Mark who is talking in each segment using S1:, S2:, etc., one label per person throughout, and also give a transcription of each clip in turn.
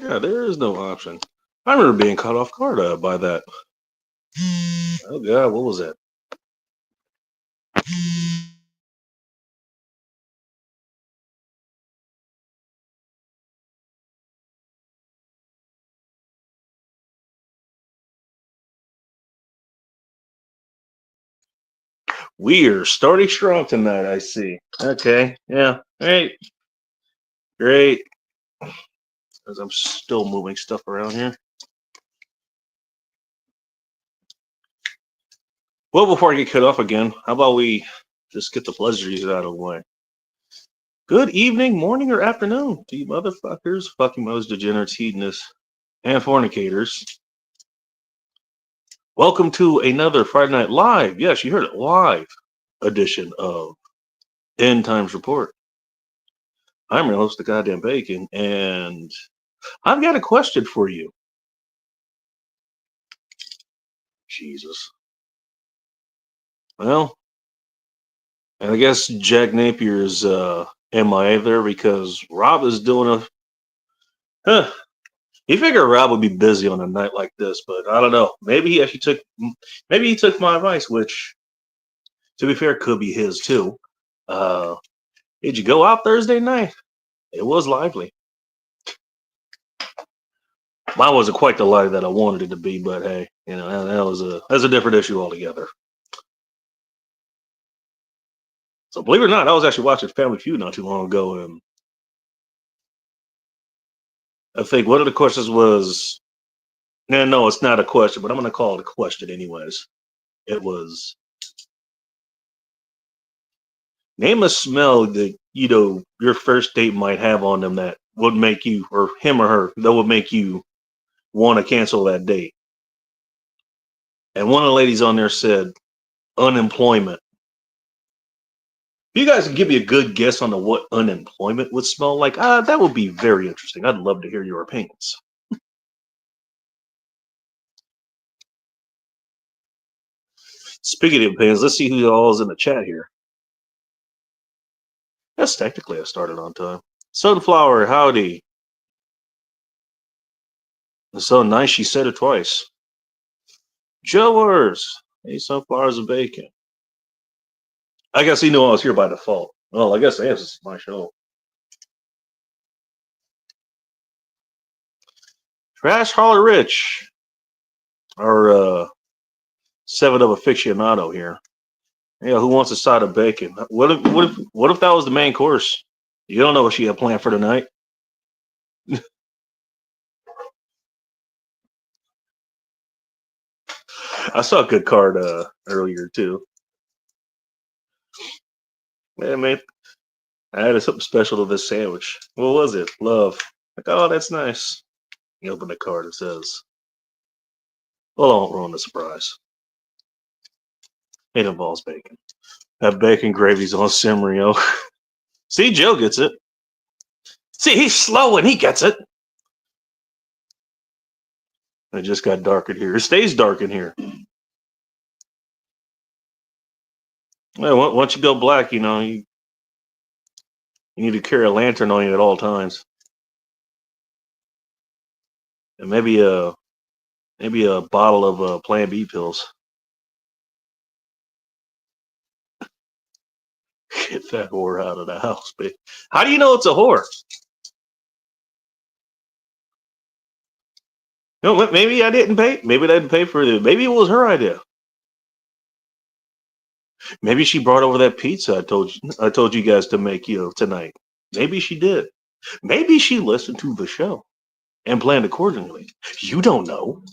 S1: Yeah, there is no option. I remember being caught off guard by that. Oh God, what was that? We are starting strong tonight. I see. Okay, yeah, great, great. As I'm still moving stuff around here. Well, before I get cut off again, how about we just get the pleasantries out of the way? Good evening, morning, or afternoon to you motherfuckers, fucking most degenerates, hedonists, and fornicators. Welcome to another Friday Night Live. Yes, you heard it, live edition of End Times Report. I'm your host, the goddamn Bacon, and I've got a question for you. Jesus. Well, and I guess Jack Napier's MIA there because Rob is doing a. Huh, he figured Rob would be busy on a night like this, but I don't know. Maybe he actually took. Maybe he took my advice, which, to be fair, could be his too. Uh, did you go out Thursday night? It was lively. Mine wasn't quite the light that I wanted it to be, but hey, you know that's a different issue altogether. So believe it or not, I was actually watching Family Feud not too long ago, and I think one of the questions was, no, it's not a question, but I'm going to call it a question anyways. It was, name a smell that your first date might have on them that would make you, or him or her, that would make you want to cancel that date. And one of the ladies on there said unemployment. If you guys can give me a good guess on what unemployment would smell like, that would be very interesting. I'd love to hear your opinions. Speaking of opinions, let's see who all is in the chat here. Yes, technically I started on time. Sunflower, howdy. It's so nice she said it twice. Joers, hey, sunflowers and bacon. I guess he knew I was here by default. Well, I guess this is my show. Trash Holler Rich, our 7 of aficionado here. Yeah, who wants a side of bacon? What if that was the main course? You don't know what she had planned for tonight. I saw a good card earlier too. Yeah, man, I had something special to this sandwich. What was it? Love. Like, oh, that's nice. You open the card. It says, "Well, I won't ruin the surprise. It involves bacon. That bacon gravy's on simmer, yo." See, Joe gets it. See, he's slow and he gets it. It just got dark in here. It stays dark in here. Well, once you go black, you need to carry a lantern on you at all times, and maybe a bottle of Plan B pills. Get that whore out of the house, babe. How do you know it's a whore? Maybe I didn't pay. Maybe I didn't pay for it. Maybe it was her idea. Maybe she brought over that pizza I told you guys to make tonight. Maybe she did. Maybe she listened to the show and planned accordingly. You don't know.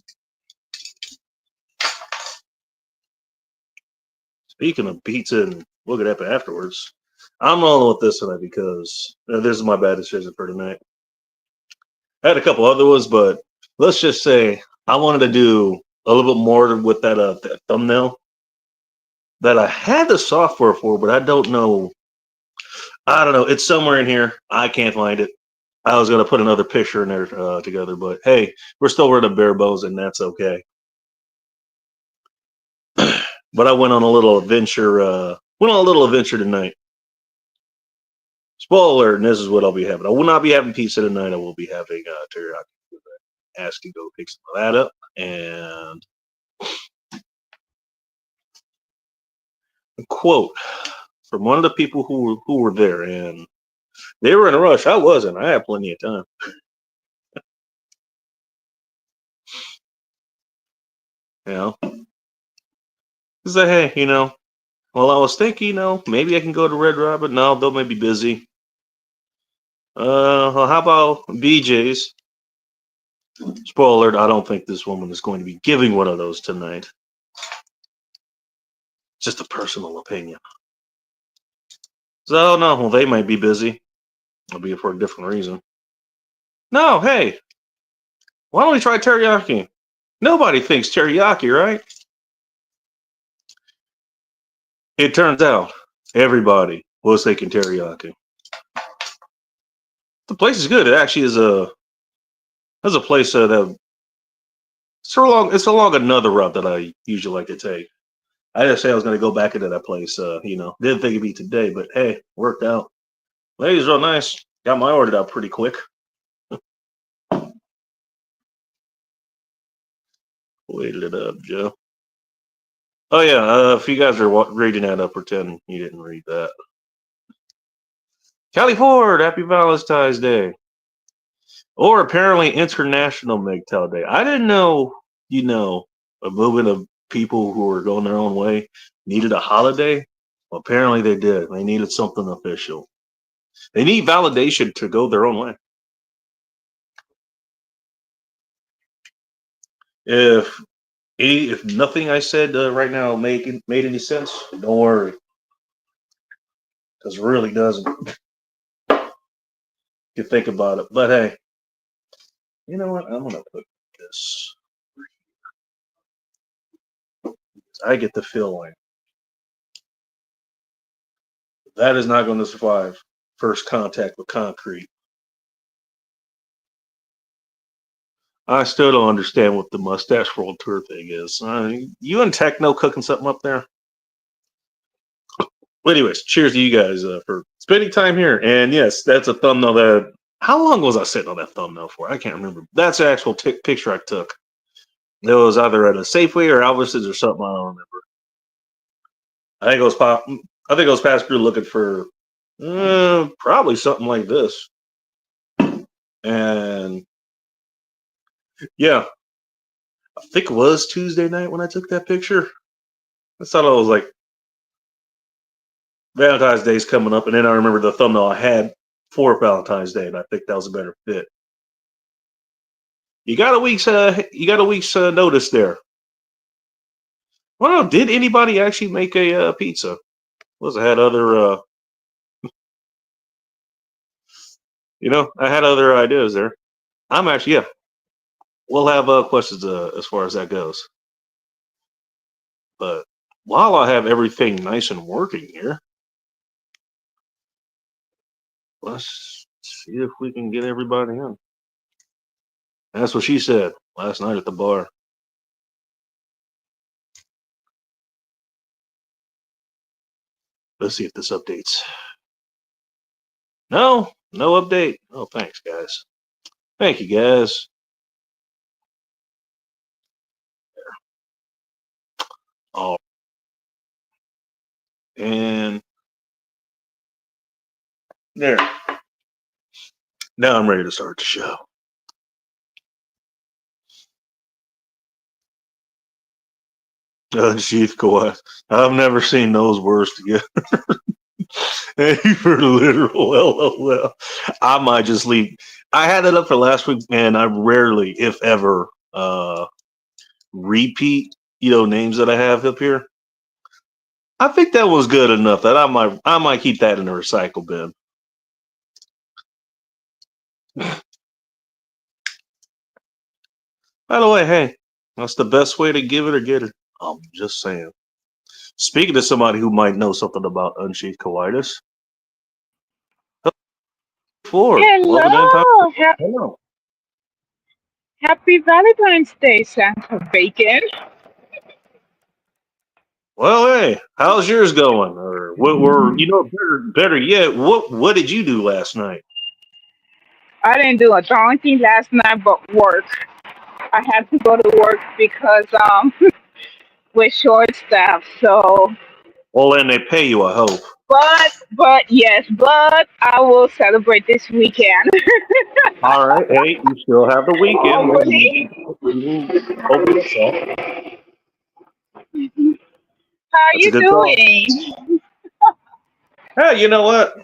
S1: Speaking of pizza and looking at it afterwards, I'm rolling with this tonight because this is my bad decision for tonight. I had a couple other ones, but let's just say I wanted to do a little bit more with that thumbnail that I had the software for, but I don't know. I don't know. It's somewhere in here. I can't find it. I was going to put another picture in there together, but hey, we're still running bare bones, and that's okay. But I went on a little adventure. Went on a little adventure tonight. Spoiler alert, and this is what I'll be having. I will not be having pizza tonight. I will be having teriyaki. Ask you to go pick some of that up. And a quote from one of the people who were there, and they were in a rush. I wasn't. I had plenty of time. You know, he said, "Hey, well, I was thinking, maybe I can go to Red Robin. No, they may be busy. Well, how about BJ's? Spoiler alert, I don't think this woman is going to be giving one of those tonight. Just a personal opinion. So, no, well, they might be busy. It'll be for a different reason. No, hey, why don't we try teriyaki? Nobody thinks teriyaki, right? It turns out everybody was thinking teriyaki. The place is good. It actually is there's a place that it's along another route that I usually like to take. I didn't say I was going to go back into that place. Didn't think it'd be today, but hey, worked out. Ladies, real nice. Got my ordered out pretty quick. Waited it up, Joe. Oh yeah, if you guys are reading that up, pretend you didn't read that. Callie Ford, happy Valentine's Day. Or apparently International MGTOW Day. I didn't know, a movement of people who were going their own way needed a holiday. Well, apparently they did. They needed something official. They need validation to go their own way. If nothing I said right now made any sense, don't worry, because it really doesn't. You think about it, but hey, you know what? I'm gonna put this. I get the feeling that is not going to survive first contact with concrete. I still don't understand what the Mustache World Tour thing is. You and Techno cooking something up there? But anyways, cheers to you guys for spending time here. And yes, that's a thumbnail that. How long was I sitting on that thumbnail for? I can't remember. That's the actual picture I took. It was either at a Safeway or Albertsons or something. I don't remember. I think it was past through looking for probably something like this. And yeah, I think it was Tuesday night when I took that picture. I thought it was like Valentine's Day's coming up, and then I remember the thumbnail I had for Valentine's Day, and I think that was a better fit. You got a week's notice there. Well, did anybody actually make a pizza? Was I had other I had other ideas there. I'm actually we'll have questions as far as that goes. But while I have everything nice and working here, let's see if we can get everybody in. That's what she said last night at the bar. Let's see if this updates. No update. Oh, thanks, guys. Thank you, guys. Oh, and there. Now I'm ready to start the show. Sheath Kawhi. I've never seen those words together. For literal LOL. I might just leave. I had it up for last week, and I rarely, if ever, repeat names that I have up here. I think that was good enough that I might keep that in the recycle bin. By the way, hey, that's the best way to give it or get it. I'm just saying. Speaking to somebody who might know something about unsheathed coitus.
S2: Hello. Hello. Happy Valentine's Day, Santa Bacon.
S1: Well, hey, how's yours going? Or what were better yet, what did you do last night?
S2: I didn't do a darn thing last night but work. I had to go to work because we're short staffed. So,
S1: Well, and they pay you, I hope.
S2: but yes, but I will celebrate this weekend.
S1: All right. Hey, you still have the weekend.
S2: Hopefully.
S1: You open yourself.
S2: How
S1: That's a
S2: you
S1: good call.
S2: doing?
S1: Hey, you know what?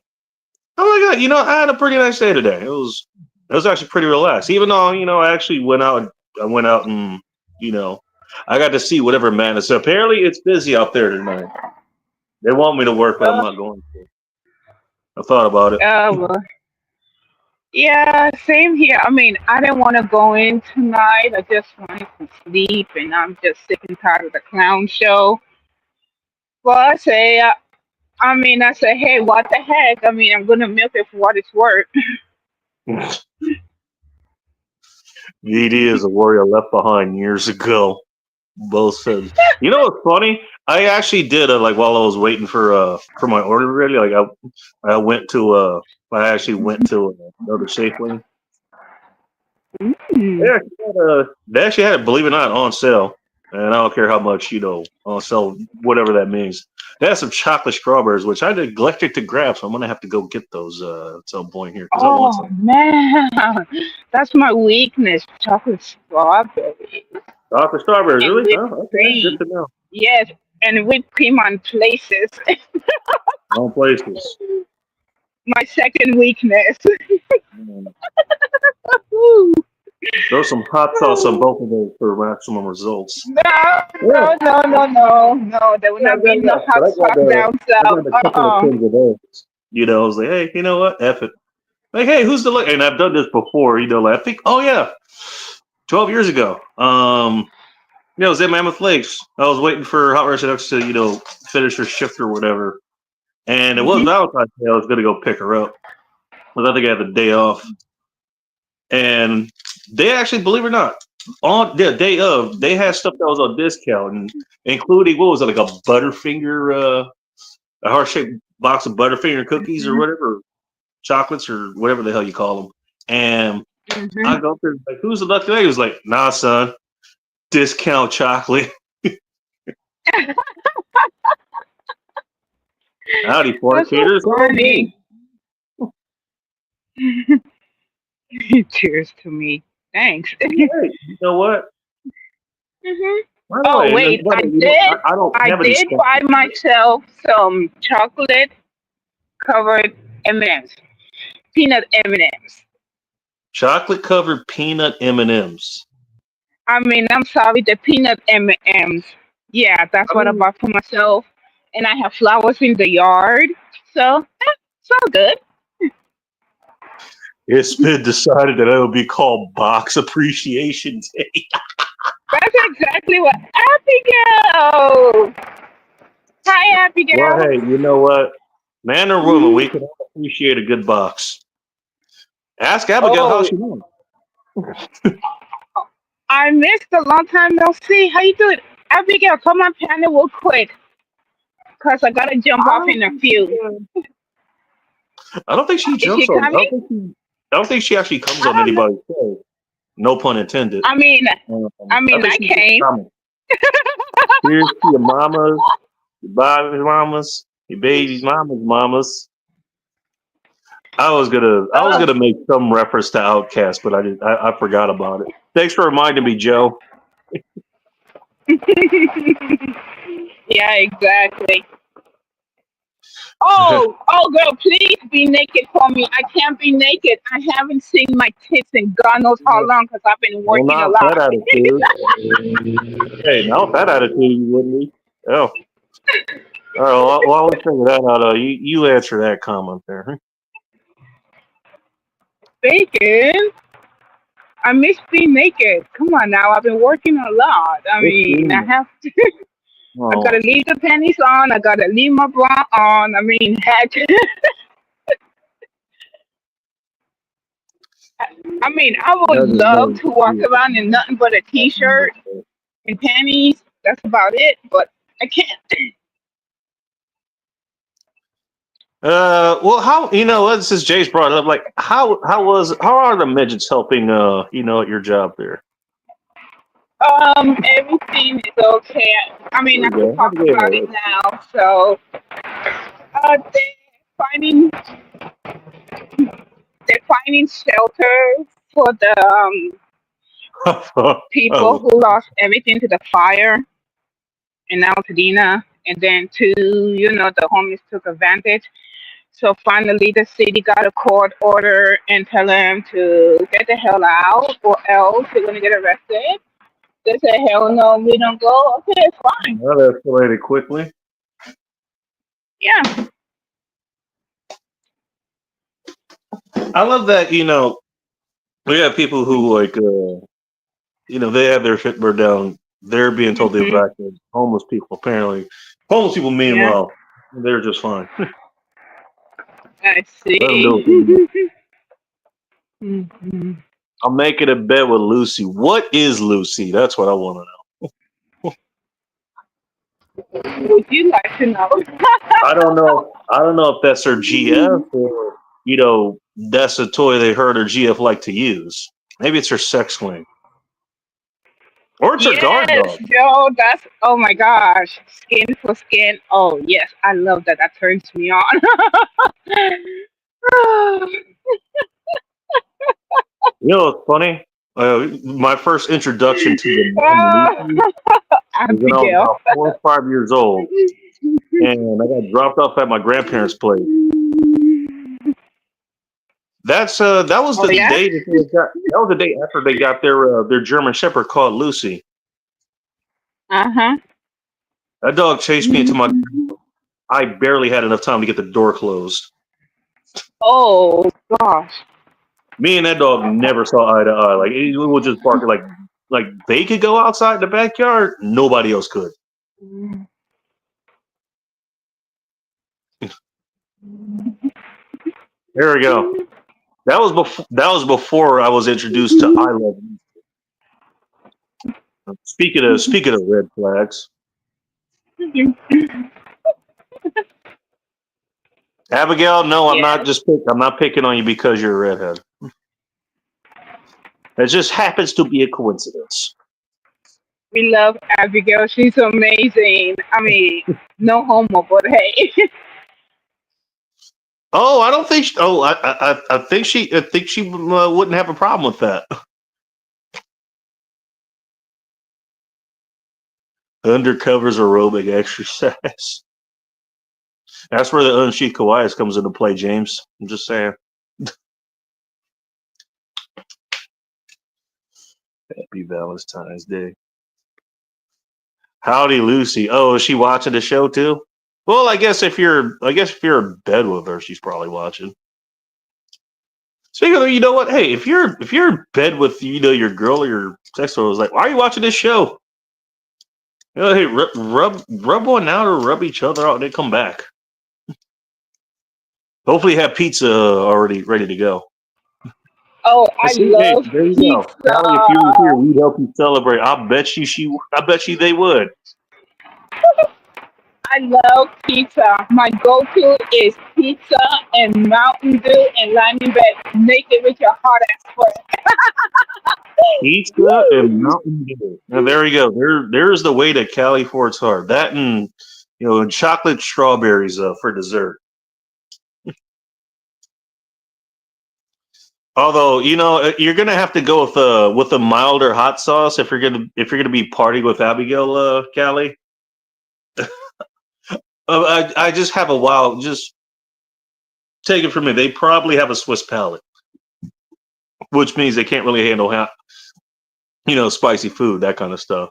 S1: Oh my god, I had a pretty nice day today. It was actually pretty relaxed. Even though, I actually went out and, you know, I got to see whatever madness. Apparently it's busy out there tonight. They want me to work, but I'm
S2: Uh,
S1: not going to. I thought about it.
S2: well, yeah, same here. I mean, I didn't want to go in tonight. I just wanted to sleep, and I'm just sick and tired of the clown show. Well, I say, hey, what the heck? I mean, I'm gonna milk it for what it's worth.
S1: VD is a warrior left behind years ago. Both said. You know what's funny? I actually did like while I was waiting for my order ready. Like I went to I actually went to another Safeway.
S2: Mm.
S1: They actually had it, believe it or not, on sale. And I don't care how much, on sale, whatever that means. They had some chocolate strawberries, which I neglected to grab, so I'm gonna have to go get those at some point here because I want
S2: Oh
S1: some.
S2: man, that's my weakness. Chocolate strawberry
S1: Chocolate strawberries,
S2: and
S1: really?
S2: whipped
S1: Oh, okay, good
S2: cream.
S1: to know.
S2: Yes, and whipped cream on places.
S1: Wrong places.
S2: My second weakness.
S1: Mm.
S2: Woo.
S1: Throw some hot sauce on both of those for maximum results.
S2: No,
S1: Yeah,
S2: no. There will
S1: yeah,
S2: not
S1: yeah,
S2: be no
S1: yeah. But
S2: hot sauce down
S1: I
S2: south.
S1: got a couple of things of those. I was like, hey, you know what? F it. Like, hey, who's the and I've done this before. Like I think, oh yeah, 12 years ago. It was at Mammoth Lakes. I was waiting for Hot Rush X to finish her shift or whatever, and it was
S2: Hmm.
S1: Valentine's Day. I was gonna go pick her up, but I think I had the day off, and they actually, believe it or not, on the day of, they had stuff that was on discount, and including what was it, like a Butterfinger, a heart shaped box of Butterfinger cookies or
S2: Hmm.
S1: whatever, chocolates or whatever the hell you call them, and I
S2: Hmm.
S1: go up there like, who's the lucky lady? He was like, nah, son, discount chocolate. Howdy,
S2: That's so
S1: fornicators. Oh,
S2: funny.
S1: me.
S2: Cheers to me. Thanks.
S1: Hey, you know what?
S2: Hmm.
S1: By the
S2: Oh
S1: way, and
S2: wait,
S1: by the way, I don't
S2: I
S1: have any
S2: did buy
S1: sponsors.
S2: myself some chocolate covered M&Ms, peanut M&Ms.
S1: Chocolate covered peanut M&Ms.
S2: I mean, I'm sorry, the peanut M&Ms. Yeah, that's
S1: I
S2: what I
S1: mean,
S2: bought for myself, and I have flowers in the yard, so it's all good.
S1: it's been decided that it'll be called Box Appreciation Day.
S2: That's exactly what Abigail. Hi,
S1: Well,
S2: Abigail.
S1: hey, you know what? Man or woman,
S2: Mhm.
S1: we can all appreciate a good box. Ask Abigail how
S2: Oh,
S1: she doing.
S2: I missed a long time no see. How you doing, Abigail? Come on, panel real quick, cause I gotta jump
S1: I
S2: off
S1: don't
S2: in a
S1: think she.
S2: few.
S1: I don't think she
S2: Is she
S1: jumps on.
S2: coming?
S1: I don't think she actually comes
S2: I
S1: on
S2: don't know.
S1: anybody's show. No pun intended.
S2: I mean,
S1: I think
S2: I
S1: she's just
S2: came.
S1: commenting. Here's to your mamas, your baby's mamas, your baby's mamas. I was gonna make some reference to Outcast, but I forgot about it. Thanks for reminding me, Joe.
S2: Yeah, exactly. Oh, girl, please be naked for me. I can't be naked. I haven't seen my tits in God knows how
S1: Well,
S2: long because I've been working a
S1: not with that
S2: lot.
S1: attitude. Hey, not with that attitude, you wouldn't be. Oh, all right. Well, while we figure that out, you answer that comment there.
S2: Bacon? I miss being naked. Come on now, I've been working a lot. I
S1: It's
S2: mean,
S1: green.
S2: I
S1: Oh,
S2: gotta leave the panties on. I gotta leave my bra on. I mean, heck. I mean, I would
S1: that is
S2: love
S1: very
S2: to walk
S1: weird.
S2: around in nothing but a t-shirt and panties. That's about it. But I can't.
S1: Well, how this is Jay's brought it up. Like, how are the midgets helping? At your job there.
S2: Everything is okay. I mean,
S1: There
S2: I
S1: we
S2: could
S1: go.
S2: talk about it now. So, they're finding shelter for the people
S1: Oh,
S2: who lost everything to the fire in Altadena, and then the homeless took advantage. So finally, the city got a court order and tell them to get the hell out, or else they're gonna get arrested. They said, "Hell no, we don't go." Okay, it's fine.
S1: that escalated quickly.
S2: Yeah.
S1: I love that. We have people who like they have their shit burned down. They're being told to
S2: Hmm.
S1: evacuate. Homeless people, apparently. Homeless people,
S2: Yeah,
S1: meanwhile, they're just fine.
S2: I
S1: Let them
S2: see.
S1: do it.
S2: Hmm.
S1: I'm making a bet with Lucy. What is Lucy? That's what I want to know.
S2: Would you like to know?
S1: I don't know. I don't know if that's her GF or that's a toy they heard her GF like to use. Maybe it's her sex swing or it's her guard
S2: Yes,
S1: dog.
S2: Joe, that's, oh my gosh, skin for skin. Oh, yes, I love that. That turns me on.
S1: It's funny. My first introduction to the name
S2: Ah,
S1: Lucy was when I was
S2: Abigail.
S1: about 4 or 5 years old, and I got dropped off at my grandparents' place. That was
S2: Oh,
S1: the
S2: yeah?
S1: day that was the day after they got their German Shepherd called Lucy.
S2: Uh-huh.
S1: That dog chased me into my. I barely had enough time to get the door closed.
S2: Oh, gosh.
S1: Me and that dog never saw eye to eye. Like it would just bark like they could go outside the backyard. Nobody else could. There we go. That was before I was introduced to I Love. Speaking of red flags, Abigail. No, I'm not
S2: Yes,
S1: just I'm not picking on you because you're a redhead. It just happens to be a coincidence.
S2: we love Abigail. She's amazing. I mean, no homo, but hey.
S1: Oh, I don't think. I think she wouldn't have a problem with that. Undercovers aerobic exercise. That's where the unsheathed Kawhi's comes into play, James. I'm just saying. Happy Valentine's Day. Howdy, Lucy. Oh, is she watching the show too? Well, I guess if you're in bed with her, she's probably watching. Speaking of, you know what? Hey, if you're in bed with your girl or your sex girl, is like, why are you watching this show? Hey, rub one out or rub each other out, and then come back. Hopefully, you have pizza already ready to go.
S2: Oh, I
S1: See, hey,
S2: love
S1: there you go, Callie. If you were here,
S2: pizza.
S1: we'd help you celebrate. I bet you they would.
S2: I love pizza. My go-to is pizza and Mountain Dew and lying in bed naked with your hot ass foot.
S1: Pizza and
S2: Woo!
S1: Mountain Dew. Now there you go. There's the way to Cali Fort's heart. That and chocolate strawberries for dessert. Although you're gonna have to go with a milder hot sauce if you're gonna be partying with Abigail, Callie. I just have a wild. Just take it from me. They probably have a Swiss palate, which means they can't really handle spicy food, that kind of stuff.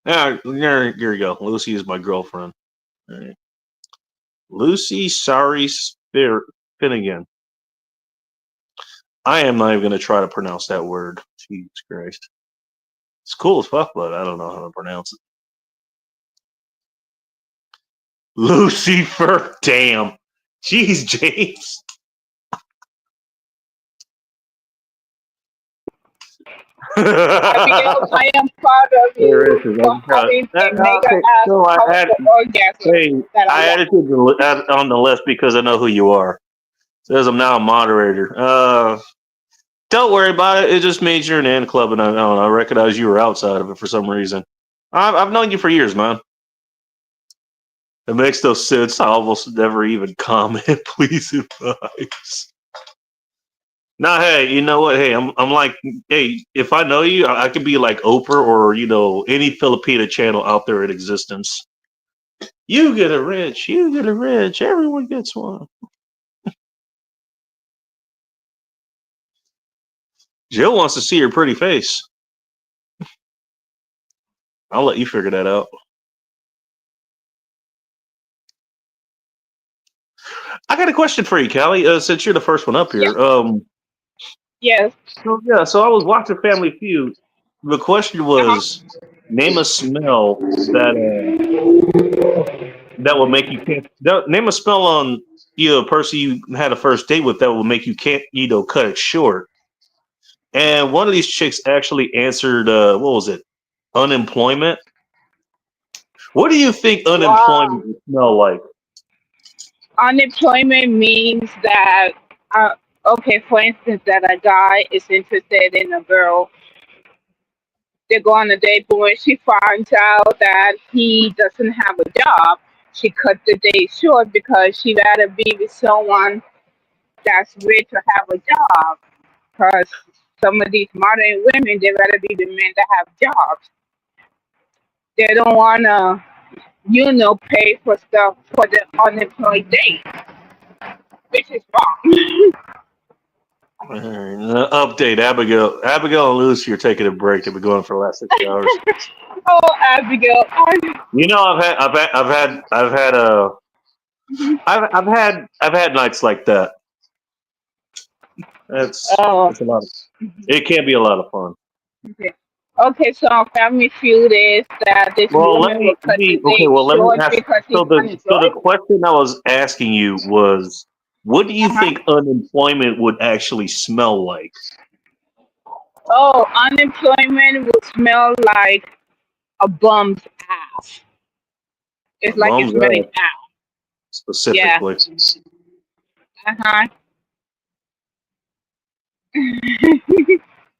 S1: Yeah, here you go. Lucy is my girlfriend. All right. Lucy, sorry, Finnegan. I am not even going to try to pronounce that word. Jesus Christ. It's cool as fuck, but I don't know how to pronounce it. Lucifer. Damn. Jeez, James.
S2: Abigail, I am proud of
S1: There
S2: you
S1: is.
S2: for
S1: I'm proud.
S2: having a mega
S1: Okay,
S2: ass
S1: so
S2: powerful orgasm that I
S1: I
S2: want.
S1: added you on the list because I know who you are. Says I'm now a moderator. Don't worry about it. It just means you're in the N club, and I don't know, I recognize you were outside of it for some reason. I've known you for years, man. It makes no sense. I almost never even comment. Please advise. Nah, hey, you know what? Hey, I'm like, hey, if I know you, I could be like Oprah or any Filipina channel out there in existence. You get a rich, you get a rich, everyone gets one. Jill wants to see your pretty face. I'll let you figure that out. I got a question for you, Callie. Since you're the first one up
S2: Yeah.
S1: here,
S2: Yes.
S1: so I was watching Family Feud. The question
S2: Uh-huh.
S1: was, name a smell that will make you can't. Name a smell on a person you had a first date with that will make you can't cut it short. And one of these chicks actually answered, what was it? Unemployment. What do you think
S2: Wow.
S1: unemployment would smell like?
S2: Unemployment means that, uh, okay, for instance, that a guy is interested in a girl. They go on a date, but when she finds out that he doesn't have a job, she cut the date short because she rather be with someone that's rich or have a job. Because some of these modern women, they rather be the men that have jobs. They don't want to, pay for stuff for the unemployed date, which is wrong.
S1: Update, Abigail. Abigail and Lucy are taking a break. They've been going for the last 6 hours.
S2: Oh, Abigail.
S1: I've had nights like that.
S2: Oh,
S1: It's a lot. It can be a lot of fun.
S2: okay. Okay, so our family feud is that this
S1: Well,
S2: woman will cut the
S1: okay.
S2: date
S1: Well, let me
S2: short
S1: ask.
S2: because he's
S1: So the
S2: unemployed.
S1: question I was asking you was, what do you
S2: Uh-huh.
S1: think unemployment would actually smell like?
S2: Oh, unemployment will smell like a bum's ass. It's like it's
S1: Bums
S2: smelling
S1: out
S2: out. Yeah.
S1: specifically.
S2: Uh-huh.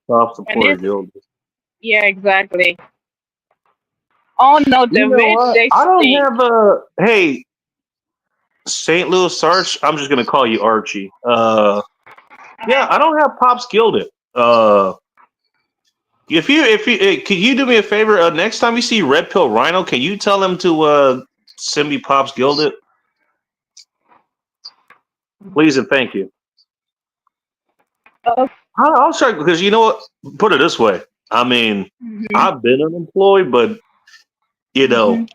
S1: Soft
S2: And
S1: supporter
S2: it's,
S1: guild.
S2: yeah, exactly. Oh no,
S1: You
S2: the
S1: know
S2: rich
S1: what?
S2: they
S1: I don't
S2: stink.
S1: have a. Hey, St. Louis Arch. I'm just gonna call you Archie. Yeah,
S2: Uh-huh.
S1: I don't have Pops Gilded. If you can you do me a favor? Next time you see Red Pill Rhino, can you tell him to send me Pops Gilded, please and thank you.
S2: Oh,
S1: I'll try because you know what? Put it this way. I mean,
S2: mhm,
S1: I've been unemployed, but you know,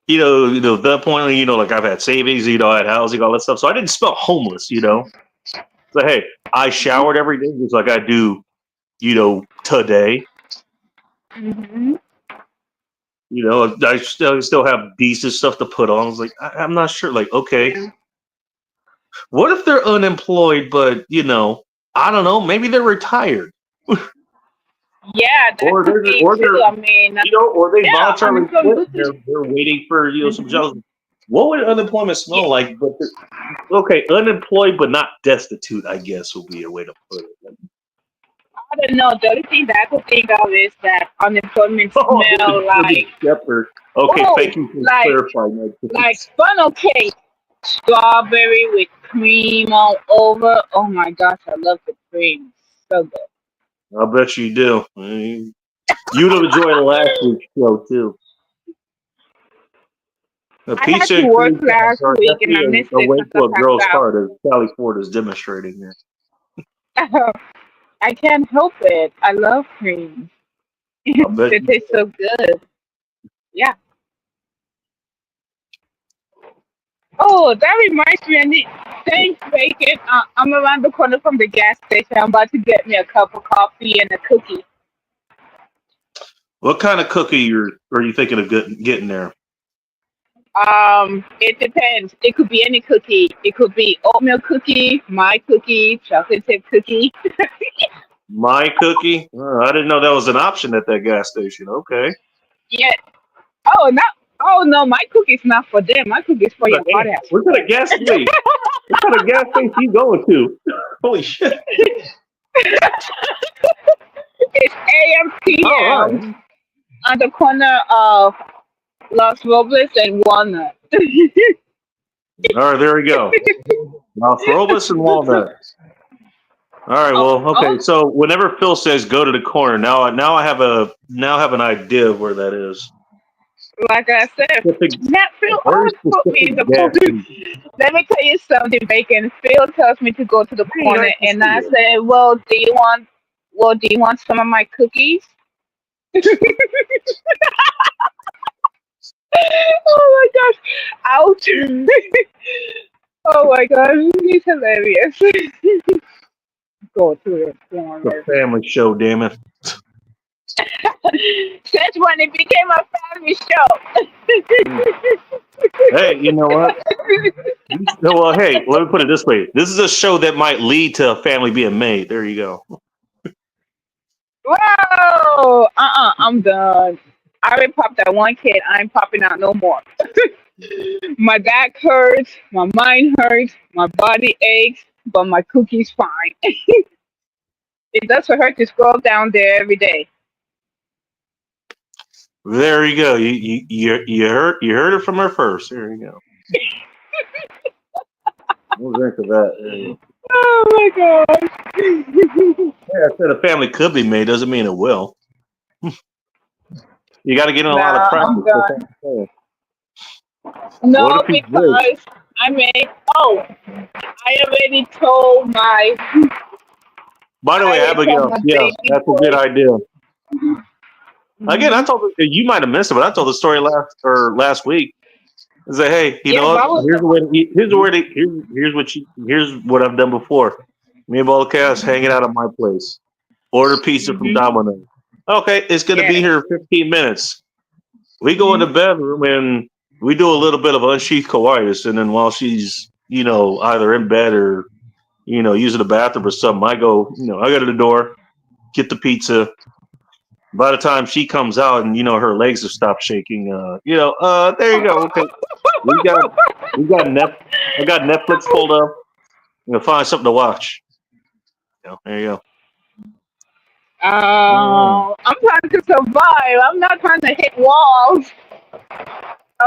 S2: mhm.
S1: at that point, like I've had savings, I had housing, all that stuff. So I didn't smell homeless. So hey, I showered every day just like I do, today.
S2: Mhm.
S1: I still have decent stuff to put on. I was like, I'm not sure. Like, okay,
S2: Yeah.
S1: what if they're unemployed, but I don't know, maybe they're retired,
S2: Yeah, that
S1: or
S2: could
S1: they're
S2: be
S1: or
S2: too.
S1: they're
S2: I mean,
S1: or they
S2: yeah,
S1: voluntarily
S2: unemployment.
S1: quit.
S2: This is.
S1: They're waiting for some
S2: Mhm.
S1: jobs. What would unemployment smell
S2: Yeah,
S1: like? But okay, unemployed but not destitute, I guess would be a way to put it.
S2: I don't know. The only thing that I could think of is that unemployment
S1: Oh,
S2: smell
S1: the
S2: like,
S1: shepherd. Okay,
S2: oh,
S1: thank you for
S2: like
S1: clarifying
S2: like
S1: that.
S2: funnel cake, strawberry with cream all over. Oh my gosh, I love the cream. So good.
S1: I bet you do. You'd have enjoyed last week's show too. A
S2: I had
S1: pizza
S2: to
S1: and
S2: work
S1: cream pies
S2: last
S1: are
S2: week and I
S1: definitely
S2: missed
S1: a
S2: it
S1: way
S2: because
S1: to a
S2: I
S1: girl's
S2: passed
S1: heart, as Sally Ford is demonstrating here.
S2: out. I can't help it. I love cream.
S1: I bet
S2: It
S1: you
S2: tastes so good. Yeah. Oh, that reminds me. Thanks, Bacon. I'm around the corner from the gas station. I'm about to get me a cup of coffee and a cookie.
S1: What kind of cookie are you thinking of getting there?
S2: It depends. It could be any cookie. It could be oatmeal cookie, my cookie, chocolate chip cookie.
S1: My cookie? I didn't know that was an option at that gas station. Okay.
S2: Yeah. Oh, not. Oh no, my cookie's not for them. My cookie's for your hot ass
S1: What kind of gas station? What kind of gas station you going to? Holy shit!
S2: It's AM
S1: All
S2: PM
S1: right.
S2: on the corner of Los Robles and Walnut.
S1: All right. There we go. Now, Frobus and Walnut. All right.
S2: Oh,
S1: Well, okay.
S2: oh,
S1: So whenever Phil says go to the corner, now I have an idea of where that is.
S2: like I said,
S1: Specific,
S2: Matt Phil
S1: very
S2: always put me in
S1: specific
S2: the
S1: gas
S2: corner.
S1: station.
S2: Let me tell you something, Bacon. Phil tells me to go to the
S1: Hey,
S2: corner,
S1: nice to
S2: and
S1: see
S2: I
S1: you.
S2: said, well, do you want some of my cookies?" Oh my gosh! Ouch! Oh my gosh, he's hilarious. Go to the
S1: The
S2: corner.
S1: family show, damn it.
S2: Since when it became a family show.
S1: Hey, you know what? No, well, hey, let me put it this way. This is a show that might lead to a family being made. There you go.
S2: Whoa! I'm done. I already popped that one kid. I ain't popping out no more. My back hurts, my mind hurts, my body aches, but my cookie's fine. It does for her to scroll down there every day.
S1: There you go. You heard it from her first. There you go. We'll drink to that. There you go.
S2: Oh my gosh.
S1: Yeah, I said a family could be made doesn't mean it will. You got to get in a lot of
S2: Nah, I'm
S1: practice with
S2: done.
S1: that. What
S2: No,
S1: if he did?
S2: because I made. Oh, I already told my.
S1: By the
S2: I
S1: way,
S2: already told
S1: Abigail,
S2: my
S1: yeah,
S2: baby
S1: that's a good
S2: boy.
S1: idea. Again, I
S2: Hmm.
S1: told you might have missed it, but I told the story last week. I said, hey, you
S2: Yeah,
S1: know
S2: but
S1: what?
S2: I was.
S1: Here's what I've done before. Me and Balcast hanging out at my place. Order pizza from
S2: Hmm.
S1: Domino's. Okay, it's gonna be
S2: Yeah.
S1: here in 15 minutes. We go in
S2: Hmm.
S1: the bedroom and we do a little bit of unsheath coitus, and then while she's either in bed or using the bathroom or something, I go to the door, get the pizza. By the time she comes out and her legs have stopped shaking, there you go. Okay, we got we got I got Netflix pulled up. Find something to watch. There you go. Mm.
S2: I'm trying to survive. I'm not trying to hit walls.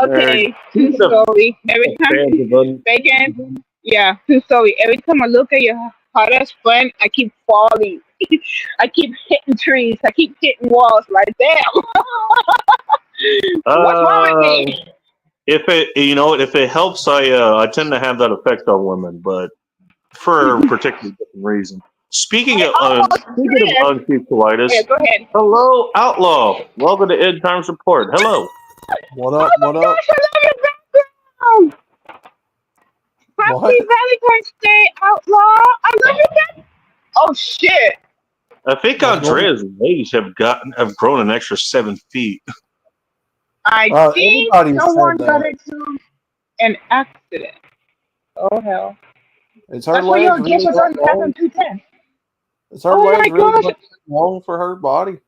S1: There.
S2: Okay, true
S1: Speaking
S2: story. Every
S1: of
S2: time,
S1: fans of
S2: Bacon. Yeah, true story. Every time I look at your hottest friend, I keep falling. I keep hitting trees. I keep hitting walls. Like, damn, what's wrong with
S1: uh,
S2: me?
S1: if it helps, I tend to have that effect on women, but for a particularly different reason. Speaking
S2: I
S1: of
S2: almost
S1: speaking of
S2: missed.
S1: unsheath
S2: Yeah,
S1: colitis,
S2: go ahead.
S1: hello, Outlaw. Welcome to End Times Report. Hello.
S3: What
S2: Oh
S3: up?
S2: my
S3: What up?
S2: gosh, I love your background.
S3: What?
S2: Happy Valentine's Day, outlaw. I love your background. Oh shit.
S1: I think
S3: What's going
S1: Andrea's legs have grown an extra 7 feet.
S2: I
S3: on?
S2: think
S3: Everybody
S2: someone
S3: said
S2: got
S3: that.
S2: into an accident. Oh hell.
S3: Is her
S2: That's why your
S3: legs
S2: gift
S3: really
S2: was
S3: that
S2: on
S3: long?
S2: 210.
S3: Is her
S2: Oh my
S3: legs really
S2: gosh.
S3: that long for her body?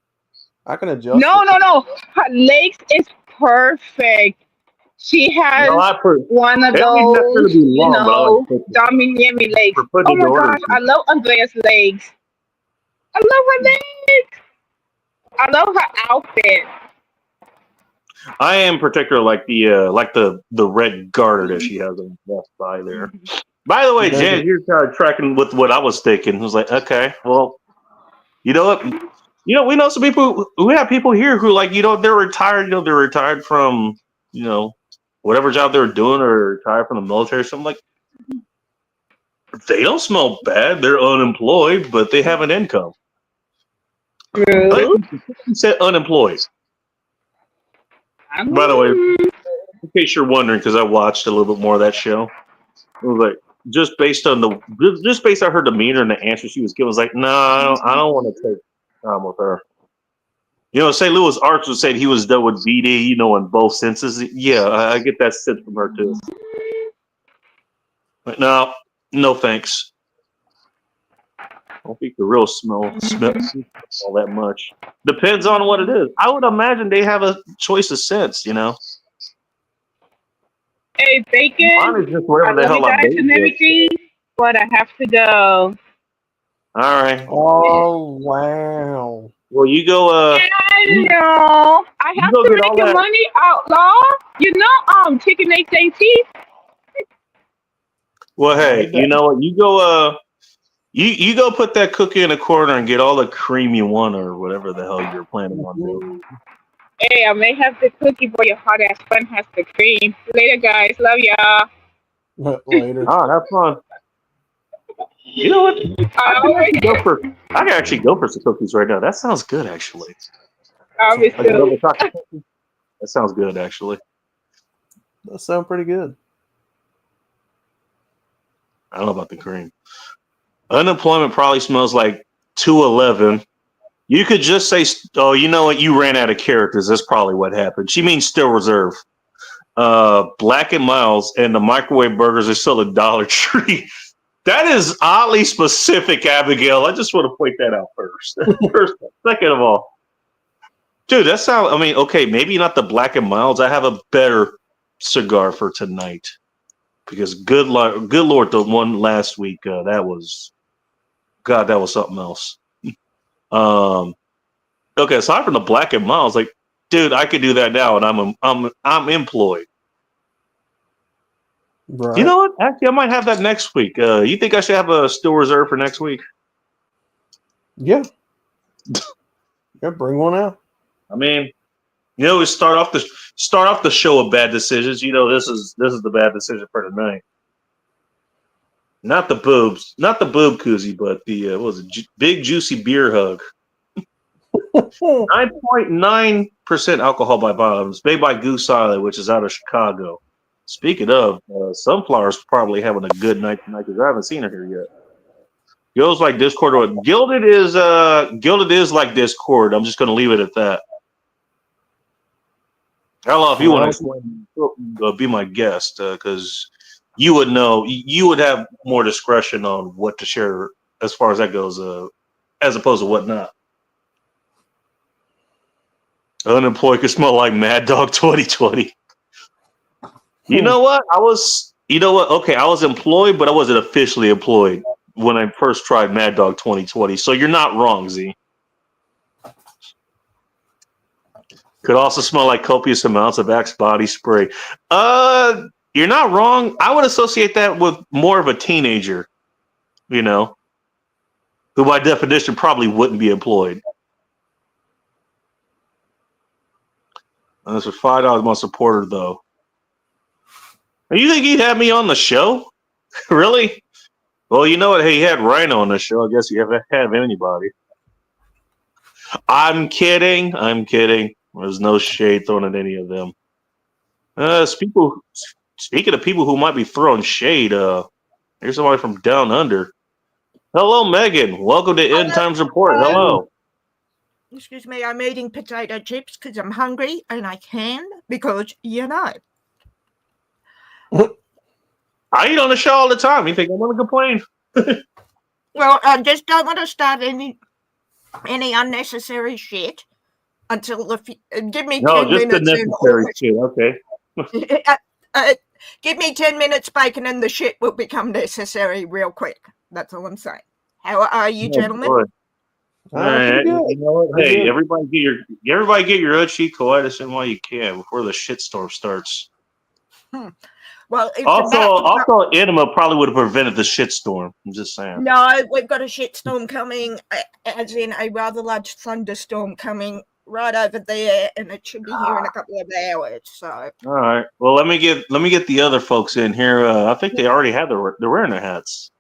S3: I can adjust
S2: No,
S3: it.
S2: no, no. Her legs is perfect. She
S1: No,
S2: has
S1: I put
S2: one of
S1: it don't even necessarily
S2: those,
S1: be long, but I like to put
S2: Dominiemi legs.
S1: for putting
S2: Oh
S1: it to
S2: my
S1: order.
S2: gosh, I love Andrea's legs. I love her legs. I love her outfit.
S1: I am particular like the red garter that she has on the left thigh there. By the way,
S3: There's
S1: Jan,
S3: a,
S1: you're kind of tracking with what I was thinking. I was like, okay, well, you know what? We know some people. We have people here who they're retired. They're retired from whatever job they were doing, or retired from the military. So I'm like, they don't smell bad. They're unemployed, but they have an income. Like
S2: True.
S1: you said, unemployed. By the way,
S2: Mm,
S1: in case you're wondering, because I watched a little bit more of that show, it was like just based on her demeanor and the answer she was giving, I was like, no, I don't want to take time with her. St. Louis Arts was saying he was done with VD, in both senses. Yeah, I get that sense from her too. But no, no thanks. don't think the real smell all that much. Depends on what it is. I would imagine they have a choice of scents, you know.
S2: Hey, Bacon.
S1: Mine is just
S2: I
S1: whatever the
S2: love you
S1: hell I
S2: guys
S1: bathe
S2: and
S1: with.
S2: everything, but I have to go.
S1: All right.
S3: Oh wow.
S1: Well, you go.
S2: Yeah, I know. I
S1: You
S2: have
S1: go
S2: to
S1: get all
S2: make your
S1: that.
S2: money, outlaw. You know, Chicken AT&T.
S1: Well, hey, you know what? You go. You go put that cookie in a corner and get all the cream you want, or whatever the hell you're planning on doing.
S2: Hey, I may have the cookie, but your hot ass friend has the cream. Later, guys. Love y'all.
S3: Later.
S1: Ah, that's fun. You know what? I can actually go for some cookies right now. That sounds good, actually.
S2: Always
S1: Like a
S2: do.
S1: double chocolate cookie. That sounds good, actually.
S3: That sounds pretty good.
S1: I don't know about the cream. Unemployment probably smells like 211. You could just say, "Oh, you know what? You ran out of characters. That's probably what happened." She means still reserve. Black and Miles and the microwave burgers are still a Dollar Tree. That is oddly specific, Abigail. I just want to point that out first. Second of all, dude, that sounds. I mean, okay, maybe not the Black and Miles. I have a better cigar for tonight because good Lord, the one last week that was something else. Okay, aside from the Black and Miles, like, dude, I could do that now, and I'm employed.
S3: Right.
S1: You know what? Actually, I might have that next week. You think I should have a still reserve for next week?
S3: Yeah. Yeah, bring one out.
S1: I mean, you know, we start off the show with bad decisions. You know, this is the bad decision for tonight. Not the boob koozie, but the what was it? Big juicy beer hug. 9.9% alcohol by volumes, made by Goose Island, which is out of Chicago. Speaking of, Sunflower's probably having a good night tonight because I haven't seen her here yet. Gil's like Discord. Or Gilded is like Discord. I'm just going to leave it at that. Hello, if you want to explain, be my guest because you would know. You would have more discretion on what to share as far as that goes, as opposed to what not. Unemployed could smell like Mad Dog 2020. You know what? Okay, I was employed, but I wasn't officially employed when I first tried Mad Dog 2020. So you're not wrong, Z. Could also smell like copious amounts of Axe body spray. You're not wrong. I would associate that with more of a teenager, you know, who by definition probably wouldn't be employed. That's for $5 my supporter, though. You think he'd have me on the show? Really? Well, you know what? Hey, he had Rhino on the show. I guess you have anybody. I'm kidding. There's no shade thrown at any of them. Speaking of people who might be throwing shade, here's somebody from down under. Hello, Megan. Welcome to End Times Report. Hello.
S4: Excuse me, I'm eating potato chips because I'm hungry and I can because, you know.
S1: I eat on the show all the time. You think I'm going to complain?
S4: Well, I just don't want to start any unnecessary shit until give me 10 minutes.
S1: No, just the necessary shit. Okay.
S4: Give me 10 minutes, Bacon, and the shit will become necessary real quick. That's all I'm saying. How are you, gentlemen?
S1: Boy. All right. You know what? Hey, everybody get your Uchi coitus in while you can before the shitstorm starts.
S4: Well,
S1: also, enema probably would have prevented the shitstorm. I'm just saying.
S4: No, we've got a shitstorm coming, as in a rather large thunderstorm coming right over there, and it should be here in a couple of hours. So.
S1: All right. Well, let me get the other folks in here. I think they already had they're wearing their hats.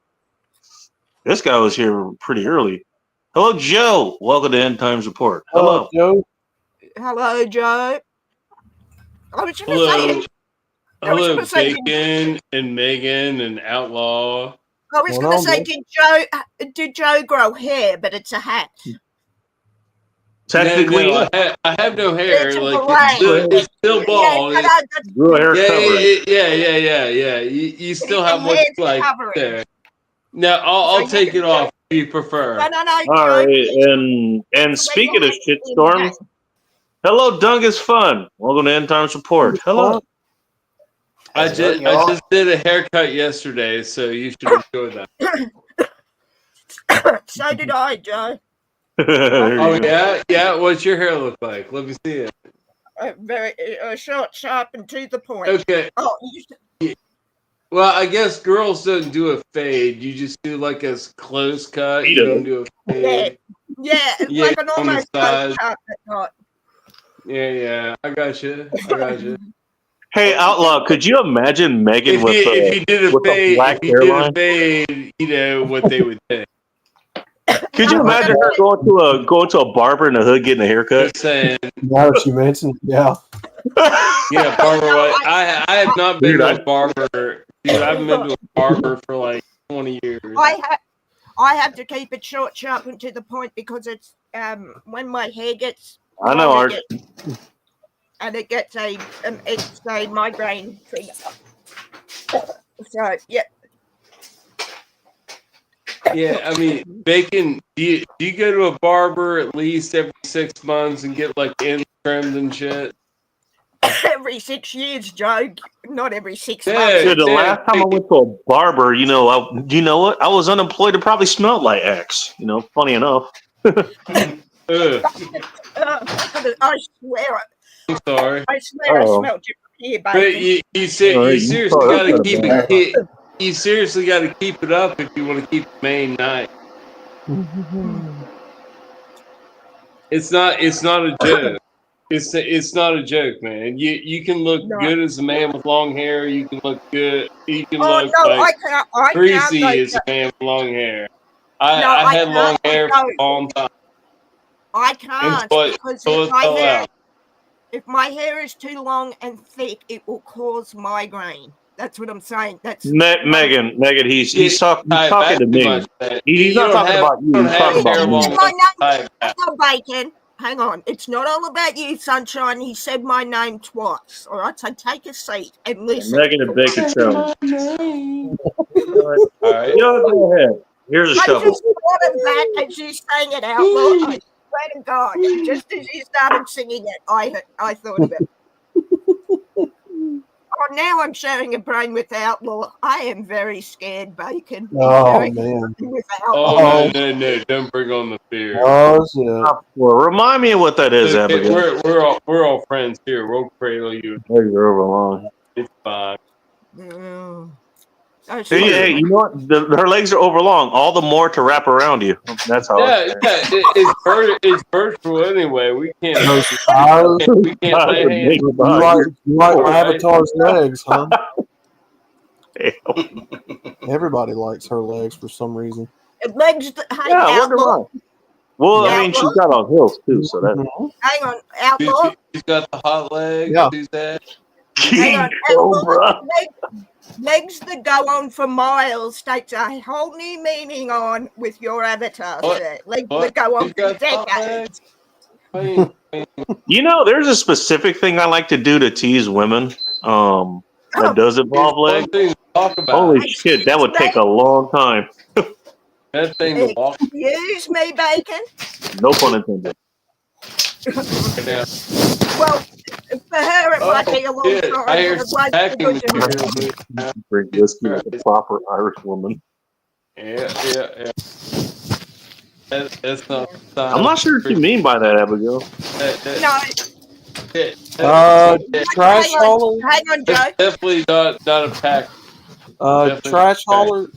S1: This guy was here pretty early. Hello, Joe. Welcome to End Times Report. Hello,
S3: Joe.
S4: Hello, Joe.
S5: Hello, Bacon and Megan and Outlaw.
S4: I was going to say, did Joe grow hair? But it's a hat.
S1: Technically,
S5: no, I have no hair. It's still bald.
S1: Grew hair covered.
S5: Yeah. You still have much like there. No, I'll take it off if you prefer.
S4: No.
S1: All right, and speaking of shitstorms, hello, Dungus Fun. Welcome to End Times Report. Hello.
S5: I just did a haircut yesterday, so you should enjoy that.
S4: So did I, Joe.
S5: Oh yeah. What's your hair look like? Let me see it.
S4: Very short, sharp, and to the point.
S5: Okay.
S4: Oh,
S5: Well, I guess girls don't do a fade. You just do like a close cut. You don't do a fade.
S4: Yeah, like an
S5: on the
S4: almost
S5: side.
S4: close cut, but not.
S5: Yeah. I got you.
S1: Hey, Outlaw, could you imagine Megan with
S5: if you did a
S1: with
S5: fade,
S1: a black
S5: if you
S1: hairline?
S5: did a fade, you know what they would think.
S1: Could you imagine her going to a barber in the hood getting a haircut?
S5: Just saying.
S3: Now that you mentioned, yeah.
S5: Yeah, barber. I have not been
S1: Dude,
S5: to a barber. Dude, I haven't been to a barber for like 20 years.
S4: I have to keep it short, sharp, and to the point because it's when my hair gets.
S1: I know, Art.
S4: And it gets it's a migraine trigger. So yeah.
S5: Yeah, I mean, Bacon. Do you go to a barber at least every 6 months and get like ends trimmed and shit?
S4: Every 6 years, Joe. Not every 6
S5: Yeah.
S4: months.
S1: Dude, the last time I went to a barber, you know what? I was unemployed. It probably smelled like Axe. You know, funny enough.
S5: Ugh,
S4: I swear it.
S5: I'm sorry.
S4: I swear
S1: Uh-oh.
S4: I smelled your hair,
S5: But
S4: Bacon.
S5: you seriously
S1: Oh,
S5: got to
S1: that's
S5: keep
S1: not
S5: it. You seriously got to keep it up if you want to keep the main night. It's not a joke. It's not a joke, man. You can look good as a man with long hair. You can look good. You can look like
S4: I
S5: greasy
S4: can't.
S5: as a man with long hair. I had long hair for a long time.
S4: I can't
S5: Until it
S4: because
S5: fell out.
S4: if my hair is too long and thick, it will cause migraine. That's what I'm saying. That's
S1: Megan, he's talking to me. He's
S5: You
S1: not
S5: don't
S1: talking
S5: have-
S1: about you.
S5: don't
S1: He's
S5: have
S1: talking
S5: hair
S1: about
S5: long
S1: me.
S5: enough.
S4: Hang on, Bacon. Hang on. It's not all about you, Sunshine. He said my name twice. All right, so take a seat and listen.
S1: Megan and Bacon show.
S5: All right.
S1: Go ahead. Here's a
S4: I
S1: shovel.
S4: just thought of that as you sang it out loud. I swear to God, just as you started singing it, I thought of it. Oh, now I'm sharing a brain with Outlaw. I am very scared, Bacon.
S3: Oh,
S4: Very
S3: man.
S4: scared with
S5: Oh,
S4: Outlaw.
S5: no. Don't bring on the fear.
S3: Oh, shit.
S1: Well, remind me of what that is, Abigail.
S5: We're all friends here. We'll cradle you.
S1: Oh, you're overlong.
S5: It's fine.
S4: Mm. Oh,
S1: Hey, you know what? Her legs are overlong. All the more to wrap around you. That's how.
S5: It's virtual anyway. We can't. We can't lay hands.
S3: You like Avatar's legs, huh? Everybody likes her legs for some reason.
S4: Legs. Hey,
S1: Yeah, I wonder
S4: Outlaw.
S1: why. Well,
S4: Yeah,
S1: I mean, she's got on heels too, so that.
S4: Hang on, Outlaw.
S5: She's got the hot legs.
S3: Yeah.
S5: She's that.
S4: Hang on,
S1: Cobra.
S4: Legs that go on for miles takes a whole new meaning on with your avatar.
S5: What?
S4: Sir. Legs
S5: What?
S4: that go on
S5: She's
S4: for
S5: got hot
S4: decades.
S5: legs.
S1: You know, there's a specific thing I like to do to tease women. That does involve
S5: One
S1: legs.
S5: thing to talk about.
S1: Holy shit, that would take a long time.
S5: That thing to walk
S4: Excuse me, Bacon.
S1: No pun intended.
S5: right now.
S4: Well, for her it might be a long
S5: Shit,
S4: time.
S5: I hear
S4: but it won't be
S5: packing
S4: good to her.
S1: Drink whiskey like a proper Irish woman.
S5: Yeah. That's not.
S1: I'm not sure what you mean by that, Abigail.
S4: No,
S3: Trash hauler.
S4: hang on, Joe.
S5: It's definitely not a pack. Definitely
S3: Trash
S5: not.
S3: hauler.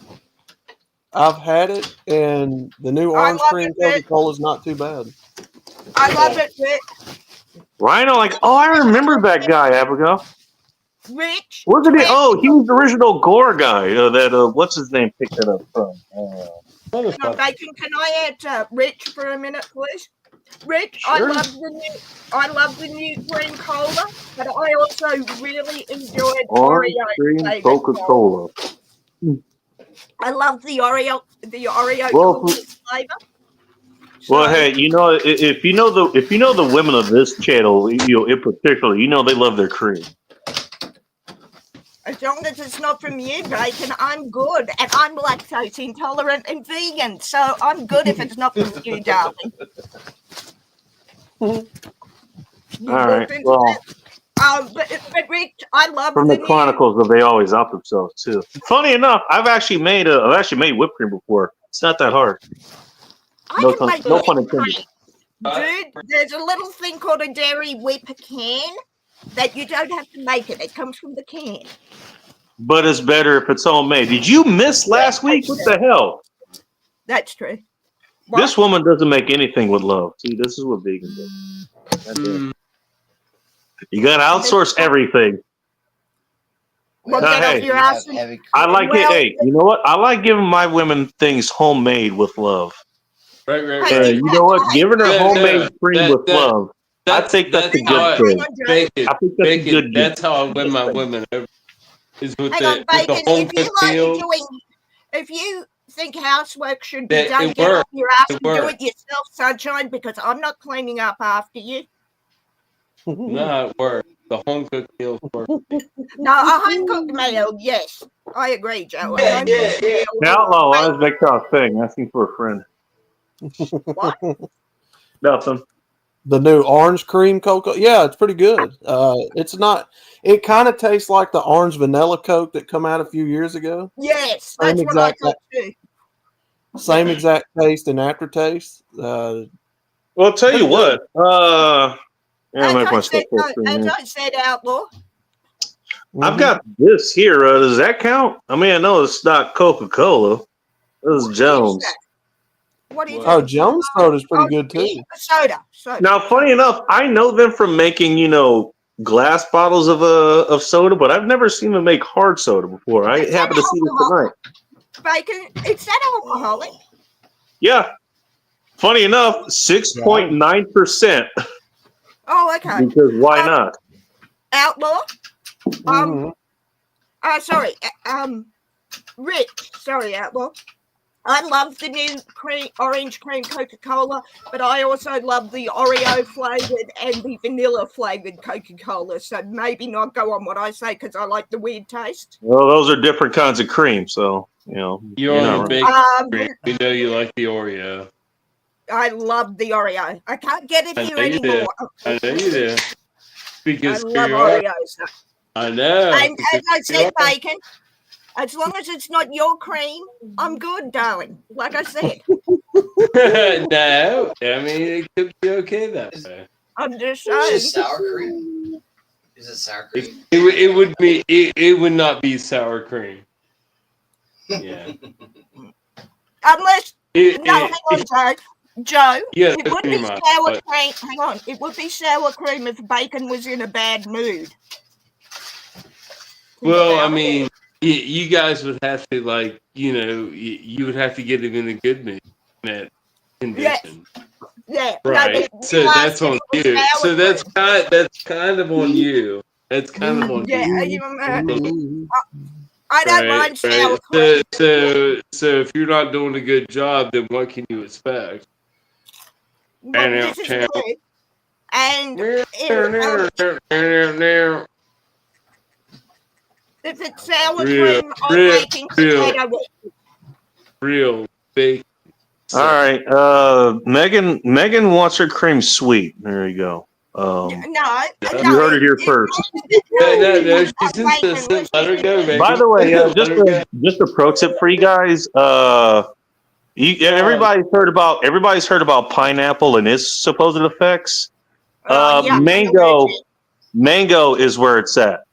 S3: I've had it, and the new
S4: I
S3: orange
S4: love
S3: cream
S4: it, Rick.
S3: Coca-Cola is not too bad.
S4: I love it, Rick.
S1: Rhino, like, oh, I remember that guy, Abigail.
S4: Rich.
S1: Wasn't he?
S4: Rick.
S1: Oh, he was the original Gore guy. What's his name? Picked it up from.
S4: Hang on, Bacon, can I add Rich for a minute, please? Rich, I
S1: Sure.
S4: love the new green cola, but I also really enjoyed
S1: Orange
S4: Oreo
S1: cream
S4: flavored
S1: Coca-Cola.
S4: I love the Oreo
S1: Well,
S4: cookies flavor.
S1: Well,
S4: So-
S1: hey, you know, if you know the women of this channel, in particular, they love their cream.
S4: As long as it's not from you, Bacon, I'm good. And I'm lactose intolerant and vegan, so I'm good if it's not from you, darling.
S1: All right. Well,
S4: But Rick, I love
S1: from
S4: the
S1: the Chronicles of They Always Out Themselves too. Funny enough, I've actually made whipped cream before. It's not that hard. No pun intended.
S4: Dude, there's a little thing called a dairy whip can that you don't have to make it. It comes from the can.
S1: But it's better if it's homemade. Did you miss last week? What the hell?
S4: That's true.
S1: This woman doesn't make anything with love. See, this is what vegan does. You got to outsource everything.
S4: Well,
S1: Now,
S4: get off
S1: hey,
S4: your ass.
S1: I like it. Hey, you know what? I like giving my women things homemade with love.
S5: Right.
S1: You know what? Giving her homemade cream with love. I think that's a good thing. I think that's a good.
S5: That's how I win my women over. Is with
S4: Hang
S5: the,
S4: on,
S5: with
S4: Bacon,
S5: the home cooked meal.
S4: if you think housework should be
S5: It
S4: done, get off
S5: works.
S4: your ass
S5: It
S4: and do
S5: works.
S4: it yourself, sunshine, because I'm not cleaning up after you.
S5: No, it works. The home cooked meal works.
S4: No, a home cooked meal, yes. I agree, Joe. A home cooked meal.
S1: Outlaw, I was make a thing. Asking for a friend.
S4: What?
S1: Nothing.
S3: The new orange cream Coca. Yeah, it's pretty good. It's not. It kind of tastes like the orange vanilla Coke that come out a few years ago.
S4: Yes, that's what I thought too.
S3: Same exact taste and aftertaste.
S1: Well, I'll tell you what.
S4: As I said, Outlaw.
S1: I've got this here. Does that count? I mean, I know it's not Coca-Cola. This is Jones.
S4: What is
S3: Oh,
S4: it?
S3: Jones soda's pretty good too.
S4: Soda.
S1: Now, funny enough, I know them from making, glass bottles of soda, but I've never seen them make hard soda before. I happened to see this tonight.
S4: Bacon, is that alcoholic?
S1: Yeah. Funny enough, 6.9%.
S4: Oh, okay.
S1: Because why not?
S4: Outlaw? Sorry. Rich. Sorry, Outlaw. I love the new orange cream Coca-Cola, but I also love the Oreo flavored and the vanilla flavored Coca-Cola. So maybe not go on what I say because I like the weird taste.
S1: Well, those are different kinds of cream, so
S5: You're a big cream. We know you like the Oreo.
S4: I love the Oreo. I can't get it here anymore.
S5: I know you do. Because
S4: I love Oreos.
S5: I know.
S4: And as I said, Bacon, as long as it's not your cream, I'm good, darling. Like I said.
S5: No, I mean it could be okay that way.
S4: I'm just
S6: Is
S4: saying.
S6: it sour cream? Is it sour cream?
S5: It would be. It would not be sour cream. Yeah.
S4: Unless hang on, Joe. Joe,
S5: Yeah,
S4: it would be sour cream. Hang on, it would be sour cream if Bacon was in a bad mood.
S5: Well, I mean, you guys would have to you would have to get him in a good mood, in that condition.
S4: Yeah.
S5: Right.
S4: No,
S5: so that's on you. So that's kind of on you. That's kind of on you.
S4: I don't mind sour cream.
S5: So if you're not doing a good job, then what can you expect?
S4: But this is good. And if it's sour cream, I'm making potato whip.
S5: Real big.
S1: All right. Megan wants her cream sweet. There you go.
S4: No,
S1: you heard it here first.
S5: No, she's insistent. Let her go, Megan.
S1: By the way, just a pro tip for you guys. Everybody's heard about pineapple and its supposed effects. Mango is where it's at.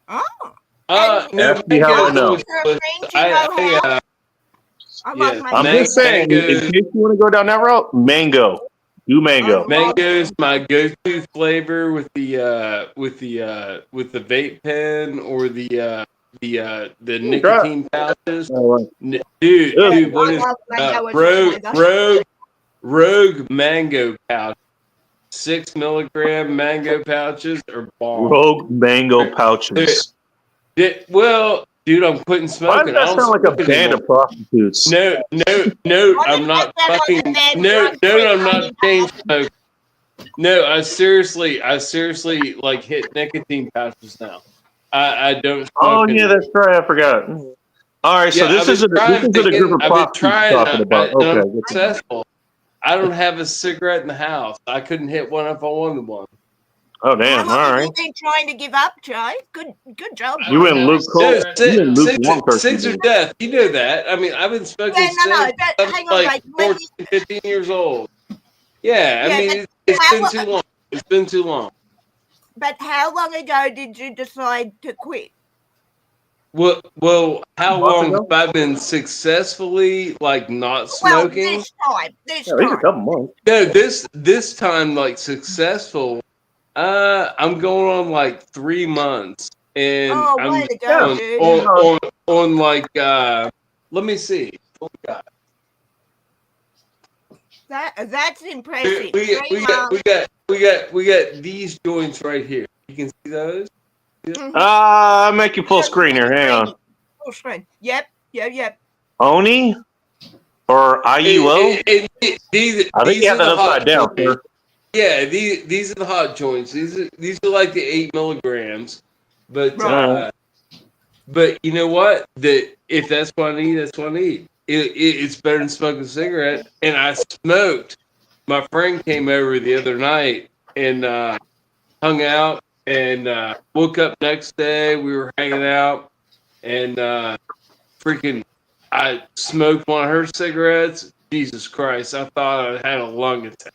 S4: Oh.
S5: No,
S1: I'm just saying, in case you want to go down that route, mango. Do mango.
S5: Mango is my go-to flavor with the vape pen or the nicotine pouches. Dude, what is Rogue mango pouch? 6 milligram mango pouches or balm?
S1: Rogue mango pouches.
S5: Well, dude, I'm quitting smoking.
S1: Why does that sound like a band of prostitutes?
S5: No, I'm not fucking. No, I'm not chain smoking. No, I seriously like hit nicotine pouches now. I don't smoke.
S1: Oh yeah,
S5: anymore.
S1: that's right. I forgot. All right, so
S5: Yeah,
S1: this isn't a group of
S5: I've been
S1: prostitutes
S5: trying.
S1: talking about.
S5: And I'm
S1: Okay.
S5: successful. I don't have a cigarette in the house. I couldn't hit one if I wanted one.
S1: Oh
S4: How
S1: damn!
S4: long
S1: All
S4: have
S1: right.
S4: you been trying to give up, Jay? Good job.
S1: You
S4: buddy.
S1: and Luke Cole.
S5: No,
S1: You and Luke
S5: six
S1: Longcurtain.
S5: or death. You know that. I mean, I've been smoking
S4: Yeah, no,
S5: since
S4: but
S5: I'm
S4: hang on,
S5: like
S4: mate. Let
S5: 14, 15 years old. Yeah, I
S4: Yeah,
S5: mean,
S4: but
S5: it's been
S4: how-
S5: too long. It's been too long.
S4: But how long ago did you decide to quit?
S5: Well, how
S1: Month
S5: long
S1: ago?
S5: have I been successfully like not
S4: Well,
S5: smoking?
S4: this time.
S1: Yeah, at least a couple months.
S5: No, this time like successful. I'm going on like 3 months, and
S4: Oh,
S5: I'm
S4: way to go,
S5: on,
S4: dude.
S5: on like let me see. What we got?
S4: That's impressive.
S5: We
S4: 3 months.
S5: got these joints right here. You can see those.
S4: Mhm.
S1: I'll make you full screen here. Hang on.
S4: Full screen. Yep.
S1: Oni or IUO?
S5: These
S1: I think you have that
S5: are the hot
S1: upside down,
S5: joints.
S1: sir.
S5: Yeah, these are the hot joints. These are like the 8 milligrams. But
S1: Right.
S5: but you know what? If that's what I need, that's what I need. It's better than smoking a cigarette. And I smoked. My friend came over the other night and hung out and woke up next day. We were hanging out and freaking I smoked one of her cigarettes. Jesus Christ, I thought I had a lung attack.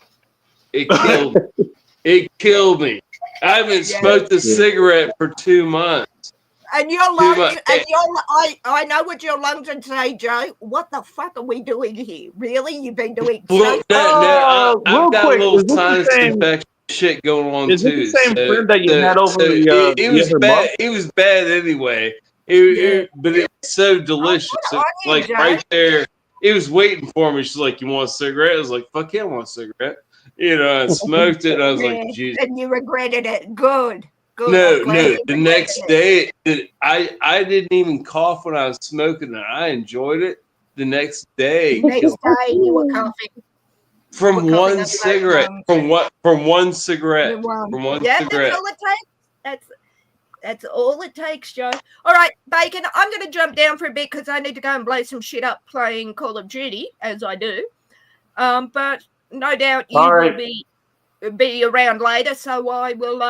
S5: It killed me. It killed me. I haven't smoked a cigarette for 2 months.
S4: And your lungs, I know what your lungs would say, Joe. What the fuck are we doing here? Really? You've been doing
S5: Well,
S1: real
S5: I've got
S1: quick,
S5: a little
S1: is this the
S5: sinus
S1: same-
S5: infection shit going on
S1: Is
S5: too.
S1: it the same friend that you had over
S5: it was
S1: other
S5: bad.
S1: month?
S5: It was bad anyway. But it was so delicious.
S4: on you,
S5: Like
S4: Joe.
S5: right there, it was waiting for me. She's like, "You want a cigarette?" I was like, "Fuck yeah, I want a cigarette." You know, I smoked it. And I was like, "Jesus."
S4: And you regretted it. Good.
S5: No.
S4: I'm glad you
S5: The
S4: regretted
S5: next
S4: it.
S5: day, I didn't even cough when I was smoking it. I enjoyed it. The next day,
S4: Next day you were coughing.
S5: from
S4: We're coughing
S5: one
S4: up
S5: cigarette,
S4: those
S5: from one cigarette, from one
S4: Yeah,
S5: cigarette.
S4: that's all it takes. That's all it takes, Joe. All right, Bacon, I'm going to jump down for a bit because I need to go and blow some shit up playing Call of Duty, as I do. But no doubt you will be around later, so I will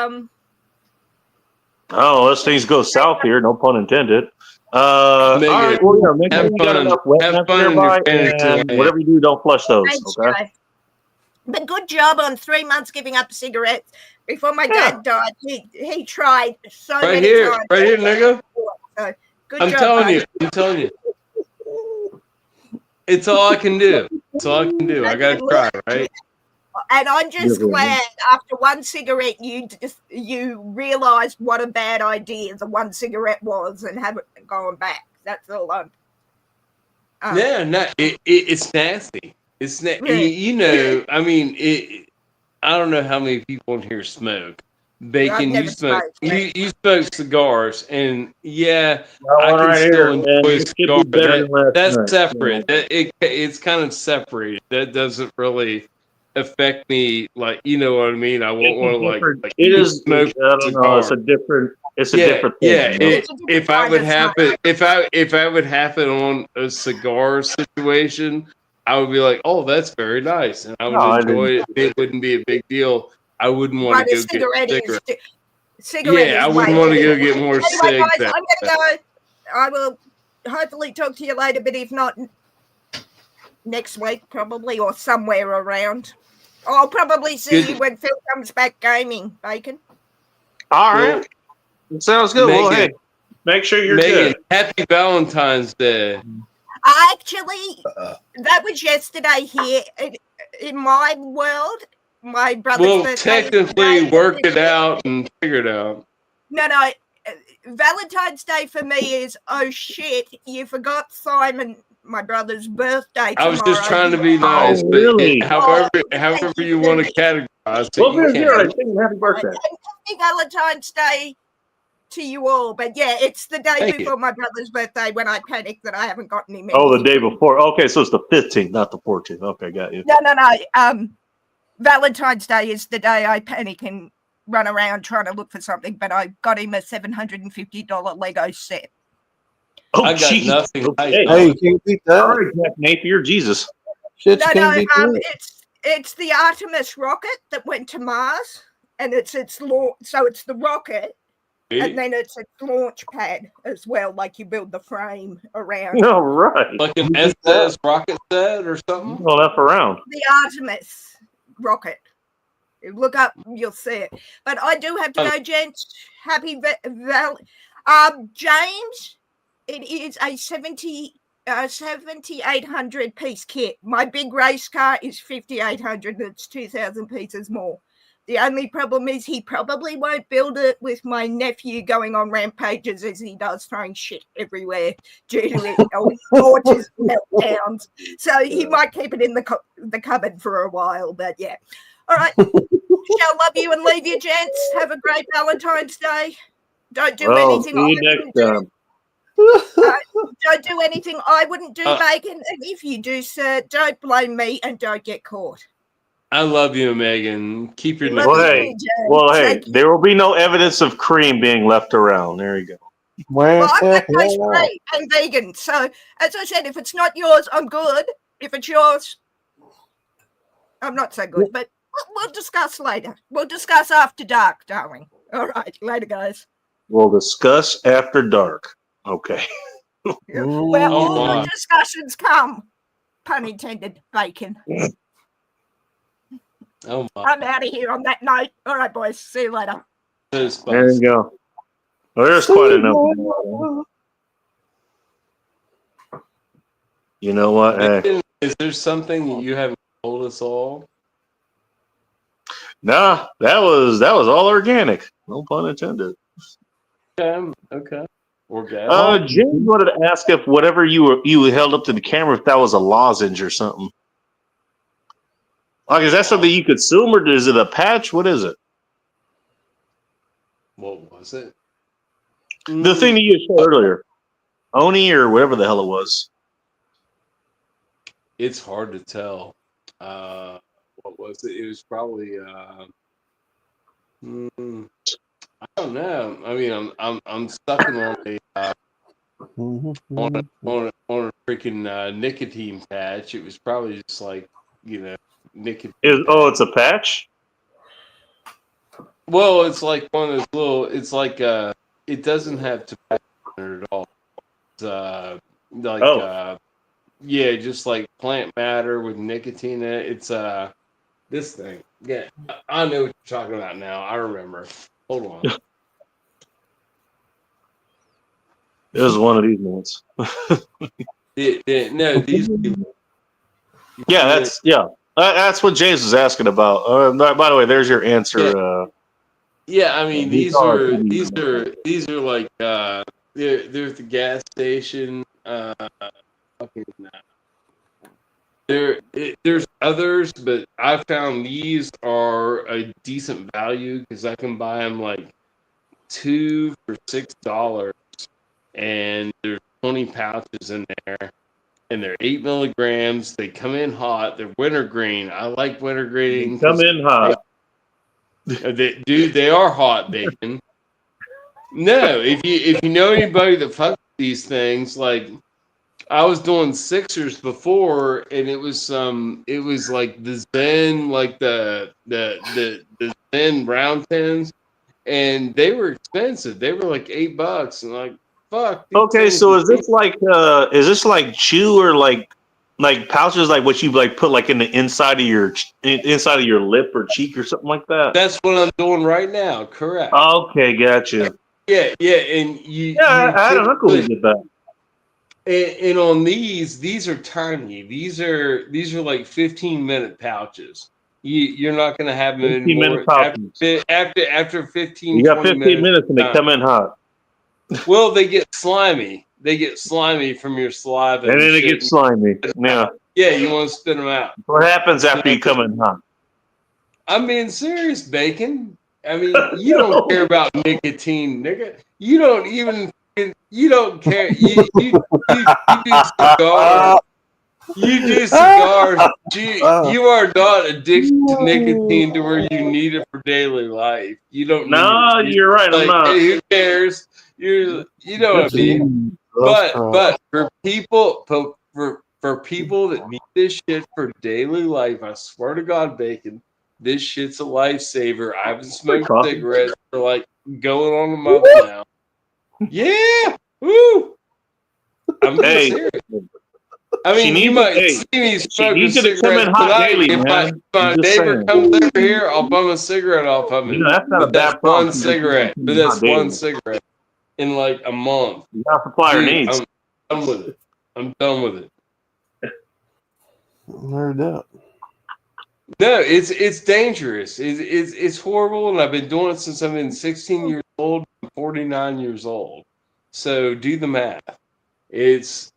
S1: Oh, unless things go south here, no pun intended. All right, well, yeah, make sure you got enough wet
S5: Have fun
S1: nearby,
S5: in your fantasy
S1: and
S5: land.
S1: whatever you do, don't flush those.
S4: thanks,
S1: Okay.
S4: Joe. But good job on 3 months giving up cigarettes. Before my dad died, he tried so
S5: Right
S4: many
S5: here,
S4: times.
S5: right here, nigga.
S4: So, good
S5: I'm
S4: job,
S5: telling
S4: buddy.
S5: you. It's all I can do. It's all I can do. I gotta try, right?
S4: And I'm just
S1: Yeah,
S4: glad after one cigarette you realised what a bad idea the one cigarette was and haven't gone back. That's all I'm.
S5: Yeah, no, it's nasty. It's you know. I mean, I don't know how many people in here smoke. Bacon,
S4: never
S5: you smoke.
S4: smoked.
S5: You smoke cigars, and yeah,
S1: Got
S5: I
S1: one
S5: can
S1: right
S5: still
S1: here, and
S5: enjoy
S1: it should be
S5: cigars.
S1: better than last
S5: That's
S1: night.
S5: separate. It's kind of separated. That doesn't really affect me. Like, you know what I mean? I won't want to like.
S1: It is. I
S5: smoke
S1: don't know. It's a different. It's a different thing.
S5: yeah.
S1: you know?
S5: If I would happen, if I would happen on a cigar situation, I would be like, "Oh, that's very nice," and I would enjoy it. It wouldn't be a big deal. I wouldn't want
S4: But
S5: to
S4: a
S5: go
S4: cigarette
S5: get
S4: is.
S5: cigarette.
S4: Cigarette
S5: Yeah, I
S4: is
S5: wouldn't
S4: way
S5: want to
S4: too-
S5: go get more
S4: Anyway,
S5: cig.
S4: guys, I'm going to go. I will hopefully talk to you later, but if not, next week probably, or somewhere around. I'll probably see
S5: Good.
S4: you when Phil comes back gaming, Bacon.
S1: All right. Sounds good. Well, hey, make sure you're
S5: Megan,
S1: good.
S5: happy Valentine's Day.
S4: Actually, that was yesterday here in my world. My brother's
S5: We'll
S4: birthday.
S5: technically work it out and figure it out.
S4: No. Valentine's Day for me is, oh shit, you forgot Simon, my brother's birthday tomorrow.
S5: I was just trying to be nice,
S1: Oh, really?
S5: but however you want to categorize it,
S1: Well,
S5: you
S1: here, I
S5: can.
S1: think happy birthday.
S4: And happy Valentine's Day to you all. But yeah, it's the day
S5: Thank
S4: before my brother's birthday when I panic that I haven't gotten him.
S1: Oh, the
S4: anything.
S1: day before. Okay, so it's the 15th, not the 14th. Okay, got you.
S4: No. Valentine's Day is the day I panic and run around trying to look for something, but I got him a $750 Lego set.
S1: Oh,
S5: I got
S1: jeez.
S5: nothing.
S1: Okay.
S3: Hey, you can't beat
S1: All
S3: that.
S1: right, Jack Napier. Jesus.
S3: Shit, you
S4: No,
S3: can't beat that.
S4: it's the Artemis rocket that went to Mars, and it's launch. So it's the rocket, and then it's its launch pad as well. Like you build the frame around
S1: All right.
S5: Like an SS rocket set or something.
S1: Well, that's around.
S4: the Artemis rocket. You look up, you'll see it. But I do have to go, gents. Happy James. It is a 7,800 piece kit. My big race car is 5,800. It's 2,000 pieces more. The only problem is he probably won't build it with my nephew going on rampages as he does, throwing shit everywhere due to it. Gorgeous meltdowns. So he might keep it in the cupboard for a while. But yeah. All right. Shall love you and leave you, gents. Have a great Valentine's Day. Don't do anything.
S1: See you next time.
S4: Don't do anything I wouldn't do, Bacon. And if you do, sir, don't blame me and don't get caught.
S5: I love you, Megan. Keep your
S1: Well, hey, there will be no evidence of cream being left around. There you go.
S4: Well, I'm lactose-free and vegan. So, as I said, if it's not yours, I'm good. If it's yours, I'm not so good. But we'll discuss later. We'll discuss after dark, darling. All right. Later, guys.
S1: We'll discuss after dark. Okay.
S4: Well, all the discussions come. Pun intended, Bacon.
S5: Oh my.
S4: I'm out of here on that note. All right, boys. See you later.
S1: There you go. Well, there's quite enough. You know what? Hey.
S5: Is there something that you haven't told us all?
S1: Nah, that was all organic. No pun intended.
S5: Okay. Organic.
S1: James wanted to ask if whatever you held up to the camera, if that was a lozenge or something. Like, is that something you consume, or is it a patch? What is it?
S5: What was it?
S1: The thing that you showed earlier, Oni or whatever the hell it was.
S5: It's hard to tell. What was it? It was probably. I don't know. I mean, I'm sucking on a freaking nicotine patch. It was probably just like nicotine.
S1: It's a patch.
S5: Well, it's like one of those little. It's like it doesn't have tobacco in it at all. It's yeah, just like plant matter with nicotine in it. It's this thing. Yeah, I know what you're talking about now. I remember. Hold on.
S1: It was one of these ones.
S5: No, these people.
S1: Yeah, that's what James was asking about. By the way, there's your answer.
S5: Yeah, I mean these are like they're at the gas station. There's others, but I found these are a decent value because I can buy them like 2 for $6, and there's 20 pouches in there, and they're 8 milligrams. They come in hot. They're wintergreen. I like wintergreen.
S1: Come in hot.
S5: They are hot, Bacon. No, if you know anybody that fucks these things, like I was doing Sixers before, and it was like the Zen, like the Zen round tins, and they were expensive. They were like $8, and like fuck.
S1: Okay, so is this like chew or like pouches, like what you like put like in the inside of your lip or cheek or something like that?
S5: That's what I'm doing right now. Correct.
S1: Okay, gotcha.
S5: Yeah, and
S1: I had an uncle who did that.
S5: And on these are tiny. These are like 15-minute pouches. You're not going to have them anymore. After 15.
S1: You got 15 minutes and they come in hot.
S5: Well, they get slimy. They get slimy from your saliva.
S1: And then they get slimy. Yeah.
S5: Yeah, you want to spit them out.
S1: What happens after you come in hot?
S5: I'm being serious, Bacon. I mean, you don't care about nicotine, nigga. You don't care. You do cigars. You do cigars. You are not addicted to nicotine to where you need it for daily life. You don't need
S1: No,
S5: it.
S1: you're right. I'm
S5: Like,
S1: not.
S5: hey, who cares? You know what I mean? But for people for people that need this shit for daily life, I swear to God, Bacon, this shit's a lifesaver. I haven't smoked
S1: coffee.
S5: cigarettes for like going on a month now. Yeah, woo! I'm being
S1: Hey,
S5: serious. I mean, you might see me smoking
S1: needs to come in
S5: cigarettes
S1: hot
S5: tonight.
S1: daily,
S5: If
S1: man.
S5: my
S1: I'm just
S5: neighbor
S1: saying.
S5: comes over here, I'll bum a cigarette off of him.
S1: You know, that's not a
S5: But that's
S1: bad problem.
S5: one cigarette. But that's one cigarette in like a month.
S1: You got supplier
S5: Dude,
S1: needs.
S5: I'm done with it. I'm done with it.
S3: No doubt.
S5: No, it's dangerous. It's horrible, and I've been doing it since I've been 16 years old. I'm 49 years old. So do the math. It's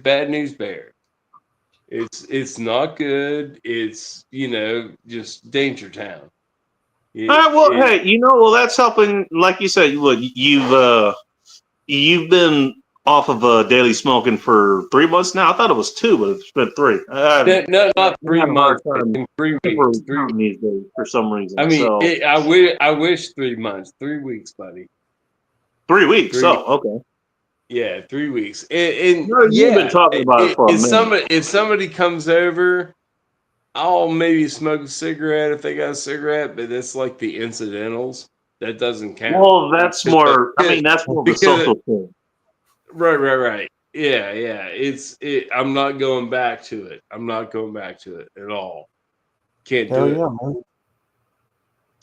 S5: bad news bear. It's not good. It's just danger town.
S1: All right, well, hey, that's helping. Like you said, look, you've been off of daily smoking for 3 months now. I thought it was 2, but it's been 3.
S5: No, not 3 months.
S1: Time
S5: In 3 weeks. 3 weeks.
S1: these days for some reason.
S5: I mean,
S1: so,
S5: I wish 3 months. 3 weeks, buddy.
S1: 3 weeks.
S5: 3
S1: Oh, okay.
S5: Yeah, 3 weeks. And
S1: You've been talking about it for a minute.
S5: If somebody comes over, I'll maybe smoke a cigarette if they got a cigarette, but that's like the incidentals. That doesn't count.
S1: Well, that's more. I mean, that's more of a social thing.
S5: Right. Yeah. I'm not going back to it. I'm not going back to it at all. Can't do it.
S3: Yeah, man.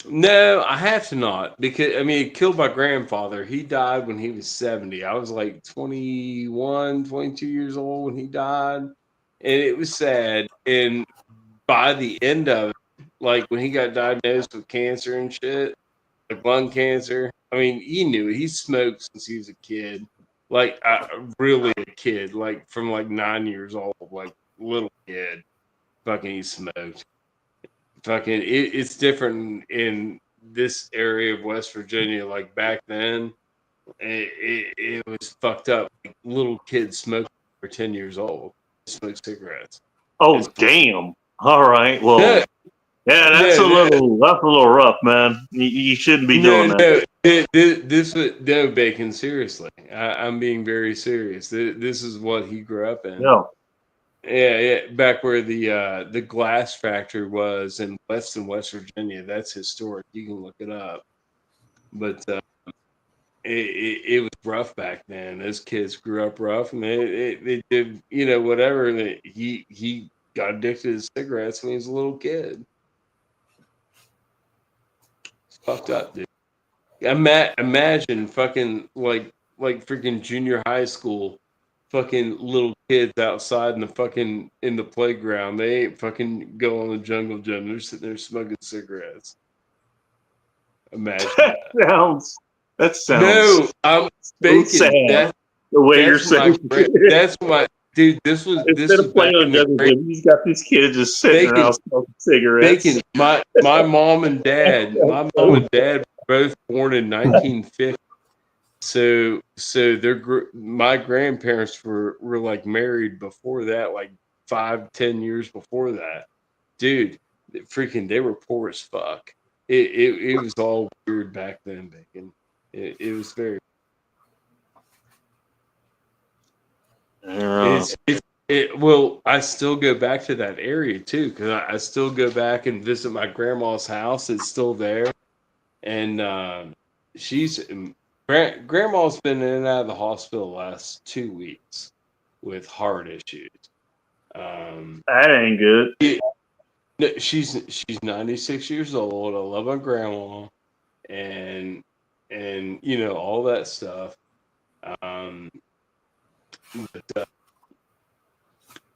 S5: No, I have to not, because I mean, it killed my grandfather. He died when he was 70. I was like 21, 22 years old when he died, and it was sad. And by the end of it, like when he got diagnosed with cancer and shit, like lung cancer, I mean, he knew it. He smoked since he was a kid, like really a kid, like from like 9 years old, like little kid. Fucking, he smoked. Fucking, it's different in this area of West Virginia. Like back then, it was fucked up. Like, little kids smoking for 10 years old, smoke cigarettes.
S1: Oh, damn! All right, well, yeah, that's a little rough, man. You shouldn't be doing that.
S5: This was no, Bacon. Seriously, I'm being very serious. This is what he grew up in.
S1: Yeah.
S5: Yeah, back where the glass factory was in Weston, West Virginia. That's historic. You can look it up. But it was rough back then. Those kids grew up rough, and they did whatever. And he got addicted to cigarettes when he was a little kid. It's fucked up, dude. Imagine fucking like freaking junior high school. Fucking little kids outside in the playground. They ain't fucking go on the jungle gym. They're sitting there smoking cigarettes. Imagine
S1: that sounds.
S5: No, I'm Bacon.
S1: The way you're saying.
S5: That's my dude. This was
S1: playing on jungle gym. He's got these kids just sitting around smoking cigarettes.
S5: Bacon. My mom and dad. My mom and dad were both born in 1950. So my grandparents were like married before that, like 5-10 years before that. Dude, freaking, they were poor as fuck. It was all weird back then, Bacon. It was very. Well, I still go back to that area too, because I still go back and visit my grandma's house. It's still there, and Grandma's been in and out of the hospital the last 2 weeks with heart issues.
S1: That ain't good.
S5: She's 96 years old. I love my grandma, and all that stuff. But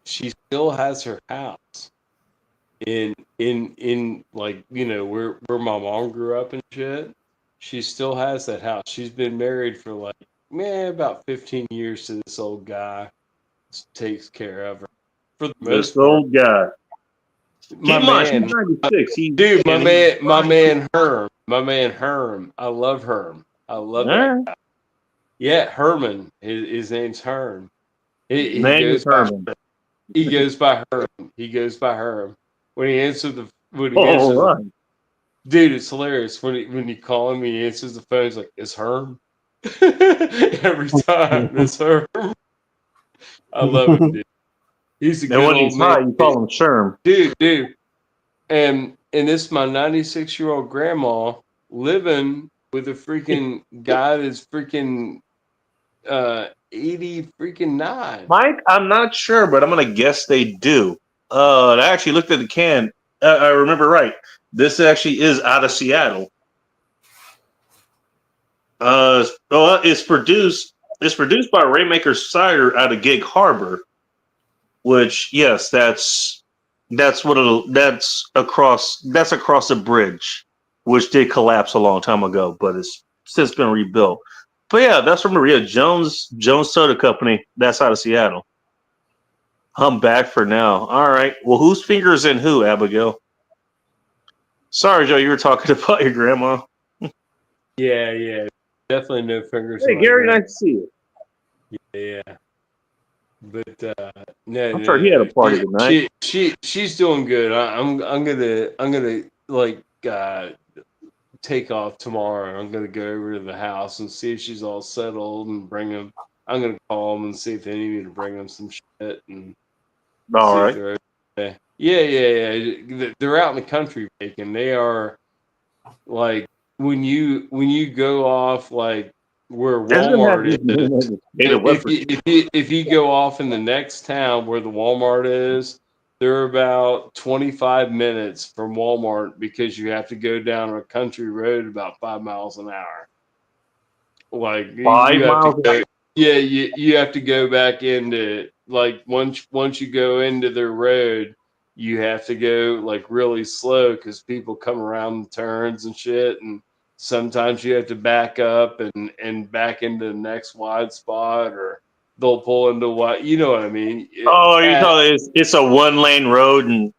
S5: she still has her house in like where my mom grew up and shit. She still has that house. She's been married for like about 15 years to this old guy. Takes care of her for the most part.
S1: Old guy.
S5: My man,
S1: he's 96.
S5: Dude, my man Herm. My man Herm. I love Herm. I love that guy. Yeah, Herman. His name's Herm. He
S1: name
S5: goes
S1: is Herman.
S5: He goes by Herm. He goes by Herm. When he answers the
S1: All right.
S5: dude, it's hilarious. When you call him, he answers the phone. He's like, "It's Herm." Every time, it's Herm. I love him, dude. He's a
S1: And
S5: good
S1: when
S5: old
S1: he's high,
S5: man,
S1: you call him Sherm.
S5: dude. And this is my 96-year-old grandma living with a freaking guy that's freaking 80 freaking 9.
S1: Mike, I'm not sure, but I'm gonna guess they do. I actually looked at the can. I remember right. This actually is out of Seattle. It's produced. It's produced by Rainmaker Cider out of Gig Harbor. Which, yes, that's across the bridge, which did collapse a long time ago, but it's since been rebuilt. But yeah, that's from Maria Jones Soda Company. That's out of Seattle. I'm back for now. All right. Well, whose fingers in who, Abigail? Sorry, Joe. You were talking about your grandma.
S5: Yeah. Definitely no fingers.
S1: Hey,
S5: in my
S1: Gary,
S5: grandma.
S1: nice to see you.
S5: Yeah. But no,
S1: I'm sure he had a party tonight.
S5: She's doing good. I'm gonna like take off tomorrow. I'm gonna go over to the house and see if she's all settled and bring them. I'm gonna call them and see if they need me to bring them some shit and
S1: All
S5: see if
S1: right.
S5: they're okay. Yeah. They're out in the country baking. They are like when you go off like where Walmart is. If you go off in the next town where the Walmart is, they're about 25 minutes from Walmart because you have to go down a country road about 5 miles an hour. Like
S1: 5
S5: you have
S1: miles.
S5: to go, yeah, you have to go back into like once you go into their road, you have to go like really slow because people come around the turns and shit, and sometimes you have to back up and back into the next wide spot, or they'll pull into what you know what I mean.
S1: Oh, you talking? It's a 1-lane road, and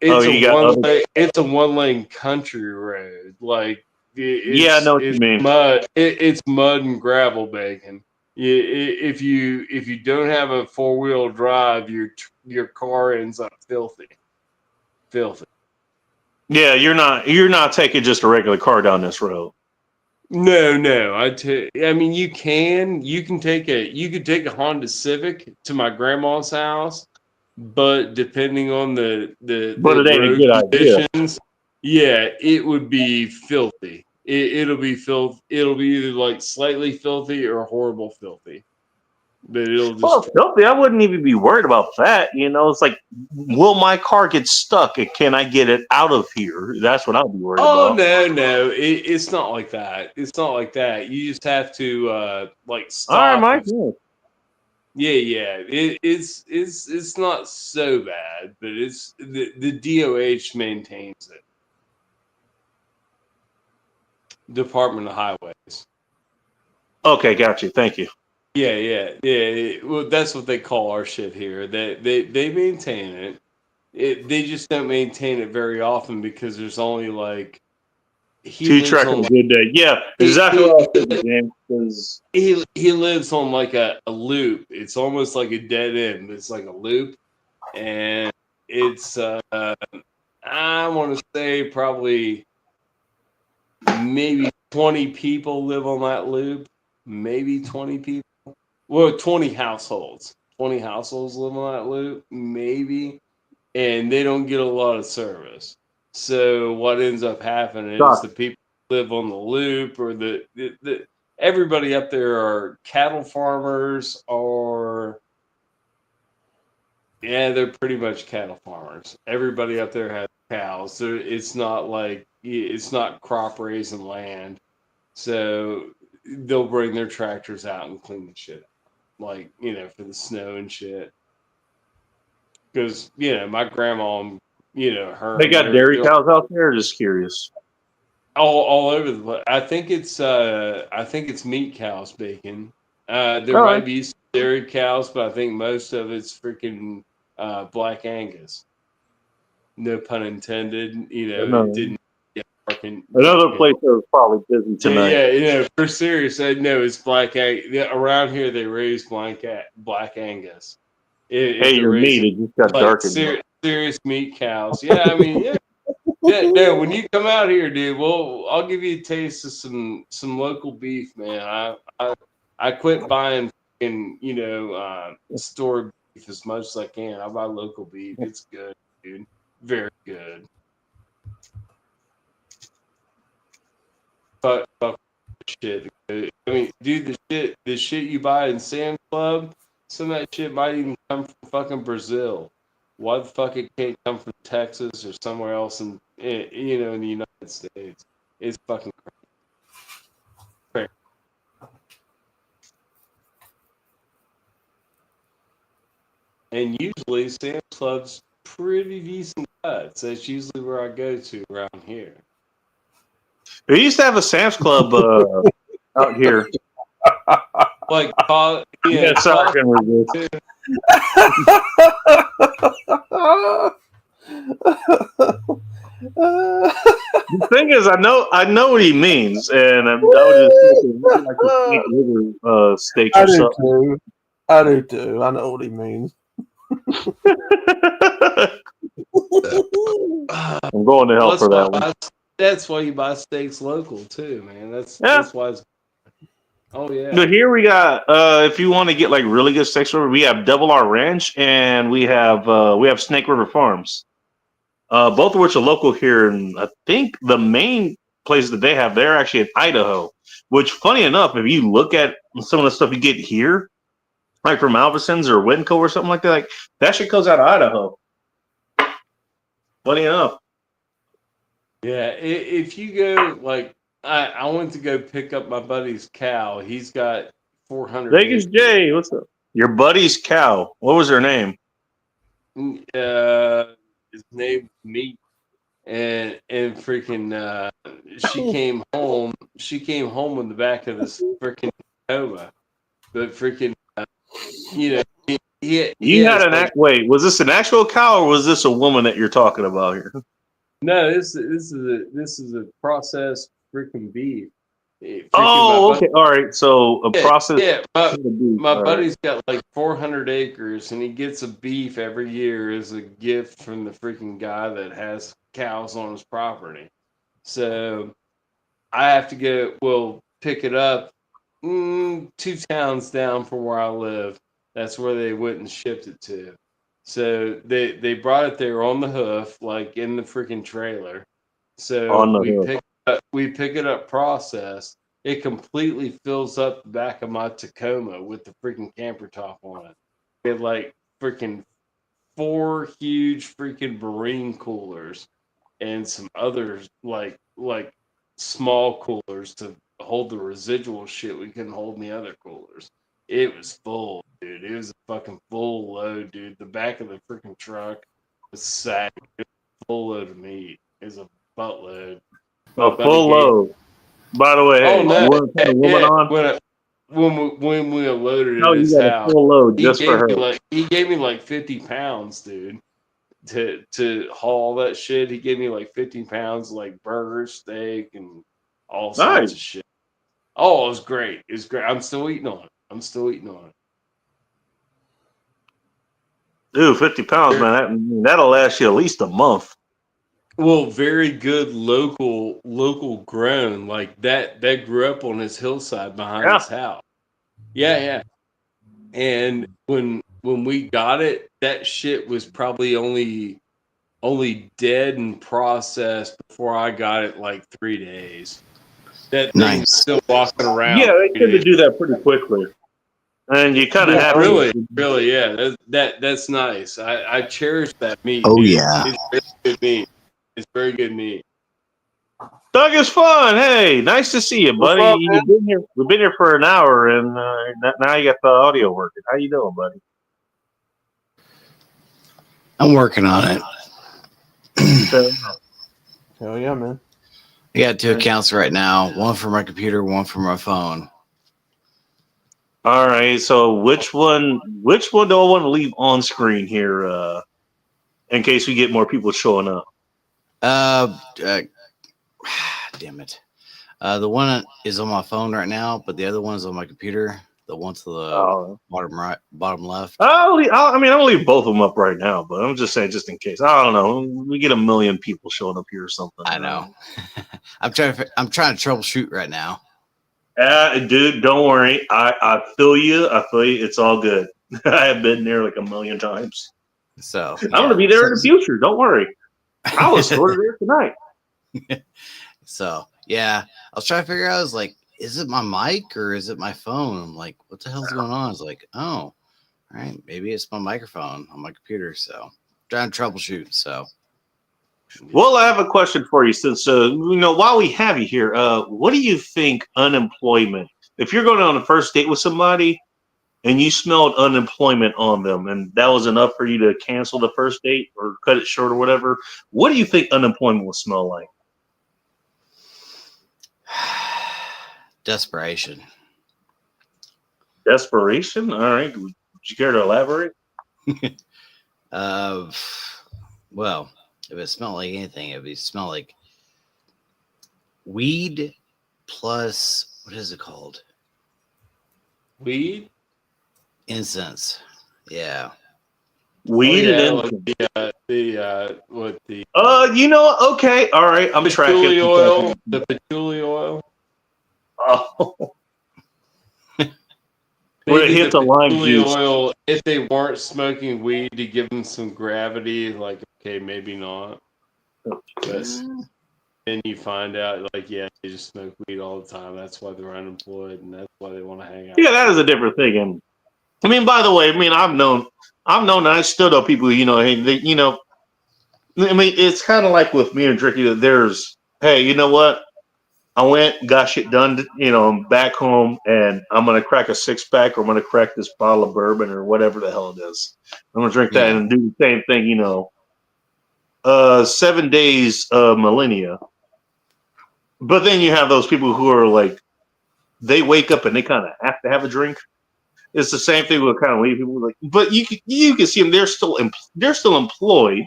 S5: It's a one lane country road. Like
S1: yeah, I know what you mean.
S5: mud. It's mud and gravel baking. If you don't have a 4-wheel drive, your car ends up filthy.
S1: Yeah, you're not taking just a regular car down this road.
S5: No. I mean, you can take a Honda Civic to my grandma's house, but depending on the
S1: But it ain't a good idea.
S5: conditions, yeah, it would be filthy. It'll be filth. It'll be either like slightly filthy or horrible filthy. But it'll just
S1: Well, filthy, I wouldn't even be worried about that. You know, it's like, will my car get stuck and can I get it out of here? That's what I'd be worried about.
S5: No, it's not like that. It's not like that. You just have to like stop.
S1: All right, Mike.
S5: Yeah. It's not so bad, but it's the DOH maintains it. Department of Highways.
S1: Okay, got you. Thank you.
S5: Yeah. Well, that's what they call our shit here. They maintain it. They just don't maintain it very often because there's only like
S1: 2 trucks on a good day. Yeah, exactly what I was thinking, James. Because
S5: he lives on like a loop. It's almost like a dead end. It's like a loop, and it's I want to say probably maybe 20 people live on that loop. Maybe 20 people. Well, 20 households. 20 households live on that loop, maybe, and they don't get a lot of service. So what ends up happening is the people who live on the loop, or the everybody up there are cattle farmers, or they're pretty much cattle farmers. Everybody up there has cows. So it's not crop raising land. So they'll bring their tractors out and clean the shit up. Like, for the snow and shit. Because, my grandma, her.
S1: they got dairy cows out there. Just curious.
S5: All over the place. I think it's meat cows baking. There might be some dairy cows, but I think most of it's freaking Black Angus. No pun intended. It didn't.
S1: Another place that was probably busy tonight.
S5: Yeah, for serious. No, it's Black Angus. Around here, they raise Black Angus.
S1: Hey, your meat, it just got
S5: like
S1: darkened.
S5: serious meat cows. Yeah, I mean, yeah. Yeah, no, when you come out here, dude, I'll give you a taste of some local beef, man. I quit buying store beef as much as I can. I buy local beef. It's good, dude. Very good. Fuck shit. I mean, dude, the shit you buy in Sam's Club, some of that shit might even come from fucking Brazil. Why the fuck it can't come from Texas or somewhere else in the United States? It's fucking crazy. And usually Sam's Club's pretty decent cuts. That's usually where I go to around here.
S1: We used to have a Sam's Club out here.
S5: Like,
S1: Yeah, sorry, I can resist. The thing is, I know what he means, and I was just thinking maybe like a Snake River steaks
S3: I
S1: or
S3: do
S1: something.
S3: too. I do too. I know what he means.
S1: I'm going to hell for that one.
S5: That's why you buy steaks local too, man. That's why it's. Oh yeah.
S1: But here we got if you want to get like really good steaks, we have Double R Ranch and we have Snake River Farms. Both of which are local here, and I think the main places that they have, they're actually in Idaho. Which, funny enough, if you look at some of the stuff you get here, like from Albertsons or Winco or something like that shit goes out of Idaho. Funny enough.
S5: Yeah, if you go like I went to go pick up my buddy's cow. He's got 400.
S1: Vegas J, what's up? Your buddy's cow. What was her name?
S5: His name was Meat, and freaking she came home. She came home in the back of this freaking Tacoma, but freaking
S1: You had an wait. Was this an actual cow or was this a woman that you're talking about here?
S5: No, this is a processed freaking beef.
S1: Okay, all right. So a process.
S5: Yeah, my buddy's got like 400 acres, and he gets a beef every year as a gift from the freaking guy that has cows on his property. So I have to go. Pick it up 2 towns down from where I live. That's where they went and shipped it to. So they brought it there on the hoof, like in the freaking trailer. So we pick it up processed. It completely fills up the back of my Tacoma with the freaking camper top on it. We had like freaking 4 huge freaking marine coolers and some others like small coolers to hold the residual shit we couldn't hold in the other coolers. It was full, dude. It was a fucking full load, dude. The back of the freaking truck was sacked. It was a full load of meat. It was a buttload.
S1: A full load. By the way,
S5: hey,
S1: you want to put a woman on?
S5: When we unloaded
S1: No,
S5: at his
S1: you got
S5: house,
S1: a full load just for her.
S5: He gave me like 50 pounds, dude, to haul that shit. He gave me like 50 pounds of like burger, steak, and all sorts of shit. Oh, it was great. It was great. I'm still eating on it.
S1: Dude, 50 pounds, man. That'll last you at least a month.
S5: Well, very good local grown. Like that grew up on his hillside behind his house. Yeah. And when we got it, that shit was probably only dead and processed before I got it like 3 days. That thing's still walking around.
S1: Yeah, they tend to do that pretty quickly. And you kind of have
S5: really, yeah. That's nice. I cherish that meat.
S7: Oh,
S5: dude.
S7: yeah.
S5: It's very good meat. It's very good meat.
S1: Doug, is fun. Hey, nice to see you, buddy.
S3: Up,
S1: You've been here. We've been here for an hour, and now you got the audio working. How you doing, buddy?
S7: I'm working on it.
S3: Hell yeah, man.
S7: I got 2 accounts right now. One for my computer, one for my phone.
S1: All right. So which one do I want to leave on screen here, in case we get more people showing up?
S7: Damn it. The one is on my phone right now, but the other one is on my computer. The one to the
S1: Oh.
S7: bottom right, bottom left.
S1: I'll leave both of them up right now, but I'm just saying, just in case. I don't know. We get 1 million people showing up here or something.
S7: I know. I'm trying to troubleshoot right now.
S1: Dude, don't worry. I feel you. It's all good. I have been there like 1 million times.
S7: So
S1: I'm gonna be there in the future. Don't worry. I was sort of there tonight.
S7: So yeah, I was trying to figure out. I was like, is it my mic or is it my phone? I'm like, what the hell's going on? I was like, oh, all right, maybe it's my microphone on my computer. So trying to troubleshoot. So
S1: Well, I have a question for you. Since while we have you here, what do you think unemployment? If you're going on a first date with somebody and you smelled unemployment on them, and that was enough for you to cancel the first date or cut it short or whatever, what do you think unemployment will smell like?
S7: desperation.
S1: Desperation? All right. Would you care to elaborate?
S7: Well, if it smelled like anything, it would smell like weed plus what is it called?
S5: Weed?
S7: Incense. Yeah.
S1: Weed and
S5: like
S1: okay, all right. I'm tracking.
S5: patchouli oil. The patchouli oil.
S1: Oh. Would it
S5: Maybe
S1: hit the lime
S5: patchouli
S1: juice?
S5: oil, if they weren't smoking weed, to give them some gravity, like, okay, maybe not. But then you find out, like, yeah, they just smoke weed all the time. That's why they're unemployed, and that's why they want to hang out.
S1: Yeah, that is a different thing. And I mean, by the way, I've known, I still know people, it's kind of like with me and Tricky that there's, hey, you know what? I went, got shit done, I'm back home, and I'm going to crack a 6-pack, or I'm going to crack this bottle of bourbon or whatever the hell it is. I'm going to drink that and do the same thing, 7 days, millennia. But then you have those people who are like, they wake up and they kind of have to have a drink. It's the same thing with kind of weed people. Like, but you can see them; they're still employed.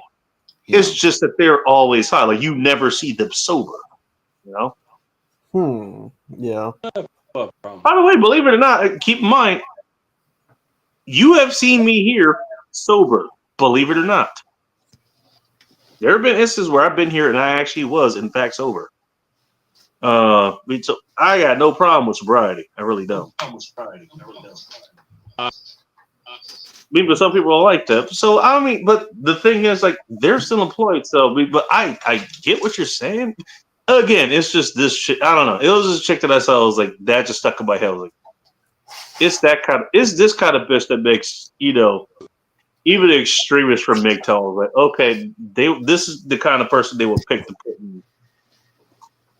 S1: Yeah. It's just that they're always high. Like, you never see them sober.
S3: Yeah.
S1: By the way, believe it or not, keep in mind, you have seen me here sober. Believe it or not, there have been instances where I've been here and I actually was, in fact, sober. So I got no problem with sobriety. I really don't. But some people are like that. So but the thing is, like, they're still employed. So, but I get what you're saying. Again, it's just this shit. I don't know. It was this chick that I saw. I was like, that just stuck in my head. I was like, it's this kind of bitch that makes, even the extremists from MGTOW was like, okay, this is the kind of person they will pick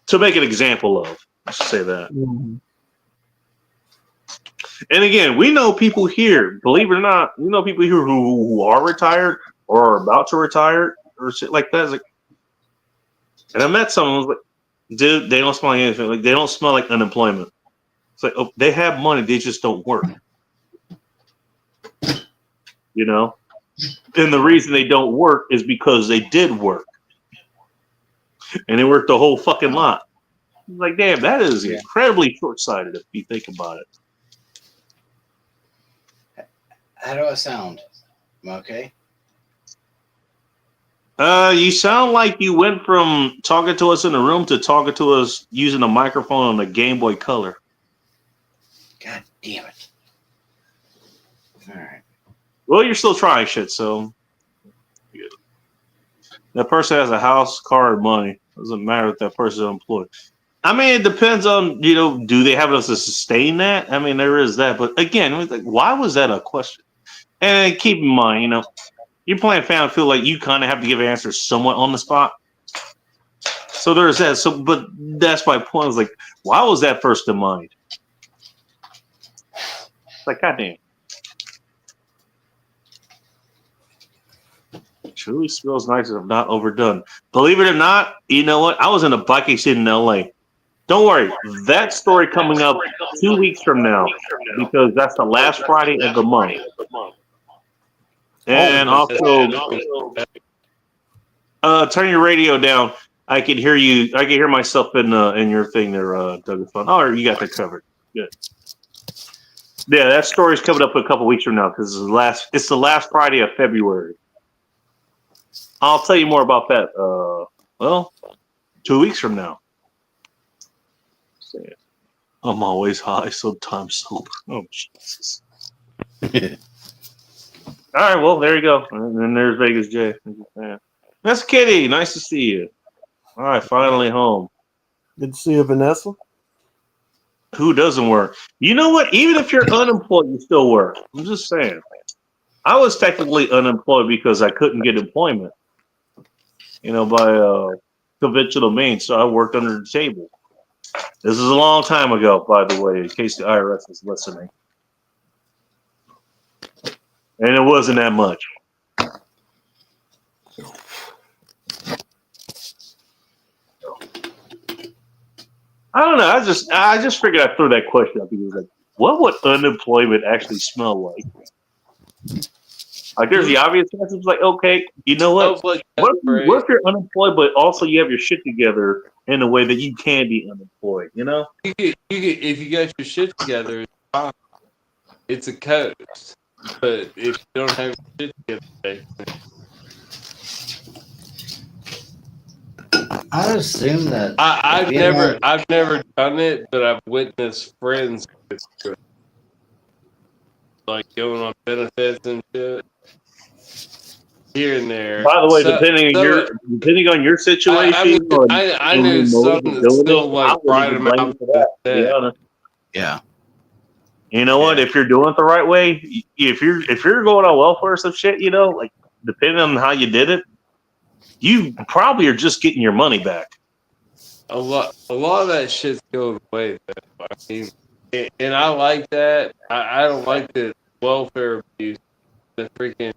S1: to make an example of. Let's say that. Mm-hmm. And again, we know people here, believe it or not, we know people here who are retired or are about to retire or shit like that. It's like, and I met someone who was like, dude, they don't smell like anything. Like, they don't smell like unemployment. It's like, oh, they have money, they just don't work. And the reason they don't work is because they did work. And they worked a whole fucking lot. Like, damn, that is incredibly short-sighted if you think about it.
S7: How do I sound? Am I okay?
S1: You sound like you went from talking to us in the room to talking to us using a microphone on a Game Boy Color.
S7: God damn it. All right.
S1: Well, you're still trying shit, so that person has a house, car, and money. Doesn't matter if that person is employed. I mean, it depends on, do they have enough to sustain that? I mean, there is that. But again, why was that a question? And keep in mind, you're playing Family Feud, like, you kind of have to give answers somewhat on the spot. So there's that. So, but that's my point. Is like, why was that first in mind? It's like, goddamn. Truly smells nice if not overdone. Believe it or not, you know what? I was in a bike accident in LA. Don't worry, that story coming up 2 weeks from now, because that's the last Friday of the month. And also, turn your radio down. I can hear you. I can hear myself in your thing there, Doug. Oh, you got that covered. Good. Yeah, that story's coming up a couple weeks from now because it's the last Friday of February. I'll tell you more about that. Well, 2 weeks from now. I'm always high, sometimes sober. Oh Jesus! All right, well there you go. And then there's Vegas J. Yeah. That's Kitty. Nice to see you. All right, finally home.
S3: Good to see you, Vanessa.
S1: Who doesn't work? You know what? Even if you're unemployed, you still work. I'm just saying. I was technically unemployed because I couldn't get employment, by conventional means. So I worked under the table. This is a long time ago, by the way, in case the IRS is listening. And it wasn't that much. I don't know. I just figured I'd throw that question up because, like, what would unemployment actually smell like? Like, there's the obvious answer. It's like, okay, you know what? What if you're unemployed, but also you have your shit together in a way that you can be unemployed? You know?
S5: If you got your shit together, it's a coast. But if you don't have your shit together,
S7: I would assume that
S5: I've never done it, but I've witnessed friends like going on benefits and shit here and there.
S1: By the way, depending on your situation,
S5: I know something that's still like right amount for that.
S1: To be honest.
S7: Yeah.
S1: You know what? If you're doing it the right way, if you're going on welfare or some shit, like depending on how you did it, you probably are just getting your money back.
S5: A lot of that shit's going away. I mean, and I like that. I don't like the welfare abuse. The freaking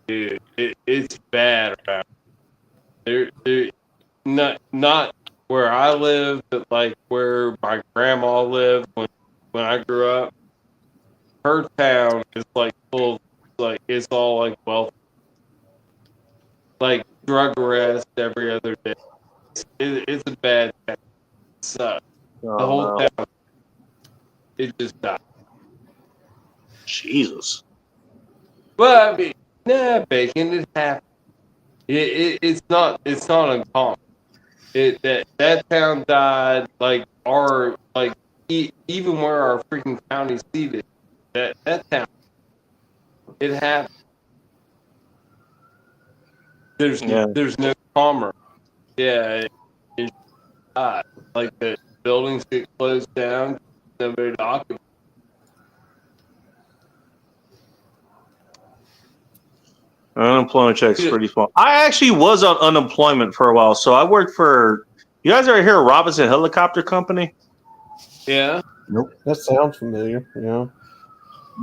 S5: dude, it's bad around. They're not where I live, but like where my grandma lived when I grew up. Her town is like full, like it's all like welfare, like drug arrest every other day. It's a bad town. It sucks. The whole town. It just died.
S1: Jesus.
S5: Well, I mean, Bacon, it happened. It's not uncommon. That town died like even where our freaking county seated. That town. It happened. There's no commerce. Yeah, it died. Like the buildings get closed down. Nobody to occupy.
S1: Unemployment check's pretty fun. I actually was on unemployment for a while, so I worked for. You guys ever hear of Robinson Helicopter Company?
S5: Yeah.
S3: Nope. That sounds familiar. Yeah.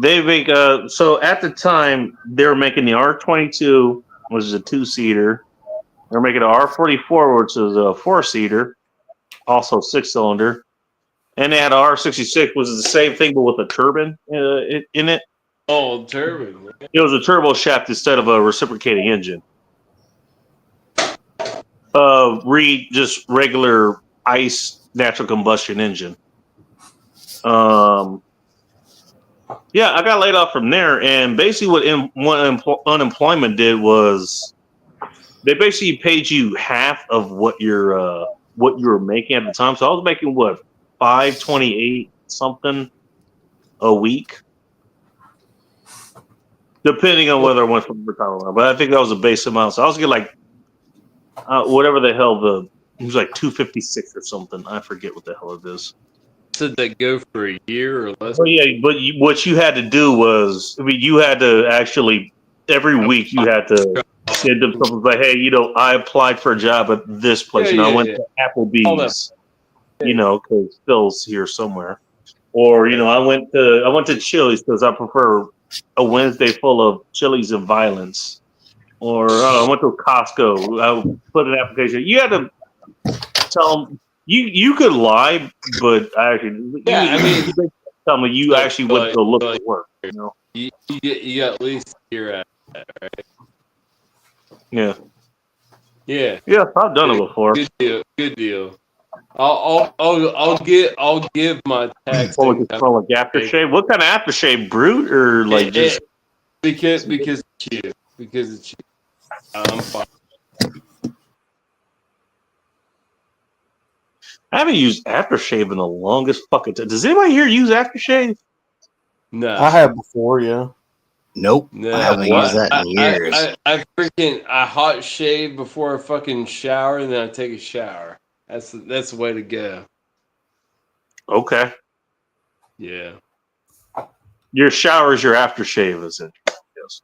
S1: They make so at the time they were making the R22, which is a 2-seater. They're making an R44, which is a 4-seater, also 6-cylinder, and they had an R66, which is the same thing but with a turbine in it.
S5: Oh, turbine.
S1: It was a turbo shaft instead of a reciprocating engine. Just regular ICE natural combustion engine. Yeah, I got laid off from there, and basically what unemployment did was they basically paid you half of what you were making at the time. So I was making what, $528 something a week, depending on whether I went from overtime or not. But I think that was a base amount. So I was getting like whatever the hell it was like $256 or something. I forget what the hell it is.
S5: Did that go for a year or less?
S1: Well, yeah, but what you had to do was, you had to actually every week you had to send them something like, hey, I applied for a job at this place, I went to Applebee's, because Phil's here somewhere, or I went to Chili's because I prefer a Wednesday full of Chili's and violence, or I went to Costco. I put an application. You had to tell them. You could lie, but actually, tell me you actually went to look for work.
S5: You got at least a year out of that, right?
S1: Yeah.
S5: Yeah.
S1: Yeah, I've done it before.
S5: Good deal. I'll give my tax
S1: What would it
S5: income
S1: smell like aftershave? What kind of aftershave? Brute or like just?
S5: because it's you. Because it's you. I'm fine.
S1: I haven't used aftershave in the longest fucking time. Does anybody here use aftershave?
S5: No.
S3: I have before, yeah.
S7: Nope.
S5: No,
S7: I haven't used that in years.
S5: I hot shave before I fucking shower, and then I take a shower. That's the way to go.
S1: Okay.
S5: Yeah.
S1: Your shower is your aftershave, is it? Yes.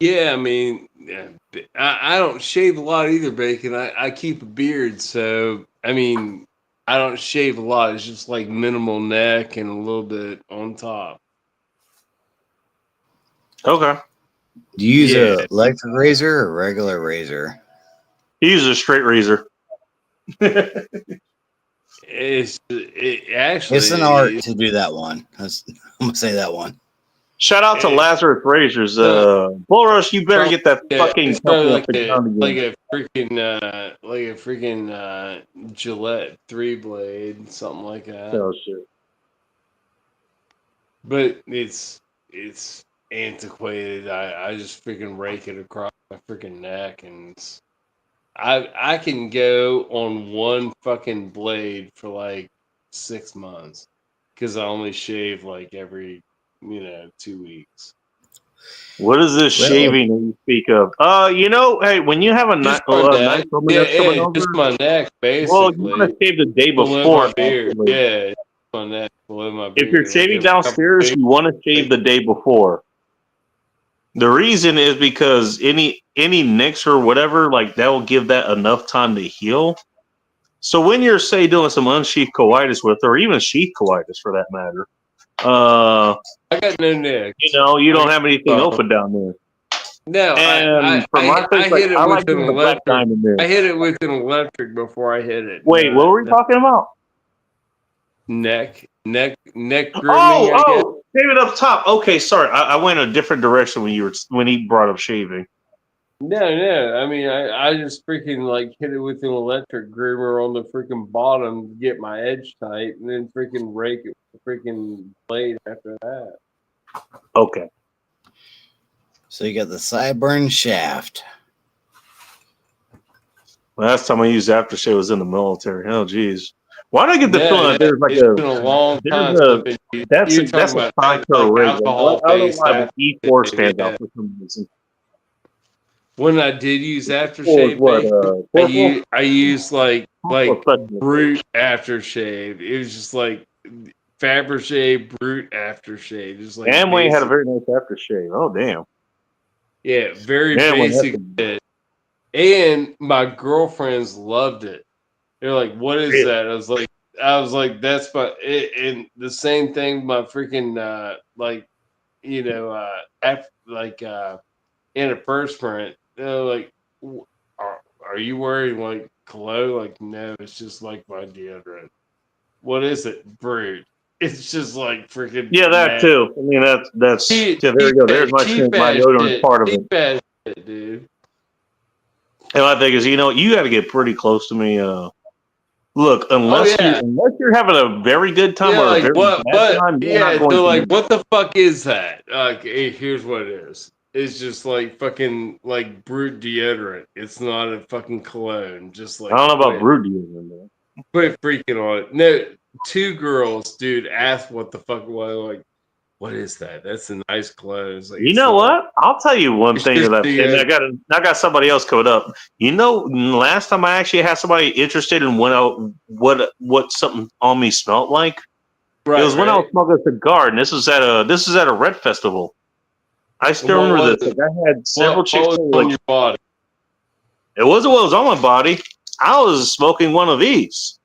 S5: Yeah, I mean, yeah, I don't shave a lot either, Bacon. I keep a beard, so I mean, I don't shave a lot. It's just like minimal neck and a little bit on top.
S1: Okay.
S7: Do you use
S5: Yeah.
S7: a electric razor or a regular razor?
S1: He uses a straight razor.
S5: Actually
S7: It's an art to do that one. I'm gonna say that one.
S1: Shout out to Lazarus Razors. Bull Rush, you better get that fucking
S5: it's
S1: company
S5: probably
S1: up and
S5: like
S1: down
S5: a freaking Gillette 3-blade, something like that.
S1: Oh shit.
S5: But it's antiquated. I just freaking rake it across my freaking neck, and I can go on one fucking blade for like 6 months because I only shave like every 2 weeks.
S1: What is this
S7: Well-
S1: shaving that you speak of? Hey, when you have a nice
S5: Just my neck.
S1: nice woman
S5: Yeah,
S1: that's coming over,
S5: just my neck, basically.
S1: well, you want to shave the day
S5: Below
S1: before.
S5: my beard.
S1: actually.
S5: Yeah, my neck, below my beard.
S1: If you're shaving downstairs, you want to shave the day before. The reason is because any nicks or whatever, like that will give that enough time to heal. So when you're, say, doing some unsheath coitus with, or even sheath coitus for that matter,
S5: I got no neck.
S1: you don't have anything open down there.
S5: No,
S1: And for my
S5: I
S1: face,
S5: hit it
S1: I
S5: with
S1: like
S5: an
S1: doing the black
S5: electric.
S1: diamond there.
S5: I hit it with an electric before I hit it.
S1: Wait, what were we talking about?
S5: Neck grooming.
S1: Oh, shave it up top. Okay, sorry, I went a different direction when he brought up shaving.
S5: No. I mean, I just freaking like hit it with an electric groomer on the freaking bottom to get my edge tight, and then freaking rake it with the freaking blade after that.
S1: Okay.
S7: So you got the sideburn shaft.
S1: Last time I used aftershave was in the military. Oh, geez. Why do I get the
S5: Yeah,
S1: feeling that there's like
S5: it's been a long time.
S1: that's
S5: You're
S1: a
S5: talking about
S1: Tonka rig. I don't know
S5: alcohol-based
S1: why the E4 stands
S5: yeah.
S1: out for some reason.
S5: When I did use
S1: E4
S5: aftershave,
S1: is what,
S5: Bacon, I used like
S1: Corporal?
S5: Brute aftershave. It was just like Fabergé Brute aftershave. Just like
S1: Amway had a
S5: basic.
S1: very nice aftershave. Oh, damn.
S5: Yeah, very
S1: Amway
S5: basic
S1: had
S5: shit. And my girlfriends loved it. They're like, "What is
S1: Really?
S5: that?" I was like, "That's my." And the same thing, my freaking antiperspirant. They're like, "Are you wearing like cologne?" Like, no, it's just like my deodorant. What is it, Brute? It's just like freaking.
S1: Yeah, that too. I mean, that's yeah, there we go. There's my deodorant part of it.
S5: Cheap ass shit, dude.
S1: And my thing is, you got to get pretty close to me. Look, unless you're having a very good time or a very bad time, you're not going
S5: so
S1: to
S5: like, what the fuck is that? Hey, here's what it is. It's just like fucking like Brute deodorant. It's not a fucking cologne. Just like
S1: I don't know about Brute deodorant, man.
S5: Quit freaking on it. No, 2 girls, dude, asked what the fuck was like. What is that? That's a nice cologne. Like,
S1: You know what? I'll tell you one thing that I got somebody else coming up. Last time I actually had somebody interested in what something on me smelled like. It was when I was smoking a cigar, and this was at a Red Festival. I still remember this. Like, I had several chicks
S5: on your body.
S1: It wasn't what was on my body. I was smoking one of these.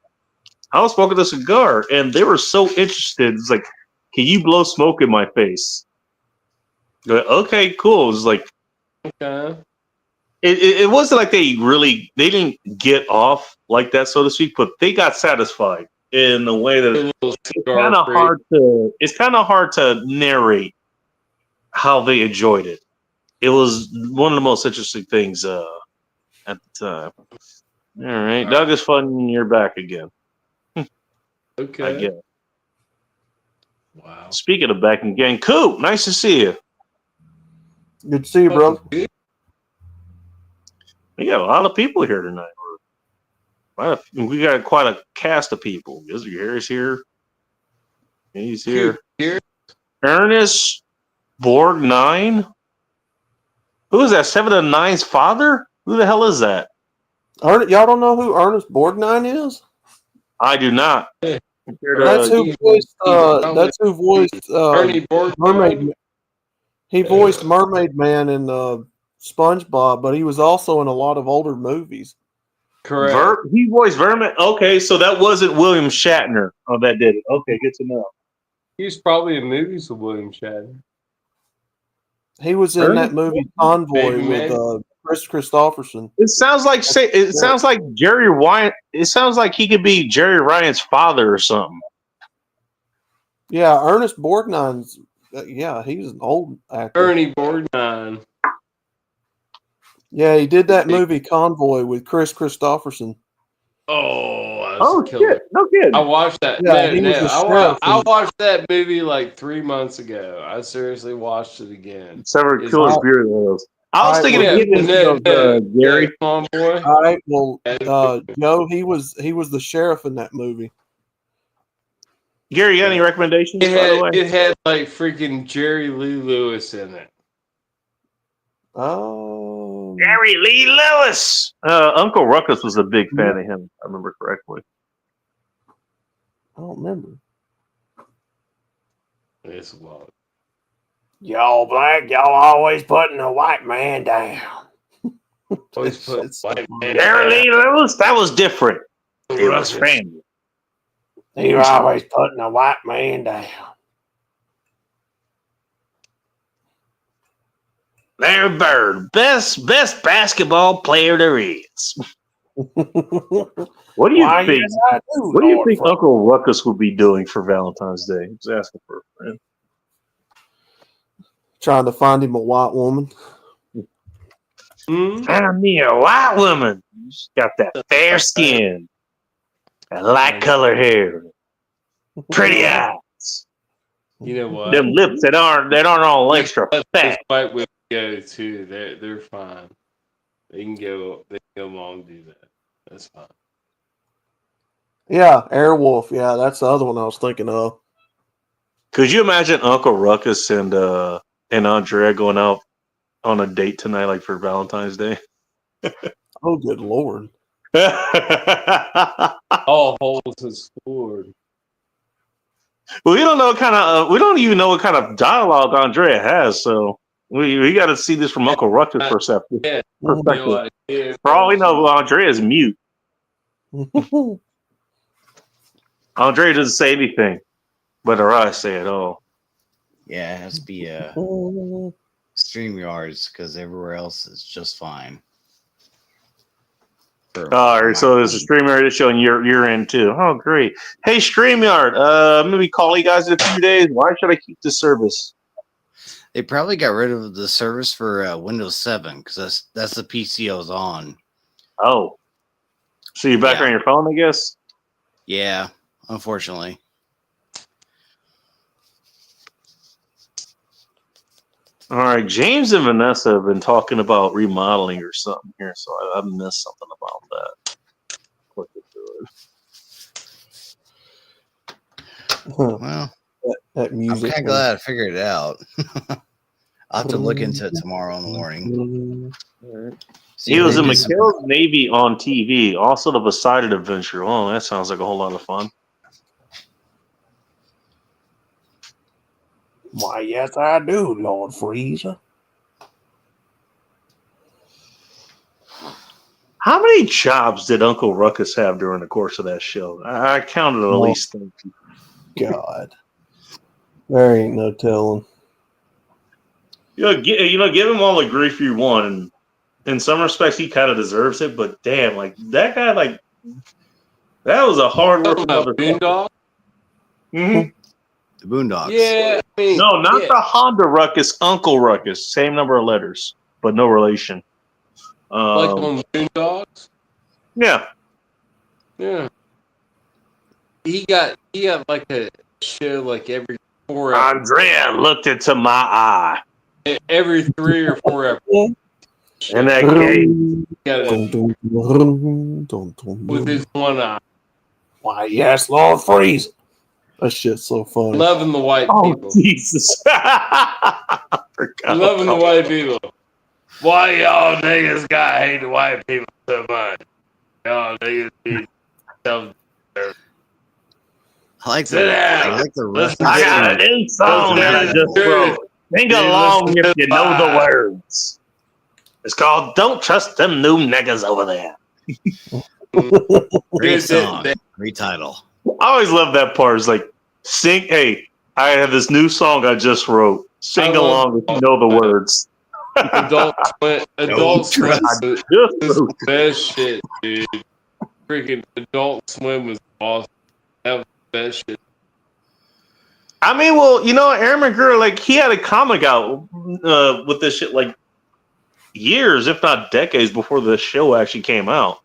S1: I was smoking a cigar, and they were so interested. It's like, can you blow smoke in my face? Okay, cool. It was like,
S5: okay.
S1: It wasn't like they didn't get off like that, so to speak, but they got satisfied in the way that it's kind of hard to narrate how they enjoyed it. It was one of the most interesting things at the time. All right, Doug is fun. You're back again.
S5: Okay.
S1: I guess.
S5: Wow.
S1: Speaking of back again, Coop, nice to see you.
S3: Good to see you, bro.
S5: Good.
S1: We got a lot of people here tonight. We got quite a cast of people. Gary's here. He's here.
S5: Here.
S1: Ernest Borgnine. Who is that? 7 of 9's father? Who the hell is that?
S3: Y'all don't know who Ernest Borgnine is?
S1: I do not.
S3: That's who voiced. That's who voiced
S5: Ernie Borgnine.
S3: Mermaid. He voiced Mermaid Man in SpongeBob, but he was also in a lot of older movies.
S5: Correct.
S1: He voiced Vermin. Okay, so that wasn't William Shatner. Oh, that did it. Okay, good to know.
S5: He's probably in movies with William Shatner.
S3: He was in that movie Convoy
S5: Baby
S3: with
S5: Man.
S3: Chris Christopherson.
S1: It sounds like Jerry Ryan. It sounds like he could be Jerry Ryan's father or something.
S3: Yeah, Ernest Borgnine's. Yeah, he's an old actor.
S5: Ernie Borgnine.
S3: Yeah, he did that movie Convoy with Chris Christopherson.
S5: Oh, killer.
S1: Shit! No kidding.
S5: I watched that.
S3: Yeah, he was the sheriff
S5: I
S3: in-
S5: watched that movie like 3 months ago. I seriously watched it again.
S1: Several
S5: It's
S1: killers
S5: not-
S1: beer oils. I was
S3: All right,
S1: thinking
S5: Yeah,
S1: of getting Gary.
S5: yeah, come on, boy.
S3: All right, well, Joe, he was the sheriff in that movie.
S1: Gary, you got any recommendations? By the way,
S5: It had like freaking Jerry Lee Lewis in it.
S3: Oh,
S1: Gary Lee Lewis. Uncle Ruckus was a big fan of him. If I remember correctly.
S3: I don't remember.
S5: It's wild.
S3: Y'all black, y'all always putting a white man down.
S5: Always put
S3: It's-
S5: white man.
S1: Gary Lee Lewis. That was different. It was family.
S3: You're always putting a white man down.
S1: Larry Bird, best basketball player there is. What do you think?
S3: yes, I do,
S1: What do you
S3: Lord
S1: think
S3: Frank.
S1: Uncle Ruckus would be doing for Valentine's Day? He's asking for a friend.
S3: Trying to find him a white woman.
S1: Find me a white woman. She's got that fair skin, that light color hair, pretty eyes,
S5: You know what?
S1: them lips that aren't all extra
S5: Those
S1: fat.
S5: white women go too. They're fine. They can go along and do that. That's fine.
S3: Yeah, Airwolf. Yeah, that's the other one I was thinking of.
S1: Could you imagine Uncle Ruckus and Andrea going out on a date tonight, like for Valentine's Day?
S3: Oh, good Lord.
S5: All holes is scored.
S1: Well, we don't know we don't even know what kind of dialogue Andrea has, so we got to see this from Uncle Ruckus' perspective.
S5: Yeah.
S1: perspective.
S5: Yeah.
S1: For all we know, Andrea is mute. Andrea doesn't say anything, but her eyes say it all.
S7: Yeah, it has to be StreamYards because everywhere else is just fine.
S1: All right, so there's a StreamYard showing you're in too. Oh, great. Hey, StreamYard, maybe call you guys in a few days. Why should I keep this service?
S7: They probably got rid of the service for Windows 7 because that's the PC I was on.
S1: Oh, so you're back
S7: Yeah.
S1: on your phone, I guess?
S7: Yeah, unfortunately.
S1: All right, James and Vanessa have been talking about remodeling or something here, so I missed something about that. Click it through it.
S7: Well,
S3: that
S7: I'm
S3: music.
S7: kind of glad I figured it out. I'll have to look into it tomorrow in the morning. See
S1: He
S7: if
S1: was
S7: they
S1: in
S7: do some-
S1: McHale's Navy on TV, also the Poseidon Adventure. Oh, that sounds like a whole lot of fun.
S3: Why, yes, I do, Lord Freezer.
S1: How many jobs did Uncle Ruckus have during the course of that show? I counted at least 30.
S3: God. There ain't no telling.
S1: Give him all the grief you want. And in some respects, he kind of deserves it. But damn, like that guy, like that was a hard working motherfucker.
S5: Boondog?
S1: Mhm.
S7: The Boondocks.
S5: Yeah. I mean,
S1: No, not
S5: yeah.
S1: the Honda Ruckus, Uncle Ruckus. Same number of letters, but no relation.
S5: Like on Boondocks?
S1: Yeah.
S5: Yeah. He got like a show like every 4 episodes.
S1: Andrea looked into my eye.
S5: Every 3 or 4 episodes.
S1: And that gay.
S5: With his one eye.
S3: Why, yes, Lord Freeze. That shit's so funny.
S5: Loving the white
S1: Oh,
S5: people.
S1: Jesus.
S5: Loving the white people. Why y'all niggas got hate the white people so much? Y'all niggas be self.
S7: I like
S5: Sit
S7: the
S5: down.
S7: I like the
S5: Listen
S1: I got
S7: reference.
S1: a new song that I just wrote. Sing
S5: Dude,
S1: along
S5: listen
S1: if
S5: to
S1: you know the
S5: the
S1: words. It's called Don't Trust Them New Niggas Over There.
S7: Great
S5: Dude,
S7: song. Great title.
S1: I always love that part. It's like, sing, hey, I have this new song I just wrote. Sing
S5: I love
S1: along if you know the words.
S5: Adult Swim
S1: I
S5: was
S1: just
S5: the
S1: wrote
S5: best shit, dude. Freaking Adult Swim was awesome. That was the best shit.
S1: I mean, well, you know, Aaron McGruder, like, he had a comic out with this shit, like, years, if not decades, before the show actually came out.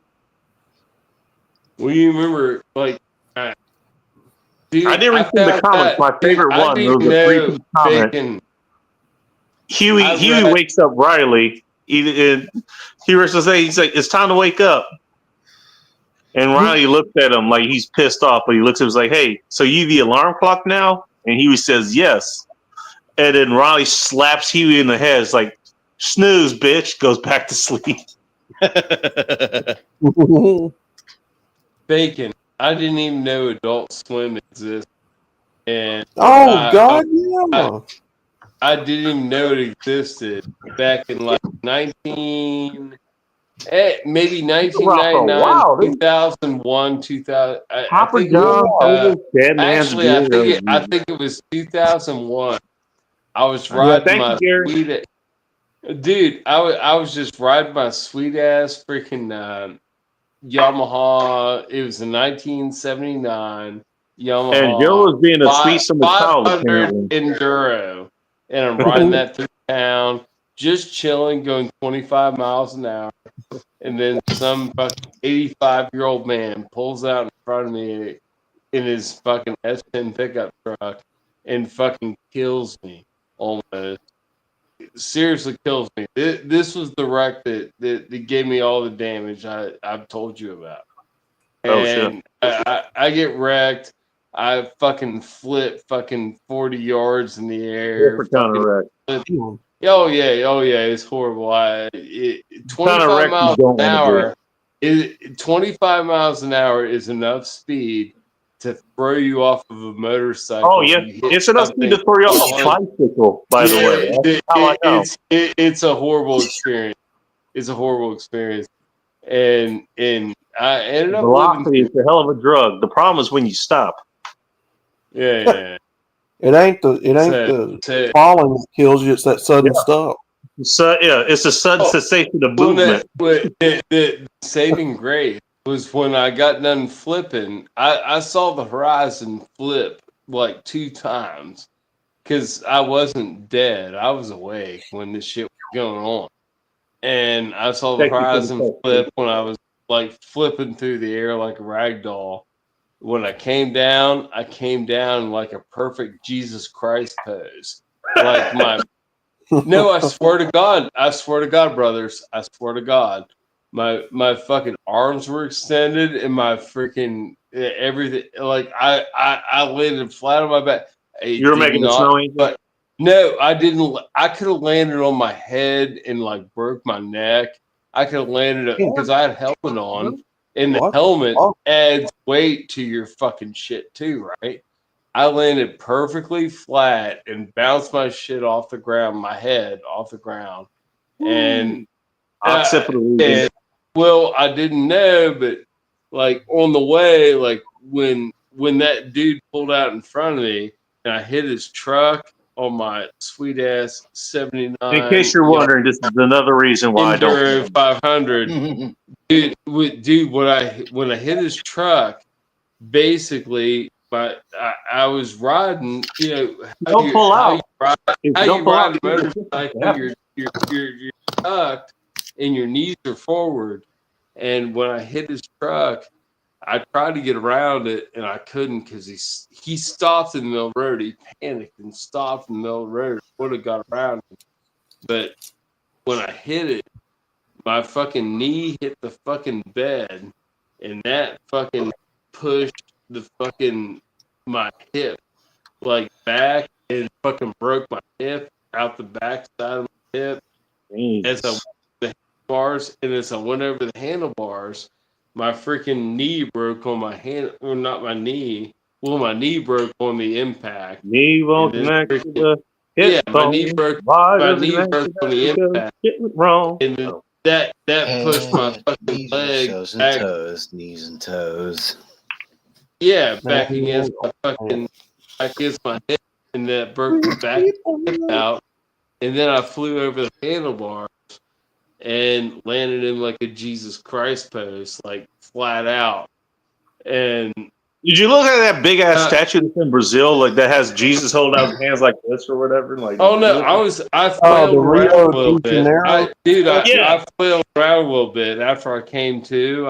S5: Well, you remember, like, dude,
S1: I didn't read the
S5: found
S1: comics.
S5: that-
S1: My favorite
S5: I
S1: one
S5: didn't
S1: was a
S5: know
S1: free comment.
S5: bacon.
S1: Huey
S5: I read-
S1: wakes up Riley. He was to say, he's like, it's time to wake up. And Riley looks at him like he's pissed off, but he looks at him and is like, hey, so you the alarm clock now? And Huey says, yes. And then Riley slaps Huey in the head. It's like, snooze, bitch. Goes back to sleep.
S5: Bacon. I didn't even know Adult Swim existed. And
S3: God, yeah.
S5: I didn't even know it existed back in like maybe 1999,
S1: Wow, dude.
S5: 2001, 2000.
S1: Papa
S5: think
S1: John, Dead Man's
S5: actually, I
S1: Beer.
S5: think it was 2001. I was
S1: Yeah,
S5: riding
S1: thank
S5: my
S1: you, Gary.
S5: sweet, dude. I was just riding my sweet ass freaking Yamaha. It was a 1979 Yamaha.
S1: And Joe was being a sweet summer child,
S5: 500
S1: apparently.
S5: Enduro, and I'm riding that through town, just chilling, going 25 miles an hour, and then some fucking 85-year-old man pulls out in front of me in his fucking S10 pickup truck and fucking kills me almost. Seriously kills me. This was the wreck that gave me all the damage I've told you about.
S1: Oh, shit.
S5: And I get wrecked. I fucking flip fucking 40 yards in the air.
S1: Different kind of wreck.
S5: Oh yeah, it's horrible. 25 miles an hour. 25 miles an hour is enough speed to throw you off of a motorcycle.
S1: Oh, yeah. It's enough speed to throw you off a bicycle, by the way. That's how I know.
S5: It's a horrible experience. It's a horrible experience. And I ended up
S1: Velocity is a hell of a drug. The problem is when you stop.
S5: Yeah.
S3: It ain't the falling that kills you, it's that sudden stop.
S1: So yeah, it's a sudden cessation of movement.
S5: The saving grace was when I got done flipping. I saw the horizon flip like 2 times because I wasn't dead. I was awake when this shit was going on. And I saw the horizon flip when I was like flipping through the air like a rag doll. When I came down like a perfect Jesus Christ pose. Like my no, I swear to God, brothers. I swear to God. My fucking arms were extended and my freaking everything, like I landed flat on my back.
S1: You were making a snow angel?
S5: But no, I didn't. I could have landed on my head and like broke my neck. I could have landed because I had a helmet on, and the helmet adds weight to your fucking shit too, right? I landed perfectly flat and bounced my shit off the ground, my head off the ground, and well, I didn't know, but like on the way, like when that dude pulled out in front of me, and I hit his truck on my sweet ass 79.
S1: In case you're wondering, this is another reason why I don't.
S5: 500, dude. When I hit his truck, basically, I was riding. You know,
S1: don't pull out.
S5: How you ride a motorcycle? You're tucked and your knees are forward. And when I hit his truck, I tried to get around it and I couldn't because he stopped in the middle of the road. He panicked and stopped in the middle of the road. Would have got around him. But when I hit it, my fucking knee hit the fucking bed and that fucking pushed the fucking my hip like back and fucking broke my hip out the back side of my hip as I went over the handlebars. And as I went over the handlebars, my freaking knee broke on my hand, or not my knee. Well, my knee broke on the impact.
S1: Knee won't
S5: And this
S1: connect to
S5: freaking-
S1: the
S5: Yeah,
S1: hip
S5: my knee
S1: bone.
S5: broke.
S1: Why
S5: My
S1: does it
S5: knee
S1: connect
S5: broke
S1: to
S5: on
S1: that?
S5: the
S1: Because
S5: impact,
S1: it was wrong.
S5: and then
S1: Oh.
S5: that pushed my fucking
S7: Knees and
S5: leg
S7: toes and
S5: back.
S7: toes, knees and toes.
S5: Yeah, back
S3: Man,
S5: against my fucking back against my hip, and that broke the back hip out. And then I flew over the handlebars and landed in like a Jesus Christ pose, like flat out. And
S1: Did you look at that big ass
S5: Uh,
S1: statue that's in Brazil, like that has Jesus holding out his hands like this or whatever? Like,
S5: oh no, I flailed
S3: the
S5: around
S3: Rio
S5: a little
S3: de
S5: bit.
S3: Janeiro?
S5: I flailed around a little bit after I came to.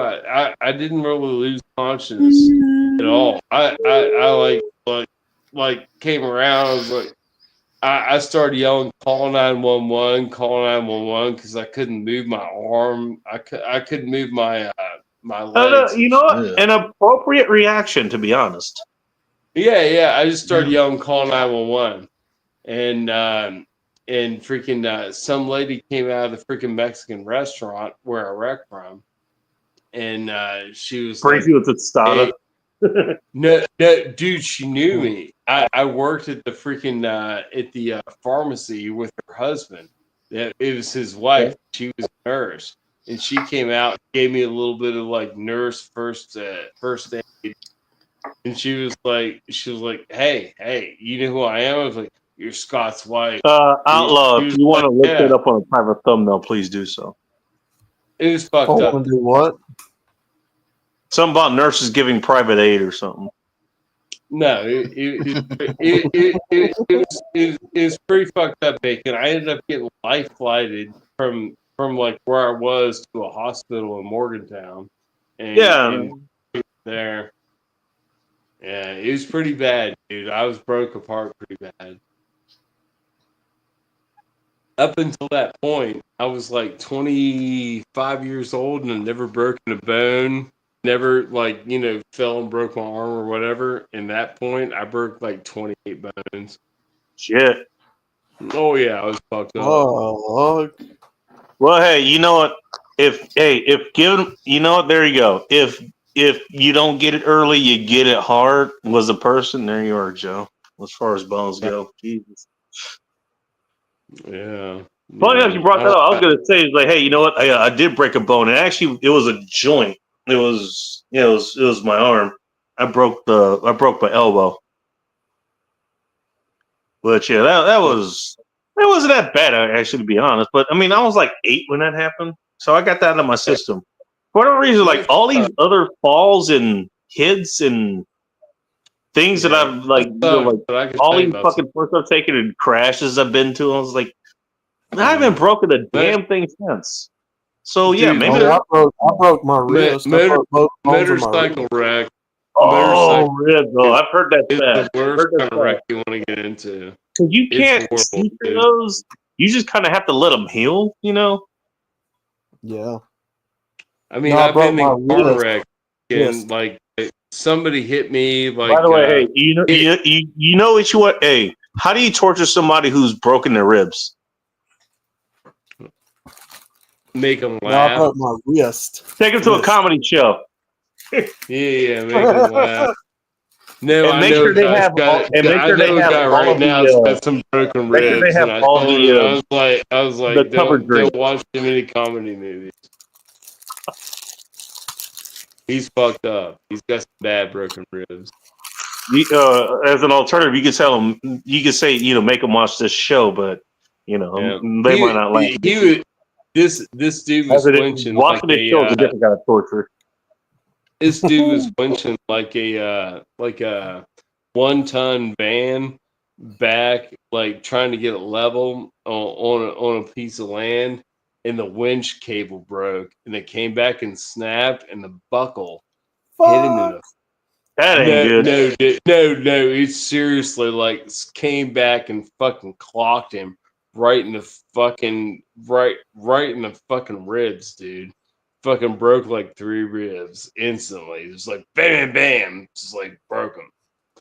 S5: I didn't really lose consciousness at all. I like came around. I was like, I started yelling, "Call 911! Call 911!" because I couldn't move my arm. I couldn't move my my legs.
S1: you know what?
S7: Ugh.
S1: An appropriate reaction, to be honest.
S5: Yeah. I just started yelling, "Call 911!" And freaking some lady came out of the freaking Mexican restaurant where I wrecked from, and she was like,
S1: Brings you with the stada.
S5: No, dude, she knew me. I worked at the freaking at the pharmacy with her husband. It was his wife. She was a nurse, and she came out, gave me a little bit of like nurse first aid, and she was like, hey, you know who I am? I was like, you're Scott's wife.
S1: Outlaw,
S5: He
S1: if
S5: was
S1: you want to
S5: like,
S1: look
S5: yeah.
S1: it up on a private thumbnail, please do so.
S5: It was fucked
S3: Oh,
S5: up.
S3: want to do what?
S1: Something about nurses giving private aid or something.
S5: No, it was pretty fucked up, Bacon. I ended up getting life flighted from like where I was to a hospital in Morgantown, and there, yeah, it was pretty bad, dude. I was broke apart pretty bad. Up until that point, I was like 25 years old and I'd never broken a bone. Never fell and broke my arm or whatever. In that point, I broke like 28 bones.
S1: Shit.
S5: Oh yeah, I was fucked up.
S3: Oh, look.
S1: Well, hey, you know what? If given, you know what? There you go. If you don't get it early, you get it hard. Was a person? There you are, Joe. As far as bones go, Jesus.
S5: Yeah.
S1: Funny enough, you brought that up. I was gonna say, like, hey, you know what? I did break a bone, and actually, it was a joint. It was my arm. I broke my elbow. But yeah, that wasn't that bad, actually, to be honest. But I mean, I was like 8 when that happened, so I got that out of my system. For whatever reason, like all these other falls and hits and things that I've like, all these fucking first I've taken and crashes I've been to, I was like, I haven't broken a damn thing since. So yeah,
S5: Dude,
S1: maybe.
S3: I broke my wrist. I broke both bones of my
S5: Motorcycle
S3: wrist.
S5: wreck.
S1: Oh, ribs! Oh, I've heard that
S5: It's
S1: bad.
S5: the worst kind of wreck you want to get into.
S1: Because you
S5: It's
S1: can't
S5: horrible,
S1: see through
S5: dude.
S1: those. You just kind of have to let them heal, you know.
S3: Yeah.
S5: I mean,
S3: No, I
S5: I've been
S3: broke
S5: in
S3: my
S5: car
S3: wrist.
S5: wreck
S3: Yes.
S5: and like somebody hit me. Like,
S1: By the way, hey, you know what you want? Hey, how do you torture somebody who's broken their ribs?
S5: make them
S3: No, I
S5: laugh.
S3: broke my wrist.
S1: Take them to a
S3: Yes.
S1: comedy show
S5: Yeah, make them laugh. No,
S1: and
S5: I
S1: make
S5: know
S1: sure
S5: a
S1: they
S5: guy's
S1: have.
S5: got.
S1: And make
S5: I
S1: sure
S5: know
S1: they
S5: a
S1: have
S5: guy
S1: all
S5: right
S1: of
S5: now that's
S1: the.
S5: got some broken
S1: Make sure
S5: ribs,
S1: they have
S5: and I
S1: all
S5: told
S1: the,
S5: him, I was like,
S1: the cover
S5: don't
S1: drink.
S5: watch too many comedy movies. He's fucked up. He's got some bad broken ribs.
S1: As an alternative, you could tell them. You could say, make them watch this show, but they might not like it.
S5: He would. This dude was flinching like
S1: watching this show is a different kind of torture.
S5: this dude was winching like a 1-ton van back, like trying to get it level on a piece of land, and the winch cable broke, and it came back and snapped, and the buckle
S3: Fuck.
S5: hit him in the
S1: That ain't good.
S5: no. It seriously like came back and fucking clocked him right in the fucking right in the fucking ribs, dude. Fucking broke like 3 ribs instantly. Just like bam, bam, just like broke him.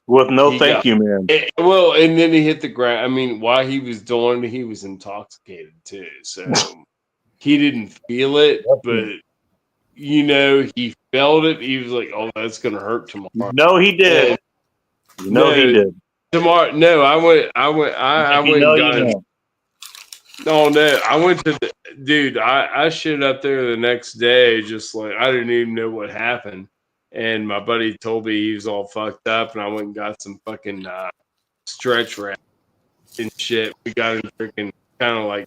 S1: With no
S5: He
S1: thank
S5: got-
S1: you, man.
S5: Well, and then he hit the ground. I mean, while he was doing it, he was intoxicated too, so he didn't feel it, but you know, he felt it. He was like, "Oh, that's gonna hurt tomorrow."
S1: No, he did. You know he did.
S5: Tomorrow, no, I went
S1: If you
S5: and
S1: know,
S5: got
S1: you
S5: him.
S1: know.
S5: No, I went to the dude. I shit up there the next day, just like I didn't even know what happened. And my buddy told me he was all fucked up, and I went and got some fucking stretch wrap and shit. We got him freaking kind of like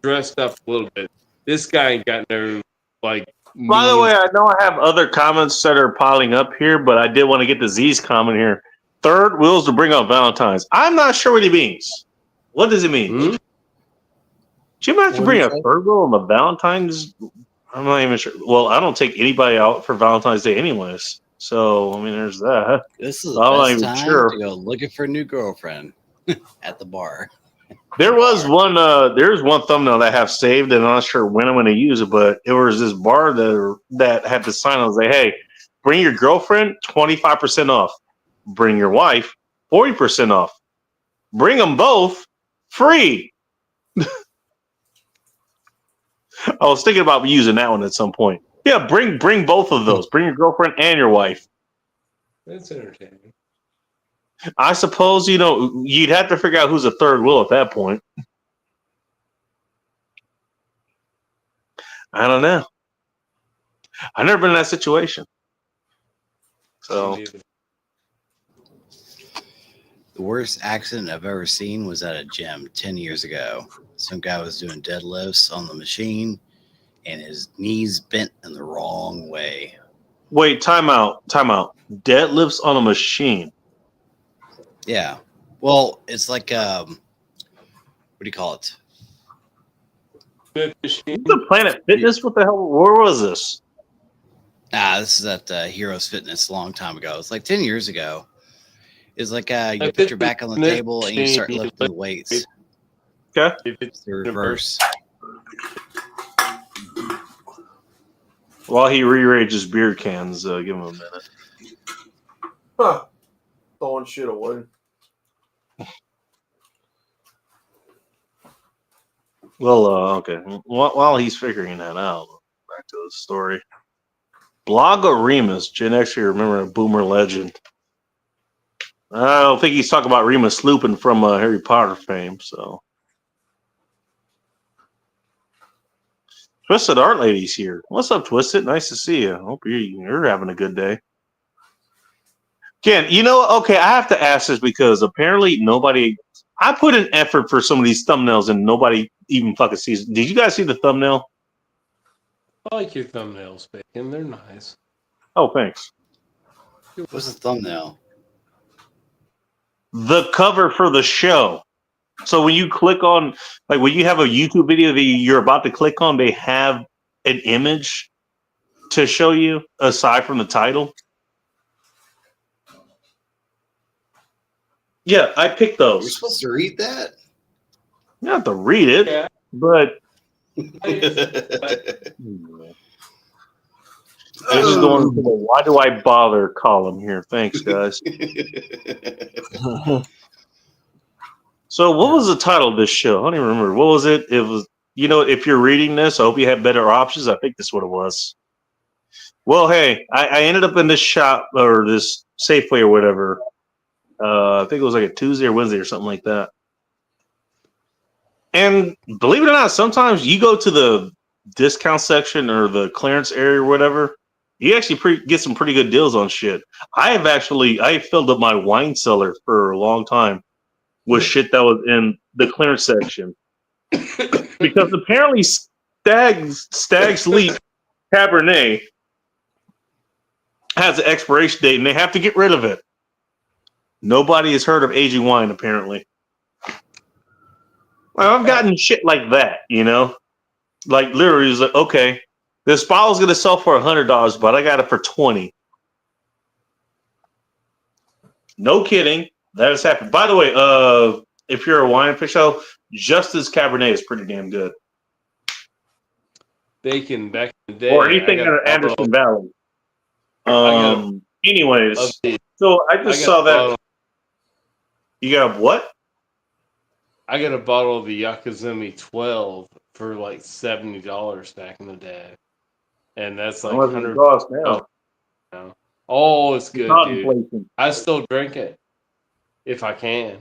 S5: dressed up a little bit. This guy ain't got no like.
S1: By the way, I know I have other comments that are piling up here, but I did want to get the Z's comment here. Third wheels to bring on Valentine's. I'm not sure what he means. What does it mean? Should you have to
S3: What
S1: bring
S3: do
S1: a
S3: you say?
S1: third wheel on the Valentine's? I'm not even sure. Well, I don't take anybody out for Valentine's Day anyways. So, I mean, there's that.
S7: This is the
S1: I'm not
S7: best
S1: even
S7: time
S1: sure.
S7: to go looking for a new girlfriend at the bar.
S1: There was one. There's one thumbnail that I have saved, and I'm not sure when I'm going to use it. But it was this bar that had the sign. I was like, "Hey, bring your girlfriend, 25% off. Bring your wife, 40% off. Bring them both, free." I was thinking about using that one at some point. Yeah, bring both of those. Bring your girlfriend and your wife.
S5: That's entertaining.
S1: I suppose, you'd have to figure out who's a third wheel at that point. I don't know. I've never been in that situation. So,
S7: The worst accident I've ever seen was at a gym 10 years ago. Some guy was doing deadlifts on the machine, and his knees bent in the wrong way.
S1: wait, time out. Deadlifts on a machine.
S7: Yeah. Well, it's like what do you call it?
S1: The Planet Fitness? What the hell? Where was this?
S7: This is at Heroes Fitness a long time ago. It's like 10 years ago. It's like you put your back on the table and you start lifting the weights.
S1: Okay.
S7: It's the reverse.
S1: While he rearranges beer cans, give him a minute.
S3: Huh. Throwing shit away.
S1: Well, okay. While he's figuring that out, back to the story. Blogoremus, Gen X, you remember a boomer legend. I don't think he's talking about Remus Lupin from Harry Potter fame. So, Twisted Art Lady's here. What's up, Twisted? Nice to see you. Hope you're having a good day. Ken, okay, I have to ask this because apparently nobody. I put an effort for some of these thumbnails and nobody even fucking sees. Did you guys see the thumbnail?
S5: I like your thumbnails, Bacon. They're nice.
S1: Oh, thanks.
S7: What's the thumbnail?
S1: The cover for the show. So when you click on, like when you have a YouTube video that you're about to click on, they have an image to show you aside from the title. Yeah, I picked
S7: You're
S1: those.
S7: supposed to read that?
S1: You don't have to read it,
S5: Yeah.
S1: but I'm just going to the why do I bother column here. Thanks, guys. So what was the title of this show? I don't even remember. What was it? It was, if you're reading this, I hope you have better options. I think that's what it was. Well, hey, I ended up in this shop or this Safeway or whatever. I think it was like a Tuesday or Wednesday or something like that. And believe it or not, sometimes you go to the discount section or the clearance area or whatever, you actually get some pretty good deals on shit. I filled up my wine cellar for a long time with shit that was in the clearance section. Because apparently Stag's Leap Cabernet has an expiration date and they have to get rid of it. Nobody has heard of aging wine, apparently. Well, I've gotten shit like that, Like literally, he was like, okay, this bottle's gonna sell for $100, but I got it for 20. No kidding, that has happened. By the way, if you're a wine aficionado, Justice Cabernet is pretty damn good.
S5: Bacon back in the day.
S1: Or anything out of Anderson Valley. Anyways, so I just saw that. You got a what?
S5: I got a bottle of the Yakuzumi 12 for like $70 back in the day, and that's like
S1: Unless it costs now.
S5: now. Oh, it's good,
S1: Not
S5: dude.
S1: inflation.
S5: I still drink it if I can.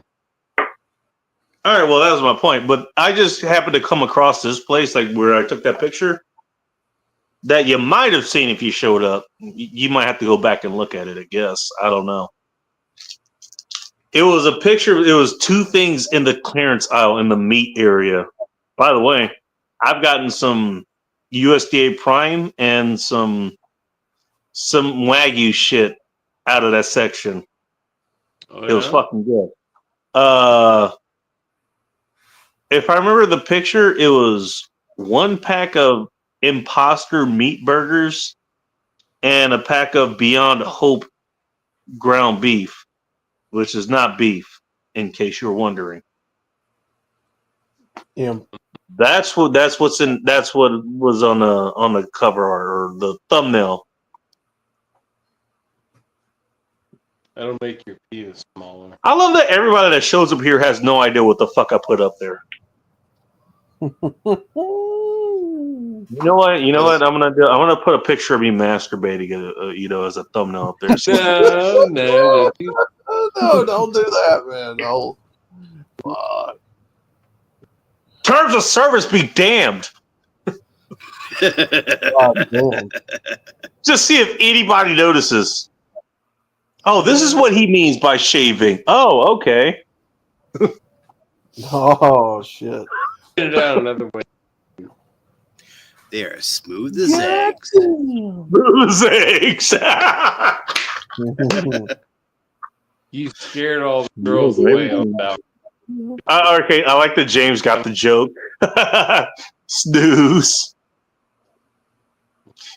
S1: All right, well, that was my point. But I just happened to come across this place, like where I took that picture, that you might have seen if you showed up. You might have to go back and look at it, I guess. I don't know. It was a picture. It was two things in the clearance aisle in the meat area. By the way, I've gotten some USDA Prime and some Wagyu shit out of that section.
S5: Oh,
S1: It was
S5: yeah?
S1: fucking good. If I remember the picture, it was one pack of Imposter meat burgers and a pack of Beyond Hope ground beef, which is not beef, in case you're wondering.
S3: Yeah.
S1: That's what was on the cover art or the thumbnail.
S5: That'll make your penis smaller.
S1: I love that everybody that shows up here has no idea what the fuck I put up there. You know what? I'm gonna put a picture of me masturbating, as a thumbnail up there.
S5: No.
S3: No, don't do that, man. No.
S1: Terms of service be damned.
S3: God damn.
S1: Just see if anybody notices. Oh, this is what he means by shaving. Oh, okay.
S3: Oh shit.
S5: Get it out another way.
S7: They're as smooth as eggs.
S1: Those eggs.
S5: You scared all the girls away about.
S1: Okay, I like that James got the joke. Snooze.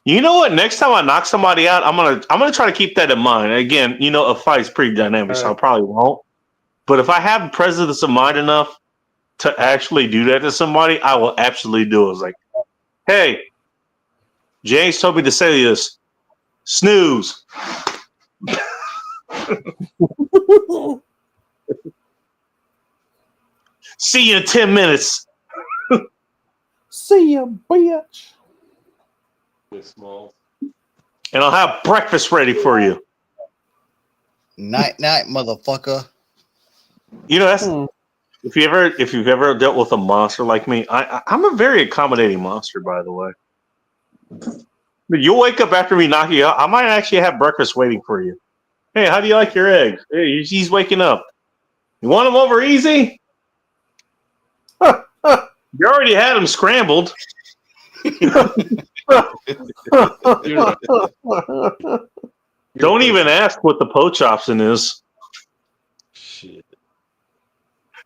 S1: You know what? Next time I knock somebody out, I'm gonna try to keep that in mind. Again, a fight's pretty dynamic, so I probably won't. But if I have presence of mind enough to actually do that to somebody, I will absolutely do it. It's like, hey, James told me to say this. Snooze. See you in 10 minutes.
S3: See ya, bitch.
S5: With small.
S1: And I'll have breakfast ready for you.
S7: Night, night, motherfucker.
S1: That's if you've ever dealt with a monster like me. I'm a very accommodating monster, by the way. You'll wake up after me knocking you out. I might actually have breakfast waiting for you. Hey, how do you like your eggs? Hey, he's waking up. You want them over easy? You already had them scrambled. Don't even ask what the poach option is.
S5: Shit.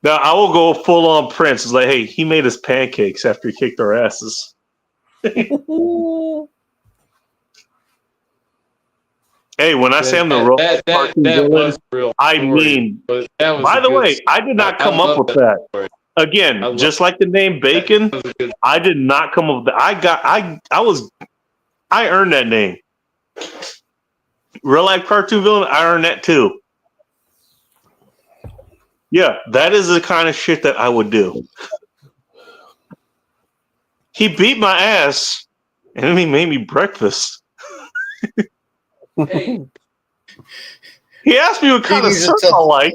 S1: Now I will go full on Prince. It's like, hey, he made us pancakes after he kicked our asses. Hey, when I say I'm the real
S5: that was real.
S1: I
S5: story,
S1: mean,
S5: but that was
S1: by
S5: a
S1: the
S5: good
S1: way,
S5: story.
S1: I did not
S5: I
S1: come up
S5: love
S1: with that.
S5: story.
S1: Again, just like the name Bacon,
S5: That was a good-
S1: I did not come up with that. I earned that name. Real life cartoon villain, I earned that too. Yeah, that is the kind of shit that I would do. He beat my ass and then he made me breakfast.
S5: Hey,
S1: He asked me what kind of
S7: needs to
S1: surf I
S7: tell-
S1: like.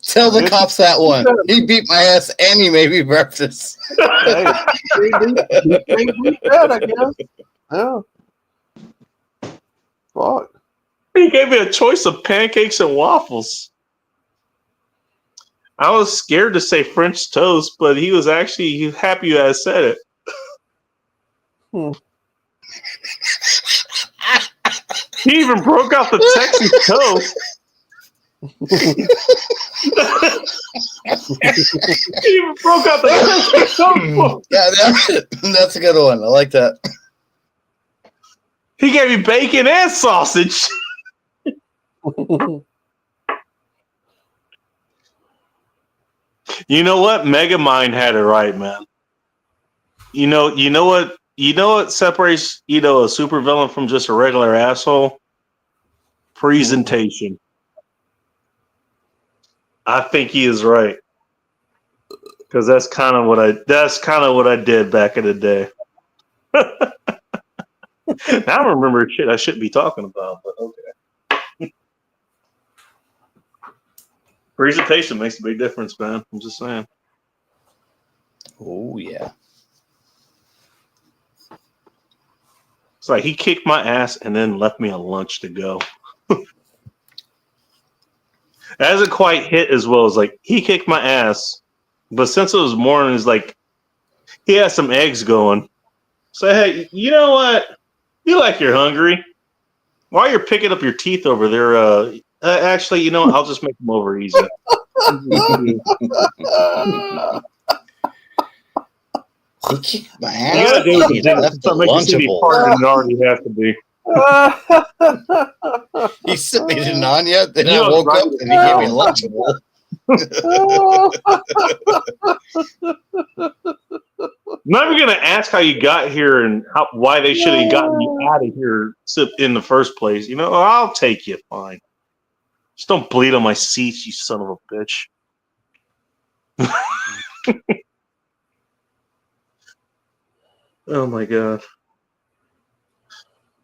S7: Tell the cops that one. He beat my ass and he made me breakfast.
S3: Hey, he beat that, I guess. Yeah. Fuck.
S1: He gave me a choice of pancakes and waffles. I was scared to say French toast, but he was actually happy I said it. He even broke out the Texas toast. He even broke out the.
S7: Yeah, that's a good one. I like that.
S1: He gave me bacon and sausage. You know what? Megamind had it right, man. You know what separates a supervillain from just a regular asshole? Presentation. I think he is right. Because that's kind of what I did back in the day. Now I remember shit I shouldn't be talking about, but okay. Presentation makes a big difference, man. I'm just saying.
S7: Oh yeah.
S1: It's like he kicked my ass and then left me a lunch to go. That hasn't quite hit as well as like he kicked my ass, but since it was morning, it's like he had some eggs going. So hey, you know what? You like you're hungry. While you're picking up your teeth over there, actually, you know what? I'll just make them over easy.
S7: He kicked my
S1: You gotta do
S7: ass.
S1: it
S7: He
S1: to
S7: left the
S1: start making city
S7: Lunchable.
S1: harder than it already has to be.
S7: He said he didn't on yet. Then
S1: You
S7: I
S1: know,
S7: woke
S1: right
S7: up and he gave me a Lunchable.
S1: I'm not even gonna ask how you got here and why they should have gotten you out of here in the first place. You know, I'll take you. Fine. Just don't bleed on my seats, you son of a bitch. Oh my god.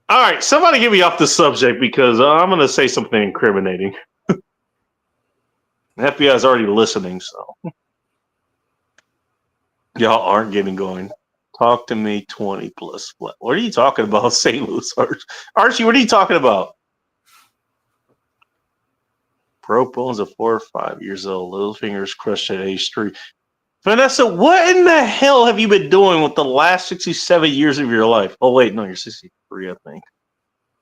S1: All right, somebody get me off the subject because I'm going to say something incriminating. The FBI is already listening, so. Y'all aren't getting going. Talk to me 20 plus. What are you talking about, St. Louis? Archie, what are you talking about? Broke bones at 4 or 5 years old. Little fingers crushed at age 3. Vanessa, what in the hell have you been doing with the last 67 years of your life? Oh, wait, no, you're 63, I think.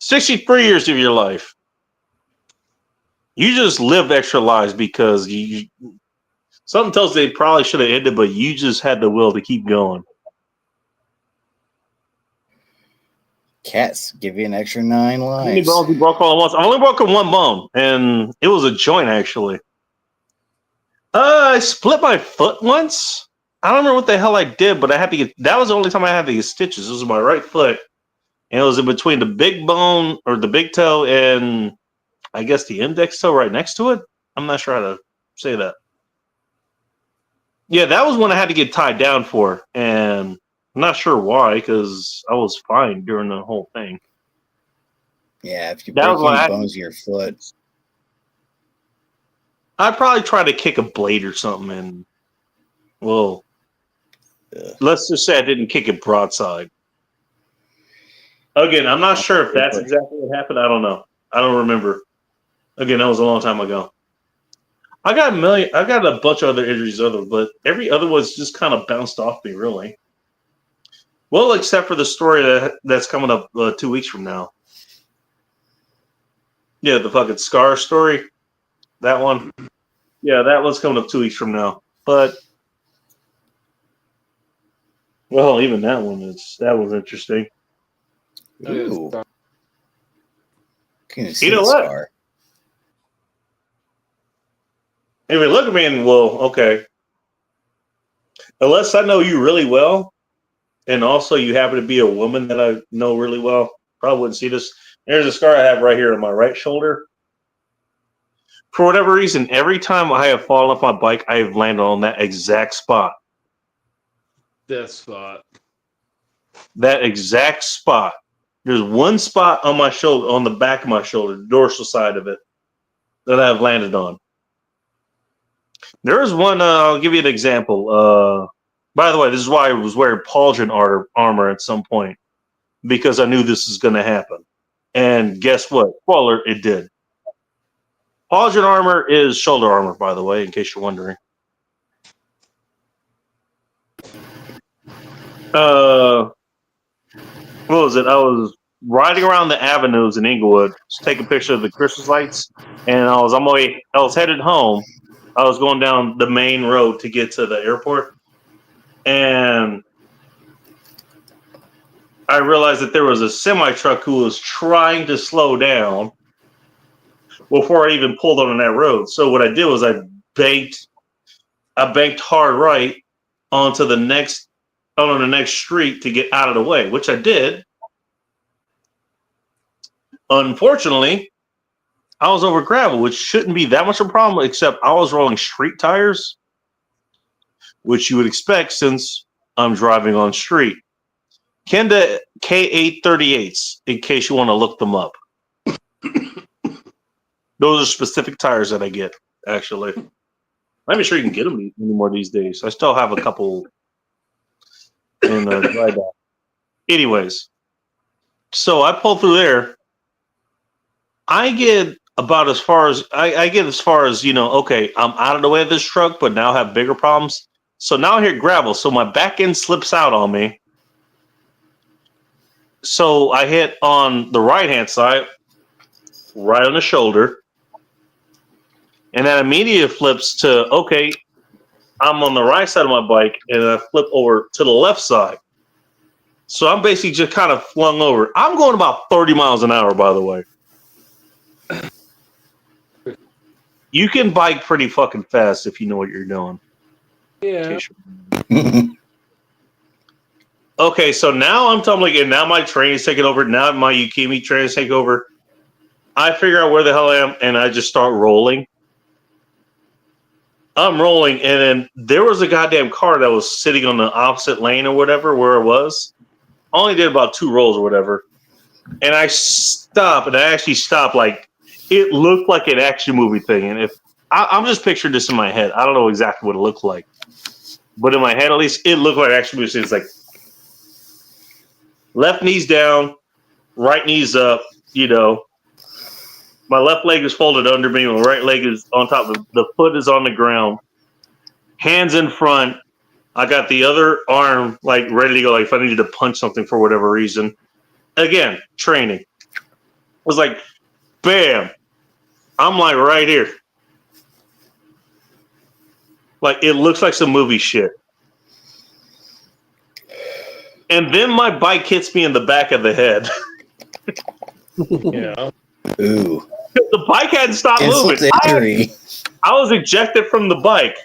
S1: 63 years of your life. You just lived extra lives because something tells they probably should have ended, but you just had the will to keep going.
S7: Cats give you an extra 9
S1: How many
S7: lives.
S1: bones you broke all at once? I only broken one bone, and it was a joint, actually. I split my foot once. I don't remember what the hell I did, but I had to get. That was the only time I had to get stitches. It was my right foot, and it was in between the big bone or the big toe and I guess the index toe right next to it. I'm not sure how to say that. Yeah, that was when I had to get tied down for, and I'm not sure why because I was fine during the whole thing.
S7: Yeah, if you
S1: That
S7: break
S1: was what
S7: any
S1: I-
S7: bones in your foot,
S1: I'd probably try to kick a blade or something, and well, let's just say I didn't kick it broadside. Again, I'm not sure if that's exactly what happened. I don't know. I don't remember. Again, that was a long time ago. I got a bunch of other injuries, but every other one's just kind of bounced off me, really. Well, except for the story that's coming up 2 weeks from now. Yeah, the fucking scar story. That one. Yeah, that one's coming up 2 weeks from now. But well, even that was interesting.
S7: ooh, can
S1: You know what?
S7: scar.
S1: If you look at me and okay. Unless I know you really well, and also you happen to be a woman that I know really well, probably wouldn't see this. There's a scar I have right here on my right shoulder. For whatever reason, every time I have fallen off my bike, I have landed on that exact spot.
S5: That spot.
S1: That exact spot. There's one spot on my shoulder, on the back of my shoulder, the dorsal side of it, that I've landed on. There is one, I'll give you an example. By the way, this is why I was wearing pauldron armor at some point, because I knew this was going to happen. And guess what? Spoiler, it did. Pauldron armor is shoulder armor, by the way, in case you're wondering. What was it? I was riding around the avenues in Inglewood, just taking pictures of the Christmas lights, and I was headed home, I was going down the main road to get to the airport, and I realized that there was a semi truck who was trying to slow down before I even pulled on that road. So what I did was I banked hard right onto the next street to get out of the way, which I did. Unfortunately, I was over gravel, which shouldn't be that much of a problem, except I was rolling street tires, which you would expect since I'm driving on street. Kenda K838s, in case you want to look them up. Those are specific tires that I get, actually. I'm not sure you can get them anymore these days. I still have a couple in dry dock. Anyways, so I pull through there. I get about as far as okay, I'm out of the way of this truck, but now have bigger problems. So now I hit gravel, so my back end slips out on me. So I hit on the right hand side, right on the shoulder, and that immediately flips to okay, I'm on the right side of my bike, and I flip over to the left side. So I'm basically just kind of flung over. I'm going about 30 miles an hour, by the way. You can bike pretty fucking fast if you know what you're doing.
S5: Yeah.
S1: Okay, so now I'm tumbling, and now my train is taking over. Now my Ukemi train is taking over. I figure out where the hell I am, and I just start rolling. I'm rolling, and then there was a goddamn car that was sitting on the opposite lane or whatever, where it was. I only did about 2 rolls or whatever. And I stop, and I actually stop like it looked like an action movie thing. And if I'm just picturing this in my head, I don't know exactly what it looked like. But in my head, at least, it looked like an action movie. It's like left knee's down, right knee's up, My left leg is folded under me, my right leg is on top of the foot is on the ground. Hands in front. I got the other arm like ready to go, like if I needed to punch something for whatever reason. Again, training. It was like, bam. I'm like right here. Like it looks like some movie shit. And then my bike hits me in the back of the head.
S5: Yeah.
S7: Ooh.
S1: The bike hadn't stopped moving. I was ejected from the bike.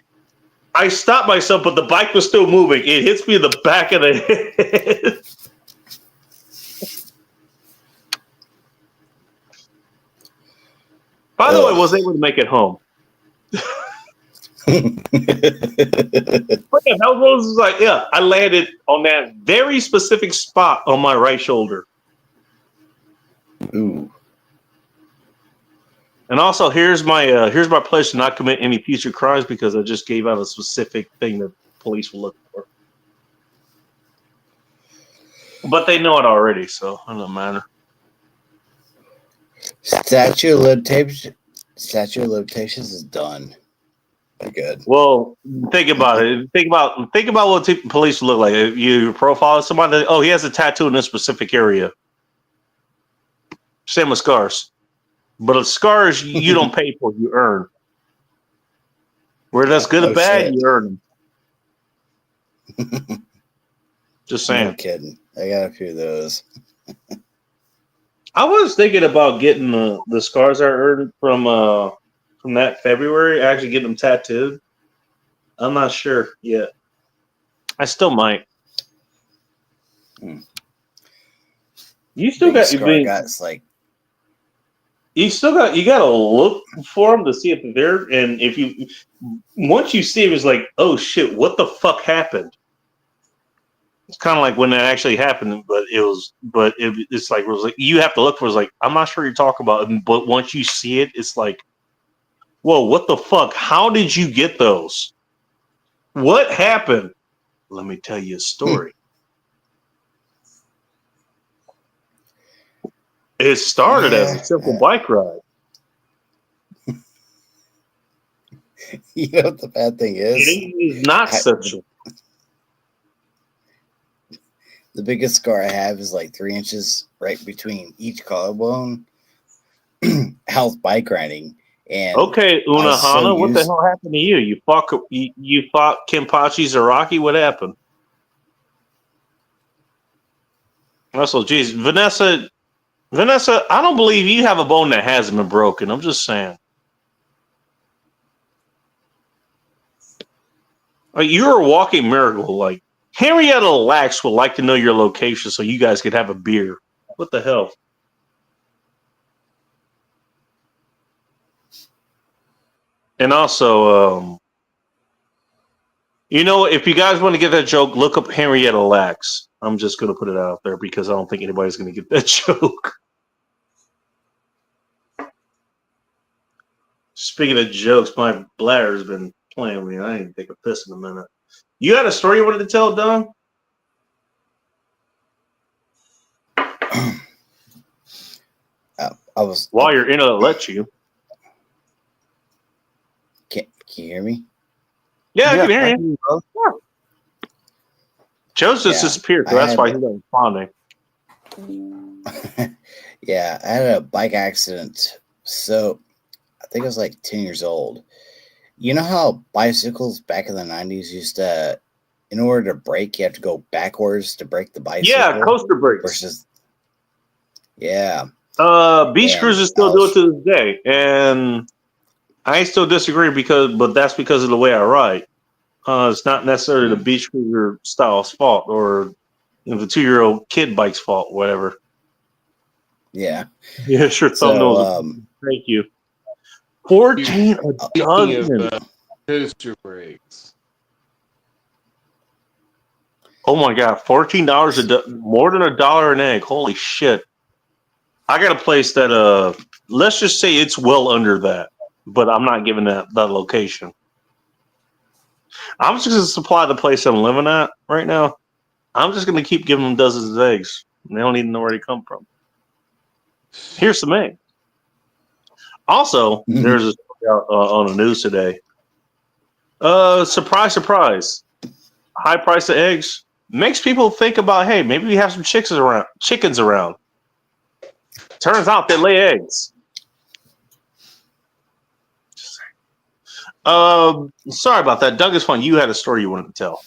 S1: I stopped myself, but the bike was still moving. It hits me in the back of the head. By the way, I was able to make it home. But yeah, that was like, I landed on that very specific spot on my right shoulder.
S7: Ooh.
S1: And also, here's my pledge to not commit any future crimes because I just gave out a specific thing that police will look for. But they know it already, so it doesn't matter.
S7: Statute of limitations is done. Good.
S1: Well, think about it. Think about what police look like. If you profile somebody, he has a tattoo in a specific area. Same with scars. But scars you don't pay for, you earn. Where that's good or bad, you earn them. Just saying.
S7: No kidding. I got a few of those.
S1: I was thinking about getting the scars I earned from that February, actually getting them tattooed. I'm not sure yet. I still might. You still got you gotta look for them to see if they're there. And once you see it, it's like, oh shit, what the fuck happened? It's kind of like when that actually happened, it's like you have to look for. It's like I'm not sure what you're talking about, but once you see it, it's like, whoa, what the fuck? How did you get those? What happened? Let me tell you a story. It started as a simple bike ride.
S7: You know what the bad thing is?
S1: It is not such a...
S7: The biggest scar I have is like 3 inches right between each collarbone. How's bike riding? And
S1: Okay,
S7: I was so
S1: Unahana, what the
S7: used-
S1: hell happened to you? You fought Kenpachi Zaraki? What happened? Russell, geez, Vanessa, I don't believe you have a bone that hasn't been broken. I'm just saying. You're a walking miracle. Like, Henrietta Lacks would like to know your location so you guys could have a beer. What the hell? And also, if you guys want to get that joke, look up Henrietta Lacks. I'm just going to put it out there because I don't think anybody's going to get that joke. Speaking of jokes, my bladder's been playing with me. I ain't take a piss in a minute. You had a story you wanted to tell, Don?
S7: I was.
S1: While you're in it, I'll let you.
S7: Can you hear me?
S1: Yeah, I can hear
S3: I
S1: you.
S3: can hear you, bro.
S1: Joe's just
S7: Yeah,
S1: disappeared, so
S7: I
S1: that's
S7: had
S1: why
S7: a-
S1: he's not responding.
S7: Yeah, I had a bike accident. So I think I was like 10 years old. You know how bicycles back in the 90s used to, in order to brake, you have to go backwards to brake the bicycle?
S1: Yeah, coaster brakes.
S7: Versus, yeah.
S1: Beach
S7: And
S1: cruisers still
S7: I
S1: do
S7: was-
S1: it to this day, and I still disagree but that's because of the way I ride. It's not necessarily the beach cruiser style's fault or the 2-year-old kid bike's fault, whatever.
S7: Yeah.
S1: Yeah, sure.
S7: So,
S1: Thank you. 14 a
S5: Speaking
S1: dozen.
S5: of coaster brakes,
S1: Oh my god, $14 more than $1 an egg. Holy shit! I got a place that let's just say it's well under that, but I'm not giving that location. I'm just gonna supply the place I'm living at right now. I'm just gonna keep giving them dozens of eggs. They don't even know where they come from. Here's some eggs. Also, there's a story out on the news today. Surprise, surprise! High price of eggs makes people think about, hey, maybe we have some chickens around. Turns out they lay eggs. Sorry about that. Doug, it's fine. You had a story you wanted to tell.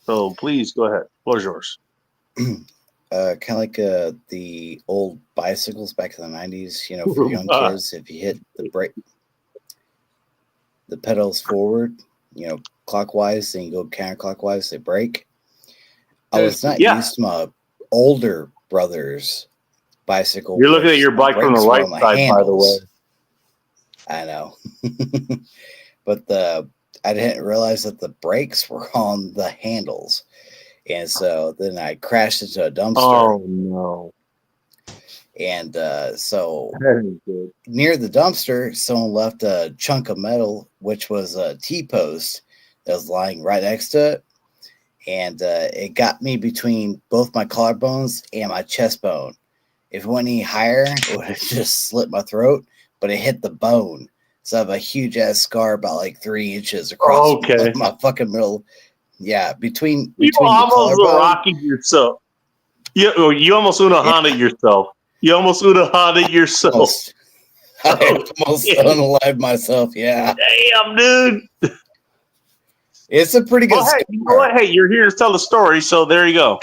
S1: So please go ahead. What is yours?
S7: kind of like the old bicycles back in the 90s, for young kids, if you hit the brake, the pedals forward, clockwise, then you go counterclockwise, they break. I was not used to my older brother's bicycle.
S1: You're looking at your bike from the
S7: brakes were
S1: right
S7: on
S1: side, by the way.
S7: I know. But I didn't realize that the brakes were on the handles. And so then I crashed into a dumpster.
S1: Oh, no.
S7: And so
S1: That ain't good.
S7: near the dumpster, someone left a chunk of metal, which was a T-post that was lying right next to it. And it got me between both my collarbones and my chest bone. If it went any higher, it would have just slit my throat, but it hit the bone. So I have a huge ass scar about like 3 inches across my fucking middle. Yeah, between
S1: You
S7: the
S1: almost
S7: collarbone.
S1: Rocky yourself. You almost Unahana yourself. You almost Unahana yourself.
S7: I almost unalived myself. Yeah.
S1: Damn, dude.
S7: It's a pretty good
S1: Hey, you know what? Hey, you're here to tell the story, so there you go.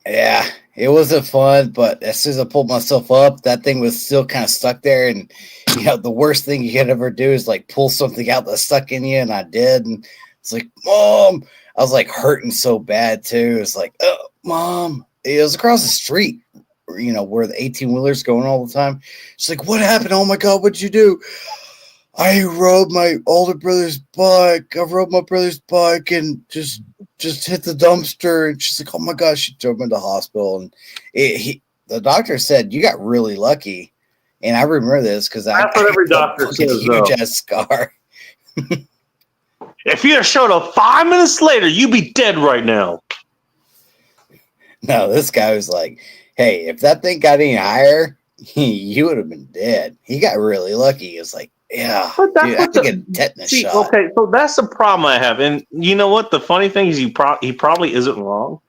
S7: Yeah, it wasn't fun, but as soon as I pulled myself up, that thing was still kind of stuck there. And the worst thing you could ever do is like pull something out that's stuck in you, and I did. And it's like, Mom, I was like hurting so bad too. It's like, oh, Mom, it was across the street, where the 18-wheeler's going all the time. She's like, what happened? Oh my God, what'd you do? I rode my older brother's bike. I rode my brother's bike and just hit the dumpster. And she's like, oh my gosh, she drove me to the hospital. And the doctor said, you got really lucky. And I remember this because
S1: That's what every doctor says,
S7: a huge ass scar.
S1: If you had showed up 5 minutes later, you'd be dead right now.
S7: No, this guy was like, hey, if that thing got any higher, you would have been dead. He got really lucky. It's like, yeah, dude, I had to get a tetanus shot.
S1: Okay, so that's the problem I have. And you know what? The funny thing is he probably isn't wrong.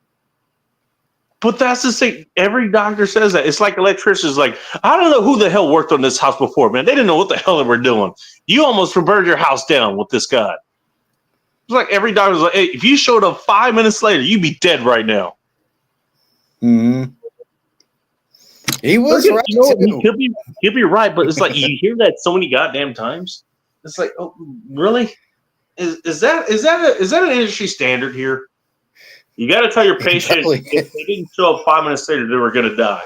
S1: But that's the thing. Every doctor says that. It's like electricians. Like, I don't know who the hell worked on this house before, man. They didn't know what the hell they were doing. You almost burned your house down with this guy. It's like every doctor's like, hey, if you showed up 5 minutes later, you'd be dead right now.
S7: Mm-hmm. He was right
S1: You know,
S7: too.
S1: he'll be right, but it's like you hear that so many goddamn times. It's like, oh, really? Is that an industry standard here? You got to tell your patient if they didn't show up 5 minutes later, they were going to die.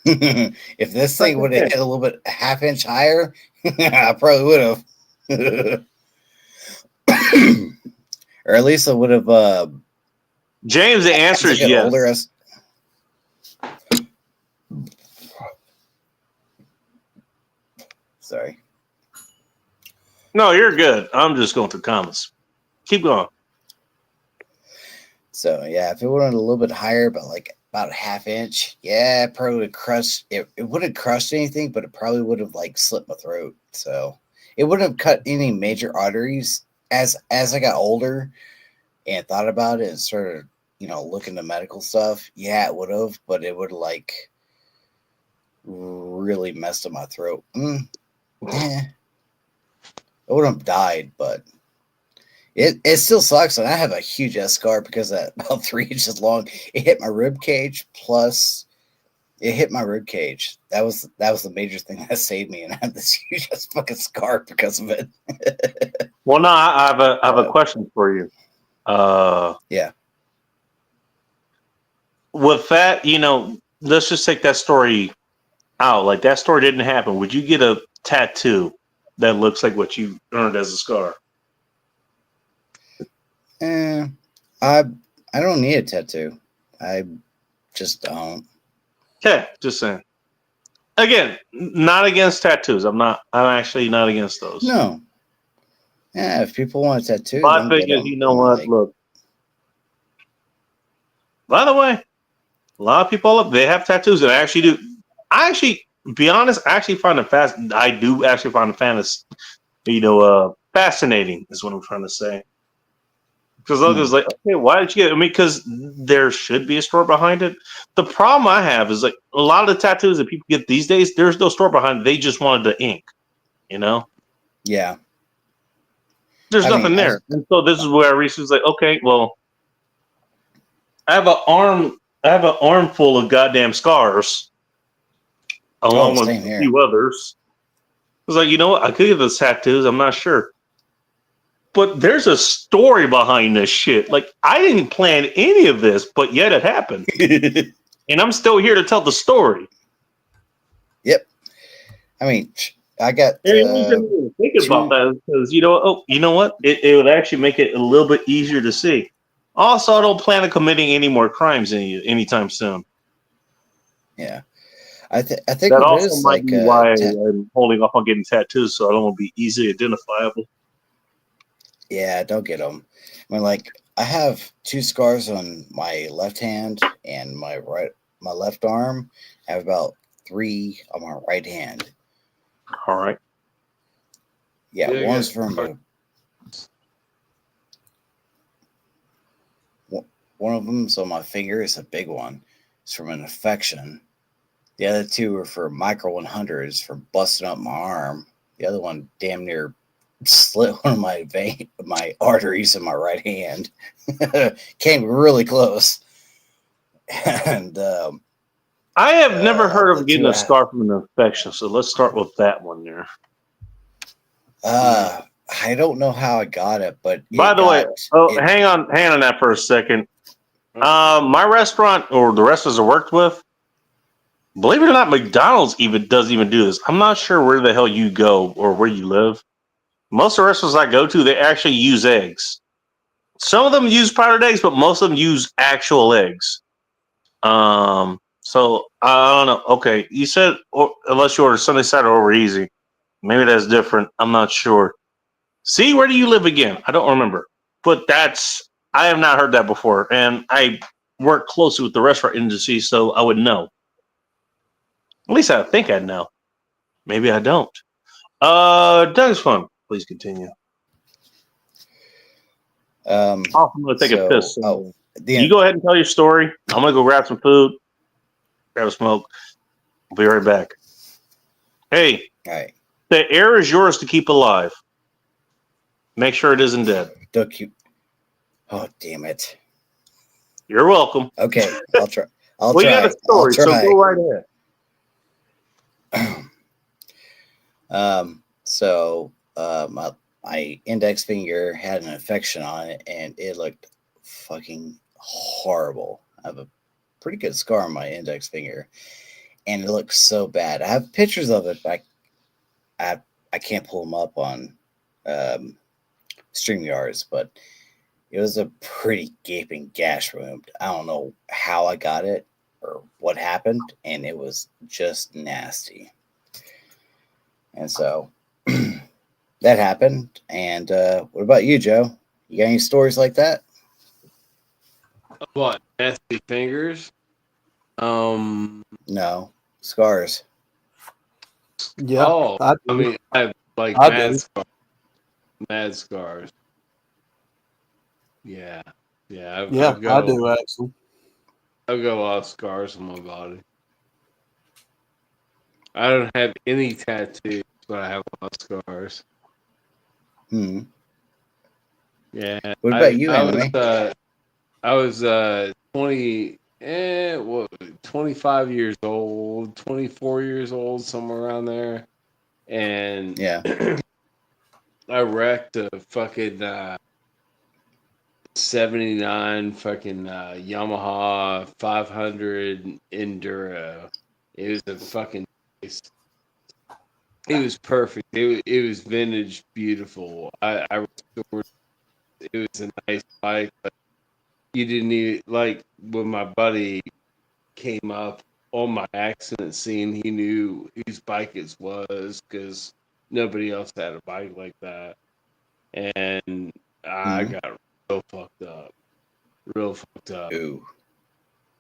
S7: If this thing would have hit a little bit a half-inch higher, I probably would have. Or at least I would have.
S1: James, the answer is yes.
S7: Older, sorry.
S1: No, you're good. I'm just going through comments. Keep going.
S7: So yeah, if it went a little bit higher, but like about a half inch, yeah, it probably would crush. It wouldn't crush anything, but it probably would have like slit my throat. So it wouldn't have cut any major arteries. As I got older and thought about it and started, looking at medical stuff, yeah, it would have, but it would like really messed up my throat. I wouldn't have died, but it still sucks. And I have a huge S scar because of that, about 3 inches long. It hit my rib cage, plus it hit my rib cage. That was the major thing that saved me, and I have this huge fucking scar because of it.
S1: Well, no, I have a question for you.
S7: Yeah.
S1: With that, let's just take that story out. Like, that story didn't happen. Would you get a tattoo that looks like what you earned as a scar?
S7: I don't need a tattoo. I just don't.
S1: Okay, just saying. Again, not against tattoos. I'm actually not against those.
S7: No. Yeah, if people want a tattoo,
S1: My thing is, you know what? Look. By the way, a lot of people they have tattoos, and I actually do. Be honest, I actually find it I do actually find it fascinating. Is what I'm trying to say. Because others like, okay, why did you get? Because there should be a story behind it. The problem I have is like a lot of the tattoos that people get these days, there's no story behind it. They just wanted the ink,
S7: Yeah.
S1: There's nothing there, and so this is where I researched. Like, okay, well, I have an armful of goddamn scars, along with a few others. I was like, you know what? I could get the tattoos. I'm not sure. But there's a story behind this shit. Like, I didn't plan any of this, but yet it happened. And I'm still here to tell the story.
S7: Yep. I mean, I got...
S1: thinking about that because, you know what? It would actually make it a little bit easier to see. Also, I don't plan on committing any more crimes anytime soon.
S7: Yeah. I think
S1: that also might be why I'm holding off on getting tattoos, so I don't want to be easily identifiable.
S7: Yeah, don't get them. I mean, like, I have 2 scars on my left hand and my left arm. I have about 3 on my right hand.
S1: All right.
S7: Yeah, one's from one of them's on my finger. It's a big one. It's from an infection. The other 2 are for micro 100s for busting up my arm. The other one damn near slit one of my arteries in my right hand. Came really close. And
S1: I have never heard of getting a scar from an infection, so let's start with that one there.
S7: I don't know how I got it, but
S1: by the way, hang on that for a second. My restaurant or the restaurants I worked with, believe it or not, McDonald's doesn't even do this. I'm not sure where the hell you go or where you live. Most of the restaurants I go to, they actually use eggs. Some of them use powdered eggs, but most of them use actual eggs. So I don't know. Okay, you said unless you order Sunday side or over easy, maybe that's different. I'm not sure. See, where do you live again? I don't remember. But I have not heard that before, and I work closely with the restaurant industry, so I would know. At least I think I'd know. Maybe I don't. Doug's fun. Please continue.
S7: I'm
S1: going to take a piss. You go ahead and tell your story. I'm gonna go grab some food, grab a smoke. I'll be right back. Hey,
S6: All right.
S1: the air is yours to keep alive. Make sure it isn't dead.
S6: Don't you? Oh, damn it.
S1: You're welcome.
S6: Okay, I'll try. I'll
S1: Well, you
S6: try.
S1: got a story, so
S6: I'll
S1: go right ahead.
S6: try. So my index finger had an infection on it, and it looked fucking horrible. I have a pretty good scar on my index finger, and it looks so bad. I have pictures of it, but I can't pull them up on StreamYards, but it was a pretty gaping gash wound. I don't know how I got it or what happened, and it was just nasty. And so that happened. And what about you, Joe? You got any stories like that?
S5: What, nasty fingers?
S6: No. Scars.
S3: Yeah.
S5: Oh,
S3: I
S5: I
S3: do.
S5: mean, I have like
S3: I
S5: mad
S3: do.
S5: scars. Mad scars. Yeah, yeah.
S3: Yeah,
S5: I've got
S3: I do actually.
S5: I've got a lot of scars on my body. I don't have any tattoos, but I have a lot of scars.
S6: Hmm.
S5: Yeah.
S6: What about you,
S5: I
S6: Emily?
S5: I was 25 years old, 24 years old, somewhere around there, and
S6: Yeah.
S5: I wrecked a fucking 79 fucking Yamaha 500 Enduro. It was a fucking. It was perfect. It was vintage, beautiful. I restored. It was a nice bike, but you didn't need like when my buddy came up on my accident scene. He knew whose bike it was because nobody else had a bike like that, and I
S6: Mhm.
S5: got real fucked up. Real fucked up.
S6: Ooh.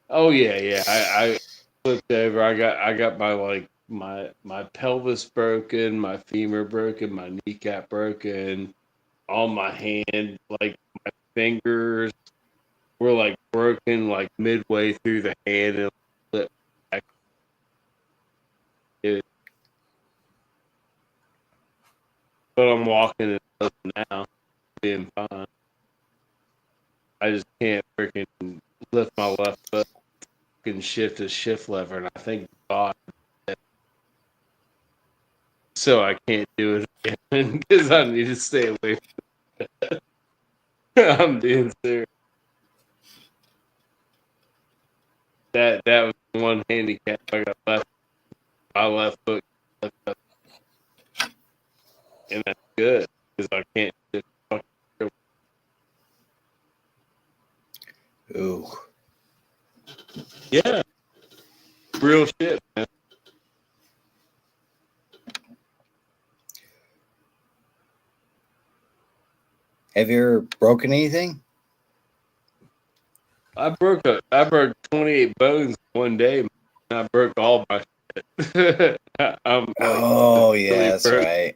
S5: Oh yeah. I flipped over. I got my like my pelvis broken, my femur broken, my kneecap broken, all my hand, like my fingers were like broken like midway through the hand and flipped back. But I'm walking it now, being fine. I just can't freaking lift my left foot and shift a shift lever, and I think God. So I can't do it again because I need to stay away from it. I'm being serious. That was one handicap I got left. My left foot, left foot. And that's good because I can't just fucking.
S6: Ooh.
S5: Yeah, real shit, man.
S6: Have you ever broken anything?
S5: I broke 28 bones one day. Man. I broke all my shit. I'm like,
S6: Oh,
S5: really
S6: yeah, that's
S5: broke.
S6: right.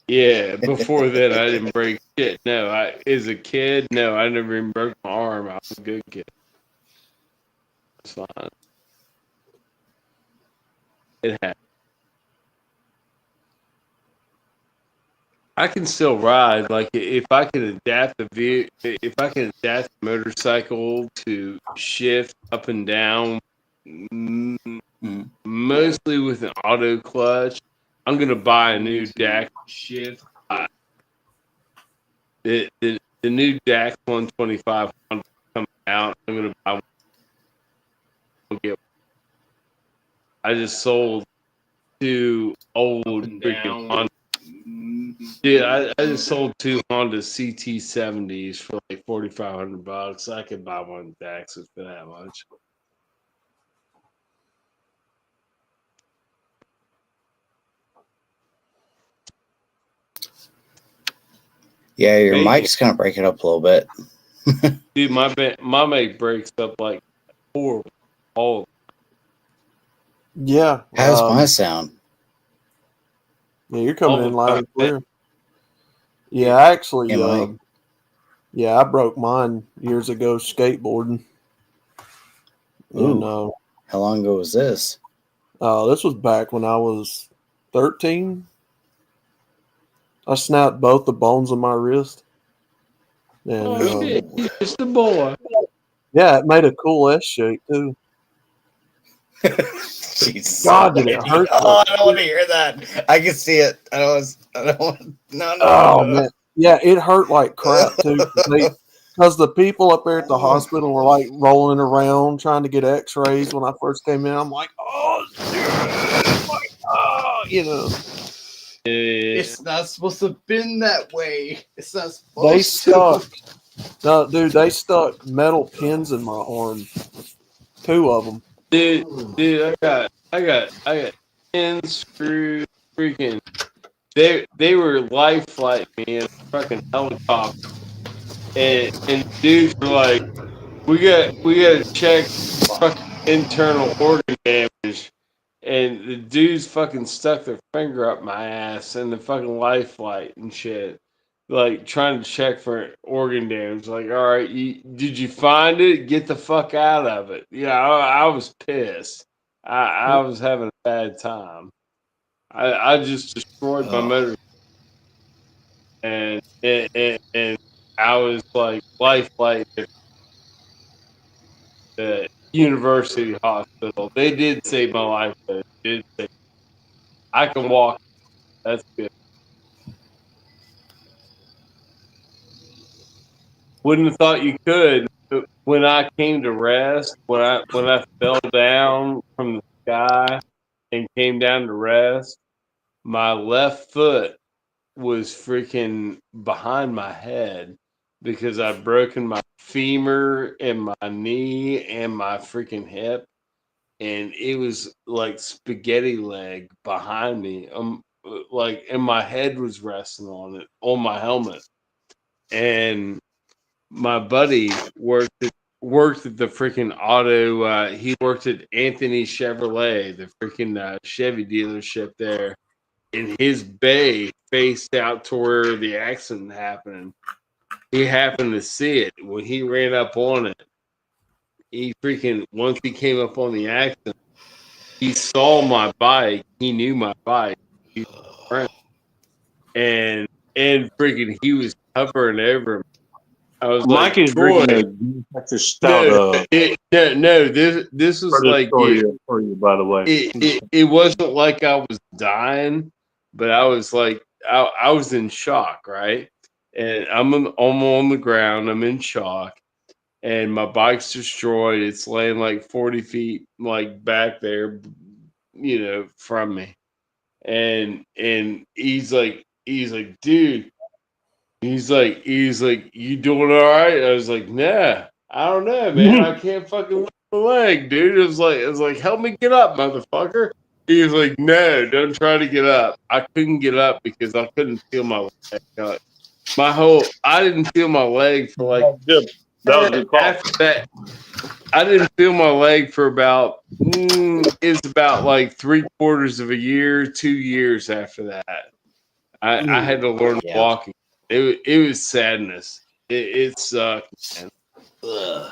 S5: Yeah, before then I didn't break shit. No, as a kid, no, I never even broke my arm. I was a good kid. It's fine. It happened. I can still ride. Like if I can adapt if I can adapt the motorcycle to shift up and down, mostly with an auto clutch, I'm gonna buy a new DAX shift. The new DAX 125 Honda coming out. I'm gonna buy one. I just sold two old freaking Honda. Dude, I just sold two Honda CT70s for like $4,500. I could buy one Daxus for that much.
S6: Yeah, your
S5: Maybe.
S6: mic's kind of breaking up a little bit.
S5: Dude, my mic breaks up like horrible. All
S3: Yeah.
S6: How's my sound?
S3: Yeah, you're coming
S5: all
S3: in
S5: the
S3: loud
S5: time.
S3: and clear. Yeah, actually,
S6: Emily?
S3: Yeah, I broke mine years ago skateboarding. And
S6: Ooh. How long ago was this?
S3: this was back when I was 13. I snapped both the bones of my wrist. And
S5: Oh, shit. He's just a boy.
S3: yeah, it made a cool S shape too.
S6: Jesus.
S3: God, did it hurt?
S6: Oh, I don't want to hear that. I can see it. I don't want. No.
S3: Oh man, yeah, it hurt like crap too. Because the people up there at the hospital were like rolling around trying to get X-rays when I first came in. I'm like, oh, dude, like, oh, you know.
S7: It's not supposed to have been that way. It's not
S3: They
S7: supposed to.
S3: stuck. No, dude, they stuck metal pins in my arm. 2 of them.
S5: Dude, I got 10 screws. Freaking, they were life flight me in a fucking helicopter, and dudes were like, we got to check fucking internal organ damage. And the dudes fucking stuck their finger up my ass in the fucking life flight and shit. Like trying to check for organ damage. Like, all right, did you find it? Get the fuck out of it. Yeah, I was pissed. I was having a bad time. I just destroyed my motor. And I was like life flight at the university hospital. They did save my life, but it did save. I can walk. That's good. Wouldn't have thought you could. When I came to rest, when I fell down from the sky and came down to rest, my left foot was freaking behind my head because I'd broken my femur and my knee and my freaking hip, and it was like spaghetti leg behind me. Like, and my head was resting on it, on my helmet, and my buddy worked at the freaking auto. He worked at Anthony Chevrolet, the freaking Chevy dealership there, and his bay faced out to where the accident happened. He happened to see it when he ran up on it. He freaking once he came up on the accident, he saw my bike. He knew my bike. He was a friend. And freaking he was hovering over me. I was
S1: Mike
S5: like,
S1: is
S5: Troy,
S1: drinking a Texas stout.
S5: no. This was like
S1: for you, by the way.
S5: it wasn't like I was dying, but I was like I was in shock, right? And I'm on the ground. I'm in shock, and my bike's destroyed. It's laying like 40 feet like back there, from me. And he's like, dude. He's like, you doing all right? I was like, nah, I don't know, man. I can't fucking lift my leg, dude. It was like, help me get up, motherfucker. He was like, no, don't try to get up. I couldn't get up because I couldn't feel my leg. I didn't feel my leg for like,
S1: that was a good call.
S5: After that, I didn't feel my leg for about, it's about like 3/4 of a year, 2 years after that. I had to learn walking. It was sadness. It sucked, man.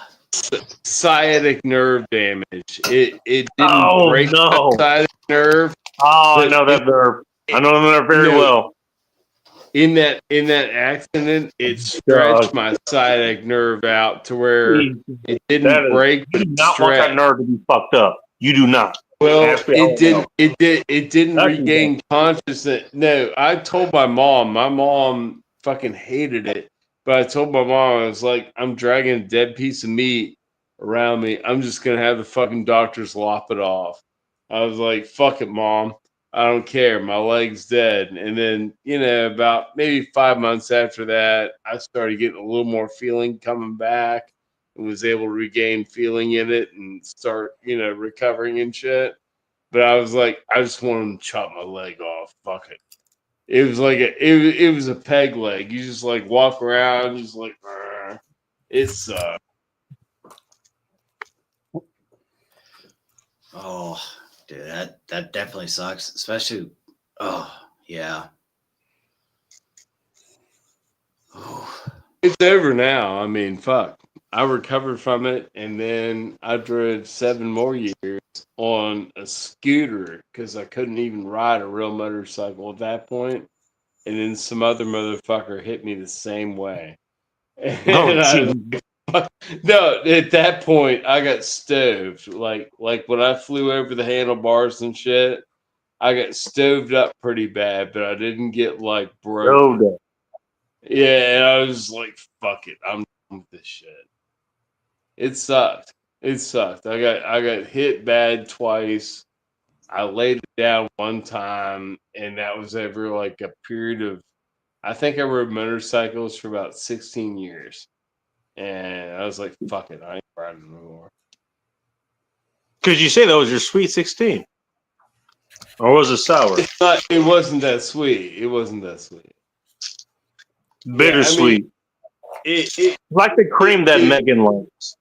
S5: Sciatic nerve damage. It didn't break my sciatic nerve.
S1: Oh, I know that nerve. I know that nerve very well.
S5: In that accident, it stretched my sciatic nerve out to where it didn't break.
S1: You do not want that nerve to be fucked up. You do not.
S5: Well, it didn't regain consciousness. No, I told my mom. My mom fucking hated it. But I told my mom, I was like, I'm dragging a dead piece of meat around me. I'm just gonna have the fucking doctors lop it off. I was like, fuck it, Mom. I don't care. My leg's dead. And then, about maybe 5 months after that, I started getting a little more feeling coming back and was able to regain feeling in it and start, recovering and shit. But I was like, I just wanted to chop my leg off. Fuck it. It was like it was a peg leg. You just like walk around, just like it sucked.
S7: Oh, dude, that definitely sucks. Especially, oh yeah. Oh,
S5: It's over now. I mean, fuck. I recovered from it, and then I drove 7 more years on a scooter because I couldn't even ride a real motorcycle at that point. And then some other motherfucker hit me the same way. And
S1: Oh,
S5: no, at that point, I got stoved. Like when I flew over the handlebars and shit, I got stoved up pretty bad, but I didn't get like broken.
S1: no.
S5: Yeah, and I was like, fuck it, I'm done with this shit. It sucked. It sucked. I got hit bad twice. I laid it down one time, and that was over like a period of, I think I rode motorcycles for about 16 years. And I was like, fuck it, I ain't riding no more.
S1: Because you say that was your sweet 16. Or was it sour?
S5: It wasn't that sweet. It wasn't that sweet.
S1: Bittersweet.
S5: It
S1: like the cream that Megan likes.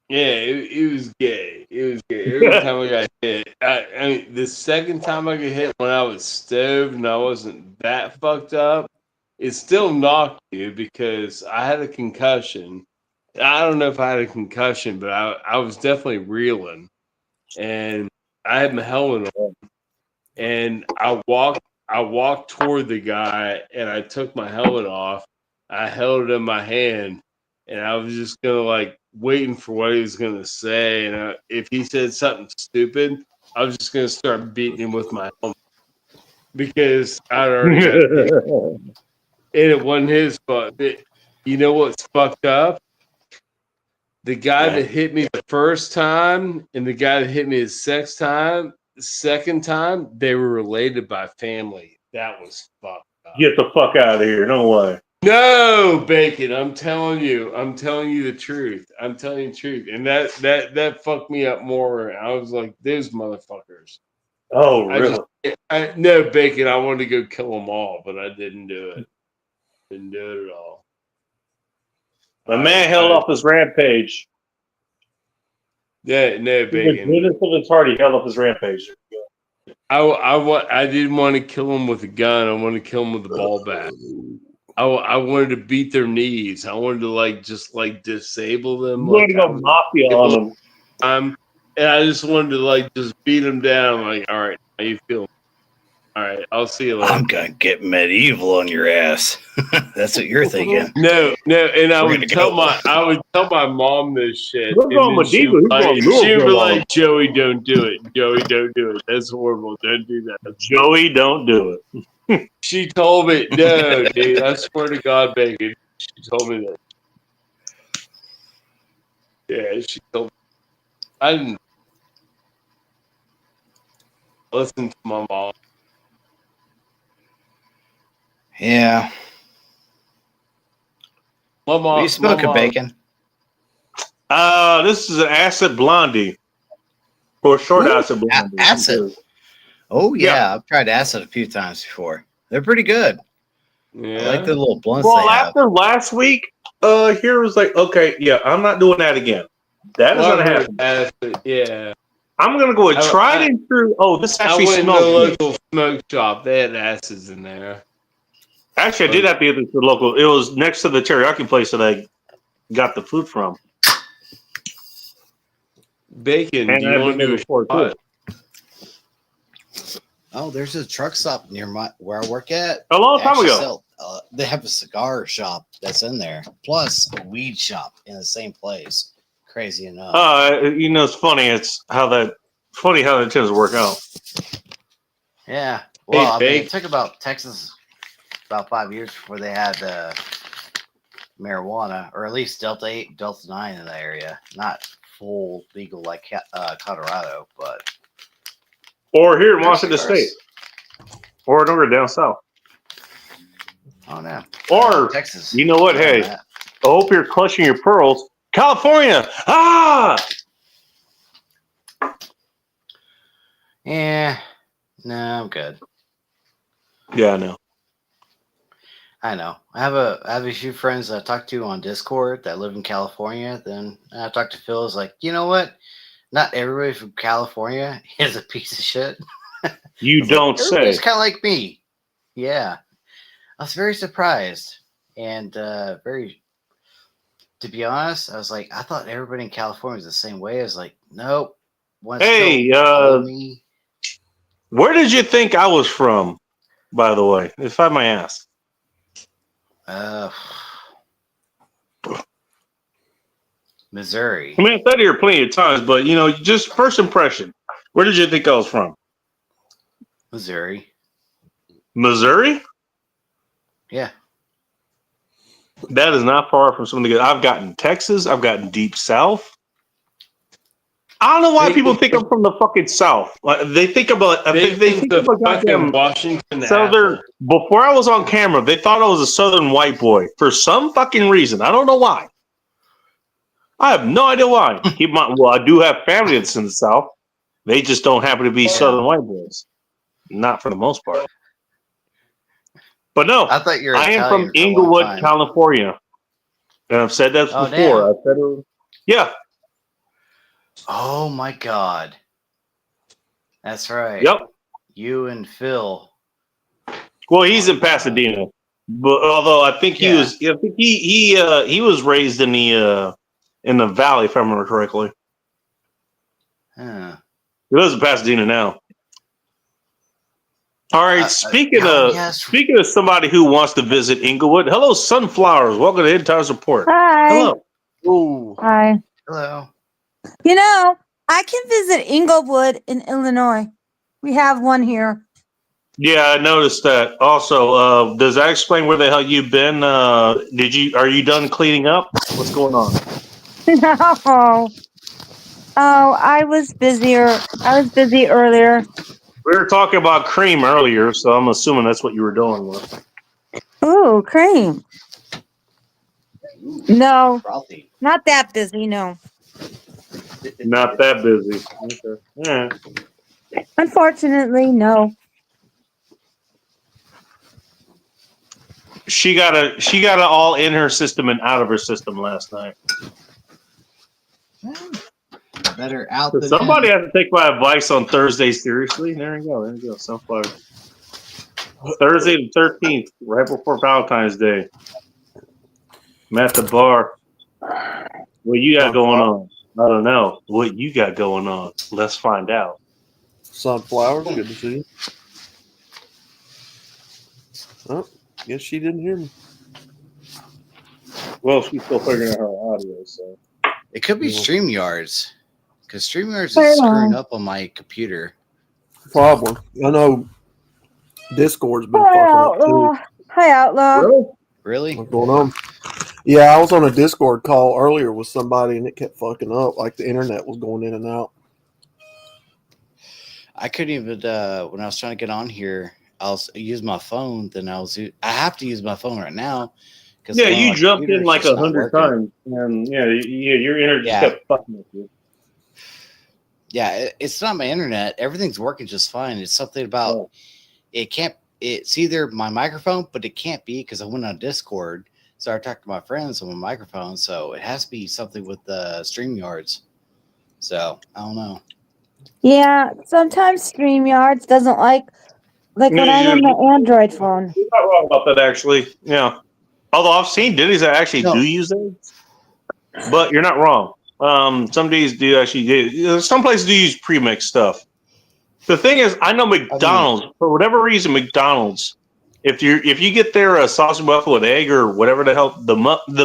S5: Yeah, it was gay. It was gay. Every time I got hit, I mean, the second time I got hit when I was stoved and I wasn't that fucked up, it still knocked you because I had a concussion. I don't know if I had a concussion, but I was definitely reeling, and I had my helmet on, and I walked toward the guy, and I took my helmet off. I held it in my hand, and I was just gonna like waiting for what he was gonna say. And if he said something stupid, I was just gonna start beating him with my helmet because I'd already got hit. And it wasn't his fault. You know what's fucked up? The guy that hit me the first time and the guy that hit me the second time, they were related by family. That was fucked up.
S1: Get the fuck out of here. No way.
S5: No, Bacon. I'm telling you the truth. I'm telling you the truth. And that fucked me up more. I was like, those motherfuckers.
S1: Oh, really?
S5: No, Bacon. I wanted to go kill them all, but I didn't do it. Didn't do it at all.
S1: The man held off his rampage.
S5: Yeah, no, Bacon.
S1: Goodness of his heart, he held off his rampage.
S5: I didn't want to kill him with a gun. I wanted to kill him with a ball bat. I wanted to beat their knees. I wanted to just disable them.
S1: You wanted to go mafia on them.
S5: And I just wanted to just beat them down. I'm like, all right, how you feeling? All right, I'll see you later.
S6: I'm gonna get medieval on your ass. That's what you're thinking.
S5: No, and I would tell my mom this shit.
S1: We're going medieval.
S5: She would be like, Joey, don't do it. Joey, don't do it. That's horrible. Don't do that.
S1: Joey, don't do it.
S5: She told me, no, dude. I swear to God, Bacon. She told me that. Yeah, she told me. I didn't listen to my mom.
S6: Yeah.
S5: My mom.
S6: What are you smoking, Bacon?
S1: This is an acid blondie. Or short acid blondie.
S6: Acid. Oh yeah, I've tried acid a few times before. They're pretty good.
S5: Yeah.
S6: I like the little blunts.
S1: Well, after last week, here was like, okay, yeah, I'm not doing that again. That is gonna happen.
S5: Acid, yeah.
S1: I'm gonna go and try it and through. Oh, this actually
S5: I went
S1: smells
S5: to the
S1: good.
S5: local smoke shop. They had acids in there.
S1: Actually, I did have to get to the local. It was next to the teriyaki place that I got the food from.
S5: Bacon,
S1: And
S5: do you want to do a
S1: before
S5: shot?
S7: Oh, there's a truck stop near where I work at.
S1: A long time
S7: They
S1: ago.
S7: actually they have a cigar shop that's in there, plus a weed shop in the same place. Crazy enough.
S1: It's funny. It's funny how that tends to work out.
S7: Yeah. Well, I mean,
S5: Bacon.
S7: it took about Texas about 5 years before they had marijuana, or at least Delta 8, Delta 9 in that area. Not full legal like Colorado, but
S1: Or here in Washington State. Or over down south.
S7: oh no.
S1: Or,
S7: Texas.
S1: you know what? Hey, I hope you're clutching your pearls. California! Ah!
S7: Yeah. No, I'm good.
S1: Yeah, I know.
S7: I know. I have a few friends that I talk to on Discord that live in California. Then I talked to Phil. Is like, you know what? Not everybody from California is a piece of shit.
S1: You don't say.
S7: Everybody's kind of like me. Yeah. I was very surprised. And very, to be honest, I was like, I thought everybody in California was the same way. I was like, nope.
S1: Hey,
S7: Me.
S1: where did you think I was from, by the way, if I may ask?
S7: Missouri.
S1: I mean, I've been here plenty of times, but, just first impression, where did you think I was from?
S7: Missouri.
S1: Missouri?
S7: Yeah.
S1: That is not far from something good. I've gotten Texas. I've gotten deep south. I don't know why people think I'm from the fucking south. Like, they think about
S5: They think
S1: of a
S5: the fucking
S1: goddamn
S5: Washington
S1: southern.
S5: apple.
S1: Before I was on camera, they thought I was a southern white boy for some fucking reason. I don't know why. I have no idea why. Keep in mind, well, I do have family that's in the south. They just don't happen to be southern white boys. Not for the most part. But no,
S7: I thought you were
S1: I am
S7: Italian
S1: from
S7: for a long
S1: Inglewood,
S7: time.
S1: California. And I've said that
S7: Oh,
S1: before.
S7: damn.
S1: I've said it. Yeah.
S7: Oh my God. That's right.
S1: Yep.
S7: You and Phil.
S1: Well, he's in Pasadena, but although I think he was, I think he was raised in the valley, if I remember correctly.
S7: Huh.
S1: He lives in Pasadena now. All right. Speaking of somebody who wants to visit Inglewood, hello, Sunflowers. Welcome to Intimes Report.
S8: Hi.
S1: Hello.
S3: Ooh.
S8: Hi.
S7: Hello.
S8: I can visit Inglewood in Illinois. We have one here.
S1: Yeah, I noticed that. Also, does that explain where the hell you've been? Are you done cleaning up? What's going on?
S8: No. Oh, I was busier. I was busy earlier.
S1: We were talking about cream earlier, so I'm assuming that's what you were doing with.
S8: Ooh, cream. No,
S7: Frothy.
S8: not that busy. No.
S1: Not that busy. Okay. Yeah.
S8: Unfortunately, no.
S1: She got it all in her system and out of her system last night.
S7: Better out
S1: So
S7: than
S1: somebody
S7: in.
S1: has to take my advice on Thursday seriously. There you go. Sunflower. Thursday the 13th, right before Valentine's Day. I'm at the bar. What you got going on? I don't know. What you got going on? Let's find out.
S3: Sunflowers, good to see you. Oh, guess she didn't hear me.
S1: Well, she's still figuring out her audio, so.
S7: It could be
S3: Yeah.
S7: StreamYards. Because StreamYards
S8: Fair
S7: is screwing
S8: enough.
S7: up on my computer.
S3: Probably. I know Discord's been
S8: Hi,
S3: fucking up
S8: Outlaw.
S3: too.
S8: Hi, Outlaw.
S7: Really?
S3: What's going on? Yeah, I was on a Discord call earlier with somebody and it kept fucking up. Like the internet was going in and out.
S7: I couldn't even, when I was trying to get on here, I'll use my phone. Then I have to use my phone right now.
S1: Yeah, you jumped in like 100 times, and your internet just kept fucking with you.
S7: Yeah, it's not my internet. Everything's working just fine. It's something about it can't. It's either my microphone, but it can't be because I went on Discord. So I talked to my friends on my microphone. So it has to be something with the StreamYards. So I don't know.
S8: Yeah, sometimes StreamYards doesn't like when I'm on my Android phone.
S1: You're not wrong about that, actually. Yeah. Although I've seen ditties that actually do use eggs, but you're not wrong. Some days do actually do. Some places do use pre-mixed stuff. The thing is, I know McDonald's, for whatever reason, McDonald's, if you get their sausage muffin with egg or whatever the hell, the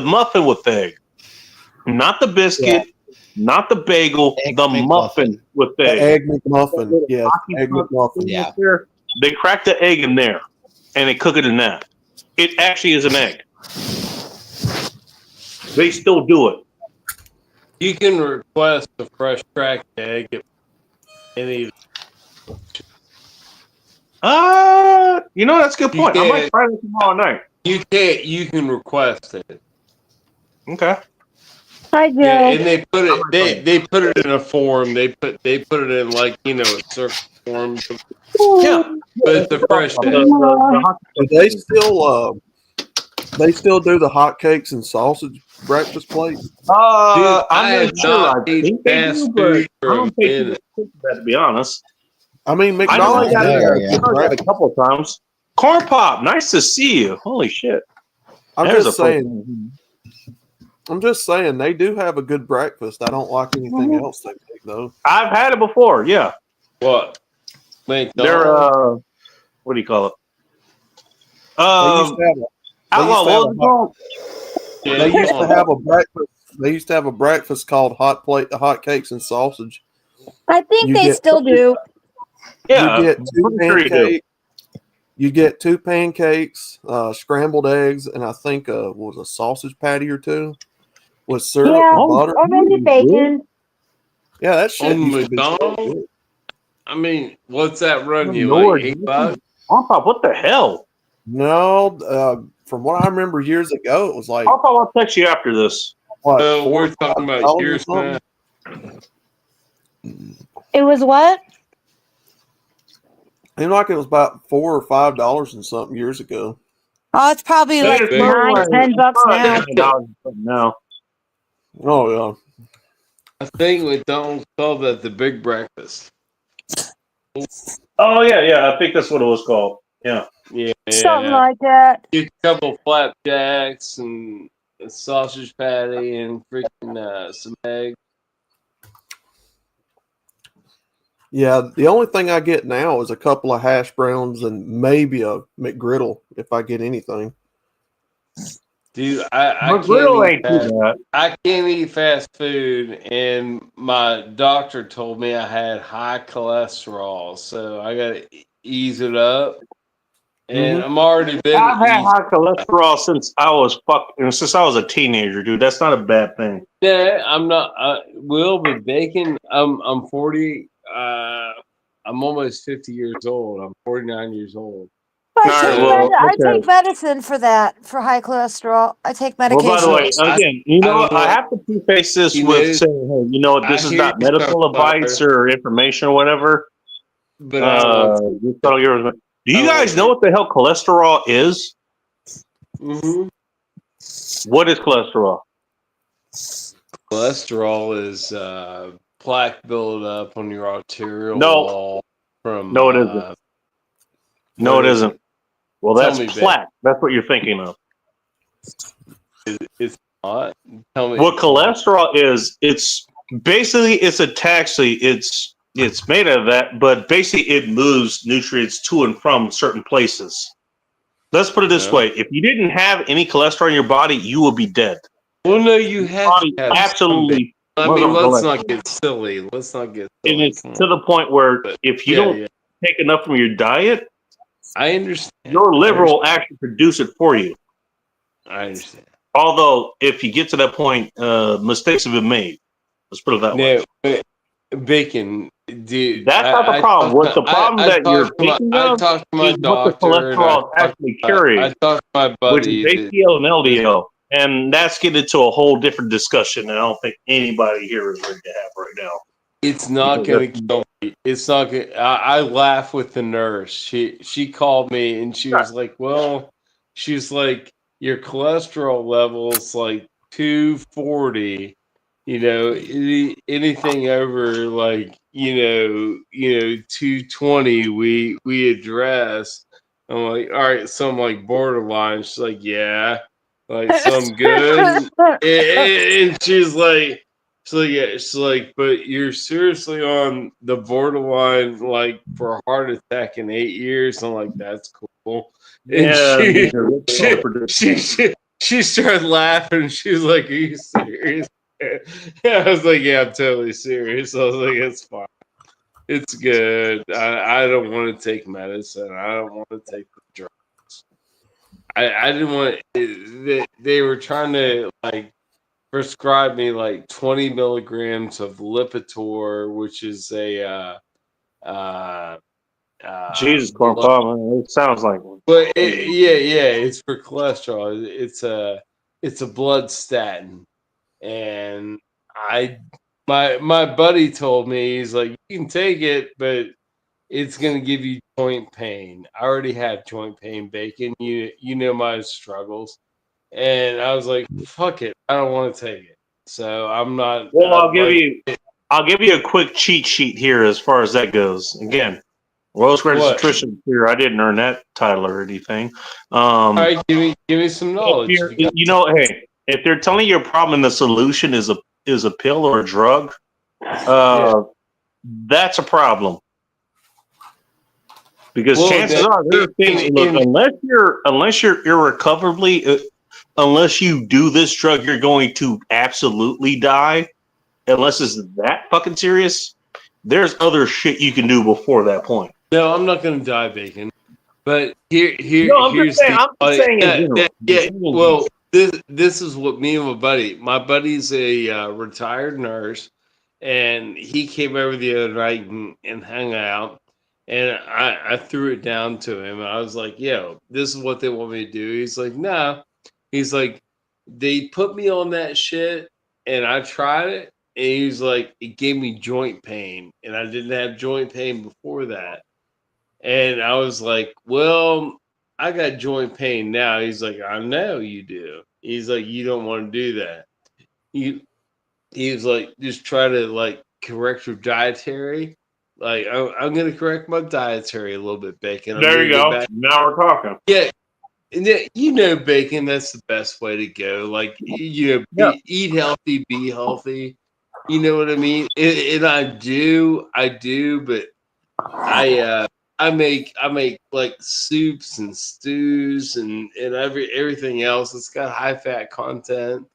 S1: muffin with egg, not the biscuit, not the bagel, the muffin with egg.
S3: The egg McMuffin. Yeah, egg McMuffin.
S7: Yeah.
S1: They crack the egg in there, and they cook it in that. It actually is an egg. They still do it.
S5: You can request a fresh cracked egg at any.
S1: That's a good point. I might try this tomorrow night.
S5: You can't. You can request it.
S1: Okay.
S8: Hi, Joe.
S5: Yeah, and they put it. They put it in a form. They put it in a certain form.
S1: Yeah,
S5: but it's the fresh egg.
S3: Do they still do the hotcakes and sausage breakfast plates?
S5: I
S1: I'm
S5: have
S1: not sure. I
S5: not
S1: think
S5: eaten
S1: they
S5: fast
S1: do, but
S5: food
S1: I
S5: for a
S1: don't think
S5: minute.
S1: that, to be honest.
S3: I mean,
S1: I know I
S3: McDonald's.
S1: got
S7: yeah.
S1: it a couple of times. Corn Pop, nice to see you. Holy shit.
S3: I'm
S1: There's
S3: just
S1: a
S3: saying. I'm just saying they do have a good breakfast. I don't like anything else they make though.
S1: I've had it before. Yeah,
S5: What?
S1: they're
S5: McDonald's?
S1: what do you call it?
S3: They used to have
S1: Outlaw. What was it called?
S3: They used to have a breakfast. They used to have a breakfast called hot cakes and sausage.
S8: I think
S3: You
S8: they
S3: get-
S8: still do.
S1: Yeah,
S3: you get
S1: I'm
S3: two
S1: pretty sure you do.
S3: pancakes. You get 2 pancakes, scrambled eggs, and I think what was a sausage patty or two with syrup
S8: Yeah,
S3: and butter.
S8: or maybe bacon.
S3: Yeah, that shit
S5: On
S3: used to be so
S5: McDonald's?
S3: good.
S5: I mean, what's that run you?
S1: Lord,
S5: Like $8?
S1: Pop, what the hell?
S3: No, from what I remember years ago, it was like
S1: Pop, I'll text you after this.
S3: what,
S5: So
S3: $4 or
S5: we're talking
S3: $5
S5: about
S3: or
S5: years
S3: something?
S5: now.
S8: It was what?
S3: It seemed like it was about $4 or $5 and something years ago.
S8: Oh, it's probably like
S1: It's
S5: $9,
S8: $10 now.
S1: now.
S3: Oh yeah.
S5: I think McDonald's called that the Big Breakfast.
S1: Oh yeah. I think that's what it was called. Yeah.
S5: Yeah.
S8: Something like that.
S5: Get a couple flapjacks and a sausage patty and freaking some eggs.
S3: Yeah, the only thing I get now is a couple of hash browns and maybe a McGriddle if I get anything.
S5: Dude, I
S1: McGriddle
S5: can't
S1: ain't
S5: eat
S1: too
S5: fast.
S1: bad.
S5: I can't eat fast food, and my doctor told me I had high cholesterol, so I got to ease it up. And I'm already been.
S1: I've had high cholesterol since I was a teenager, dude. That's not a bad thing.
S5: Yeah, I'm not. Will, but bacon. I'm 40. I'm almost 50 years old. I'm 49 years old.
S8: I take medicine for that, for high cholesterol. I take medication.
S1: Well, by the way, again, I have to preface this with saying, hey, this is not medical advice or information or whatever.
S5: But
S1: do you guys know what the hell cholesterol is?
S5: Mm-hmm.
S1: What is cholesterol?
S5: Cholesterol is plaque buildup on your arterial
S1: No.
S5: wall.
S1: No, it isn't. No, it isn't. Well,
S5: Tell
S1: that's
S5: me, babe.
S1: plaque. That's what you're thinking of.
S5: It's not. Tell me.
S1: What cholesterol is, it's a taxi. It's made out of that, but basically it moves nutrients to and from certain places. Let's put it this way. If you didn't have any cholesterol in your body, you would be dead.
S5: Well, no, you have to have
S1: absolutely.
S5: I mean, let's not get silly. Let's not get silly.
S1: And it's to the point where if you don't take enough from your diet,
S5: I understand.
S1: Your liver will actually produce it for you.
S5: I understand.
S1: Although, if you get to that point, mistakes have been made. Let's put it that way.
S5: But bacon, dude.
S1: That's not the problem. What the problem that you're thinking of
S5: I talked to my
S1: is
S5: doctor.
S1: what the cholesterol actually carries,
S5: I talked to my buddy.
S1: which is HDL and LDL. And that's getting into a whole different discussion that I don't think anybody here is ready to have right now.
S5: It's not going to kill me. It's not going to. I laugh with the nurse. She called me and she was like, well, she's like, your cholesterol level's like 240. You know, anything over like, 220, we address. I'm like, all right, so I'm like borderline. She's like, yeah. Like some good, and she's like, she's like, but you're seriously on the borderline, like for a heart attack in 8 years. I'm like, that's cool. And she started laughing. She was like, are you serious? I was like, yeah, I'm totally serious. I was like, it's fine. It's good. I don't want to take medicine. I don't want to take the drugs. I didn't want. They were trying to like prescribe me like 20 milligrams of Lipitor, which is a
S1: Jesus, Corn, it sounds like one.
S5: But it's for cholesterol. It's a blood statin, and my buddy told me, he's like, you can take it, but it's gonna give you joint pain. I already have joint pain, bacon. You know my struggles, and I was like, fuck it, I don't want to take it. So I'm not.
S1: Well, I'll give you a quick cheat sheet here as far as that goes. Again, World's greatest
S5: What?
S1: nutrition here. I didn't earn that title or anything.
S5: All right, give me some knowledge.
S1: You know, hey, if they're telling you a problem and the solution is a pill or a drug, that's a problem. Because chances are there are things. Unless you're irrecoverably, unless you do this drug, you're going to absolutely die. Unless it's that fucking serious, there's other shit you can do before that point.
S5: No, I'm not going to die, Bacon. But here's
S1: I'm just saying in general.
S5: Well, this is what me and my buddy's a retired nurse, and he came over the other night and hung out, and I threw it down to him. I was like, yo, this is what they want me to do. He's like, no. He's like, they put me on that shit, and I tried it, and he's like, it gave me joint pain, and I didn't have joint pain before that. And I was like, well, I got joint pain now. He's like, I know you do. He's like, you don't want to do that. He was like, just try to like correct your dietary. Like, I'm going to correct my dietary a little bit, Bacon.
S1: There you go. Now we're talking.
S5: Yeah. And you know, Bacon, that's the best way to go. Like, you know, eat healthy, be healthy. You know what I mean? And I do, but I make like soups and stews and everything else that's got high fat content.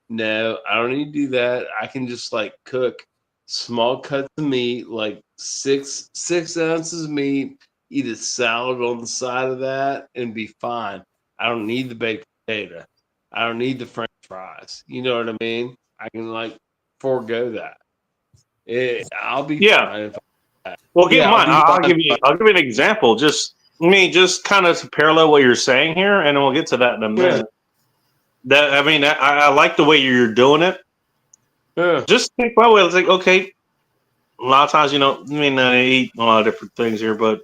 S5: No, I don't need to do that. I can just like cook small cuts of meat, like six ounces of meat, eat a salad on the side of that, and be fine. I don't need the baked potato. I don't need the French fries. You know what I mean? I can like forego that. I'll be fine.
S1: Well, keep in mind, I'll give you an example. Just kind of to parallel what you're saying here, and we'll get to that in a minute. I like the way you're doing it.
S5: Yeah.
S1: Just think my way. It's like, okay, a lot of times, I eat a lot of different things here, but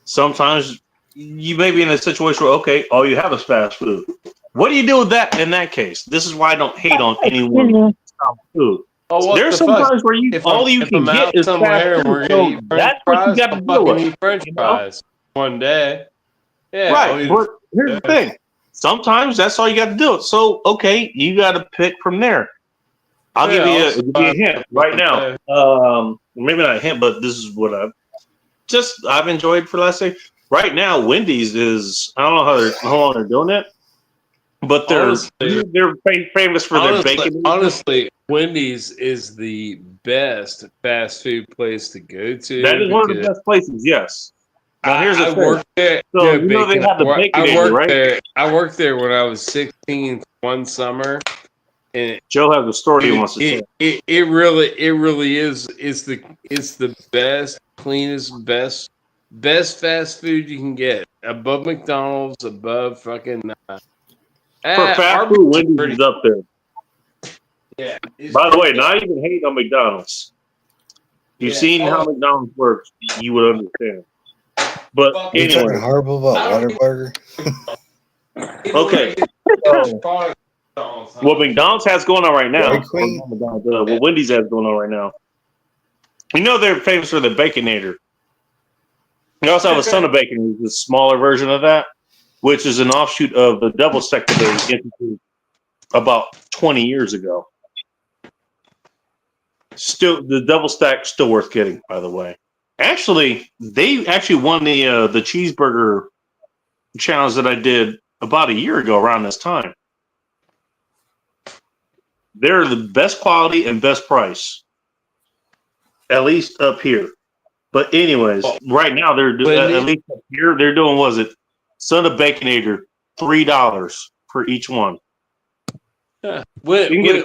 S1: sometimes you may be in a situation where, okay, all you have is fast food. What do you do with that in that case? This is why I don't hate on anyone food.
S5: Oh,
S1: there's some times where all you can get is fast food. So that's what you got to deal with.
S5: French fries one day. Yeah,
S1: right. But here's the thing. Sometimes that's all you got to do. So, okay, you got to pick from there. I'll give you a hint right now. Maybe not a hint, but this is what I've enjoyed for the last day. Right now, Wendy's is, I don't know how long they're doing it, but they're famous for their bacon.
S5: Honestly, Wendy's is the best fast food place to go to.
S1: That is one of the best places, yes. Now, here's the thing.
S5: Worked there.
S1: So, they have the bacon, right?
S5: I worked there when I was 16 one summer. And
S1: Joe has a story he wants to say.
S5: It really is. It's the best, cleanest, best fast food you can get. Above McDonald's, above fucking.
S1: For fast food, Wendy's is up there.
S5: Yeah.
S1: By the way, not even hate on McDonald's. You've seen how McDonald's works, you would understand. But
S6: You're
S1: anyway,
S6: talking horrible about Whataburger.
S1: Okay. What McDonald's has going on right now, what Wendy's has going on right now. They're famous for the Baconator. They also have a Son of Bacon, the smaller version of that, which is an offshoot of the double stack that they introduced about 20 years ago. Still, the double stack still worth getting, by the way. Actually, they won the cheeseburger challenge that I did about a year ago around this time. They're the best quality and best price, at least up here. But anyways, right now they're at least up here they're doing Son of Baconator, $3 for each one.
S5: Yeah. Wendy's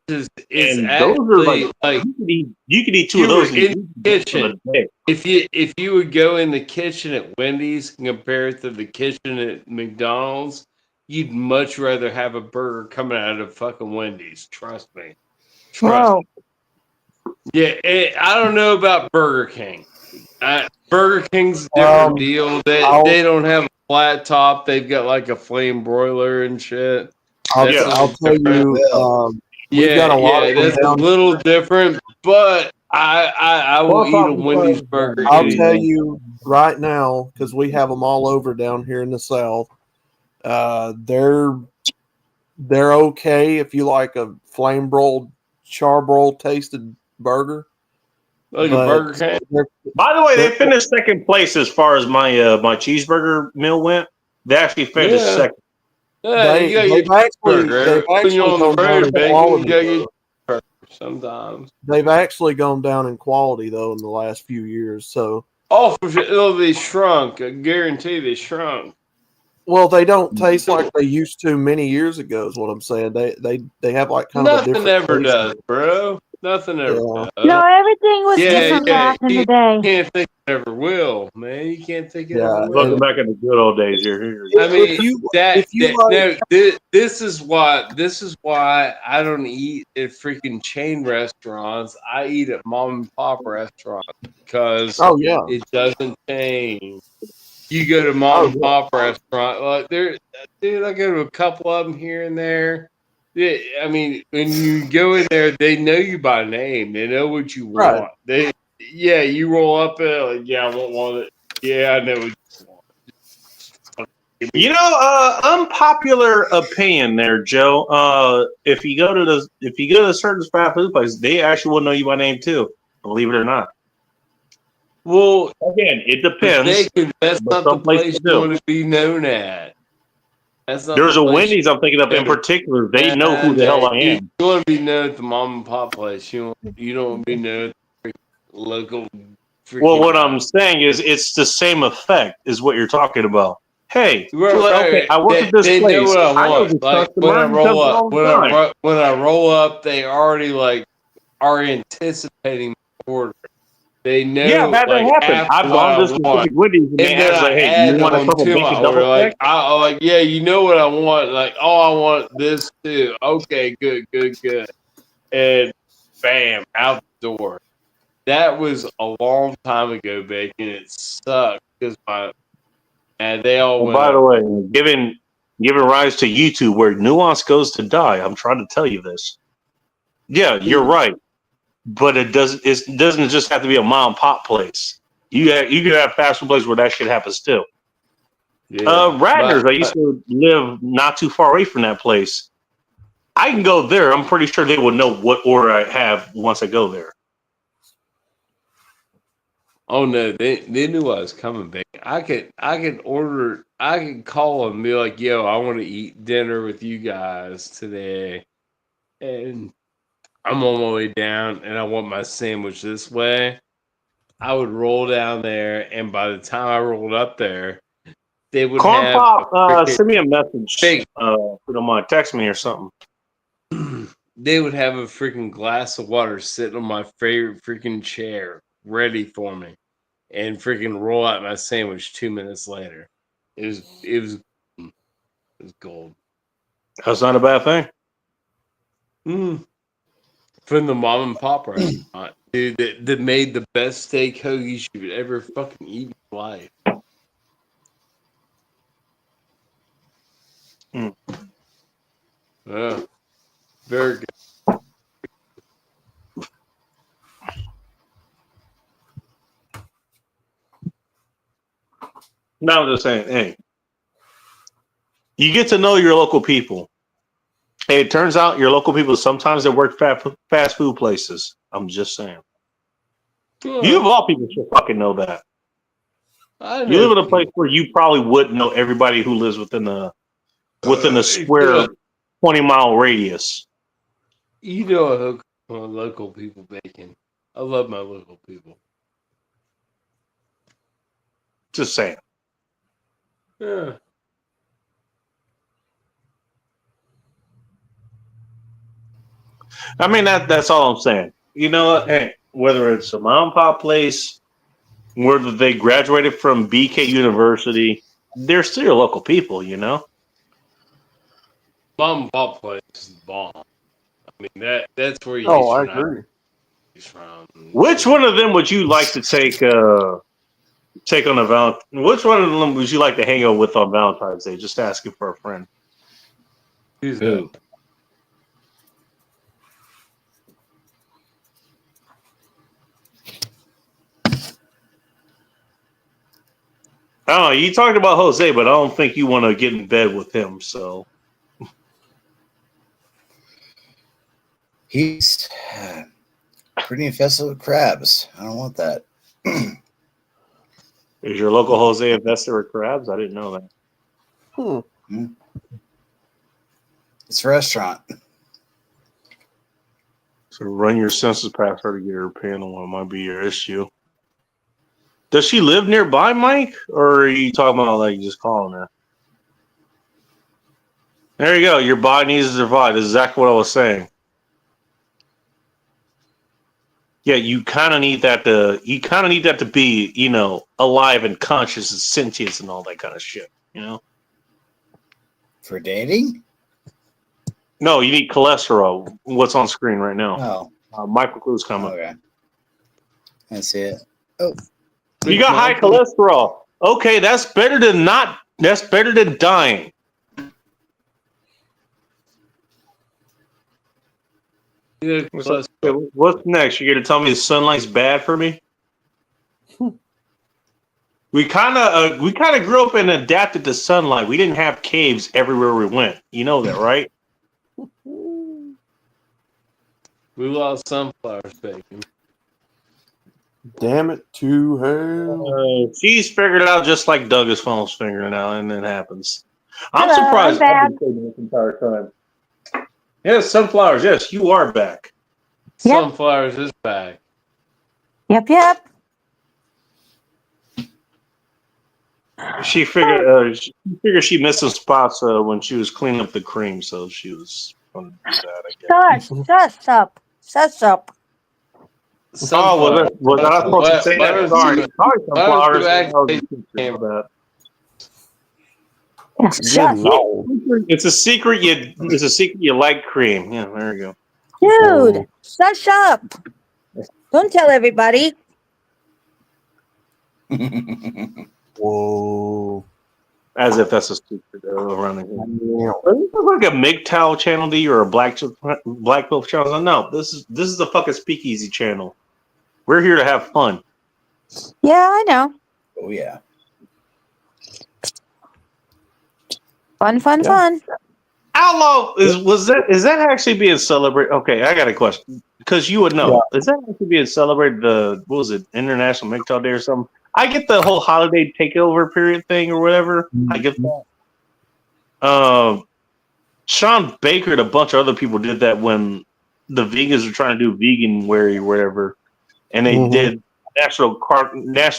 S5: is actually like
S1: you could eat two of those
S5: in the kitchen. If you would go in the kitchen at Wendy's and compare it to the kitchen at McDonald's, you'd much rather have a burger coming out of fucking Wendy's. Trust me. Yeah, I don't know about Burger King. Burger King's a different deal. They don't have a flat top. They've got like a flame broiler and shit.
S3: I'll tell you.
S5: That's a little different, but I will
S1: Well,
S5: eat a
S1: probably
S5: Wendy's
S1: fine.
S5: burger.
S3: I'll
S5: any
S3: tell
S5: day.
S3: you right now, because we have them all over down here in the South. They're okay if you like a flame broiled, charbroiled tasted burger.
S5: Like a
S3: but
S5: Burger King.
S3: they're-
S1: By the way, they
S3: they're-
S1: finished second place as far as my my cheeseburger meal went. They actually finished
S5: Yeah.
S1: second.
S5: Yeah,
S3: They,
S5: you gotta
S3: they've
S5: get
S3: actually
S5: burger. When
S3: actually
S5: you're on
S3: gone
S5: the
S3: down
S5: road,
S3: in
S5: bacon, you
S3: quality.
S5: gotta get
S3: though.
S5: burger sometimes.
S3: They've actually gone down in quality though in the last few years. So,
S5: Oh, for sure. Oh, they shrunk. I guarantee they shrunk.
S3: well, they don't taste like they used to many years ago. Is what I'm saying. They have like kind of a
S5: Nothing
S3: different
S5: ever
S3: taste.
S5: does, bro. Nothing ever
S3: Yeah.
S5: does.
S8: No, everything was
S5: Yeah,
S8: different
S5: yeah.
S8: back in
S5: You
S8: the day.
S5: can't think it ever will, man. You can't think it
S3: Yeah,
S5: ever
S3: and-
S1: Looking
S5: will.
S1: back at the good old days here.
S5: I mean,
S3: if you
S5: that
S3: like,
S5: no, this is why I don't eat at freaking chain restaurants. I eat at mom and pop restaurants because
S3: oh yeah,
S5: it doesn't change. You go to mom and pop restaurant, like dude, I go to a couple of them here and there. Yeah, I mean, when you go in there, they know you by name. They know what you want.
S3: Right.
S5: You roll up there, like, yeah, I want one. Yeah, I know what you want.
S1: You know, unpopular opinion there, Joe. If you go to a certain fast food place, they actually will know you by name too. Believe it or not.
S5: Well,
S1: Again, it depends.
S5: that's
S1: but
S5: not the
S1: some places
S5: place you
S1: do.
S5: want to be known at. That's not
S1: There's
S5: the
S1: a
S5: place
S1: Wendy's I'm thinking of in particular. They know who the hell I
S5: You
S1: am.
S5: want to be known at the mom and pop place. You don't want to be known at the local.
S1: Well, what I'm saying is, it's the same effect is what you're talking about. Hey,
S5: Right,
S1: okay, I work
S5: they,
S1: at this
S5: they
S1: place.
S5: know what I
S1: know
S5: want.
S1: this
S5: Like
S1: customer.
S5: when I
S1: He
S5: roll
S1: comes
S5: up,
S1: all the time.
S5: when I roll up, they already like are anticipating my order. They know.
S1: Yeah, that
S5: like
S1: happen.
S5: half
S1: I've
S5: what
S1: gone
S5: I
S1: to
S5: want.
S1: specific Wendy's and they
S5: And then
S1: ask
S5: I
S1: like, "Hey,
S5: add
S1: you want a
S5: on
S1: couple
S5: to my
S1: bacon
S5: order.
S1: double
S5: Like
S1: stack?"
S5: I like, yeah, you know what I want. Like, oh, I want this too. Okay, good. And bam, out the door. That was a long time ago, Bacon. It sucked because they all
S1: Well,
S5: went
S1: by
S5: up.
S1: the way, giving rise to YouTube, where nuance goes to die. I'm trying to tell you this. Yeah, you're right, but it doesn't just have to be a mom and pop place. You could have fast food places where that shit happens too. Radners, I used to live not too far away from that place. I can go there. I'm pretty sure they will know what order I have once I go there.
S5: Oh no, they knew I was coming, back. I could order. I could call and be like, "Yo, I want to eat dinner with you guys today," and I'm on my way down, and I want my sandwich this way. I would roll down there, and by the time I rolled up there, they would
S1: Corn
S5: have
S1: Pop, send me a message.
S5: Big-
S1: If you don't mind, text me or something.
S5: they would have a freaking glass of water sitting on my favorite freaking chair, ready for me, and freaking roll out my sandwich 2 minutes later. It was gold.
S1: That's not a bad thing.
S5: From the mom and pop restaurant, dude, that made the best steak hoagies you would ever fucking eat in your life. Yeah, very good.
S1: No, I'm just saying, hey, you get to know your local people. Hey, it turns out your local people sometimes they work fast food places. I'm just saying. You of all people should fucking know that. You live in a place where you probably wouldn't know everybody who lives within a square 20-mile radius.
S5: You know, my local people, Bacon. I love my local people.
S1: Just saying.
S5: Yeah.
S1: I mean that's all I'm saying. You know what? Hey, whether it's a mom and pop place, whether they graduated from BK University, they're still local people, you know?
S5: Mom and pop place is the bomb. I mean that's where you
S3: Oh, I
S5: get your
S3: agree.
S5: nice from.
S1: Which one of them would you like to take on a Valentine? Which one of them would you like to hang out with on Valentine's Day? Just asking for a friend.
S5: Who's
S7: Who?
S5: that?
S1: I don't know. You talked about Jose, but I don't think you want to get in bed with him. So
S6: He's pretty infested with crabs. I don't want that.
S1: is your local Jose invested with crabs? I didn't know that.
S6: It's a restaurant.
S1: So run your census password to get her panel. It might be your issue. Does she live nearby, Mike? Or are you talking about like just calling her? There you go. Your body needs to survive. That's exactly what I was saying. Yeah, you kind of need that to. You kind of need that to be, alive and conscious and sentient and all that kind of shit.
S6: For dating?
S1: No, you need cholesterol. What's on screen right now?
S6: Oh,
S1: Michael Clue's coming.
S6: okay. I see it. Oh,
S1: You got high cholesterol. Okay, that's better than not. That's better than dying.
S5: Yeah,
S1: What's next? You're gonna tell me the sunlight's bad for me? We kind of grew up and adapted to sunlight. We didn't have caves everywhere we went. You know that, right?
S5: we lost sunflowers, bacon.
S3: Damn it to hell.
S1: She's figured it out just like Doug is Funnel's figuring it out, and it happens. I'm
S8: Hello,
S1: surprised
S8: I'm
S1: I've been saying this entire time. Yes, sunflowers. Yes, you are back.
S8: Yep.
S5: Sunflowers is back.
S8: Yep.
S1: She figured she missed some spots when she was cleaning up the cream, so she was going to do that, I guess.
S8: Shush up.
S1: Oh, was I supposed to say that? Sorry, sunflowers.
S8: Shut
S1: It's a secret. It's a secret. You like cream. Yeah, there you go.
S8: Dude, shush up. Don't tell everybody.
S3: Whoa.
S1: As if that's a secret around here. Does this look like a MGTOW channel to you or a Black Pill channel? No, this is a fucking speakeasy channel. We're here to have fun.
S8: Yeah, I know.
S6: oh yeah.
S8: Fun.
S1: Outlaw is that actually being celebrated? Okay, I got a question because you would know. Yeah. Is that actually being celebrated? What was it, International MGTOW Day or something? I get the whole holiday takeover period thing or whatever. I get that. Sean Baker and a bunch of other people did that when the vegans were trying to do vegan wear or whatever, and they did National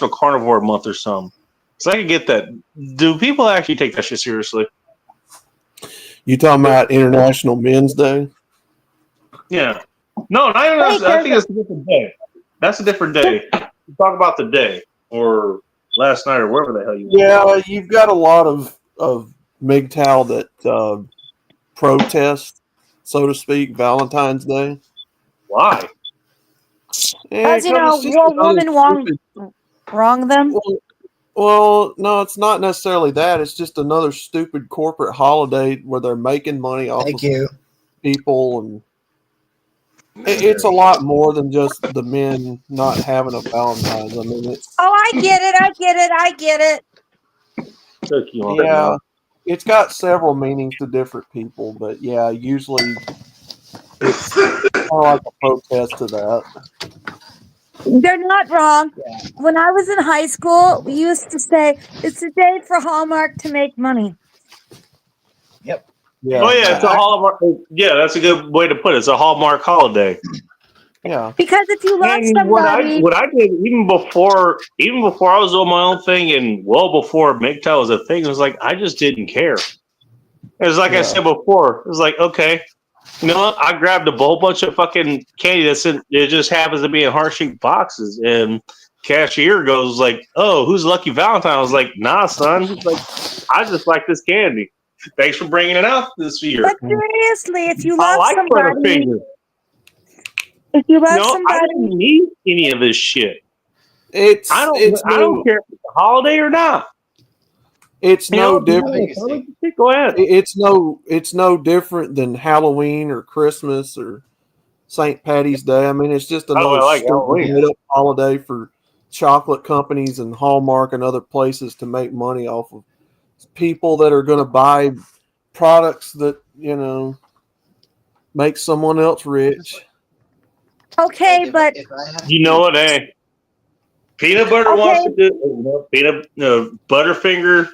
S1: Carnivore Month or something. So I can get that. Do people actually take that shit seriously?
S3: You talking about International Men's Day?
S1: Yeah. No, not even. I think it's a different day. That's a different day. You talk about the day or last night or wherever the hell you were.
S3: Yeah, you've got a lot of MGTOW that protest, so to speak, Valentine's Day.
S1: Why?
S8: As you know, woman wrong them.
S3: Well, no, it's not necessarily that. It's just another stupid corporate holiday where they're making money off of people, and it's a lot more than just the men not having a Valentine's. I mean, it's.
S8: Oh, I get it.
S3: Yeah, it's got several meanings to different people, but yeah, usually it's kind of like a protest to that.
S8: They're not wrong. Yeah. When I was in high school, we used to say it's a day for Hallmark to make money.
S6: Yep.
S3: Yeah.
S1: Oh yeah, it's a Hallmark. Yeah, that's a good way to put it. It's a Hallmark holiday.
S3: Yeah.
S8: Because if you love somebody,
S1: what I did even before I was on my own thing, and well before MGTOW was a thing, it was like I just didn't care. It was like I said before. It was like, okay, you know what? I grabbed a whole bunch of fucking candy it just happens to be in heart-shaped boxes, and cashier goes like, "Oh, who's Lucky Valentine?" I was like, "Nah, son." He's like, "I just like this candy. Thanks for bringing it out this year."
S8: But seriously, if you love somebody, I
S1: don't need any of this shit. I don't care if it's a holiday or not.
S3: It's no different.
S1: Go ahead.
S3: It's no different than Halloween or Christmas or St. Patty's Day. I mean, it's just another made-up holiday for chocolate companies and Hallmark and other places to make money off of people that are going to buy products that, make someone else rich.
S8: Okay,
S6: Like,
S8: but
S6: if I have
S1: You know what? Hey, peanut butter wants to do Butterfinger.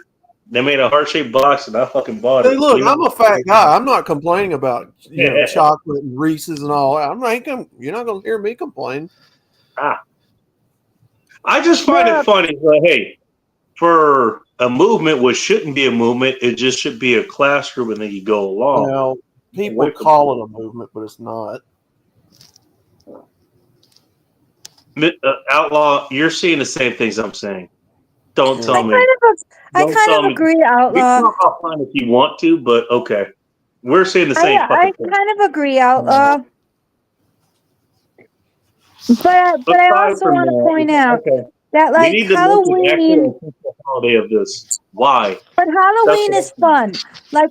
S1: They made a heart-shaped box, and I fucking bought
S3: Hey,
S1: it.
S3: look,
S1: You know?
S3: I'm a fat guy. I'm not complaining about chocolate and Reese's and all that. You're not going to hear me complain.
S1: I just find it funny. But hey, for a movement which shouldn't be a movement, it just should be a classroom, and then you go along.
S3: Well, people call it a movement, but it's not.
S1: Outlaw, you're seeing the same things I'm saying. Don't tell me.
S8: I kind of agree,
S1: We
S8: Outlaw.
S1: can talk offline if you want to, but okay. We're saying the same
S8: I
S1: fucking thing.
S8: kind of agree, Outlaw. But I
S1: Aside
S8: also
S1: from
S8: want to
S1: that,
S8: point out
S1: okay,
S8: that,
S1: we
S8: like,
S1: need to
S8: Halloween,
S1: make an actual official holiday of this. Why?
S8: but Halloween is fun. Like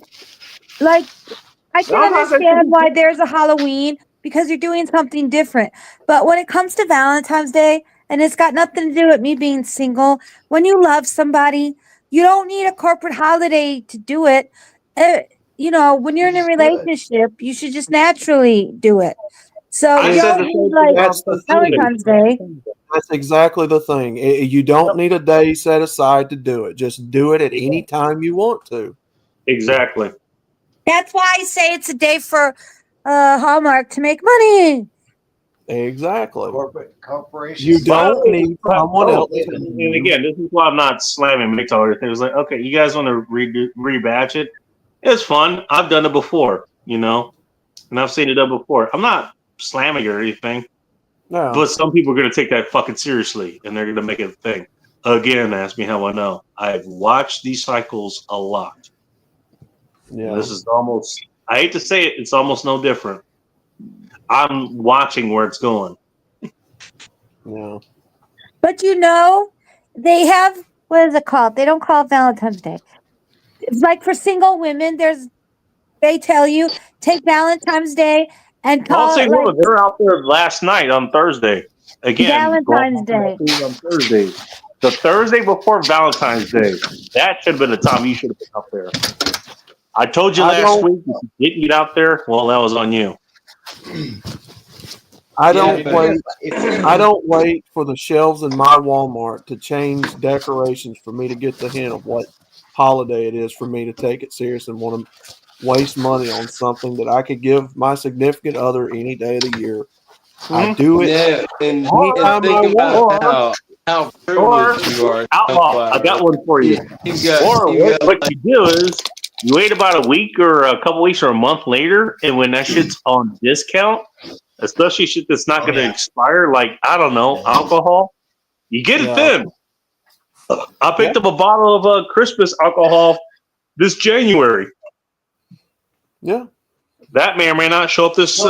S8: I can understand why there's a Halloween because you're doing something different. But when it comes to Valentine's Day, and it's got nothing to do with me being single, when you love somebody, you don't need a corporate holiday to do it. When you're in a relationship, you should just naturally do it. So
S1: I
S8: you
S1: said
S8: don't
S1: the same
S8: need
S1: thing
S8: like
S3: That's the
S8: Valentine's Day.
S3: That's exactly the thing. You don't need a day set aside to do it. Just do it at any time you want to.
S1: Exactly.
S8: That's why I say it's a day for Hallmark to make money.
S3: Exactly.
S6: Corporations.
S3: You don't need someone else.
S1: And again, this is why I'm not slamming McTalker. It was like, okay, you guys want to rebatch it? It's fun. I've done it before, and I've seen it done before. I'm not slamming it or anything,
S3: No.
S1: but some people are going to take that fucking seriously, and they're going to make it a thing. Again, ask me how I know. I've watched these cycles a lot.
S3: Yeah.
S1: This is almost, I hate to say it, it's almost no different. I'm watching where it's going.
S3: Yeah.
S8: But they have, what is it called? They don't call it Valentine's Day. It's like for single women, they tell you take Valentine's Day and
S1: Well,
S8: call
S1: see,
S8: it like
S1: look, they're out there last night on Thursday. Again,
S8: Valentine's Day.
S1: on Thursday. The Thursday before Valentine's Day. That should have been the time you should have been up there. I told you last week, if you didn't get out there, well, that was on you.
S3: I don't wait for the shelves in my Walmart to change decorations for me to get the hint of what holiday it is for me to take it serious and want to waste money on something that I could give my significant other any day of the year. I do it
S5: and
S3: anytime I
S5: think
S3: want.
S5: about how privileged you are.
S1: Outlaw, I got one for you. What you do is you wait about a week or a couple weeks or a month later, and when that shit's on discount, especially shit that's not going to expire, like, I don't know, alcohol, you get it then. I picked up a bottle of Christmas alcohol this January.
S3: Yeah.
S1: That may or may not show up this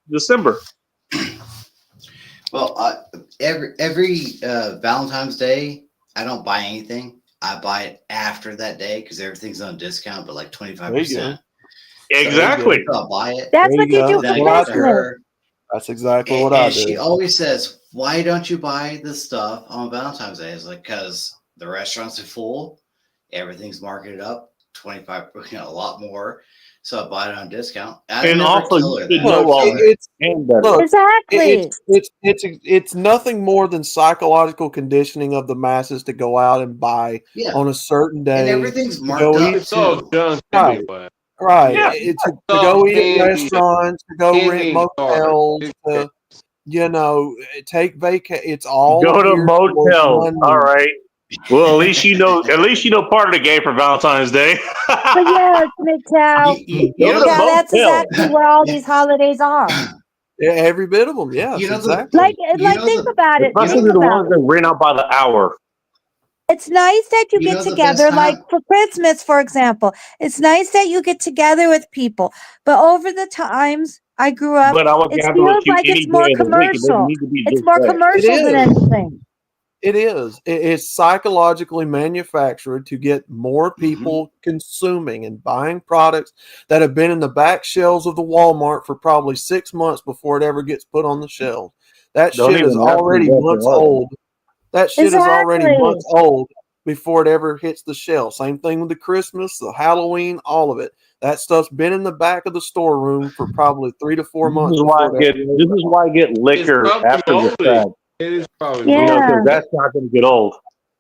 S1: December.
S6: Well, every Valentine's Day, I don't buy anything. I buy it after that day because everything's on discount, but like 25%.
S1: Exactly.
S6: So I'll buy it.
S8: That's what you do for Christmas.
S3: That's exactly what I do.
S6: She always says, "Why don't you buy this stuff on Valentine's Day?" It's like, because the restaurants are full, everything's marketed up 25, a lot more. So I buy it on discount.
S1: And also,
S3: it's nothing more than psychological conditioning of the masses to go out and buy on a certain day.
S6: And everything's marked up.
S5: It's all junk
S3: Right.
S5: anyway.
S3: Right.
S5: Yeah.
S3: It's to go eat at restaurants, to go rent motels, to take vacation. It's all
S1: go to
S3: geared towards
S1: motels.
S3: money.
S1: All right. Well, at least you know part of the game for Valentine's Day.
S8: But yeah, that's exactly where all these holidays are.
S3: Yeah, every bit of them. Yeah, exactly.
S8: Like think about it.
S1: Especially the ones that rent out by the hour.
S8: It's nice that you get together, like for Christmas, for example. It's nice that you get together with people. But over the times I grew up, it feels like it's more commercial. It's more commercial than anything.
S3: It is. It's psychologically manufactured to get more people consuming and buying products that have been in the back shelves of the Walmart for probably 6 months before it ever gets put on the shelves. That shit is already months old. That shit is already
S8: Exactly.
S3: months old before it ever hits the shelf. Same thing with the Christmas, the Halloween, all of it. That stuff's been in the back of the storeroom for probably 3 to 4
S1: This
S3: months
S1: is why
S3: before
S1: I
S3: it
S1: get.
S3: ever
S1: This is why I get liquor
S5: probably
S1: after the
S5: moldy.
S1: fact.
S5: It is probably
S1: You know,
S8: Yeah.
S1: because that's not going to get old.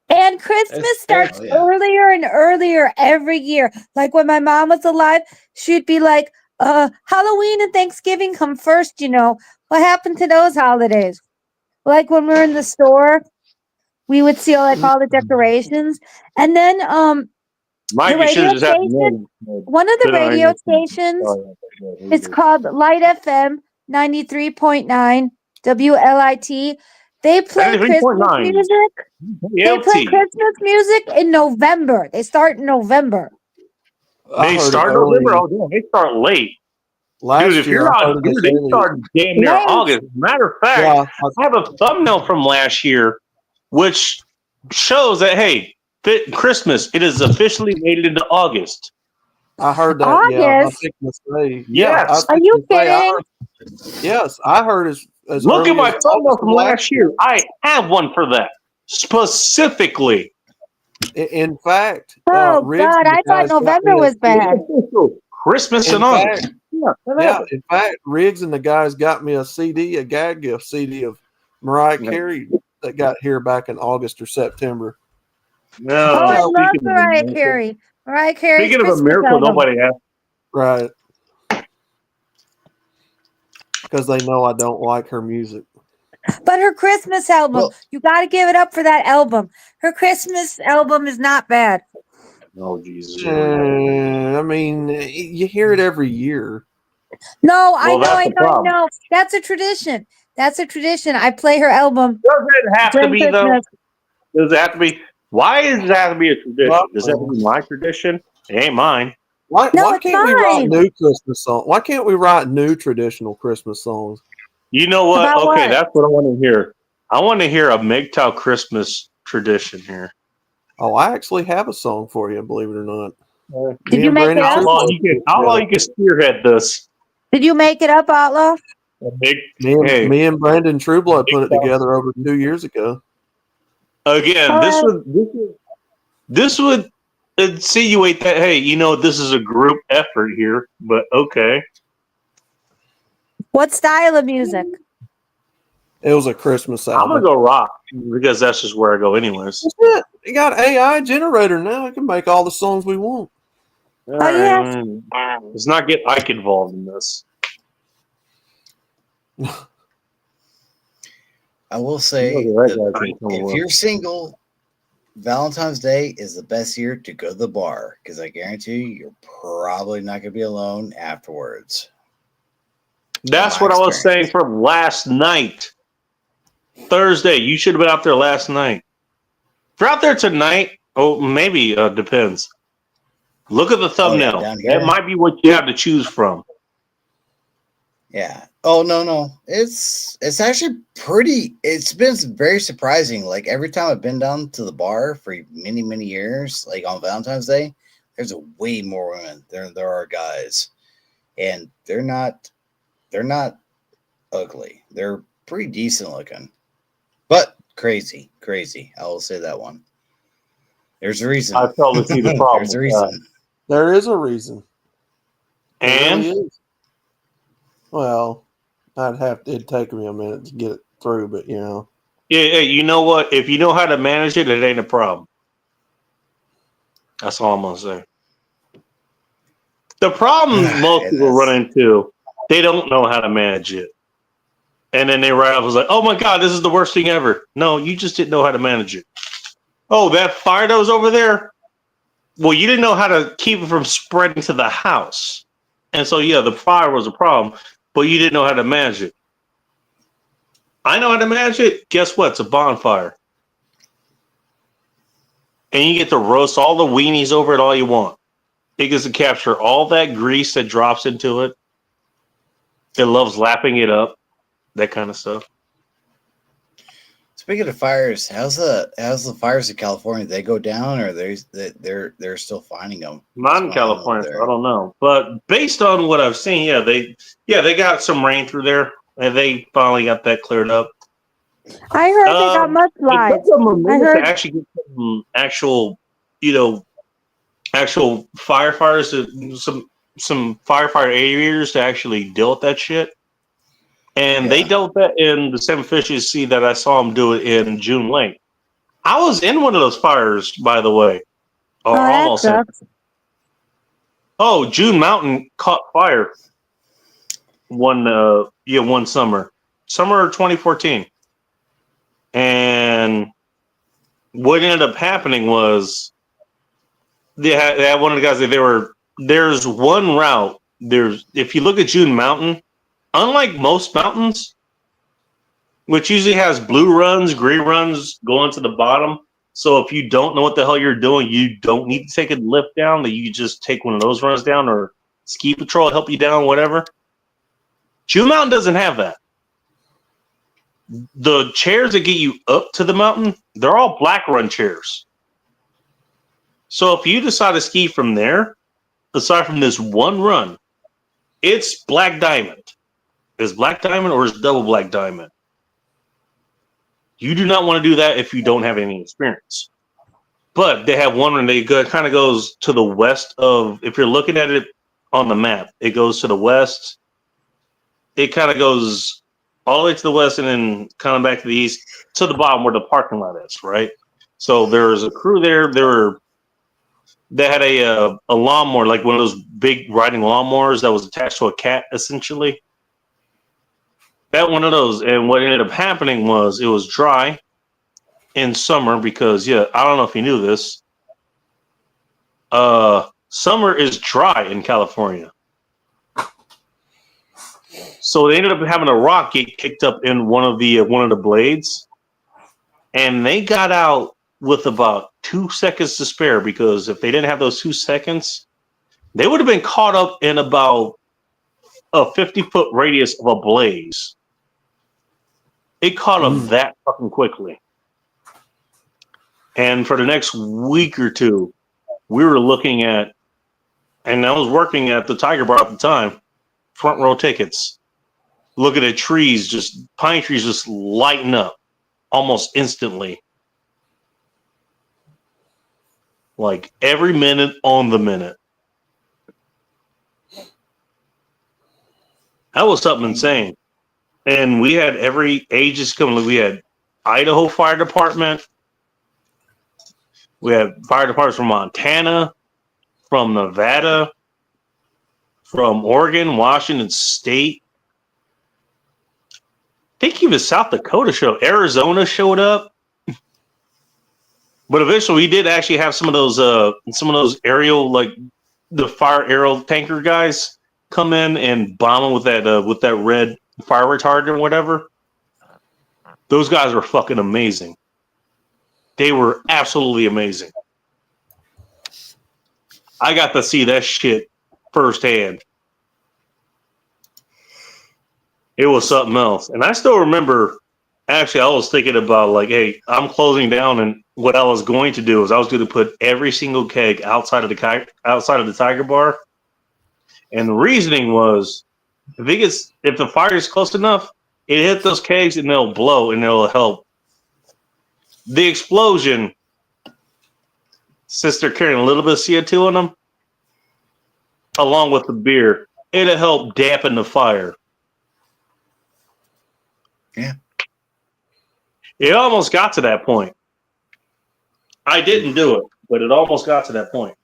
S8: And Christmas starts
S7: Oh, yeah.
S8: earlier and earlier every year. Like when my mom was alive, she'd be like, Halloween and Thanksgiving come first, you know. What happened to those holidays? Like when we're in the store, we would see like all the decorations. And then
S1: Mike,
S8: the
S1: you should
S8: radio
S1: have just had
S8: station,
S1: no.
S8: one of the
S1: Put on
S8: radio
S1: your-
S8: stations,
S1: Sorry.
S8: it's called Light FM 93.9 WLIT. They play Christmas
S1: 93.9.
S8: music. They play
S1: LT.
S8: Christmas music in November. They start in November.
S3: I
S1: They
S3: heard it
S1: start
S3: early.
S1: November. Oh, yeah, they start late.
S3: Last
S1: Dude, if
S3: year,
S1: you're
S3: I
S1: not,
S3: heard
S1: dude,
S3: it
S1: they
S3: early.
S1: start damn near
S8: Late.
S1: August. Matter of fact,
S3: Yeah,
S1: I have a thumbnail from last year which shows that hey, Christmas it is officially made it into August.
S3: I heard that. Yeah, I
S8: August?
S3: think that's right.
S1: Yes.
S8: Are you kidding?
S3: Yes, I heard as
S1: Look at
S3: early
S1: my
S3: as
S1: thumbnail
S3: August
S1: from
S3: of
S1: last year. I have one for that specifically.
S3: In fact,
S8: Oh
S3: Riggs
S8: God,
S3: and the
S8: I thought
S3: guys got
S8: November
S3: me a
S8: was bad.
S1: Christmas
S3: In
S1: in August.
S3: fact,
S1: Yeah,
S3: in fact, Riggs and the guys got me a CD, a gag gift CD of Mariah
S1: Yeah.
S3: Carey that got here back in August or September.
S1: No,
S8: Oh, I love
S1: speaking of a
S8: Mariah
S1: miracle-
S8: Carey. Mariah Carey's
S1: Speaking of a
S8: Christmas
S1: miracle,
S8: album.
S1: nobody asked.
S3: Right. Because they know I don't like her music.
S8: But her Christmas album,
S6: Well-
S8: you got to give it up for that album. Her Christmas album is not bad.
S1: Oh Jesus!
S3: I mean, you hear it every year.
S8: No, I
S1: Well,
S8: know,
S1: that's
S8: I
S1: the
S8: know, I
S1: problem.
S8: know. That's a tradition. That's a tradition. I play her album
S1: Does it have to
S8: during
S1: be though?
S8: Christmas.
S1: Does it have to be? Why does it have to be a tradition?
S3: Well-
S1: Does that have to be my tradition? It ain't mine.
S3: Why
S8: No,
S3: can't
S8: it's
S3: we write
S8: fine.
S3: new Christmas songs? Why can't we write new traditional Christmas songs?
S1: You know what?
S8: About
S1: Okay,
S8: what?
S1: that's what I want to hear. I want to hear a MGTOW Christmas tradition here.
S3: Oh, I actually have a song for you, believe it or not.
S8: Did
S3: Me
S8: you
S3: and
S8: make it
S3: Brandon
S8: up?
S1: Outlaw,
S3: Trudeau
S1: Outlaw, you can spearhead this.
S8: Did you make it up, Outlaw?
S1: Big,
S3: Me and Brandon Trueblood put it
S1: Big
S3: together over 2 years ago.
S1: again,
S8: All
S1: this would insinuate that hey, you know, this is a group effort here. But okay,
S8: What style of music?
S3: It was a Christmas
S1: I'm
S3: album.
S1: gonna go rock because that's just where I go, anyways.
S3: That's it. You got AI generator now. It can make all the songs we want.
S8: Oh, yeah.
S1: Let's not get Ike involved in this.
S6: I will say,
S1: You know the
S6: that
S1: red guy's gonna come
S6: if
S1: along.
S6: you're single, Valentine's Day is the best year to go to the bar because I guarantee you, you're probably not going to be alone afterwards.
S1: That's
S6: my
S1: what I was
S6: experience.
S1: saying from last night. Thursday. You should have been out there last night. If you're out there tonight, oh, maybe depends. Look at the thumbnail.
S6: down here?
S1: That might be what you have to choose from.
S6: Yeah. Oh no. It's actually pretty. It's been very surprising. Like every time I've been down to the bar for many years, like on Valentine's Day, there's a way more women than there are guys, and they're not ugly. They're pretty decent looking, but crazy. I will say that one. There's a reason.
S1: I fail to see the problem.
S6: There's a
S1: with that.
S6: reason.
S3: There is a reason. There
S1: And
S3: really is. Well, it'd take me a minute to get it through, but you know.
S1: yeah, you know what? If you know how to manage it, it ain't a problem. That's all I'm gonna say. The problem most people run into, they don't know how to manage it. And then they write off as like, oh my God, this is the worst thing ever. No, you just didn't know how to manage it. Oh, that fire that was over there? Well, you didn't know how to keep it from spreading to the house. And so, yeah, the fire was a problem, but you didn't know how to manage it. I know how to manage it. Guess what? It's a bonfire. And you get to roast all the weenies over it all you want. It gets to capture all that grease that drops into it. It loves lapping it up. That kind of stuff.
S6: Speaking of fires, how's the fires in California? They go down, or they're still finding them?
S1: Not in
S6: What's going on
S1: California,
S6: over
S1: so
S6: there?
S1: I don't know. But based on what I've seen, they got some rain through there, and they finally got that cleared up.
S8: I heard they got mudslides.
S1: It took them a minute
S8: I heard-
S1: to actually get some actual, actual firefighters, some firefighter aviators to actually deal with that shit. And they dealt with that in the Seven Fishes Sea that I saw them do it in June Lake. I was in one of those fires, by the way. Or
S8: that
S1: almost in.
S8: sucks.
S1: Oh, June Mountain caught fire one summer. Summer of 2014. And what ended up happening was they had one of the guys that there's one route. If you look at June Mountain, unlike most mountains, which usually has blue runs, green runs going to the bottom. So if you don't know what the hell you're doing, you don't need to take a lift down. That you just take one of those runs down, or ski patrol help you down, whatever. June Mountain doesn't have that. The chairs that get you up to the mountain, they're all black run chairs. So if you decide to ski from there, aside from this one run, it's black diamond. Is black diamond or is double black diamond? You do not want to do that if you don't have any experience. But they have one run that kind of goes to the west of, if you're looking at it on the map, it goes to the west. It kind of goes all the way to the west and then kind of back to the east to the bottom where the parking lot is, right? So there was a crew there. They had a lawnmower, like one of those big riding lawnmowers that was attached to a cat, essentially. That one of those. And what ended up happening was it was dry in summer because, I don't know if you knew this. Summer is dry in California. So they ended up having a rock get kicked up in one of the blades. And they got out with about 2 seconds to spare, because if they didn't have those 2 seconds, they would have been caught up in about a 50-foot radius of a blaze. It caught them that fucking quickly. And for the next week or two, we were looking at, and I was working at the Tiger Bar at the time, front row tickets, looking at pine trees just lighting up almost instantly. Like every minute on the minute. That was something insane. And we had every ages coming. We had Idaho Fire Department. We had fire departments from Montana, from Nevada, from Oregon, Washington State. I think even South Dakota showed. Arizona showed up. But eventually we did actually have some of those aerial, like the fire aerial tanker guys, come in and bomb them with that red fire retardant or whatever. Those guys were fucking amazing. They were absolutely amazing. I got to see that shit firsthand. It was something else. And I still remember, actually, I was thinking about, like, hey, I'm closing down, and what I was going to do is I was going to put every single keg outside of the Tiger Bar. And the reasoning was, if the fire is close enough, it hit those kegs and they'll blow and it'll help. The explosion, since they're carrying a little bit of CO2 on them, along with the beer, it'll help dampen the fire.
S6: Yeah.
S1: It almost got to that point. I didn't do it, but it almost got to that point.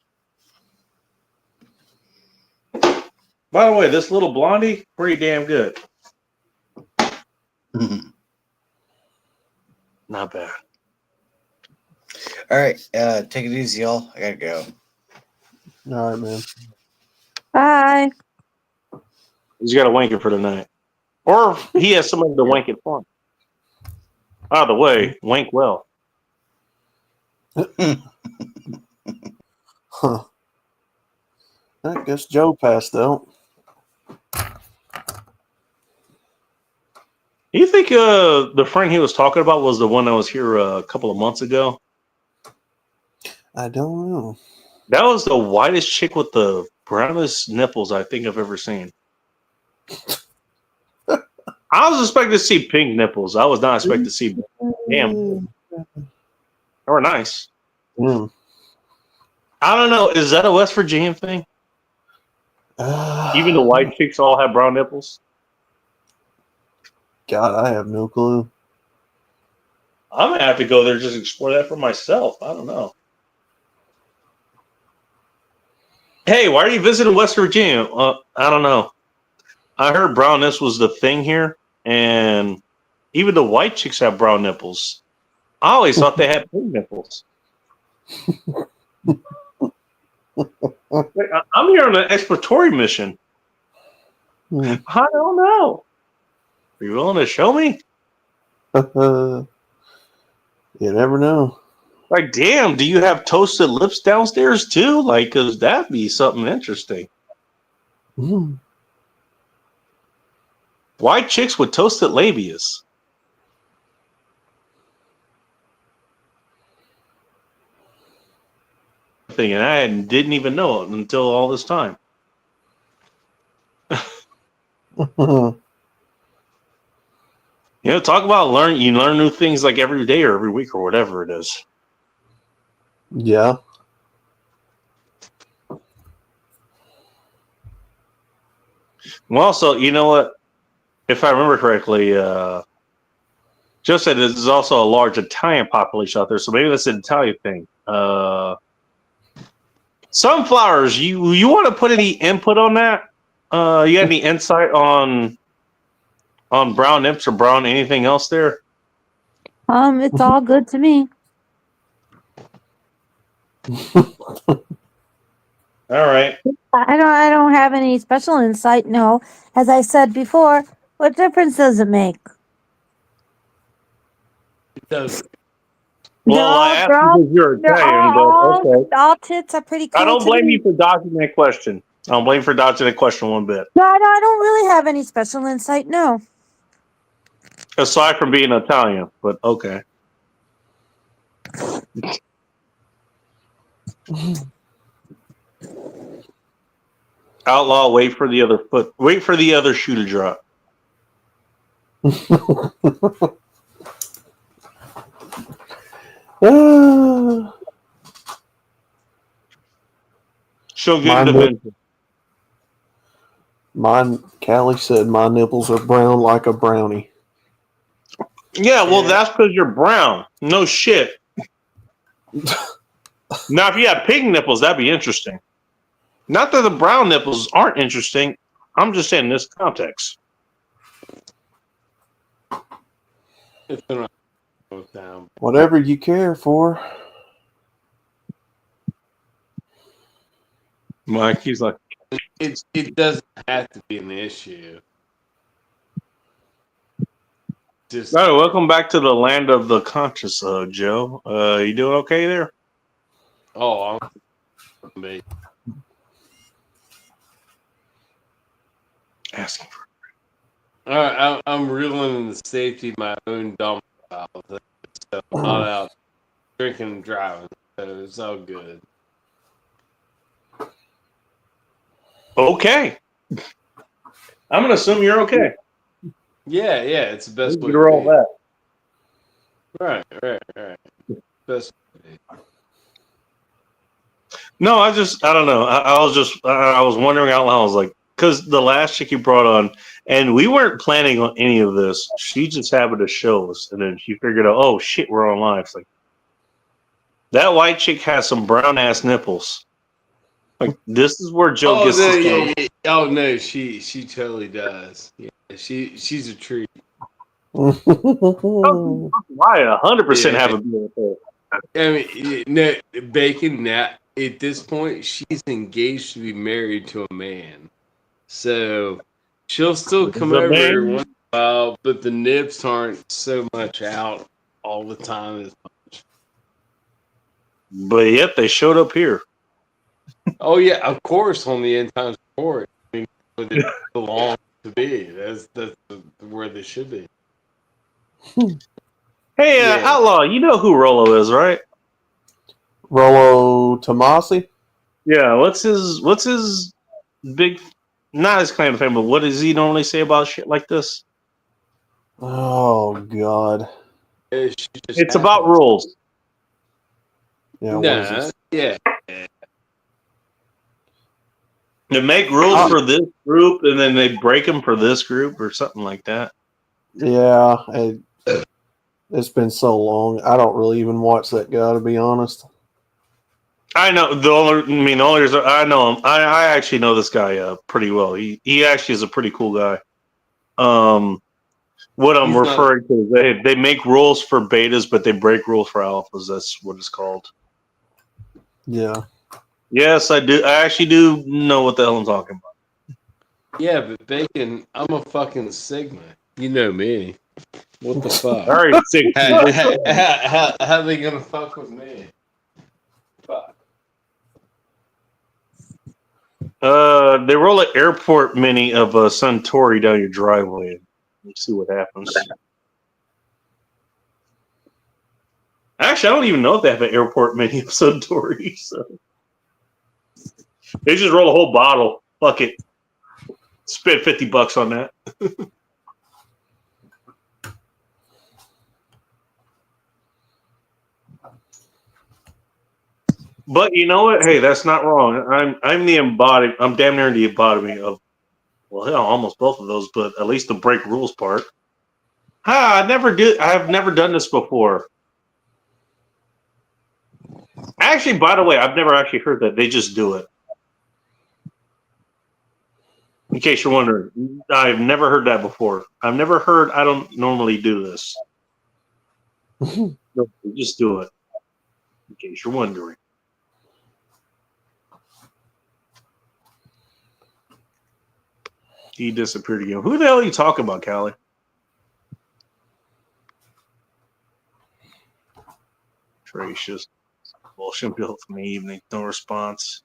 S1: By the way, this little blondie, pretty damn good. Not bad.
S6: All right, take it easy, y'all. I gotta go.
S3: All right, man.
S8: Bye.
S1: He's got to wank it for the night. Or he has somebody to wank it for him. By the way, wank well.
S3: Huh. I guess Joe passed out.
S1: You think the friend he was talking about was the one that was here a couple of months ago?
S3: I don't know.
S1: That was the whitest chick with the brownest nipples I think I've ever seen. I was expecting to see pink nipples. I was not expecting to see damn. They were nice.
S3: Mm.
S1: I don't know. Is that a West Virginia thing? Even the white chicks all have brown nipples.
S3: God, I have no clue.
S1: I'm gonna have to go there just explore that for myself. I don't know. Hey, why are you visiting West Virginia? I don't know. I heard brown nipples was the thing here, and even the white chicks have brown nipples. I always thought they had pink nipples. Wait, I'm here on an exploratory mission. I don't know. Are you willing to show me?
S3: You never know.
S1: Like, damn, do you have toasted lips downstairs too? Like, because that'd be something interesting.
S3: Mm.
S1: White chicks with toasted labias. Thing, and I didn't even know it until all this time. Talk about you learn new things like every day or every week or whatever it is.
S3: Yeah.
S1: Well, also, you know what? If I remember correctly, Joe said there's also a large Italian population out there, so maybe that's an Italian thing. Sunflowers, you want to put any input on that? You got any insight on brown nips or brown anything else there?
S8: It's all good to me.
S1: All right.
S8: I don't have any special insight. No, as I said before, what difference does it make?
S5: It does.
S1: Well, I asked because you're Italian, but okay.
S8: All tits are pretty cool.
S1: I don't
S8: to
S1: blame
S8: me.
S1: you for dodging that question. I don't blame you for dodging that question one bit.
S8: No, I don't really have any special insight. No.
S1: Aside from being Italian, but okay. Outlaw, wait for the other shoe to drop. She'll get the vengeance.
S3: Callie said my nipples are brown like a brownie.
S1: Yeah, well, that's because you're brown. No shit. Now, if you had pink nipples, that'd be interesting. Not that the brown nipples aren't interesting. I'm just saying in this context.
S5: It's gonna go down.
S3: Whatever you care for.
S1: Mike, he's like,
S5: It doesn't have to be an issue. Just
S1: all right, welcome back to the land of the conscious, Joe. You doing okay there?
S5: I'm me.
S1: Asking for.
S5: All right, I'm reeling in the safety of my own domicile. So I'm not out drinking and driving. So it's all good.
S1: Okay. I'm gonna assume you're okay.
S5: Yeah, it's the best way
S1: to roll that.
S5: Right. Best way.
S1: No, I don't know. I was wondering out loud. I was like, because the last chick you brought on, and we weren't planning on any of this. She just happened to show us, and then she figured out, oh shit, we're on live. It's like that white chick has some brown ass nipples. Like this is where Joe gets.
S5: Yeah. Oh no, she totally does. Yeah, she's a treat.
S1: I 100% have a beer with her.
S5: I mean, no, Bacon. Now at this point, she's engaged to be married to a man, so she'll still come over every once in a while, but the nips aren't so much out all the time as much.
S1: But yet they showed up here.
S5: Oh yeah, of course on the end times report. I mean, where they belong to be. That's where they should be.
S1: Hey,
S5: Yeah.
S1: Outlaw, you know who Rolo is, right?
S3: Rollo Tomasi?
S1: Yeah. What's his big? Not his claim to fame, but what does he normally say about shit like this?
S3: Oh God.
S1: It's about rules.
S3: Yeah. What is
S5: Nah,
S3: this?
S5: yeah.
S1: They make rules for this group, and then they break them for this group, or something like that.
S3: Yeah. It's been so long. I don't really even watch that guy, to be honest.
S1: I know the only reason I know him. I actually know this guy pretty well. He actually is a pretty cool guy. What I'm
S5: He's not-
S1: referring to is they make rules for betas, but they break rules for alphas. That's what it's called.
S3: Yeah.
S1: Yes, I do. I actually do know what the hell I'm talking about.
S5: Yeah, but Bacon, I'm a fucking Sigma. You know me. What the fuck?
S1: All right, six.
S5: How they gonna fuck with me? Fuck.
S1: They roll an airport mini of a Suntory down your driveway. Let's see what happens. Actually, I don't even know if they have an airport mini of Suntory. So they just roll a whole bottle. Fuck it. Spend $50 on that. But you know what? Hey, that's not wrong. I'm the embodiment. I'm damn near the embodiment of, well, hell, almost both of those, but at least the break rules part. I have never done this before. Actually, by the way, I've never actually heard that. They just do it. In case you're wondering, I've never heard that before. I've never heard I don't normally do this. No, they just do it. In case you're wondering. He disappeared again. Who the hell are you talking about, Callie? Gracious. Bullshit built from the evening. No response.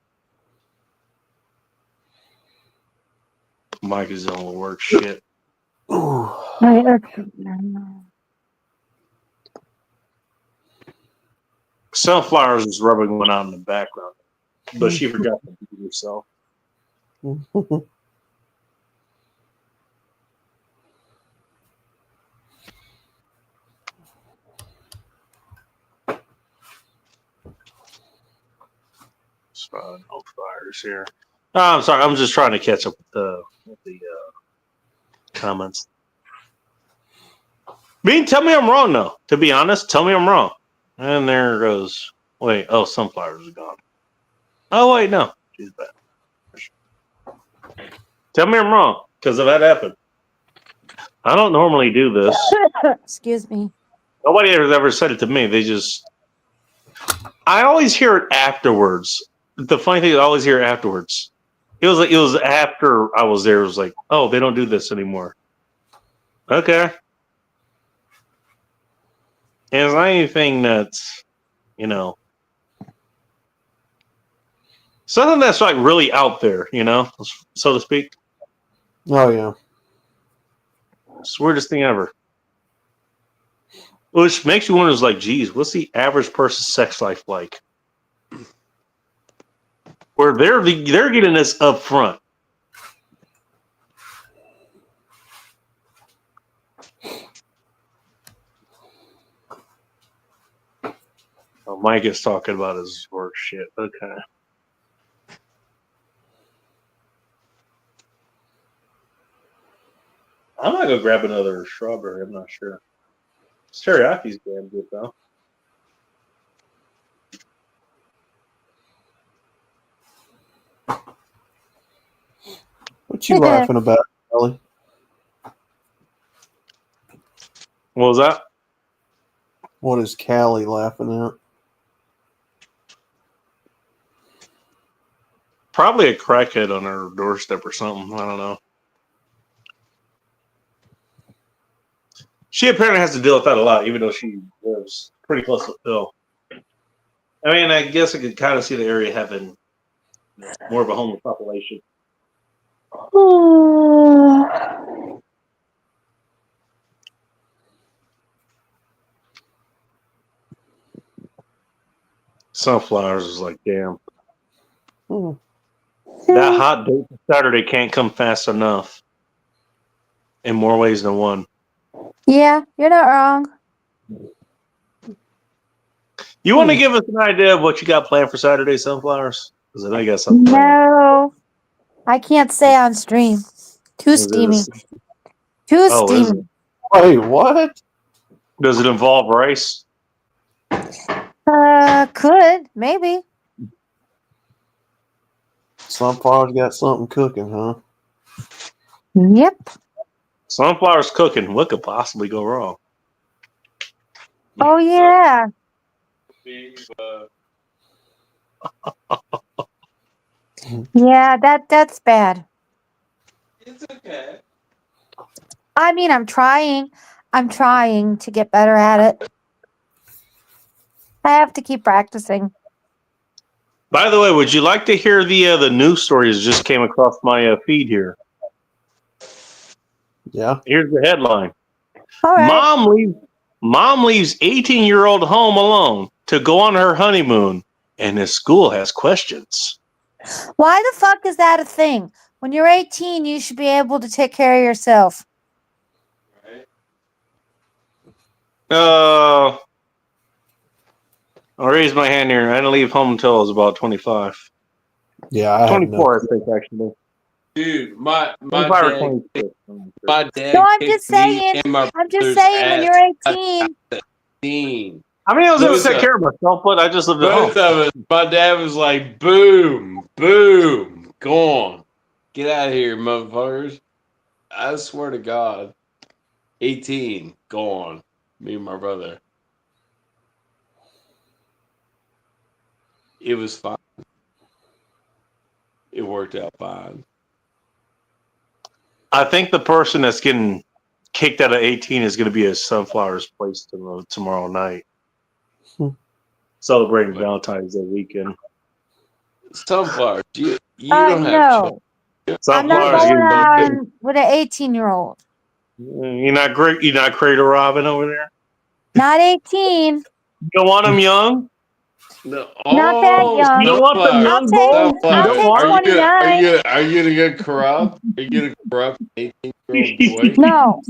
S1: Mike is on work shit.
S8: Right, that's-
S1: Sunflowers is rubbing one out in the background, but she forgot to do herself. No fires here. Oh, I'm sorry. I'm just trying to catch up with the comments. Tell me I'm wrong, though. To be honest, tell me I'm wrong. And there goes. Wait. Oh, Sunflowers is gone. Oh, wait. No. She's back. Tell me I'm wrong, because if that happened. I don't normally do this.
S8: Excuse me.
S1: Nobody has ever said it to me. They just. I always hear it afterwards. The funny thing is, I always hear it afterwards. It was after I was there. It was like, oh, they don't do this anymore. Okay. And it's not anything that's, something that's like really out there, so to speak.
S3: Oh yeah.
S1: It's the weirdest thing ever. Which makes you wonder, is like, geez, what's the average person's sex life like? Where they're getting this up front. Oh, Mike is talking about his work shit. Okay. I might go grab another strawberry. I'm not sure. Teriyaki's damn good though.
S3: What you laughing about, Ellie?
S1: What was that?
S3: What is Callie laughing at?
S1: Probably a crackhead on her doorstep or something. I don't know. She apparently has to deal with that a lot, even though she lives pretty close to Phil. I mean, I guess I could kind of see the area having more of a homeless population. Sunflowers is like, damn. That hot date Saturday can't come fast enough. In more ways than one.
S8: Yeah, you're not wrong.
S1: You want to give us an idea of what you got planned for Saturday, Sunflowers? Because I know you got something planned.
S8: No, I can't say on stream. Too
S1: Is it
S8: steamy.
S1: a-
S8: Too
S1: Oh, is
S8: steamy.
S3: Wait, what?
S1: Does it involve rice?
S8: Could maybe.
S3: Sunflower's got something cooking, huh?
S8: Yep.
S1: Sunflowers cooking. What could possibly go wrong?
S8: Oh yeah. Yeah, that's bad.
S5: It's okay.
S8: I mean, I'm trying to get better at it. I have to keep practicing.
S1: By the way, would you like to hear the news stories that just came across my feed here?
S3: Yeah.
S1: Here's the headline.
S8: All right.
S1: Mom leaves 18-year-old home alone to go on her honeymoon, and his school has questions.
S8: Why the fuck is that a thing? When you're 18, you should be able to take care of yourself.
S1: I'll raise my hand here. I didn't leave home until I was about 25.
S3: Yeah, I have
S1: 24, I think, actually.
S5: Dude, my
S1: 25 or
S5: dad,
S1: 26.
S5: my dad.
S8: No, I'm
S5: kicked
S8: just
S5: me
S8: saying.
S5: and my
S8: I'm just
S5: brother's
S8: saying when
S5: ass
S8: you're 18.
S5: at 18.
S1: I mean, I was able to
S5: Both
S1: take
S5: of-
S1: care of myself, but I just lived at home.
S5: Both of us. My dad was like, "Boom, boom, go on, get out of here, motherfuckers." I swear to God, 18, go on. Me and my brother. It was fine. It worked out fine.
S1: I think the person that's getting kicked out of 18 is going to be at Sunflower's place tomorrow night. Celebrating Valentine's Day weekend.
S5: Sunflowers, you don't have
S8: No.
S5: children.
S8: I'm not
S1: Sunflower's
S8: going
S1: getting
S8: on with an 18-year-old.
S1: You're not great. You're not Crater Robin over there.
S8: Not 18.
S1: You don't want him young.
S5: No.
S8: Not that young.
S1: You don't want them
S5: Sunflowers.
S1: young
S8: I'll
S1: boys.
S8: take-
S1: You don't want them.
S8: 29.
S5: Are you gonna get corrupt? Are you gonna corrupt an 18-year-old boy?
S8: No.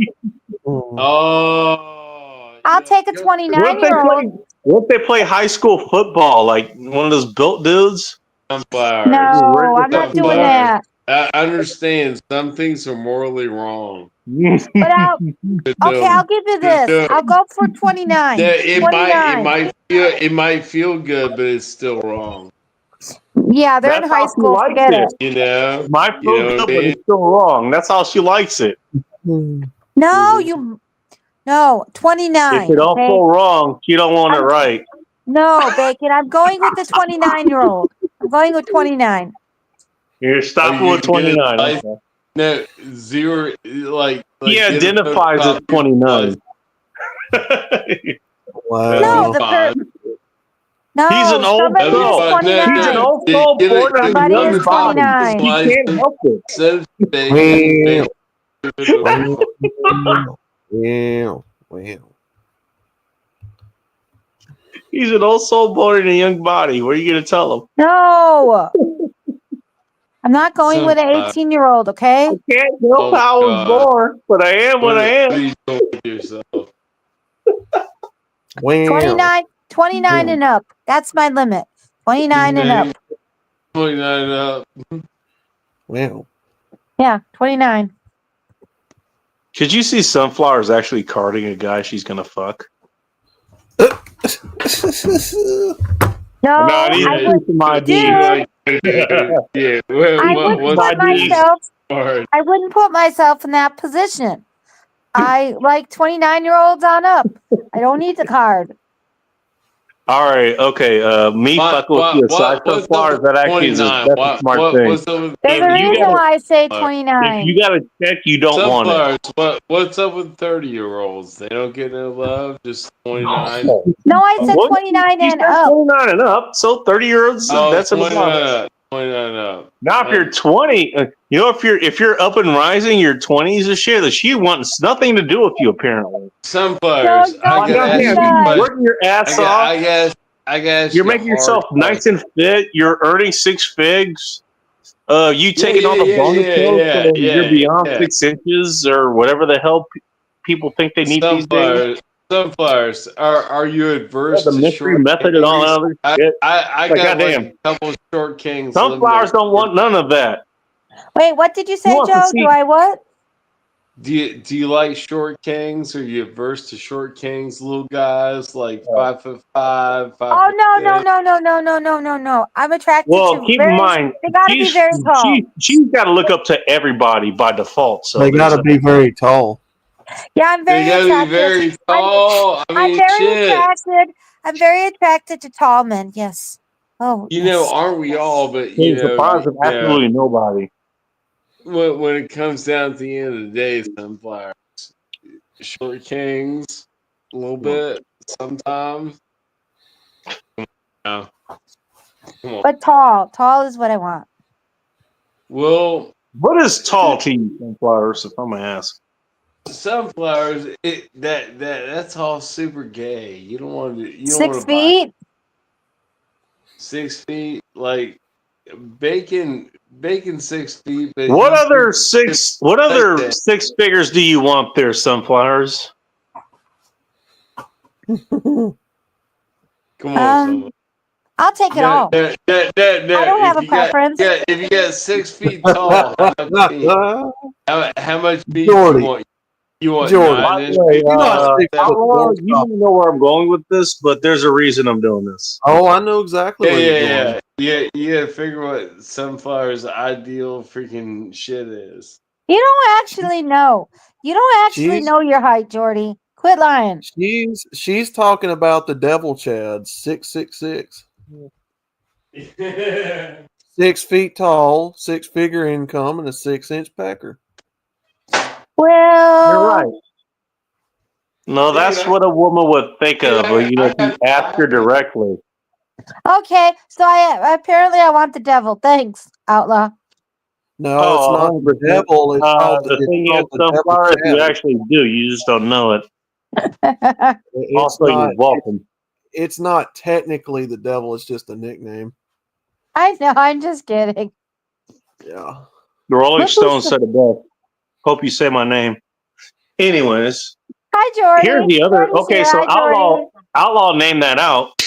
S5: Oh,
S8: I'll take a
S1: What if they
S8: 29-year-old.
S1: play? What if they play high school football like one of those built dudes?
S5: Sunflowers.
S8: No, I'm not doing that.
S5: I understand some things are morally wrong.
S8: But I'll give you this. I'll go for 29.
S5: It
S8: 29.
S5: might feel good, but it's still wrong.
S8: Yeah, they're in
S1: That's
S8: high
S1: how she
S8: school.
S1: likes
S8: Forget
S1: it.
S8: it.
S5: You know.
S1: My
S5: You know
S1: food,
S5: what I
S1: but
S5: mean?
S1: it's still wrong. That's how she likes it.
S8: No, 29.
S1: If it all
S8: okay?
S1: so wrong, she don't want it right.
S8: No, Bacon. I'm going with the 29-year-old. I'm going with 29.
S1: You're stopping
S5: Are you
S1: with 29.
S5: gonna-
S1: Okay.
S5: No, zero. Like
S1: He
S5: get a
S1: identifies as
S5: photocopy
S1: 29.
S3: Wow.
S8: No, the no.
S1: He's an old
S8: somebody
S1: soul.
S8: is 29.
S1: He's an old soul
S5: Get it-
S1: born in a
S8: Somebody
S1: young
S8: is
S1: body.
S8: 29.
S1: He can't help it.
S5: Says
S3: Well.
S1: He's an old soul born in a young body. What are you going to tell him?
S8: No. I'm not going with an 18-year-old, okay?
S1: I can't help how I was born, but I am what I am.
S5: What are you doing with yourself?
S8: 29 and up. That's my limit. 29 and up.
S5: 29 up.
S3: Well.
S8: Yeah, 29.
S1: Could you see Sunflower's actually carding a guy she's going to fuck?
S8: No,
S1: No, I need
S8: I
S1: to
S8: would,
S1: see some ID.
S5: Yeah.
S8: I wouldn't put myself in that position. I like 29-year-olds on up. I don't need the card.
S1: All right, okay. Me fucking with you aside Sunflowers, that actually is that's a smart thing.
S5: What's up with
S8: There's a
S1: you
S8: reason
S1: gotta-
S8: why I say
S1: If
S8: 29.
S1: you got to check, you don't want it.
S5: Sunflowers? What's up with 30-year-olds? They don't get no love. Just 29.
S8: No, I said
S1: What?
S8: 29
S1: You
S8: and
S1: said
S8: up.
S1: 29 and up, so 30-year-olds,
S5: Oh,
S1: that's an
S5: 29
S1: above.
S5: up. 29 up.
S1: Now, if you're 20, you know, if you're up and rising, your 20s and shit, she wants nothing to do with you, apparently.
S5: Sunflowers.
S8: No,
S5: I
S8: don't
S5: gotta
S8: do
S5: ask
S8: that.
S5: you,
S1: Working your ass off.
S5: I guess
S1: You're making yourself nice and fit. You're earning 6 figs. You taking all the bonus pills, so you're beyond 6 inches or whatever the hell people think they need these days.
S5: Sunflowers. Are you adverse
S1: The
S5: to
S1: mystery
S5: short
S1: method and all that other shit.
S5: I
S1: Like,
S5: got like
S1: goddamn.
S5: a couple of short kings.
S1: Sunflowers don't want none of that.
S8: Wait, what did you say,
S1: want to
S8: Joe?
S1: see-
S8: Do I what?
S5: Do you like short kings? Or are you adverse to short kings, little guys like 5'5", 5'6"?
S8: Oh no. I'm attracted
S1: Well,
S8: to
S1: keep
S8: very.
S1: in mind,
S8: They gotta be very tall.
S1: she's got to look up to everybody by default. So
S3: They got to be very tall.
S8: Yeah, I'm very
S5: They gotta
S8: attracted.
S5: be very tall.
S8: I'm
S5: mean,
S8: very
S5: shit.
S8: attracted. I'm very attracted to tall men. Yes. Oh,
S5: You
S8: yes.
S5: know, aren't we all? But you
S1: He's
S5: know,
S1: surprised of absolutely nobody.
S5: when it comes down to the end of the day, sunflowers, short kings, a little bit sometimes. Come on.
S8: But tall. Tall is what I want.
S5: Well,
S1: What is tall to you, Sunflowers, if I'm going to ask?
S5: sunflowers, that's all super gay. You don't want to. You don't
S8: 6
S5: want to
S8: feet.
S5: 6 feet, like bacon 6 feet. But
S1: What
S5: he's
S1: other
S5: that.
S1: six figures do you want there, Sunflowers?
S5: Come on, someone.
S8: I'll take it all.
S5: No.
S8: I don't have a preference.
S5: Yeah, if you got 6 feet tall, how much meat
S3: Jordy.
S5: you want? You want
S3: Jordy.
S5: 9
S1: By
S5: inch
S1: the way,
S5: meat?
S1: Outlaw, you don't know where I'm going with this, but there's a reason I'm doing this.
S3: Oh, I know exactly where you're going.
S5: Yeah. You gotta figure what Sunflower's ideal freaking shit is.
S8: You don't actually know. You don't actually know your height, Jordy. Quit lying.
S3: She's talking about the devil Chad, 6'6". 6 feet tall, 6-figure income, and a 6-inch pecker.
S8: Well,
S1: You're right. No, that's what a woman would think of. If you ask her directly.
S8: okay. So I want the devil. Thanks, Outlaw.
S3: No, it's not the
S1: 100%.
S3: devil. It's called
S1: The thing is,
S3: the devil
S1: Sunflower, if you
S3: Chad.
S1: actually do, you just don't know it.
S3: It's
S1: Also,
S3: not,
S1: you're welcome.
S3: it's not technically the devil. It's just a nickname.
S8: I know. I'm just kidding.
S3: Yeah.
S1: The Rolling
S8: What was
S1: Stones
S8: the-
S1: said it best. Hope you say my name. Anyways,
S8: Hi, Jordy.
S1: here's the other.
S8: Jordy's
S1: Okay,
S8: here.
S1: so
S8: Hi, Jordy.
S1: Outlaw named that out,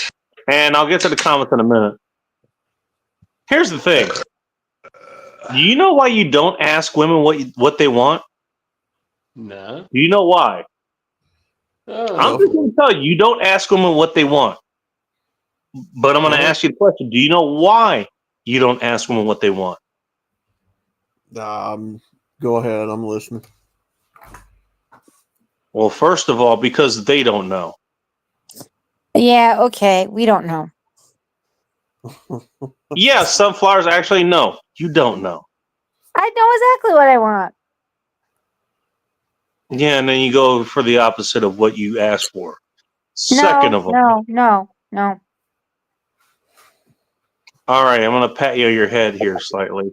S1: and I'll get to the comments in a minute. Here's the thing. Do you know why you don't ask women what they want?
S5: No.
S1: Do you know why? I'm just going to tell you, you don't ask women what they want. But I'm going to ask you the question. Do you know why you don't ask women what they want?
S3: Go ahead. I'm listening.
S1: Well, first of all, because they don't know.
S8: Yeah. Okay. We don't know.
S1: Yeah, sunflowers actually know. You don't know.
S8: I know exactly what I want.
S1: Yeah, and then you go for the opposite of what you asked for. Second of all.
S8: No.
S1: All right, I'm going to pat you on your head here slightly.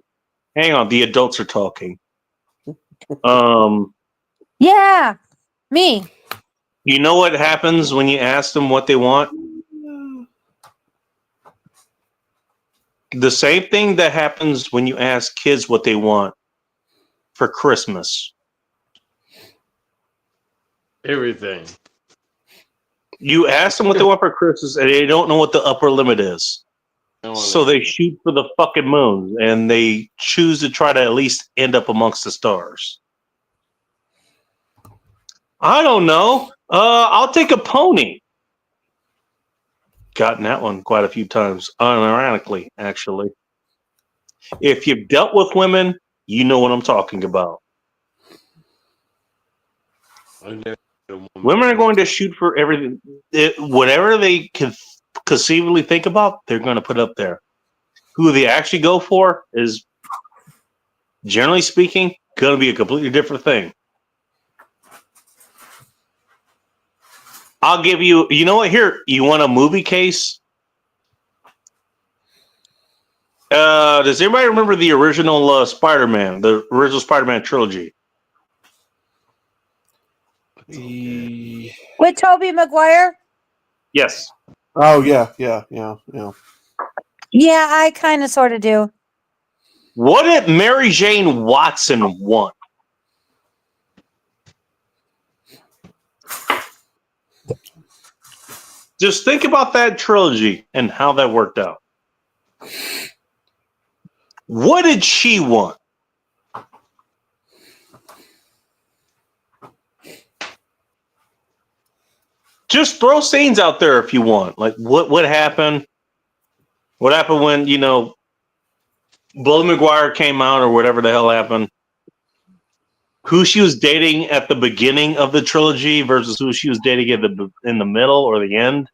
S1: Hang on, the adults are talking.
S8: Yeah. Me.
S1: You know what happens when you ask them what they want? The same thing that happens when you ask kids what they want for Christmas.
S5: Everything.
S1: You ask them what they want for Christmas, and they don't know what the upper limit is. So they shoot for the fucking moon, and they choose to try to at least end up amongst the stars. I don't know. I'll take a pony. Gotten that one quite a few times, unironically, actually. If you've dealt with women, you know what I'm talking about. Women are going to shoot for everything. Whatever they can conceivably think about, they're going to put up there. Who they actually go for is, generally speaking, going to be a completely different thing. I'll give you, you know what, here, you want a movie case? Does anybody remember the original Spider-Man, the original Spider-Man trilogy?
S8: With Tobey Maguire?
S1: Yes.
S3: Oh, yeah.
S8: Yeah, I kind of sort of do.
S1: What did Mary Jane Watson want? Just think about that trilogy and how that worked out. What did she want? Just throw scenes out there if you want. Like what happened? What happened when, you know, Bully McGuire came out or whatever the hell happened? Who she was dating at the beginning of the trilogy versus who she was dating in the middle or the end?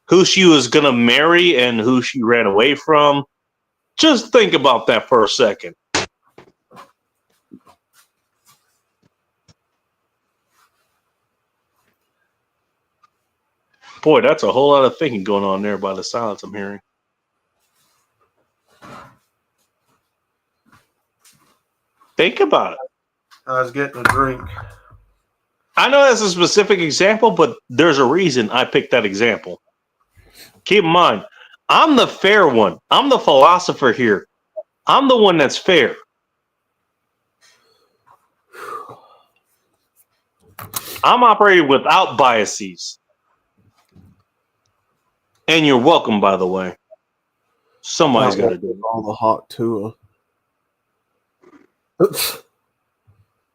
S1: Who she was going to marry and who she ran away from? Just think about that for a second. Boy, that's a whole lot of thinking going on there by the silence I'm hearing. Think about it.
S3: I was getting a drink.
S1: I know that's a specific example, but there's a reason I picked that example. Keep in mind, I'm the fair one. I'm the philosopher here. I'm the one that's fair. I'm operating without biases. And you're welcome, by the way. Somebody's got to do it.
S3: All the hot Tua.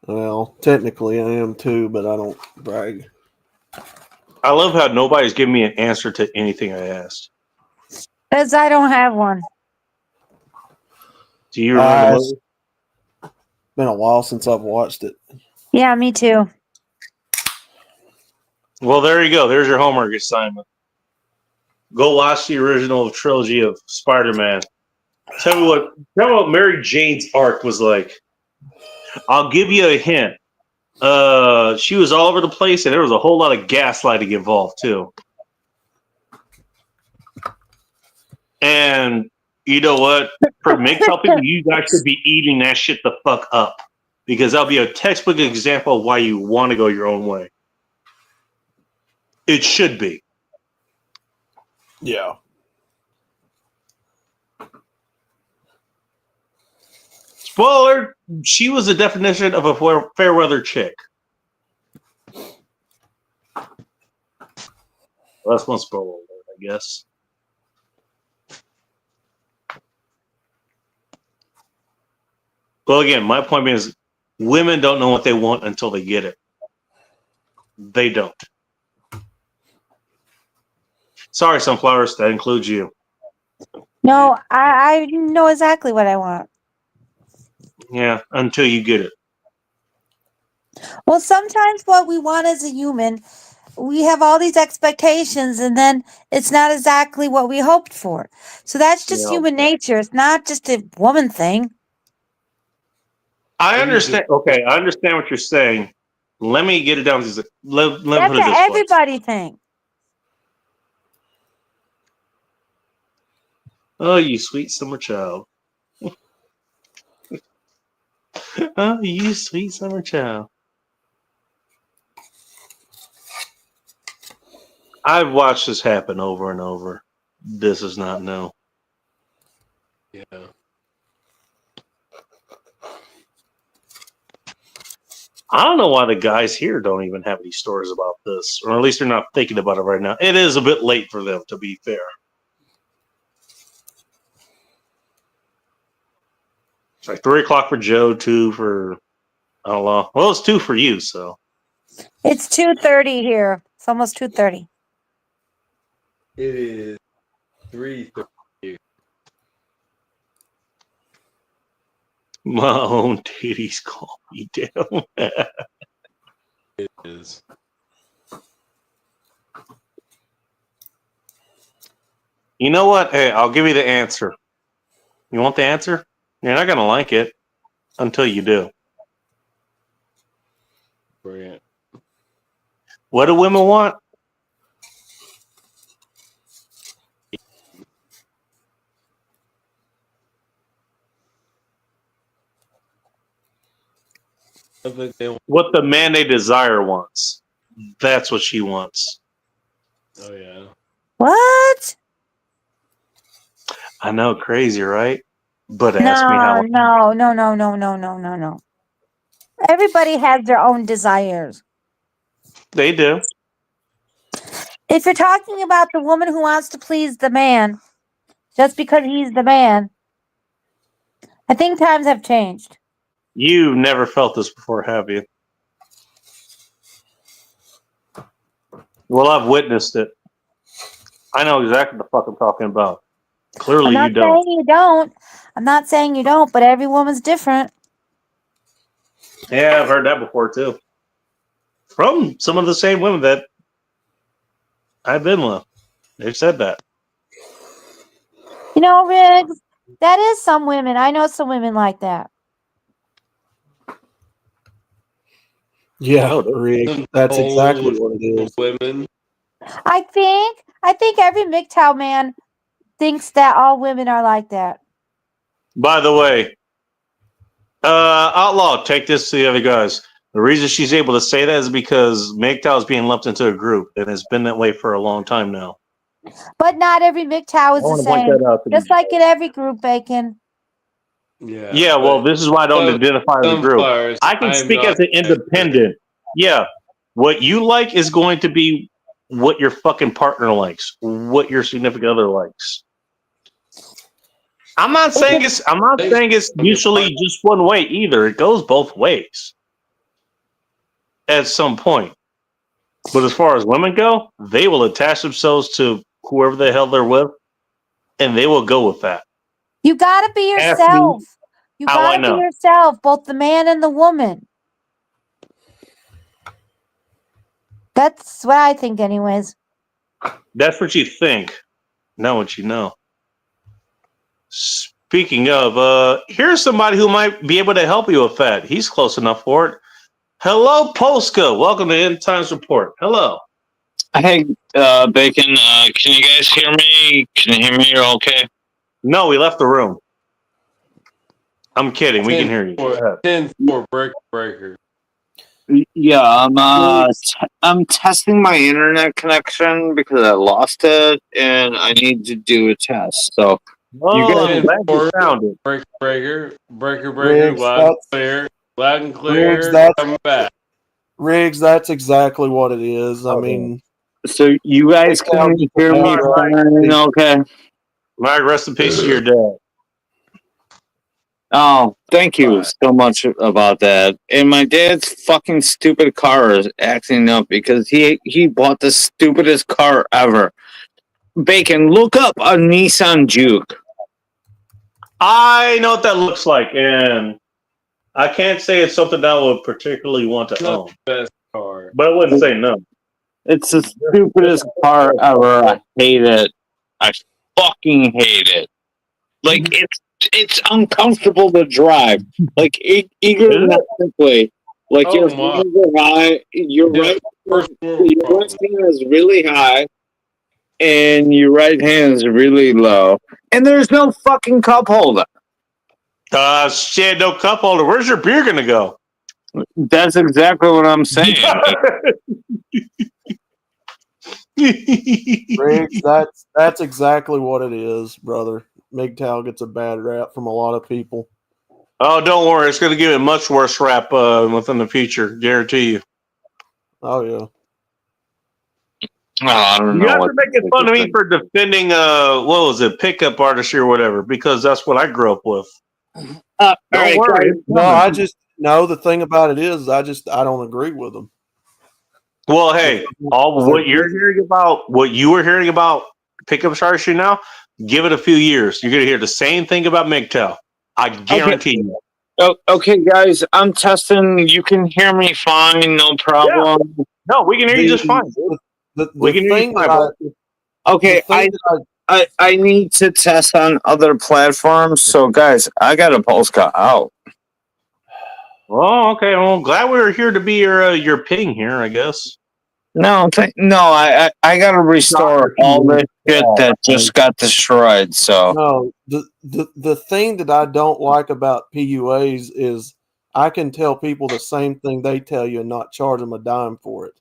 S3: Well, technically I am too, but I don't brag.
S1: I love how nobody's giving me an answer to anything I asked.
S8: Because I don't have one.
S1: Do you remember?
S3: It's been a while since I've watched it.
S8: Yeah, me too.
S1: Well, there you go. There's your homework assignment. Go watch the original trilogy of Spider-Man. Tell me what Mary Jane's arc was like. I'll give you a hint. She was all over the place, and there was a whole lot of gaslighting involved too. And you know what? For MGTOW people, you guys should be eating that shit the fuck up, because that'll be a textbook example of why you want to go your own way. It should be.
S3: Yeah.
S1: Spoiler, she was the definition of a fair weather chick. Well, that's one spoiler alert, I guess. Well, again, my point is women don't know what they want until they get it. They don't. Sorry, Sunflowers, that includes you.
S8: No, I know exactly what I want.
S1: Yeah, until you get it.
S8: Well, sometimes what we want as a human, we have all these expectations and then it's not exactly what we hoped for. So that's just human nature. It's not just a woman thing.
S1: I understand. Okay, I understand what you're saying. Let me get it down. Let me
S8: That's
S1: put it this
S8: an
S1: way.
S8: everybody thing.
S1: Oh, you sweet summer child. Oh, you sweet summer child. I've watched this happen over and over. This is not new.
S5: Yeah.
S1: I don't know why the guys here don't even have any stories about this, or at least they're not thinking about it right now. It is a bit late for them, to be fair. It's like 3 o'clock for Joe, 2 for, I don't know. Well, it's 2 for you, so.
S8: It's 2:30 here. It's almost 2:30.
S5: It is 3:30.
S1: My own titties call me down.
S5: It is.
S1: You know what? Hey, I'll give you the answer. You want the answer? You're not going to like it until you do.
S5: Brilliant.
S1: What do women want?
S5: I think they want,
S1: What the man they desire wants. That's what she wants.
S5: oh yeah.
S8: What?
S1: I know, crazy, right? But ask me how.
S8: No. Everybody has their own desires.
S1: They do.
S8: If you're talking about the woman who wants to please the man just because he's the man, I think times have changed.
S1: You've never felt this before, have you? Well, I've witnessed it. I know exactly what the fuck I'm talking about. Clearly, you
S8: I'm not
S1: don't.
S8: saying you don't. I'm not saying you don't, but every woman's different.
S1: Yeah, I've heard that before too. From some of the same women that I've been with. They've said that.
S8: You know, Riggs, that is some women. I know some women like that.
S3: Yeah,
S1: Oh,
S3: Rick, that's exactly what it is.
S5: Women.
S8: I think every MGTOW man thinks that all women are like that.
S1: By the way, Outlaw, take this to the other guys. The reason she's able to say that is because MGTOW is being lumped into a group, and it's been that way for a long time now.
S8: But not every MGTOW is
S1: I
S8: the
S1: want to point
S8: same.
S1: that out to
S8: Just like in every group, Bacon.
S5: Yeah.
S1: Yeah, well, this is why I don't identify as a group.
S5: Sunflowers,
S1: I can
S5: am
S1: speak
S5: not
S1: as an independent. Yeah, what you like is going to be what your fucking partner likes, what your significant other likes. I'm not saying it's usually just one way either. It goes both ways at some point. But as far as women go, they will attach themselves to whoever the hell they're with, and they will go with that.
S8: You gotta be
S1: Ask me
S8: yourself. You
S1: how I
S8: gotta be
S1: know.
S8: yourself, both the man and the woman. That's what I think, anyways.
S1: That's what you think, not what you know. Speaking of, here's somebody who might be able to help you with that. He's close enough for it. Hello, Polska. Welcome to End Times Report. Hello.
S9: Hey, Bacon, can you guys hear me? Can you hear me? You're okay?
S1: No, we left the room. I'm kidding. We can hear you. Go ahead.
S5: 10-4 breaker.
S9: Yeah, I'm testing my internet connection because I lost it and I need to do a test. So
S1: Oh,
S9: you guys,
S1: I'm glad you found it.
S5: Breaker,
S3: Riggs,
S5: loud and clear,
S3: Riggs, that's
S5: come back.
S3: Riggs, that's exactly what it is. I
S1: Okay.
S3: mean,
S9: so you guys can hear me fine, okay?
S1: Mike, rest in peace to your dad.
S9: Oh, thank you so much about that. And my dad's fucking stupid car is acting up because he bought the stupidest car ever. Bacon, look up a Nissan Juke.
S1: I know what that looks like, and I can't say it's something that I would particularly want to own.
S5: Best car.
S1: But I wouldn't say no.
S9: It's the stupidest car ever. I hate it. I fucking hate it. Like it's uncomfortable to drive. Like egotistically, like your hands are high. Your right hand is really high, and your right hand is really low, and there's no fucking cup holder.
S1: Shit, no cup holder. Where's your beer gonna go?
S9: That's exactly what I'm saying.
S3: Riggs, that's exactly what it is, brother. MGTOW gets a bad rap from a lot of people.
S1: Oh, don't worry. It's going to give it a much worse rap within the future. Guarantee you.
S3: Oh, yeah.
S9: Oh, I don't
S1: You
S9: know.
S1: guys are making fun of me for defending, what was it, pickup artistry or whatever, because that's what I grew up with. Don't worry.
S3: No, the thing about it is, I don't agree with them.
S1: Well, hey, what you were hearing about pickup artistry now, give it a few years. You're going to hear the same thing about MGTOW. I guarantee you.
S9: Oh, okay, guys, I'm testing. You can hear me fine, no problem.
S1: Yeah. No, we can hear you just fine. We can hear you fine.
S9: Okay, I need to test on other platforms. So, guys, I got a Polska out.
S1: Oh, okay. Well, glad we were here to be your ping here, I guess.
S9: No, I got to restore all this shit that just got destroyed. So
S3: no, the thing that I don't like about PUAs is I can tell people the same thing they tell you and not charge them a dime for it.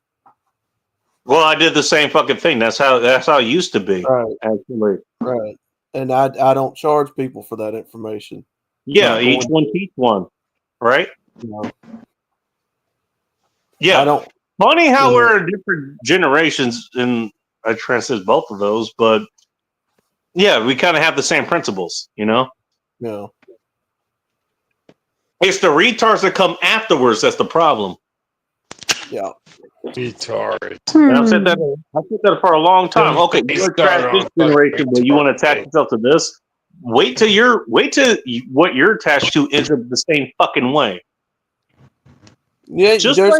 S1: Well, I did the same fucking thing. That's how it used to be.
S3: Right.
S1: Actually.
S3: Right. And I don't charge people for that information.
S1: Yeah, each one teach one. Right?
S3: No.
S1: Yeah.
S3: I don't.
S1: Funny how we're in different generations, and I transcend both of those, but yeah, we kind of have the same principles, you know.
S3: Yeah.
S1: It's the retards that come afterwards that's the problem.
S3: Yeah.
S5: Retard.
S1: And I've said that for a long time. Okay,
S5: They
S1: you're
S5: started
S1: trash this
S5: on
S1: generation, but you want to attach
S5: fucking
S1: yourself to this. Wait till what you're attached to ends up the same fucking way.
S3: Yeah,
S1: Just
S3: there's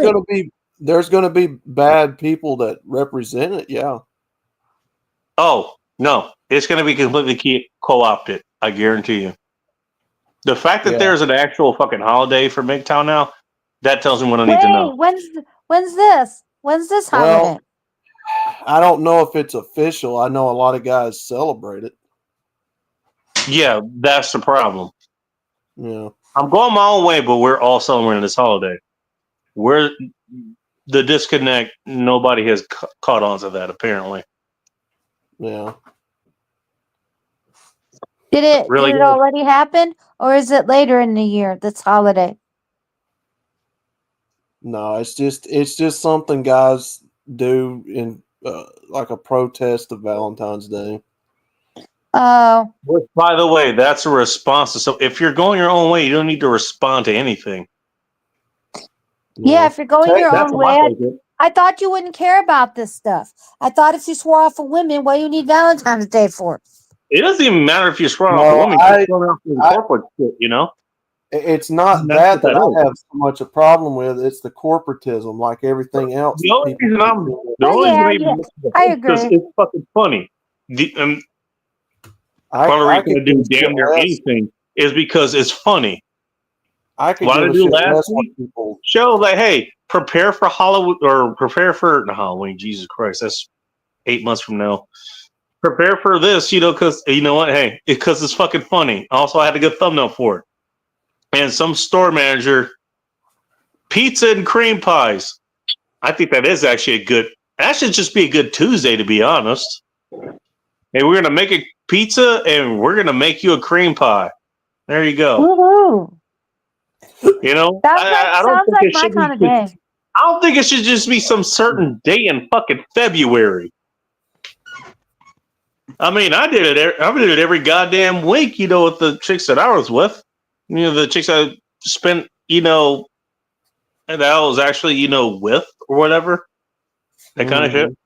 S3: gonna be bad people that represent it. Yeah.
S1: Oh no, it's going to be completely co-opted. I guarantee you. The fact that
S3: Yeah.
S1: there's an actual fucking holiday for MGTOW now, that tells me what I need to know.
S8: When's this? When's this
S3: Well,
S8: holiday?
S3: I don't know if it's official. I know a lot of guys celebrate it.
S1: Yeah, that's the problem.
S3: Yeah.
S1: I'm going my own way, but we're all celebrating this holiday. We're the disconnect. Nobody has caught on to that, apparently.
S3: Yeah.
S8: Did it
S1: Really
S8: did it
S1: good.
S8: already happen, or is it later in the year? This holiday.
S3: No, it's just something guys do in like a protest of Valentine's Day.
S8: Oh,
S1: Which, by the way, that's a response to. So if you're going your own way, you don't need to respond to anything.
S8: yeah. If you're going your
S1: That's
S8: own
S1: what I
S8: way,
S1: take it.
S8: I thought you wouldn't care about this stuff. I thought if you swore off of women, what do you need Valentine's Day for?
S1: It doesn't even matter if you're scrolling off
S3: No,
S1: a woman. You're scrolling off the corporate shit, you know.
S3: It's not
S1: That's
S3: that
S1: what that
S3: I
S1: is.
S3: have so much a problem with. It's the corporatism, like everything else.
S1: The only reason
S8: I
S1: because
S8: agree.
S1: it's fucking funny. Part
S3: I
S1: of the reason
S3: could
S1: I do
S3: give a
S1: damn near
S3: less-
S1: anything is because it's funny.
S3: I could
S1: What I
S3: give a
S1: do
S3: shit
S1: last
S3: less what
S1: week?
S3: people.
S1: Show like, hey, prepare for Halloween or prepare for Halloween. Jesus Christ, that's 8 months from now. Prepare for this, you know, because you know what? Hey, because it's fucking funny. Also, I had a good thumbnail for it. And some store manager, pizza and cream pies. I think that is actually that should just be a good Tuesday, to be honest. Hey, we're gonna make a pizza and we're gonna make you a cream pie. There you go.
S8: Woohoo!
S1: You know,
S8: That sounds like my kind of day.
S1: I don't think it should just be some certain day in fucking February. I mean, I did it every goddamn week, you know, with the chicks that I was with. You know, the chicks I spent, you know, and that I was actually, you know, with or whatever. That kind of shit.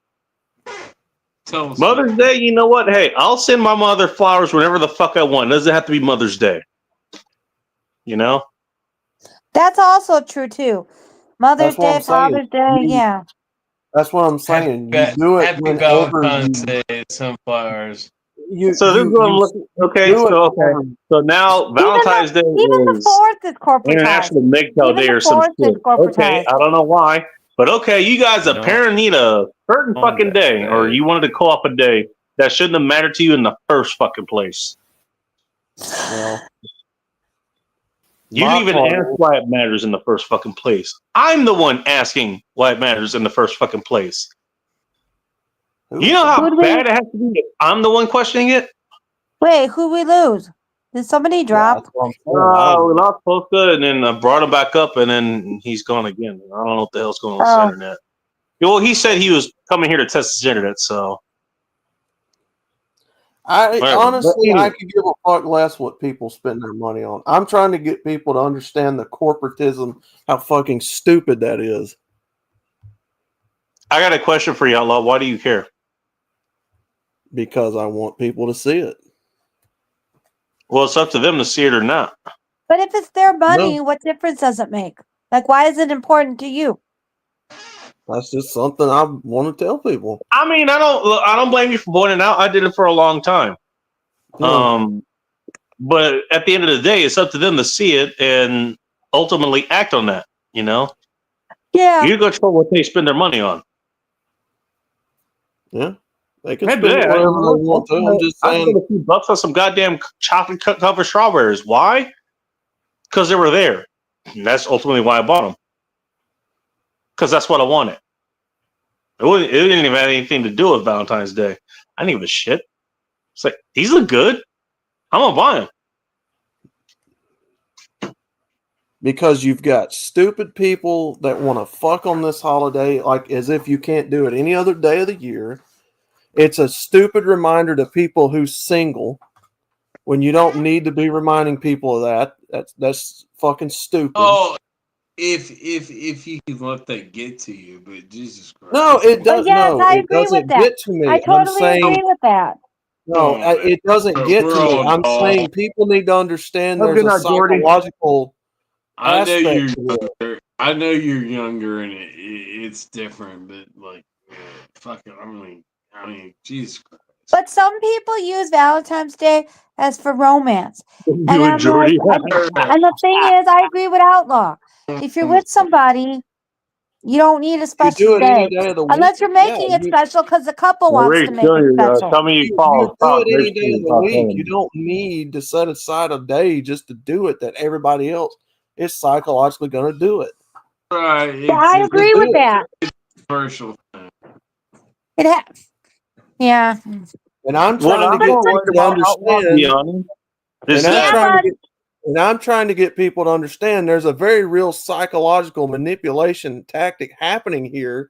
S1: Mother's Day, you know what? Hey, I'll send my mother flowers whenever the fuck I want. It doesn't have to be Mother's Day. You know?
S8: That's also true too. Mother's
S3: That's what
S8: Day,
S3: I'm saying.
S8: Father's Day, yeah.
S3: That's what I'm saying. You do it
S5: Happy
S3: whenever
S5: Valentine's Day, sunflowers.
S1: So this is what I'm looking. Okay, so now Valentine's Day
S8: Even the
S1: is
S8: 4th is corporatized.
S1: International MGTOW
S8: Even
S1: Day
S8: the
S1: or some
S8: 4th is
S1: shit. Okay,
S8: corporatized.
S1: I don't know why, but okay, you guys apparently need a certain
S5: On
S1: fucking
S5: that
S1: day,
S5: day.
S1: or you wanted to co-op a day that shouldn't have mattered to you in the first fucking place.
S3: Well,
S1: You didn't even ask why it matters in the first fucking place. I'm the one asking why it matters in the first fucking place. You know how bad it has to be if I'm the one questioning it?
S8: Wait, who we lose? Did somebody drop?
S1: We lost Polka, and then I brought him back up, and then he's gone again. I don't know what the hell's going on with
S8: Oh.
S1: the internet. Well, he said he was coming here to test his internet, so. Whatever.
S3: Honestly,
S1: But
S3: I
S1: anyway.
S3: could give a fuck less what people spend their money on. I'm trying to get people to understand the corporatism, how fucking stupid that is.
S1: I got a question for you, Outlaw. Why do you care?
S3: Because I want people to see it.
S1: Well, it's up to them to see it or not.
S8: But if it's their money, what difference does it make? Like, why is it important to you?
S3: That's just something I want to tell people.
S1: I mean, I don't blame you for pointing it out. I did it for a long time. But at the end of the day, it's up to them to see it and ultimately act on that. You know,
S8: Yeah.
S1: you control what they spend their money on.
S3: Yeah, they can
S1: Hey,
S3: spend it
S1: yeah,
S3: whatever they want to. I'm just
S1: I
S3: saying.
S1: spent a few bucks on some goddamn chocolate covered strawberries. Why? Because they were there. And that's ultimately why I bought them. Because that's what I wanted. It didn't even have anything to do with Valentine's Day. I didn't give a shit. It's like, these look good. I'm gonna buy them.
S3: Because you've got stupid people that want to fuck on this holiday, like as if you can't do it any other day of the year. It's a stupid reminder to people who's single when you don't need to be reminding people of that. That's fucking stupid.
S5: Oh, if you can let that get to you, but Jesus Christ.
S3: No, it does.
S8: yes,
S3: No,
S8: I
S3: it
S8: agree with
S3: doesn't
S8: that.
S3: get to me.
S8: I
S3: I'm
S8: totally
S3: saying
S8: agree with that.
S3: no,
S5: Come on, man.
S3: it doesn't get
S5: We're
S3: to me.
S5: all
S3: I'm
S5: dogs.
S3: saying people need to understand
S1: Have a
S3: there's
S1: good
S3: a
S1: night, Jordy.
S3: psychological
S5: I know
S3: aspect
S5: you're
S3: to it.
S5: younger. I know you're younger, and it's different. But like, fucking, I mean, Jesus Christ.
S8: But some people use Valentine's Day as for romance.
S1: You
S8: And
S1: and
S8: I'm like,
S1: Jordy.
S8: and the thing is, I agree with Outlaw. If you're with somebody, you don't need a
S3: You
S8: special
S3: do it any
S8: day.
S3: day of the week.
S8: Unless you're
S3: Yeah,
S8: making it special because the couple wants to
S1: Rick,
S8: make it special.
S1: tell me you
S3: you
S1: follow
S3: do
S1: Fox.
S3: it any
S1: Rick,
S3: day of the week. You don't need to set aside a day just to do it that everybody else is psychologically going to do it.
S5: Right?
S8: Yeah, I agree with that.
S5: Commercial thing.
S8: It has. Yeah.
S3: And I'm
S1: What
S3: trying to
S1: I'm
S3: get
S1: more
S3: people
S1: worried
S3: to
S1: about Outlaw, to be
S3: understand.
S1: honest, is
S3: And I'm
S8: Yeah,
S1: that
S3: trying to
S8: but
S3: get. And I'm trying to get people to understand there's a very real psychological manipulation tactic happening here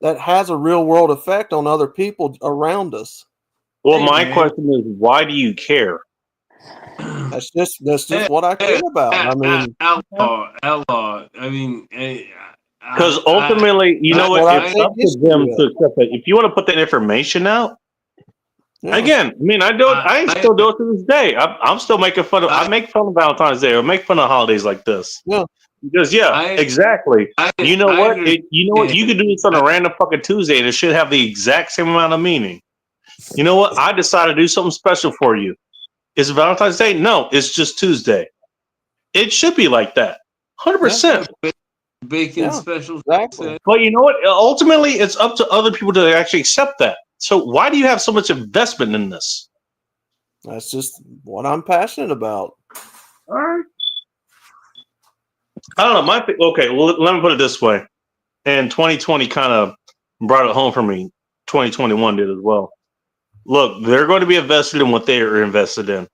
S3: that has a real world effect on other people around us.
S1: well,
S5: Hey,
S1: my
S5: man.
S1: question is, why do you care?
S3: That's just what I care about. I mean,
S5: outlaw. I mean,
S1: Because ultimately, you know
S3: that's
S1: what?
S3: what I
S1: It's
S3: take
S1: up to
S3: issue
S1: them
S3: with.
S1: to accept it. If you want to put that information out,
S3: Yeah.
S1: again, I mean, I do it. I still do it to this day. I'm still making fun of. I make fun of Valentine's Day or make fun of holidays like this.
S3: Yeah.
S1: Because exactly. You know what? You could do this on a random fucking Tuesday, and it should have the exact same amount of meaning. You know what? I decided to do something special for you. Is it Valentine's Day? No, it's just Tuesday. It should be like that. 100%.
S5: Bacon
S3: Yeah,
S5: special.
S3: exactly.
S1: But you know what? Ultimately, it's up to other people to actually accept that. So why do you have so much investment in this?
S3: That's just what I'm passionate about.
S1: All right. I don't know. Okay, well, let me put it this way. And 2020 kind of brought it home for me. 2021 did as well. Look, they're going to be invested in what they are invested in.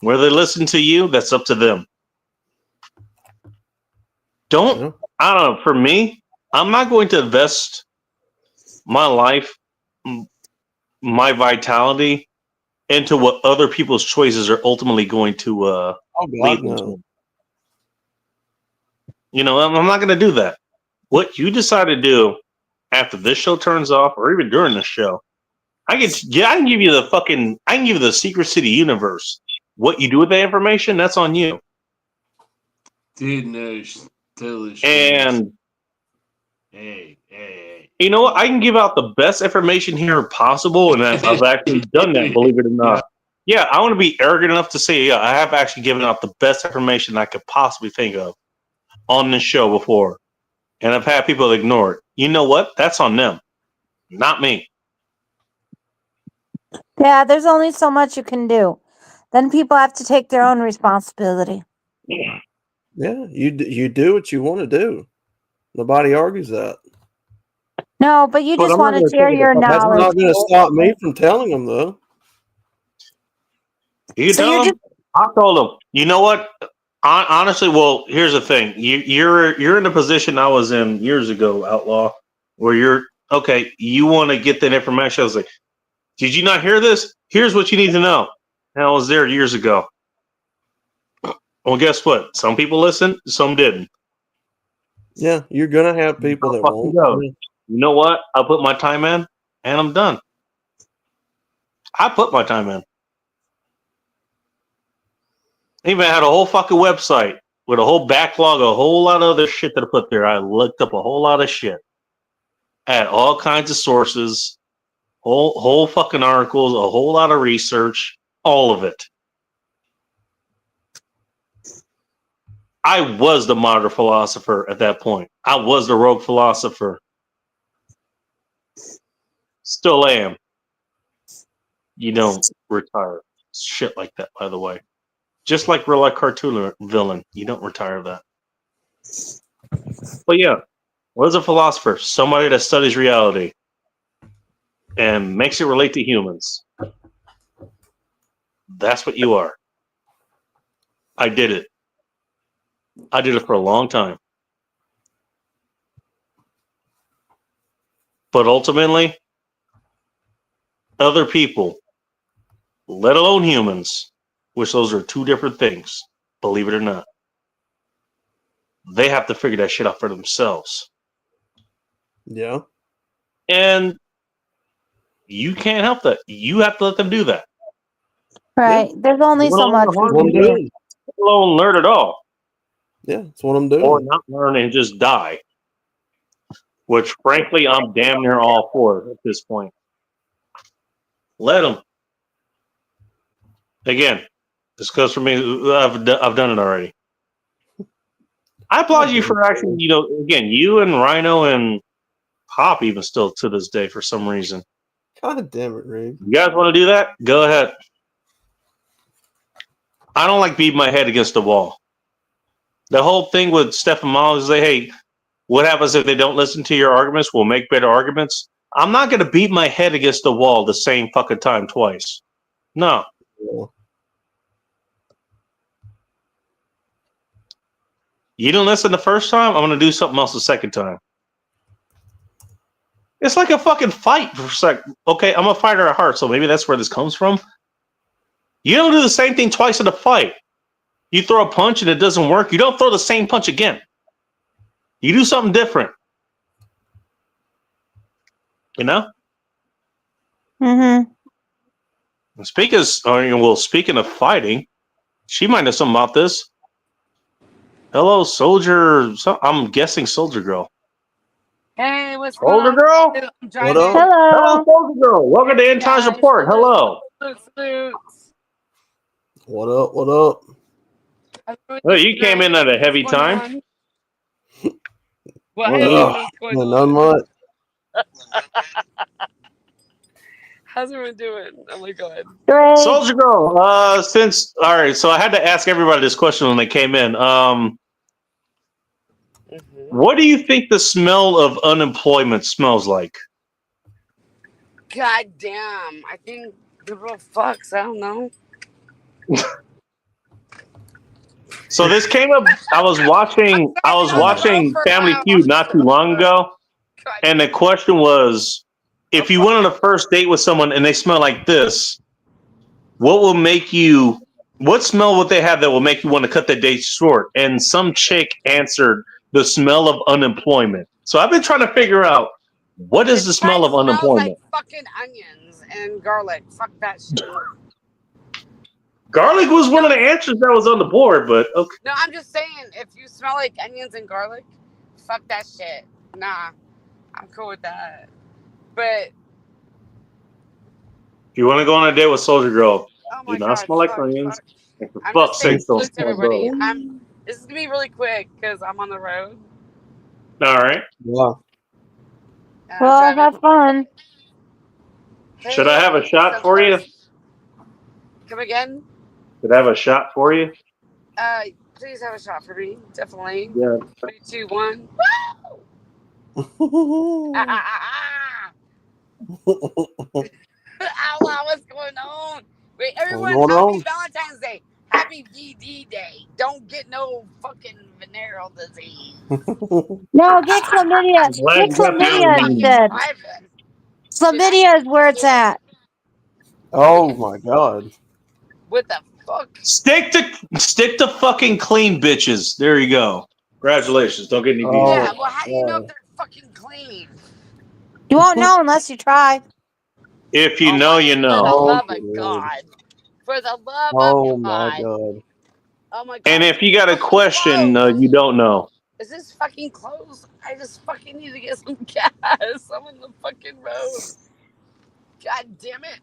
S1: Whether they listen to you, that's up to them. I don't know. For me, I'm not going to invest my life, my vitality into what other people's choices are ultimately going to lead them to. You know, I'm not going to do that. What you decide to do after this show turns off, or even during the show, I can give you the Secret City universe. What you do with that information, that's on you.
S5: Dude knows. Totally.
S1: And
S5: hey.
S1: You know what? I can give out the best information here possible, and I've actually done that, believe it or not. Yeah, I want to be arrogant enough to say, yeah, I have actually given out the best information I could possibly think of on this show before. And I've had people ignore it. You know what? That's on them, not me.
S8: yeah, there's only so much you can do. Then people have to take their own responsibility.
S3: Yeah, you do what you want to do. Nobody argues that.
S8: No, but you
S3: But
S8: just
S3: I'm not
S8: want to
S3: gonna
S8: share
S3: take it
S8: your
S3: apart. That's
S8: knowledge.
S3: not going to stop me from telling them, though.
S1: You
S8: So
S1: tell
S8: you're
S1: them. I told them. You know what? Honestly, well, here's the thing. You're in the position I was in years ago, Outlaw, where you're okay. You want to get that information. I was like, did you not hear this? Here's what you need to know. And I was there years ago. Well, guess what? Some people listened, some didn't.
S3: Yeah, you're going to have people that
S1: Fucking
S3: won't.
S1: go. You know what? I put my time in, and I'm done. I put my time in. I even had a whole fucking website with a whole backlog, a whole lot of other shit that I put there. I looked up a whole lot of shit. I had all kinds of sources, whole fucking articles, a whole lot of research, all of it. I was the modern philosopher at that point. I was the rogue philosopher. Still am. You don't retire. Shit like that, by the way. Just like real life cartoon villain, you don't retire that. But yeah, what is a philosopher? Somebody that studies reality and makes it relate to humans. That's what you are. I did it. I did it for a long time. But ultimately, other people, let alone humans, which those are two different things, believe it or not, they have to figure that shit out for themselves.
S3: Yeah.
S1: And you can't help that. You have to let them do that.
S8: Right. There's only so much we can do.
S1: Let alone learn it all.
S3: Yeah, that's what I'm doing.
S1: Or not learn and just die. Which, frankly, I'm damn near all for at this point. Let them. Again, this goes for me. I've done it already. I applaud you for actually, again, you and Rhino and Pop even still to this day for some reason.
S3: God damn it, Rig.
S1: You guys want to do that? Go ahead. I don't like beating my head against the wall. The whole thing with Stephen Miles is, hey, what happens if they don't listen to your arguments? We'll make better arguments. I'm not going to beat my head against the wall the same fucking time twice. No.
S3: Yeah.
S1: You didn't listen the first time? I'm going to do something else the second time. It's like a fucking fight for a sec. Okay, I'm a fighter at heart, so maybe that's where this comes from. You don't do the same thing twice in a fight. You throw a punch and it doesn't work. You don't throw the same punch again. You do something different. You know?
S8: Mm-hmm.
S1: Speaking of fighting, she might know something about this. Hello, Soldier. I'm guessing Soldier Girl.
S10: Hey, what's
S1: Soldier
S10: going
S1: Girl?
S10: on? I'm driving.
S3: up?
S1: Hello, Soldier Girl. Welcome to End Times
S10: Guys,
S1: Report. Hello.
S10: salutes.
S3: What up? What up?
S1: Oh, you came in at a heavy
S10: What's going
S1: time.
S10: on? Well,
S1: What
S10: hey,
S1: up?
S10: what's going
S3: Yeah,
S10: on?
S3: none much.
S10: How's everyone doing? Oh my god.
S8: Great.
S1: Soldier Girl. All right, so I had to ask everybody this question when they came in. What do you think the smell of unemployment smells like?
S10: God damn. I think the real fucks. I don't know.
S1: So this came up. I was watching Family Feud not too long ago, and the question was, if you went on a first date with someone and they smell like this, what smell would they have that will make you want to cut the date short? And some chick answered the smell of unemployment. So I've been trying to figure out, what is the smell of unemployment?
S10: Like fucking onions and garlic. Fuck that shit.
S1: Garlic was one of the answers that was on the board, but okay.
S10: No, I'm just saying, if you smell like onions and garlic, fuck that shit. Nah, I'm cool with that. But
S1: If you want to go on a date with Soldier Girl,
S10: oh
S1: do
S10: my
S1: not
S10: god,
S1: smell like onions. And for
S10: I'm
S1: fuck's
S10: just saying,
S1: sake, don't
S10: salute to
S1: smell
S10: everybody.
S1: garlic.
S10: This is gonna be really quick because I'm on the road.
S1: All right.
S3: Yeah.
S8: Well, have fun.
S1: Should I have a shot for you?
S10: Come again?
S1: Should I have a shot for you?
S10: Please have a shot for me. Definitely.
S1: Yeah.
S10: 3, 2, 1. Outlaw, what's going on? Wait, everyone, happy Valentine's Day. Happy VD Day. Don't get no fucking venereal disease.
S8: No, get chlamydia. Get chlamydia instead. Chlamydia is where it's at.
S3: Oh my god.
S10: What the fuck?
S1: Stick to fucking clean bitches. There you go. Congratulations. Don't get any beat.
S10: Yeah, well, how do you know if they're fucking clean?
S8: You won't know unless you try.
S1: If you know, you know.
S10: For the love of God. For the love of God.
S3: My god.
S10: Oh my god.
S1: And if you got a question, you don't know.
S10: Is this fucking closed? I just fucking need to get some gas. I'm on the fucking road. God damn it.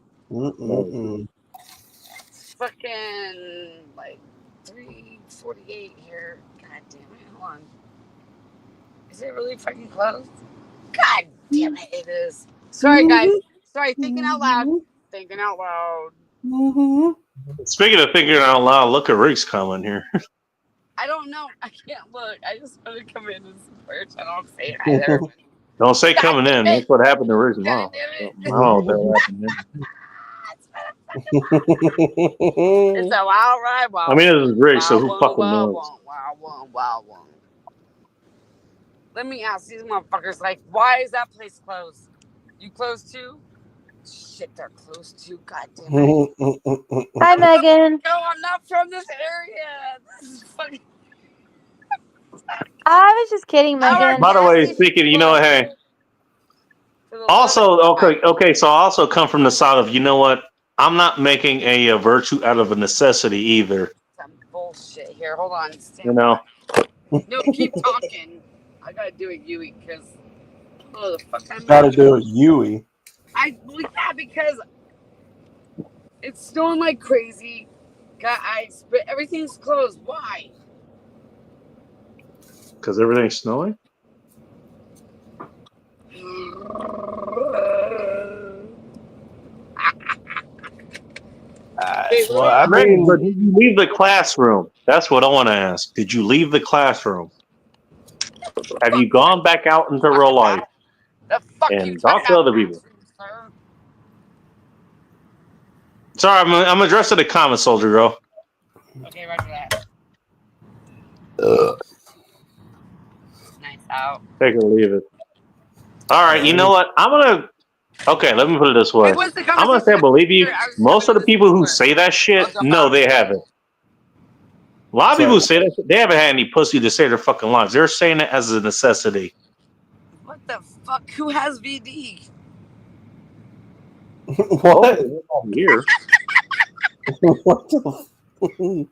S10: It's fucking like 3:48 here. God damn it. Hold on. Is it really fucking closed? God damn it, it is. Sorry, guys. Sorry, thinking out loud. Thinking out loud.
S1: Speaking of thinking out loud, look at Rick's comment here.
S10: I don't know. I can't look. I just want to come in and support. I don't say hi there.
S1: Don't say coming in. That's what happened to Rick's mom. Oh, that happened.
S10: It's a wild ride. Wild.
S1: I mean, it was Rick, so who fucking knows?
S10: Wild. Let me ask these motherfuckers, like, why is that place closed? You closed too? Shit, they're close to. God damn it.
S8: Hi, Megan.
S10: No, I'm not from this area. This is fucking.
S8: I was just kidding,
S10: Our
S8: Megan.
S1: By the way,
S10: gas
S1: speaking, you know what? Hey,
S10: for the
S1: also,
S10: love
S1: okay. So I also come from the side of, you know what? I'm not making a virtue out of a necessity either.
S10: some bullshit here. Hold on.
S1: You know,
S10: No, keep talking. I gotta do it, Yui, because oh the fuck I'm
S3: Got to do it, Yui.
S10: I believe that because it's snowing like crazy. Got ice, but everything's closed. Why?
S1: because everything's snowing.
S3: Well, I
S1: Right,
S3: mean,
S1: but did you leave the classroom? That's what I want to ask. Did you leave the classroom? Have you gone back out into real life
S10: The fuck you
S1: and
S10: talking
S1: talk to
S10: about,
S1: other people?
S10: sir?
S1: Sorry, I'm addressing the comment, Soldier Girl.
S10: Okay, roger that. Nice out.
S1: Take it or leave it. All right, you know what? Okay, let me put it this way.
S10: Wait, what's the
S1: I'm gonna say I
S10: conversation?
S1: believe you.
S10: I was
S1: Most of
S10: having
S1: the
S10: this
S1: people who
S10: before.
S1: say that shit,
S10: What's up,
S1: no,
S10: Bob?
S1: they haven't. A lot of people who say that shit, they haven't had any pussy to save their fucking lives. They're saying it as a necessity.
S10: What the fuck? Who has VD?
S3: what?
S1: Here.
S3: What the?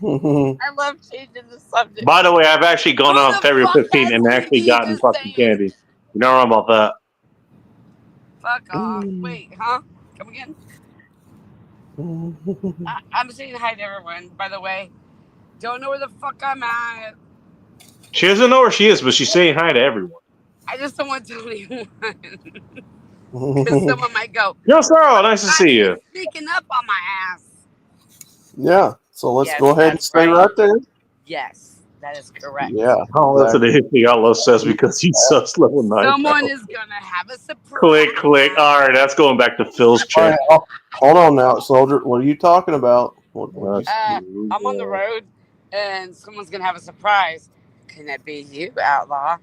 S10: I love changing the subject.
S1: By the way, I've actually gone
S10: Who
S1: on
S10: the
S1: February
S10: fuck
S1: 15
S10: has
S1: and actually
S10: VD?
S1: gotten
S10: Just
S1: fucking
S10: saying.
S1: candy. You know wrong about that.
S10: Fuck off. Wait, huh? Come again? I'm saying hi to everyone, by the way. Don't know where the fuck I'm at.
S1: She doesn't know where she is, but she's saying hi to everyone.
S10: I just don't want to tell anyone. Because someone might go,
S1: Yo, Sarah, nice to see you.
S10: sneaking up on my ass.
S3: Yeah. So let's
S10: Yes,
S3: go ahead and
S10: that's
S3: stay
S10: right.
S3: right there.
S10: Yes, that is correct.
S3: Yeah.
S1: Oh, that's what the Outlaw says because he sucks level 9.
S10: Someone is going to have a surprise.
S1: Click, click. All right, that's going back to Phil's
S3: All right,
S1: chat.
S3: hold on now, Soldier. What are you talking about? What
S10: I'm on the road, and someone's going to have a surprise. Can it be you, Outlaw?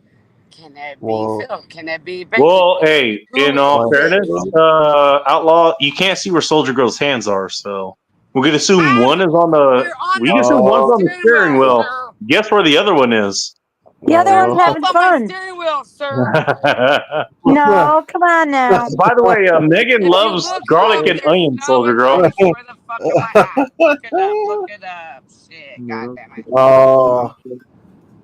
S10: Can it be Phil? Can it be Becky?
S1: Well, hey, in all
S10: is it?
S1: fairness, Outlaw, you can't see where Soldier Girl's hands are, so we can assume one is on the. We can assume one's on the steering wheel. Guess where the other one is?
S8: The other one's having
S10: Up on my
S8: fun.
S10: steering wheel, sir.
S8: No, come on now.
S1: By the way, Megan loves garlic and onion, Soldier Girl.
S10: Where the fuck am I at? Look it up. Look it up. Shit, goddamn it.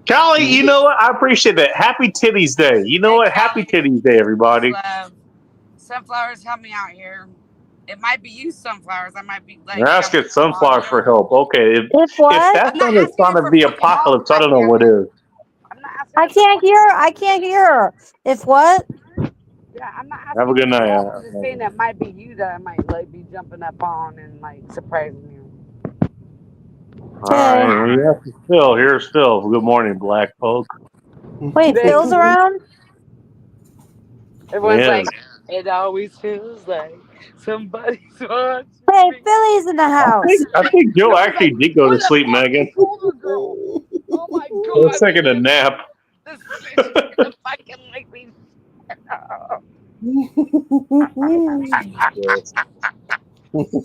S1: Callie, you know what? I appreciate that. Happy Titties Day. You know what? Happy Titties Day, everybody.
S10: Sunflowers, help me out here. It might be you, Sunflowers. I might be like.
S1: You're asking Sunflower for help. Okay. If
S8: what?
S1: that's not the son of the apocalypse, I don't know what is.
S8: I can't hear. I can't hear. If what?
S10: Yeah, I'm not asking.
S1: Have a good night.
S10: I'm just saying that might be you that I might like be jumping up on and like surprising you.
S1: All right. Yes, Phil. Here's Phil. Good morning, Black folk.
S8: Wait, Phil's around?
S10: Everyone's
S1: Yeah.
S10: like, it always feels like somebody's watching.
S8: Hey, Philly's in the house.
S1: I think Joe actually did go to sleep, Megan.
S10: Oh my
S1: I was
S10: god.
S1: taking a nap.
S10: This bitch is gonna fucking make me.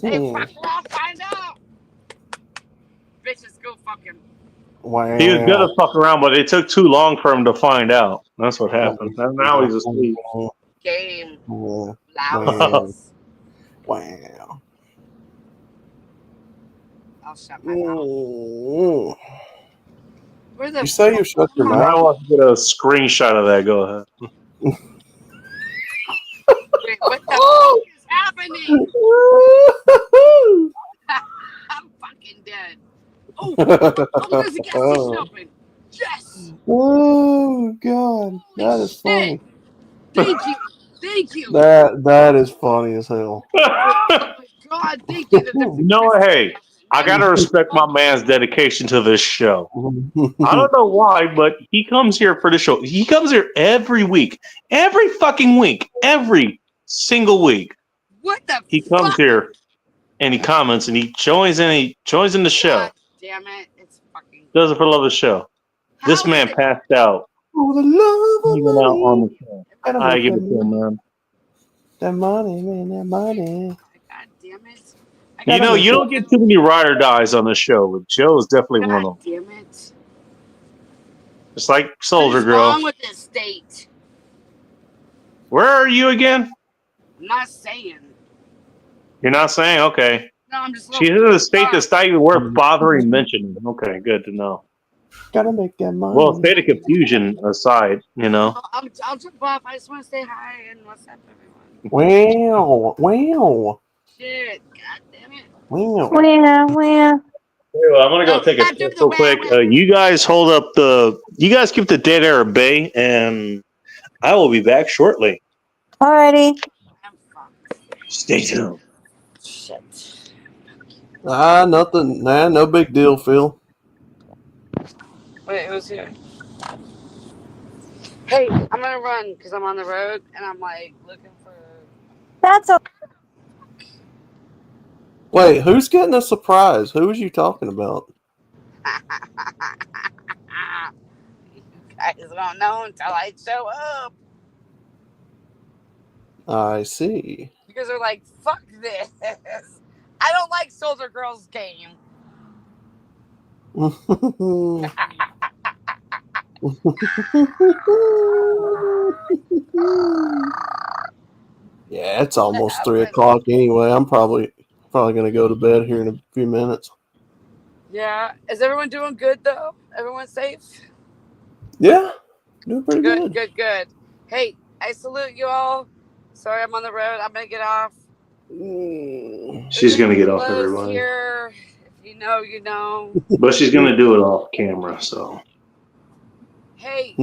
S10: Hey, fuck, I'll find out. Bitches go fucking.
S3: Wow.
S1: He was gonna fuck around, but it took too long for him to find out. That's what happened. And now he's asleep.
S10: Game.
S3: Yeah.
S10: Loud.
S3: Wow.
S10: I'll shut my mouth.
S3: Mm.
S10: Where the
S3: You say you shut your
S1: I
S3: mouth?
S1: want to get a screenshot of that. Go ahead.
S10: Wait, what the fuck is happening? I'm fucking dead. Oh, there's a gas station open. Yes.
S3: Oh God, that is funny.
S10: Thank you. Thank you.
S3: That is funny as hell.
S10: God, thank you.
S1: You know what? Hey, I gotta respect my man's dedication to this show. I don't know why, but he comes here for the show. He comes here every week, every fucking week, every single week.
S10: What the?
S1: He comes here and he comments and he joins in. He joins in the show.
S10: God damn it! It's fucking.
S1: Does it for the love of the show. This man passed out.
S3: For the love of
S1: Even out on
S3: money.
S1: the show. I give it to him, man.
S3: That money, man, that money.
S10: God damn it.
S1: You know, you don't get too many ride or dies on this show, but Joe is definitely one of them.
S10: Damn it.
S1: It's like Soldier
S10: What's
S1: Girl.
S10: wrong with this state?
S1: Where are you again?
S10: I'm not saying.
S1: You're not saying? Okay.
S10: No, I'm just
S1: She's in a state that's not even worth bothering mentioning. Okay, good to know.
S3: Gotta make that money.
S1: Well, state of confusion aside, you know.
S10: I'll jump off. I just want to say hi and what's up, everyone.
S3: Wow.
S10: Shit. God damn it.
S3: Wow.
S1: Well, I'm gonna go take a piss real quick. You guys hold up you guys keep the dead air at bay, and I will be back shortly.
S8: Alrighty.
S1: Stay tuned.
S10: Shit.
S3: Nothing. Nah, no big deal, Phil.
S10: Wait, who's here? Hey, I'm gonna run because I'm on the road and I'm like looking for.
S8: That's okay.
S3: Wait, who's getting a surprise? Who was you talking about?
S10: You guys won't know until I show up.
S3: I see.
S10: You guys are like, fuck this. I don't like Soldier Girls game.
S3: Yeah, it's almost 3:00 anyway. I'm probably gonna go to bed here in a few minutes.
S10: Yeah. Is everyone doing good though? Everyone safe?
S3: Yeah, doing pretty good.
S10: Good. Hey, I salute you all. Sorry, I'm on the road. I'm gonna get off.
S1: She's gonna get off,
S10: Close
S1: everybody.
S10: here. If you know, you know.
S1: But she's gonna do it off camera, so.
S10: Hey,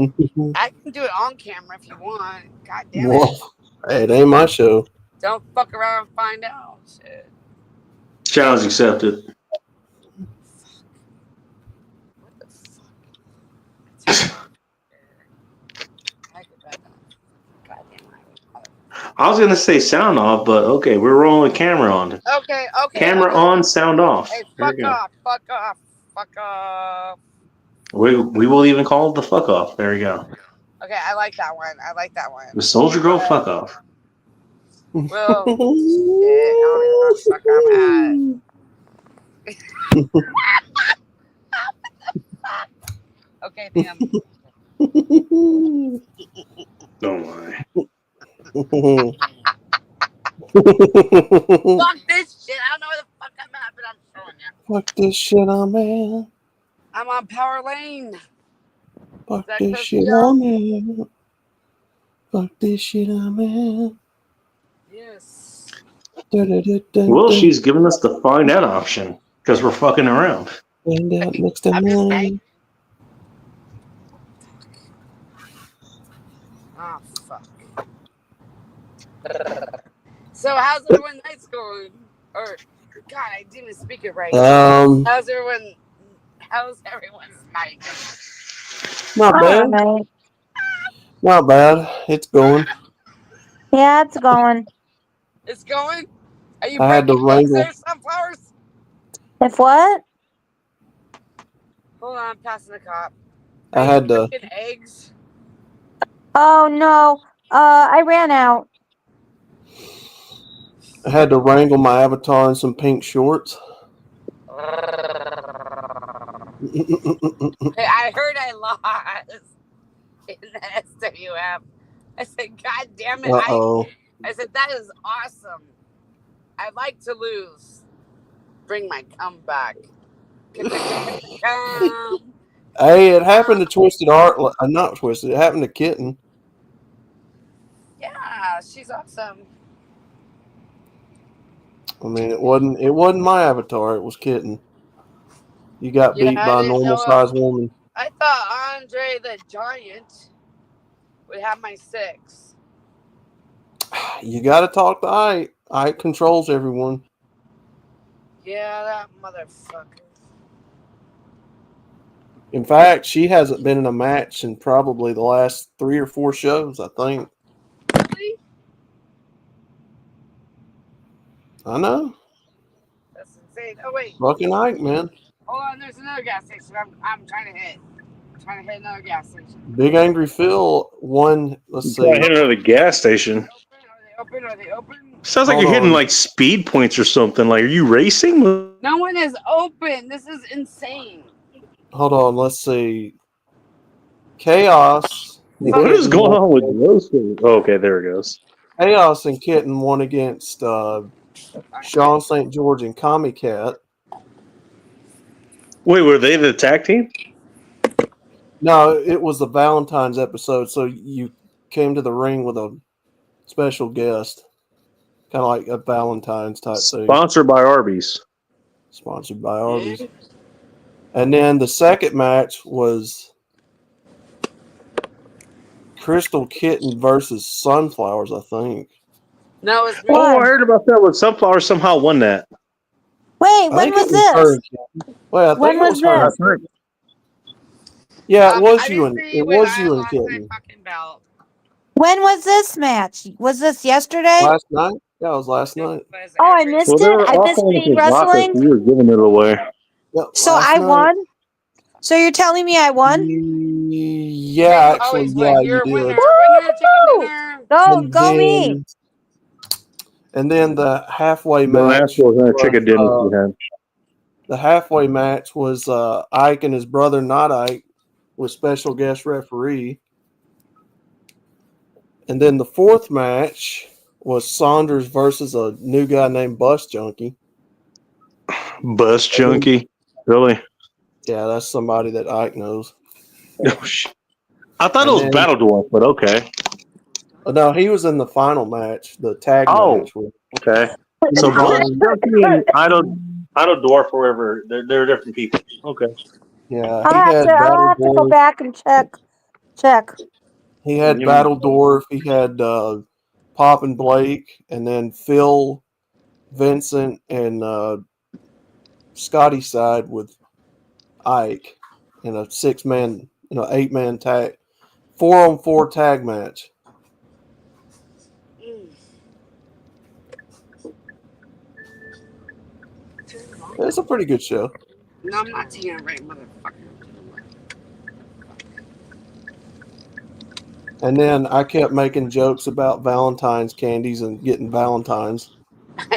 S10: I can do it on camera if you want. God damn it.
S3: Well, hey, it ain't my show.
S10: Don't fuck around and find out. Shit.
S1: Challenge accepted. I was gonna say sound off, but okay, we're rolling camera on.
S10: Okay.
S1: Camera on, sound off.
S10: Hey,
S1: There
S10: fuck
S1: we go.
S10: off.
S1: We will even call it the fuck off. There we go.
S10: Okay, I like that one.
S1: The Soldier Girl fuck off.
S10: Well, shit, I don't even know what the fuck I'm at. Okay, damn.
S1: Don't lie.
S10: Fuck this shit. I don't know where the fuck I'm at, but I'm showing you.
S3: Fuck this shit, I'm in.
S10: I'm on Power Lane.
S3: Fuck
S10: That
S3: this
S10: goes
S3: shit,
S10: down?
S3: I'm in. Fuck this shit, I'm in.
S10: Yes.
S1: Well, she's giving us the find out option because we're fucking around.
S3: Find out next time.
S10: Oh, fuck. So, how's everyone's nights going? Or, God, I didn't even speak it right. How's everyone's night?
S3: Not bad.
S8: Alright.
S3: Not bad. It's going.
S8: Yeah, it's going.
S10: It's going? Are you
S3: I had to
S10: breaking eggs
S3: wrangle.
S10: there, sunflowers?
S8: If what?
S10: Hold on, I'm passing the cop.
S3: I had to.
S10: Breaking eggs?
S8: Oh no. I ran out.
S3: I had to wrangle my avatar in some pink shorts.
S10: Hey, I heard I lost in the SWF. I said, God damn it.
S3: Uh-oh.
S10: I said, that is awesome. I like to lose. Bring my comeback.
S3: Hey, it happened to Twisted Art. Not Twisted. It happened to Kitten.
S10: Yeah, she's awesome.
S3: I mean, it wasn't my avatar. It was Kitten. You got beat
S10: I
S3: by a
S10: didn't
S3: normal
S10: know
S3: sized woman.
S10: I thought Andre the Giant would have my 6.
S3: You got to talk to Ike. Ike controls everyone.
S10: Yeah, that motherfucker.
S3: In fact, she hasn't been in a match in probably the last 3 or 4 shows, I think.
S10: Really?
S3: I know.
S10: That's insane. Oh, wait.
S3: Fucking Ike, man.
S10: Hold on, there's another gas station I'm trying to hit. I'm trying to hit another gas station.
S3: Big Angry Phil won. Let's see.
S1: I hit another gas station.
S10: open? Are they open?
S1: Sounds like
S3: Hold
S1: you're hitting
S3: on.
S1: like speed points or something. Like, are you racing?
S10: No one is open. This is insane.
S3: Hold on. Let's see. Chaos.
S1: What is going on with those things? Oh, okay, there it goes.
S3: Chaos and Kitten won against Sean St. George and Commie Cat.
S1: Wait, were they the tag team?
S3: No, it was the Valentine's episode, so you came to the ring with a special guest, kind of like a Valentine's type thing.
S1: Sponsored by Arby's.
S3: Sponsored by Arby's. And then the second match was Crystal Kitten versus Sunflowers, I think.
S10: No, it's
S1: Oh, I heard about that. When Sunflower somehow won that.
S8: Wait,
S3: I
S8: when
S3: think
S8: was
S3: it her
S8: this?
S3: and Kitten. Well, I think
S8: When
S3: it
S8: was
S3: her.
S8: this?
S3: Yeah, it was
S10: I
S3: you
S10: didn't
S3: and
S10: see
S3: it
S10: when
S3: was
S10: I
S3: you and
S10: lost my
S3: Kitten.
S10: fucking belt.
S8: When was this match? Was this yesterday?
S3: Last night? Yeah, it was last night.
S8: Oh, I missed
S1: Well, they
S8: it.
S1: were
S8: I missed
S1: offering
S8: Pain
S1: his rocket.
S8: Wrestling.
S1: You were giving it away.
S3: Yep,
S8: So
S3: last
S8: I
S3: night.
S8: won. So you're telling me I won?
S3: Yeah,
S10: You
S3: actually,
S10: always
S3: yeah,
S10: win.
S3: you
S10: You're a
S3: did.
S10: winner. Winner, chicken dinner.
S8: Go,
S3: And
S8: go me.
S3: then the halfway
S1: Don't
S3: match.
S1: ask what kind of
S3: was,
S1: chicken dinner you had.
S3: The halfway match was Ike and his brother, not Ike, with special guest referee. And then the fourth match was Saunders versus a new guy named Bus Junkie.
S1: Bus Junkie. Really?
S3: Yeah, that's somebody that Ike knows.
S1: I thought it was Battle Dwarf, but okay.
S3: No, he was in the final match, the tag match.
S1: Okay. So Bus Junkie and Idol Dwarf, wherever they're different people. Okay.
S3: Yeah,
S8: I'll have to go back and check.
S3: He had Battle Dwarf, he had Pop and Blake, and then Phil, Vincent, and Scotty side with Ike in a 6-man, 8-man tag, 4-on-4 tag match. It's a pretty good show.
S10: No, I'm not taking it right, motherfucker.
S3: And then I kept making jokes about Valentine's candies and getting Valentine's.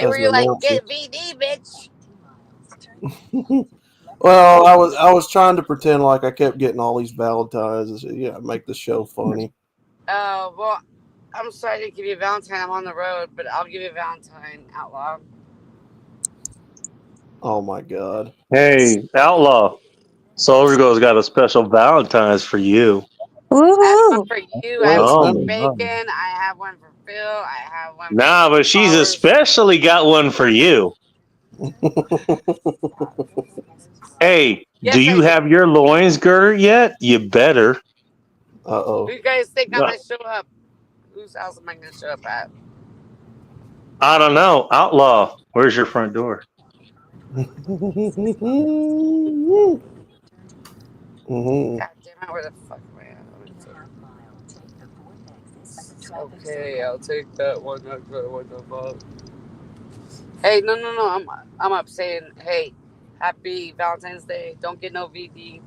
S10: Were you like, get VD, bitch?
S3: Well, I was trying to pretend like I kept getting all these Valentines. Yeah, make the show funny.
S10: Well, I'm sorry to give you a Valentine. I'm on the road, but I'll give you a Valentine, Outlaw.
S3: Oh my God!
S1: Hey, Outlaw. Soldier Girl's got a special Valentine's for you.
S10: I have one for you. I have
S1: Oh,
S10: one for
S1: my
S10: Bacon. I have one for Phil. I have one for
S1: Nah, but she's especially got one for you. Hey,
S10: Yes,
S1: do you
S10: I do.
S1: have your loins girded yet? You better.
S3: Uh-oh.
S10: Who you guys think I'm going to show up? Whose house am I going to show up at?
S1: I don't know. Outlaw, where's your front door?
S3: Mm-hmm.
S10: God damn it, where the fuck am I at? Okay, I'll take that one. Hey, no. I'm up saying, hey, happy Valentine's Day. Don't get no VD.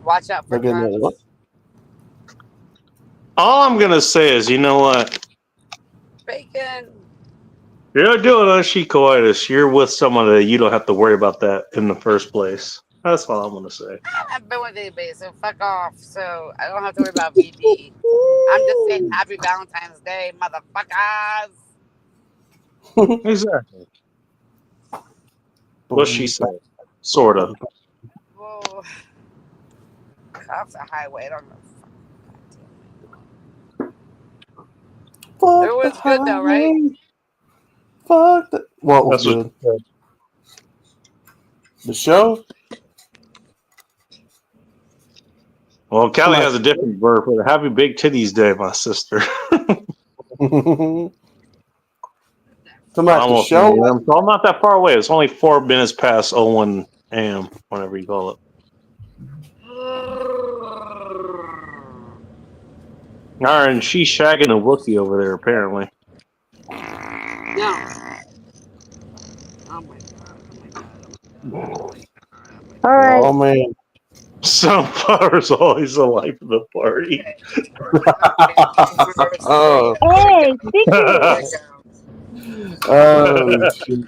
S10: Watch out for cunts.
S1: All I'm gonna say is, you know what?
S10: Bacon.
S1: You're doing unshecoitis. You're with someone that you don't have to worry about that in the first place. That's all I'm gonna say.
S10: I've been with anybody, so fuck off. So I don't have to worry about VD. I'm just saying happy Valentine's Day, motherfuckers.
S1: Exactly. What she said. Sort of.
S10: Whoa. Cops a highway. I don't know. It was good though, right?
S3: Fuck that. What was
S1: That's
S3: good? The show?
S1: Well, Callie has a different verb for the Happy Big Titties Day, my sister.
S3: Come back to the show.
S1: So I'm not that far away. It's only 4 minutes past 01 a.m., whatever you call it. All right, and she's shagging a Wookiee over there, apparently.
S10: No. Oh my god.
S8: All right.
S3: Oh man.
S1: Sunflower's always the life of the party.
S3: Oh,
S8: Hey, speaking.
S3: oh, shit.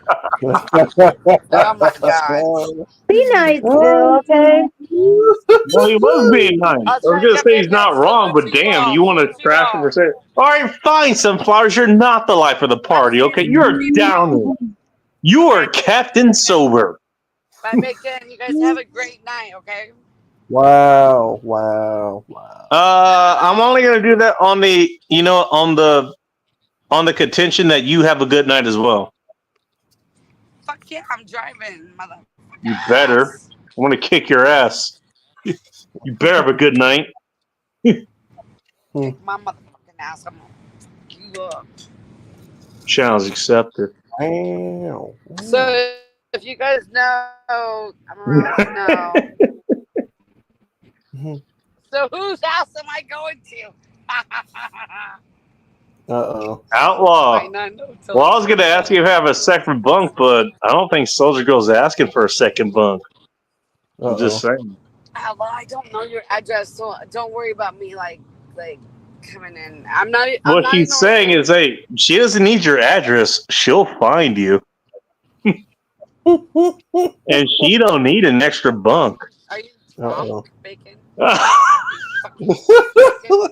S10: Oh my god.
S8: Be nice, Bill. Okay.
S1: Well, he was being nice. I
S10: I'll
S1: was
S10: try to
S1: gonna
S10: get
S1: say he's
S10: back
S1: not
S10: in.
S1: wrong, but
S10: Salute to you
S1: damn,
S10: all.
S1: you want to
S10: Salute to you
S1: trash him
S10: all.
S1: for saying, "All right, fine, Sunflowers, you're not the life of the party." Okay, you're down. You are Captain Sober.
S10: Bye, Bacon. You guys have a great night, okay?
S3: Wow, wow, wow.
S1: I'm only gonna do that on the, on the contention that you have a good night as well.
S10: Fuck yeah, I'm driving, mother.
S1: You better. I want to kick your ass. You better have a good night.
S10: Kick my motherfucking ass. I'm gonna fuck you up.
S1: Challenge accepted.
S3: Wow.
S10: So, if you guys know, I'm around now. So, whose house am I going to?
S3: Uh-oh.
S1: Outlaw.
S10: Might not know till
S1: Well, I was gonna ask you if you have a second bunk, but I don't think Soldier Girl's asking for a second bunk. I'm just saying.
S10: Well, I don't know your address, so don't worry about me like coming in. I'm not.
S1: What she's saying is, hey, she doesn't need your address. She'll find you. And she don't need an extra bunk.
S10: Are you drunk, Bacon?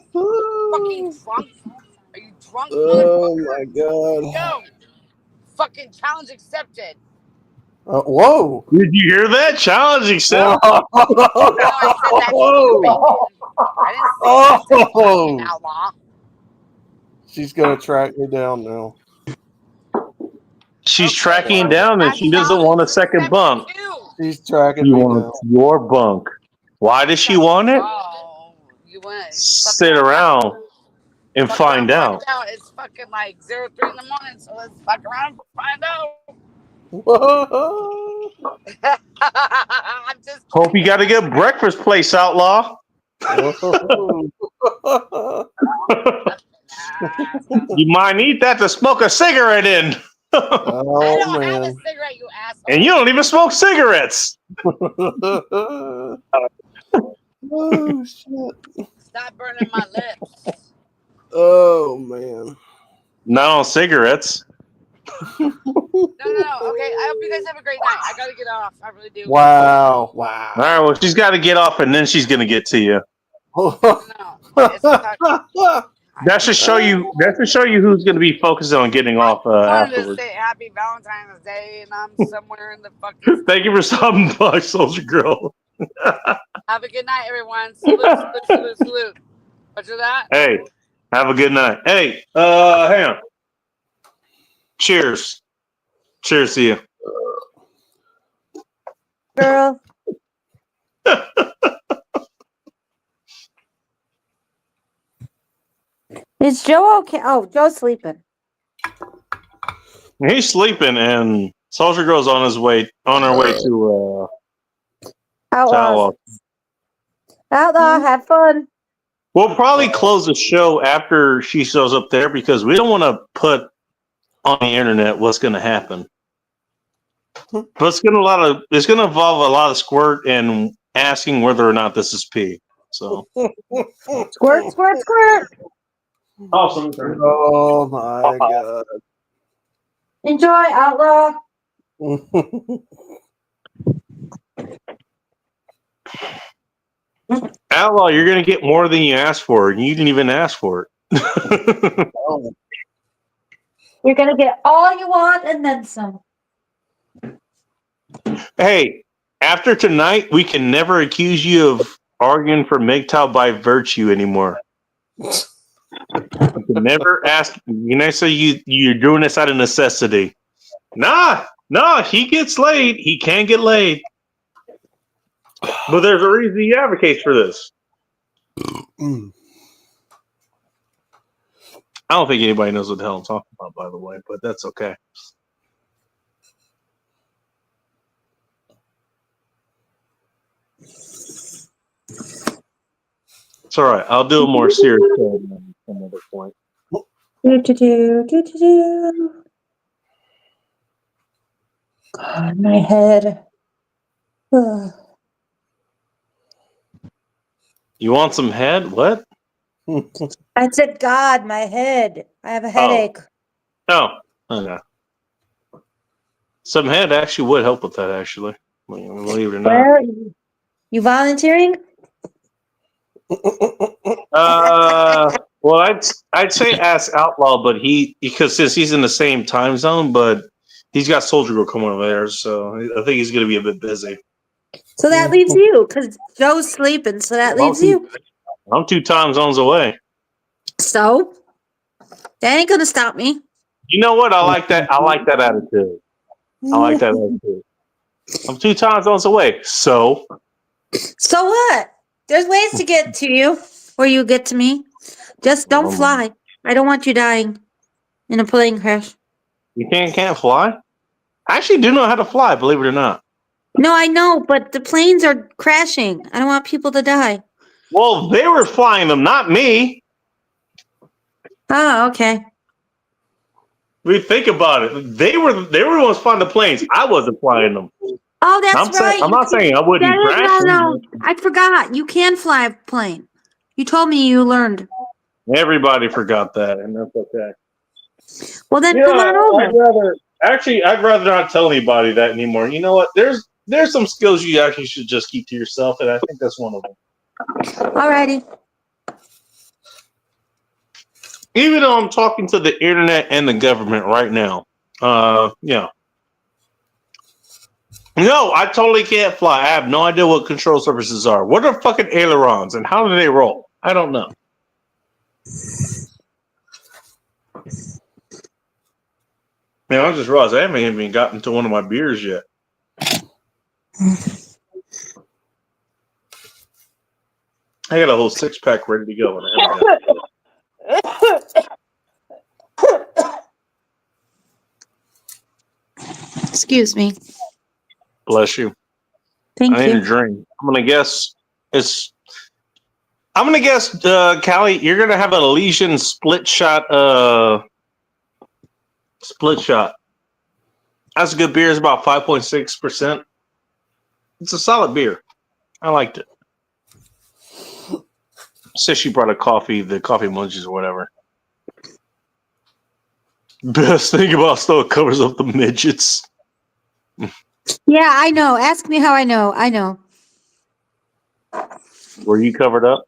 S10: Fucking drunk? Are you drunk,
S3: Oh
S10: motherfucker?
S3: my god.
S10: Yo, fucking challenge accepted.
S3: Whoa.
S1: Did you hear that? Challenge accepted.
S10: No, I said that to you, Bacon. I didn't say that to you, fucking outlaw.
S3: She's gonna track me down now.
S1: She's tracking down and she doesn't want a second bunk.
S3: She's tracking
S1: You
S3: me
S1: want
S3: down.
S1: your bunk. Why does she want it?
S10: Oh, you want
S1: Sit around and find out.
S10: It's fucking like 03 in the morning, so let's fuck around and find out. I'm just
S1: Hope you got a good breakfast place, Outlaw. You might need that to smoke a cigarette in.
S10: I don't have a cigarette, you asshole.
S1: And you don't even smoke cigarettes.
S3: Oh shit.
S10: Stop burning my lips.
S3: Oh man.
S1: Not on cigarettes.
S10: No. Okay, I hope you guys have a great night. I gotta get off. I really do.
S3: Wow. Wow.
S1: All right, well, she's got to get off and then she's going to get to you. That should show you. That should show you who's going to be focused on getting off
S10: I wanted to
S1: afterwards.
S10: say Happy Valentine's Day, and I'm somewhere in the fucking.
S1: Thank you for stopping by, Soldier Girl.
S10: Have a good night, everyone. Salute. Roger that.
S1: Hey, have a good night. Hey, hang on. Cheers. Cheers to you.
S8: Girl. Is Joe okay? Oh, Joe's sleeping.
S1: He's sleeping, and Soldier Girl's on her way to
S8: Outlaw. Outlaw, have fun.
S1: We'll probably close the show after she shows up there because we don't want to put on the internet what's going to happen. But it's going to involve a lot of squirt and asking whether or not this is pee. So
S8: Squirt.
S1: awesome.
S3: Oh my god.
S8: Enjoy, Outlaw.
S1: Outlaw, you're going to get more than you asked for, and you didn't even ask for it.
S8: You're gonna get all you want and then some.
S1: Hey, after tonight, we can never accuse you of arguing for MGTOW by virtue anymore. You can never ask. You know, so you're doing this out of necessity. Nah, he gets laid. He can get laid. But there's a reason he advocates for this. I don't think anybody knows what the hell I'm talking about, by the way, but that's okay. It's all right. I'll do a more serious thing at some other point.
S8: God, my head. Ugh.
S1: You want some head? What?
S8: I said, God, my head. I have a headache.
S1: Oh, okay. Some head actually would help with that. Actually, believe it or not.
S8: Well, you volunteering?
S1: Well, I'd say ask Outlaw, but because since he's in the same time zone, but he's got Soldier Girl coming over there, so I think he's going to be a bit busy.
S8: So that leaves you, because Joe's sleeping, so that leaves you.
S1: I'm 2 time zones away.
S8: So? That ain't going to stop me.
S1: You know what? I like that attitude. I like that attitude. I'm 2 time zones away, so?
S8: So what? There's ways to get to you, or you get to me. Just don't fly. I don't want you dying in a plane crash.
S1: You can't fly? I actually do know how to fly, believe it or not.
S8: No, I know, but the planes are crashing. I don't want people to die.
S1: Well, they were flying them, not me.
S8: Oh, okay.
S1: We think about it. They were the ones flying the planes. I wasn't flying them.
S8: Oh, that's right.
S1: I'm not saying I wouldn't crash them.
S8: No. I forgot. You can fly a plane. You told me you learned.
S1: Everybody forgot that, and that's okay.
S8: Well, then come on over.
S1: I'd rather not tell anybody that anymore. You know what? There's some skills you actually should just keep to yourself, and I think that's one of them.
S8: Alrighty.
S1: Even though I'm talking to the internet and the government right now, yeah. No, I totally can't fly. I have no idea what control surfaces are. What are fucking ailerons, and how do they roll? I don't know. Man, I just realized I haven't even gotten to one of my beers yet. I got a whole 6-pack ready to go. And I haven't got
S8: Excuse me.
S1: Bless you.
S8: Thank
S1: I
S8: you.
S1: need a drink. I'm gonna guess, Callie, you're gonna have an Elysian split shot. Split shot. That's a good beer. It's about 5.6%. It's a solid beer. I liked it. Says she brought the coffee munchies or whatever. Best thing about Stowe, it covers up the midgets.
S8: Yeah, I know. Ask me how I know. I know.
S1: Were you covered up?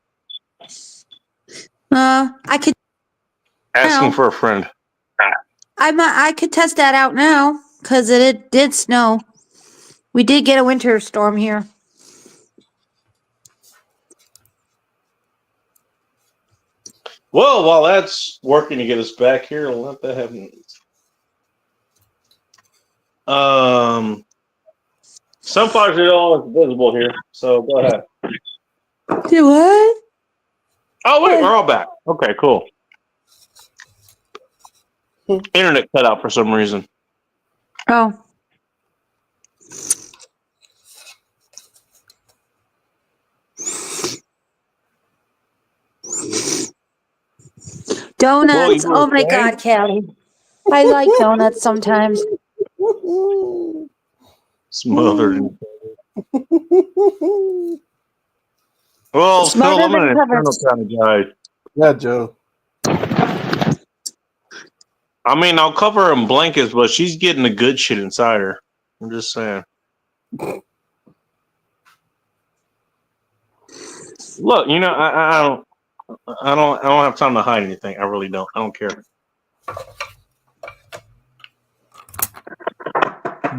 S8: I could.
S1: Asking
S8: No.
S1: for a friend.
S8: I could test that out now because it did snow. We did get a winter storm here.
S1: Well, while that's working to get us back here, I'll let that happen. Sunflowers are always visible here, so go ahead.
S8: Do what?
S1: Oh, wait, we're all back. Okay, cool. Internet cut out for some reason.
S8: Oh. Donuts.
S1: Well,
S8: Oh my God, Callie. I like donuts sometimes.
S1: Smothered. Well, Phil,
S8: Smothered
S1: I'm an
S8: and covered.
S1: internal kind of guy.
S3: Yeah, Joe.
S1: I mean, I'll cover her in blankets, but she's getting the good shit inside her. I'm just saying. Look, you know, I don't have time to hide anything. I really don't. I don't care.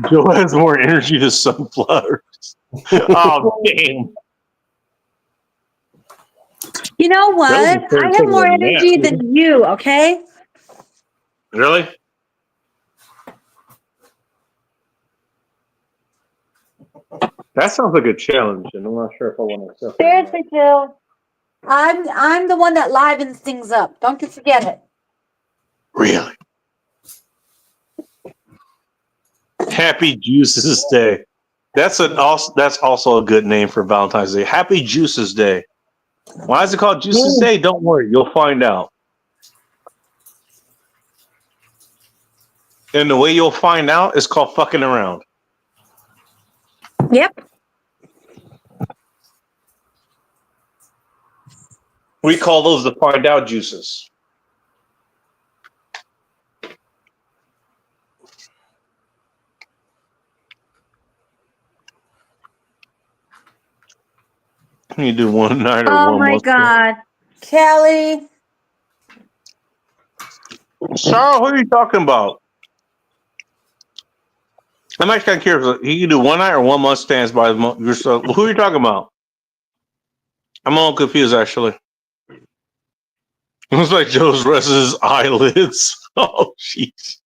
S1: Joe has more energy than sunflowers. Oh, damn.
S8: You know what?
S1: That was a
S8: I have more
S1: terrible nap,
S8: energy
S1: dude.
S8: than you, okay?
S1: Really? That sounds like a challenge, and I'm not sure if I want to accept it.
S8: Seriously, Phil. I'm the one that livens things up. Don't you forget it.
S1: Really? Happy Juices Day. That's also a good name for Valentine's Day. Happy Juices Day. Why is it called Juices Day? Don't worry, you'll find out. And the way you'll find out is called fucking around.
S8: Yep.
S1: We call those the find out juices. You do one night or
S8: Oh
S1: one
S8: my
S1: month.
S8: God. Kelly.
S1: Sarah, who are you talking about? I'm actually kind of curious. He can do one night or 1 month stands by yourself. Who are you talking about? I'm a little confused, actually. It looks like Joe's rests his eyelids. Oh, jeez.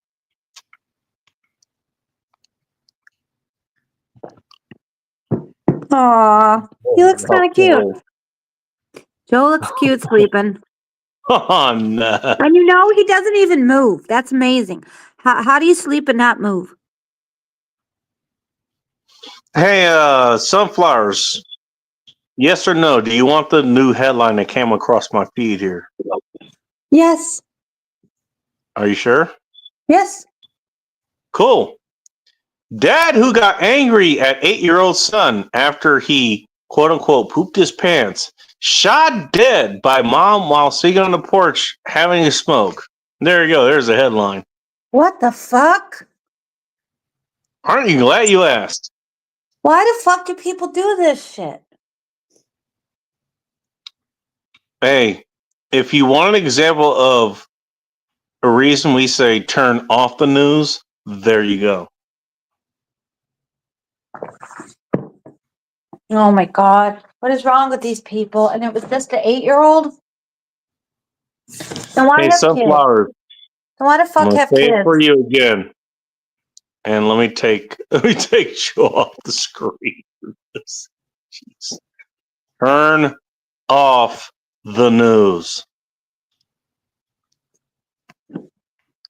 S8: Aw, he looks kind of cute. Joe looks cute sleeping.
S1: Oh, no.
S8: And he doesn't even move. That's amazing. How do you sleep and not move?
S1: Hey, Sunflowers. Yes or no? Do you want the new headline that came across my feed here?
S8: Yes.
S1: Are you sure?
S8: Yes.
S1: Cool. Dad who got angry at 8-year-old son after he, quote unquote, pooped his pants, shot dead by mom while sitting on the porch having a smoke. There you go. There's the headline.
S8: What the fuck?
S1: Aren't you glad you asked?
S8: Why the fuck do people do this shit?
S1: Hey, if you want an example of a reason we say turn off the news, there you go.
S8: Oh my God. What is wrong with these people? And it was just an 8-year-old? Then why
S1: Hey,
S8: have kids?
S1: Sunflower,
S8: Then why the
S1: I'm
S8: fuck
S1: gonna
S8: have
S1: say it for
S8: kids?
S1: you again. And let me take Joe off the screen. Jeez. Turn off the news.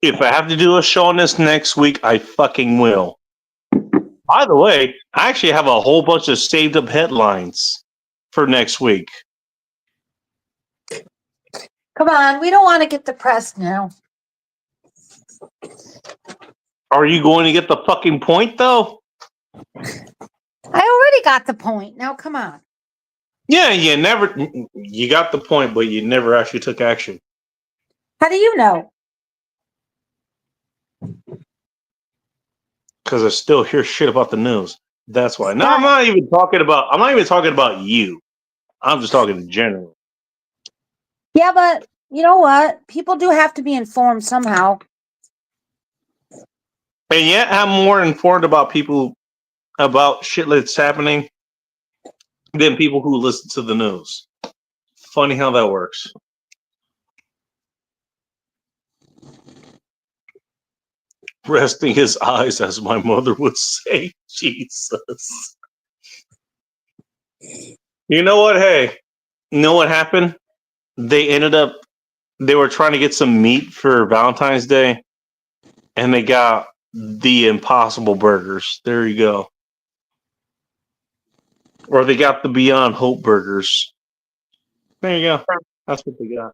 S1: If I have to do a show on this next week, I fucking will. By the way, I actually have a whole bunch of saved up headlines for next week.
S8: Come on, we don't want to get depressed now.
S1: Are you going to get the fucking point, though?
S8: I already got the point. Now, come on.
S1: Yeah, you got the point, but you never actually took action.
S8: How do you know?
S1: Because I still hear shit about the news. That's why. No, I'm not even talking about you. I'm just talking in general.
S8: Yeah, but you know what? People do have to be informed somehow.
S1: And yet I'm more informed about shit that's happening than people who listen to the news. Funny how that works. Resting his eyes, as my mother would say. Jesus. You know what? Hey, you know what happened? They were trying to get some meat for Valentine's Day, and they got the Impossible Burgers. There you go. Or they got the Beyond Hope Burgers. There you go. That's what they got.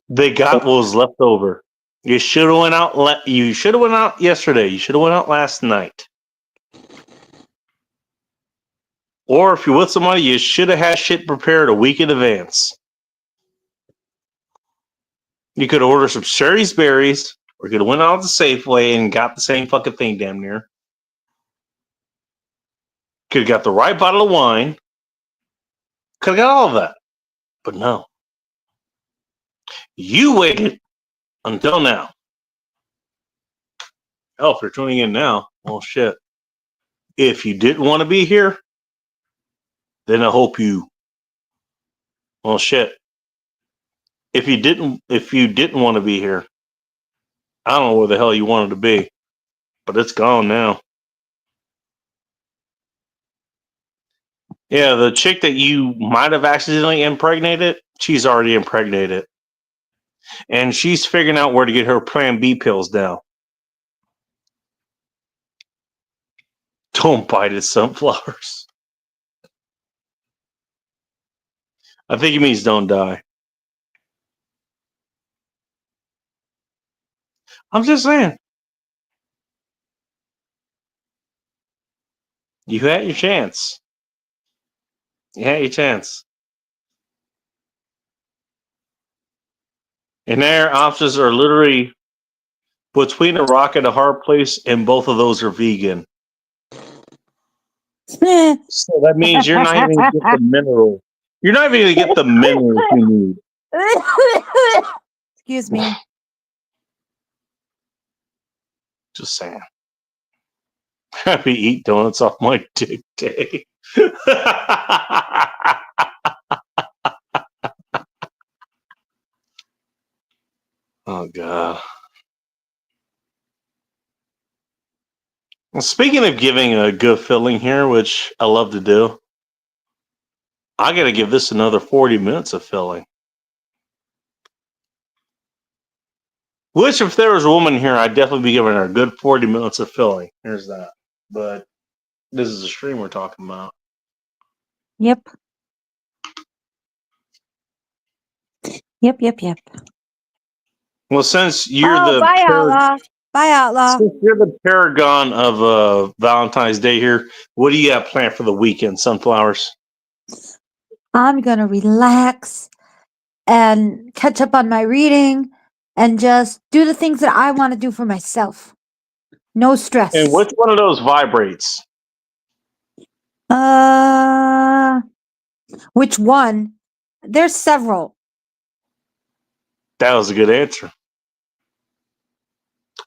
S1: They got what was left over. You should have went out. You should have went out yesterday. You should have went out last night. Or if you're with somebody, you should have had shit prepared a week in advance. You could order some Sherry's Berries, or you could have went out to Safeway and got the same fucking thing damn near. Could have got the right bottle of wine. Could have got all of that. But no. You waited until now. Oh, if you're tuning in now, well, shit. If you didn't want to be here, then I hope you. Well, shit. If you didn't want to be here, I don't know where the hell you wanted to be, but it's gone now. Yeah, the chick that you might have accidentally impregnated, she's already impregnated. And she's figuring out where to get her Plan B pills now. Don't bite it, Sunflowers. I think it means don't die. I'm just saying. You had your chance. You had your chance. And their options are literally between a rock and a hard place, and both of those are vegan. So that means you're not even gonna get the mineral. You're not even gonna get the minerals you need.
S8: Excuse me.
S1: Just saying. Happy eat donuts off my dick day. Oh god. Well, speaking of giving a good filling here, which I love to do, I gotta give this another 40 minutes of filling. Which, if there was a woman here, I'd definitely be giving her a good 40 minutes of filling. Here's that. But this is a stream we're talking about.
S8: Yep. Yep.
S1: Well, since you're
S8: Bye, Outlaw. Bye, Outlaw.
S1: since you're the paragon of Valentine's Day here, what do you got planned for the weekend, Sunflowers?
S8: I'm going to relax and catch up on my reading and just do the things that I want to do for myself. No stress.
S1: And which one of those vibrates?
S8: Which one? There's several.
S1: That was a good answer.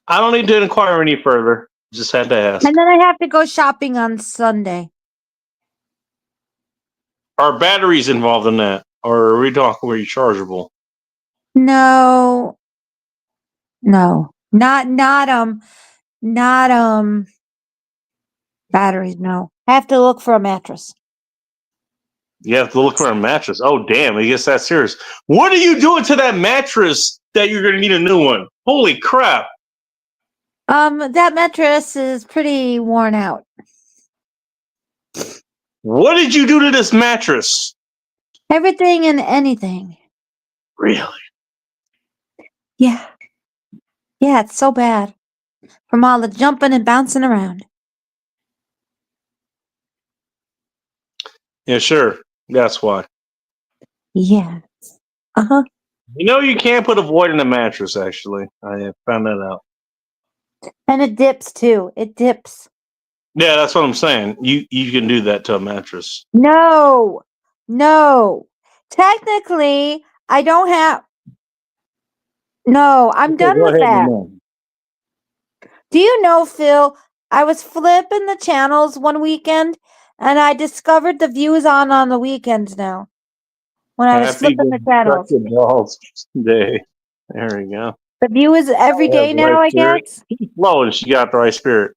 S1: I don't need to inquire any further. Just had to ask.
S8: And then I have to go shopping on Sunday.
S1: Are batteries involved in that? Or are we talking rechargeable?
S8: No. Not batteries, no. I have to look for a mattress.
S1: You have to look for a mattress. Oh, damn. I guess that's serious. What are you doing to that mattress that you're going to need a new one? Holy crap.
S8: That mattress is pretty worn out.
S1: What did you do to this mattress?
S8: Everything and anything.
S1: Really?
S8: Yeah. Yeah, it's so bad. From all the jumping and bouncing around.
S1: Yeah, sure. That's why.
S8: Yeah. Uh-huh.
S1: You know you can't put a void in a mattress, actually. I found that out.
S8: And it dips too. It dips.
S1: Yeah, that's what I'm saying. You can do that to a mattress.
S8: No. Technically, I don't have. No, I'm
S1: Okay,
S8: done
S1: go
S8: with
S1: ahead,
S8: that.
S1: Ramon.
S8: Do you know, Phil? I was flipping the channels one weekend, and I discovered the views on the weekends now. When I was
S1: Happy
S8: flipping the channels,
S1: Destructive Dolls Day. There we go.
S8: the view is every
S1: She has
S8: day
S1: the right
S8: now, I
S1: spirit.
S8: guess.
S1: She's flowing. She got the right spirit.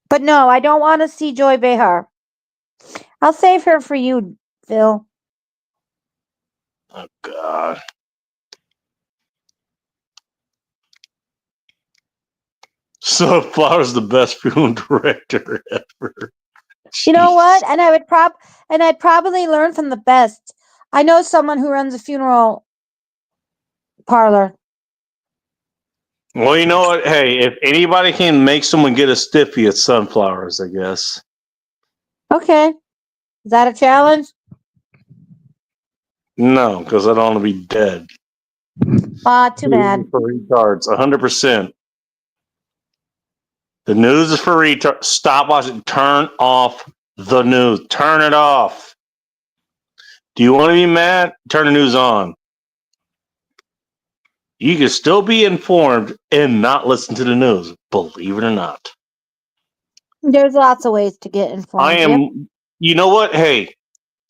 S8: But no, I don't want to see Joy Behar. I'll save her for you, Phil.
S1: Oh, God. So Flower's the best film director ever.
S8: You know what? And I'd probably learn from the best. I know someone who runs a funeral parlor.
S1: Well, you know what? Hey, if anybody can make someone get a stiffy, it's Sunflowers, I guess.
S8: Okay. Is that a challenge?
S1: No, because I don't want to be dead.
S8: Too bad.
S1: For retards, 100%. The news is for retards. Stop watching. Turn off the news. Turn it off. Do you want to be mad? Turn the news on. You can still be informed and not listen to the news, believe it or not.
S8: There's lots of ways to get informed.
S1: I am, you know what? Hey,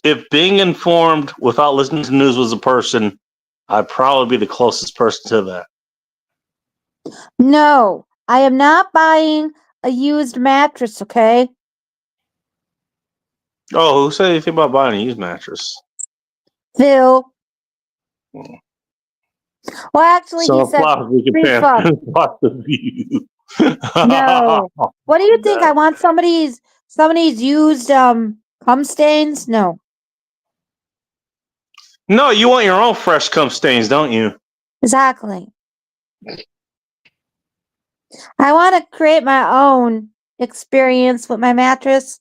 S1: if being informed without listening to the news was a person, I'd probably be the closest person to that.
S8: No, I am not buying a used mattress, okay?
S1: Oh, who said anything about buying a used mattress?
S8: Phil.
S1: Hmm.
S8: Well, actually,
S1: So
S8: he said
S1: we
S8: free
S1: can
S8: fuck.
S1: watch the view.
S8: No. What do you think? I want somebody's used cum stains? No.
S1: No, you want your own fresh cum stains, don't you?
S8: Exactly. I want to create my own experience with my mattress.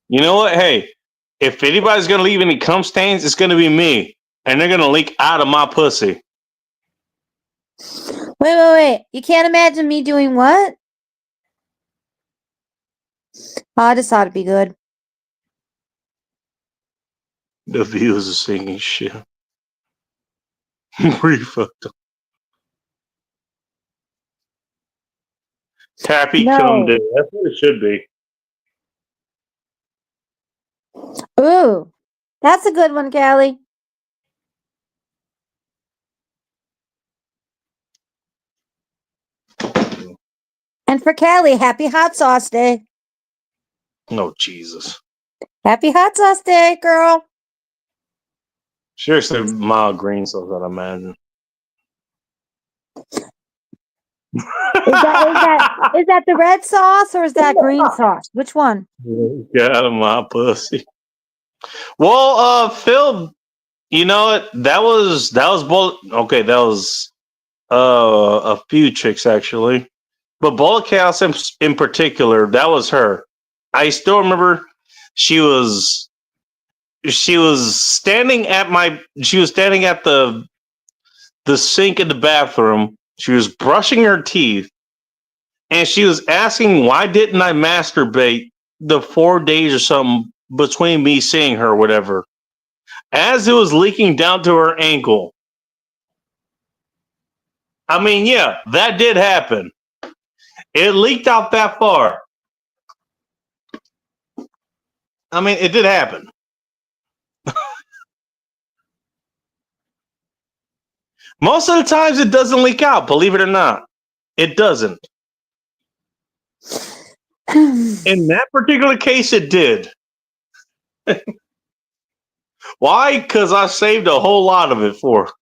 S1: You know what? Hey, If anybody's gonna leave any cum stains, it's gonna be me, and they're gonna leak out of my pussy.
S8: Wait. You can't imagine me doing what? Oh, this ought to be good.
S1: The views are singing shit. Pretty fucked up. Happy cum
S8: No.
S1: day. That's what it should be.
S8: Ooh, that's a good one, Callie. And for Callie, happy hot sauce day.
S1: Oh, Jesus.
S8: Happy hot sauce day, girl.
S1: Seriously, mild green sauce, I'd imagine.
S8: Is that the red sauce or is that green sauce? Which one?
S1: Get out of my pussy. Well, Phil, you know what? That was okay. That was a few chicks actually, but Bullet Chaos in particular, that was her. I still remember she was standing at the sink in the bathroom. She was brushing her teeth, and she was asking, why didn't I masturbate the 4 days or something between me seeing her or whatever, as it was leaking down to her ankle. I mean, yeah, that did happen. It leaked out that far. I mean, it did happen. Most of the times it doesn't leak out, believe it or not. It doesn't. In that particular case, it did. Why? Because I saved a whole lot of it for her.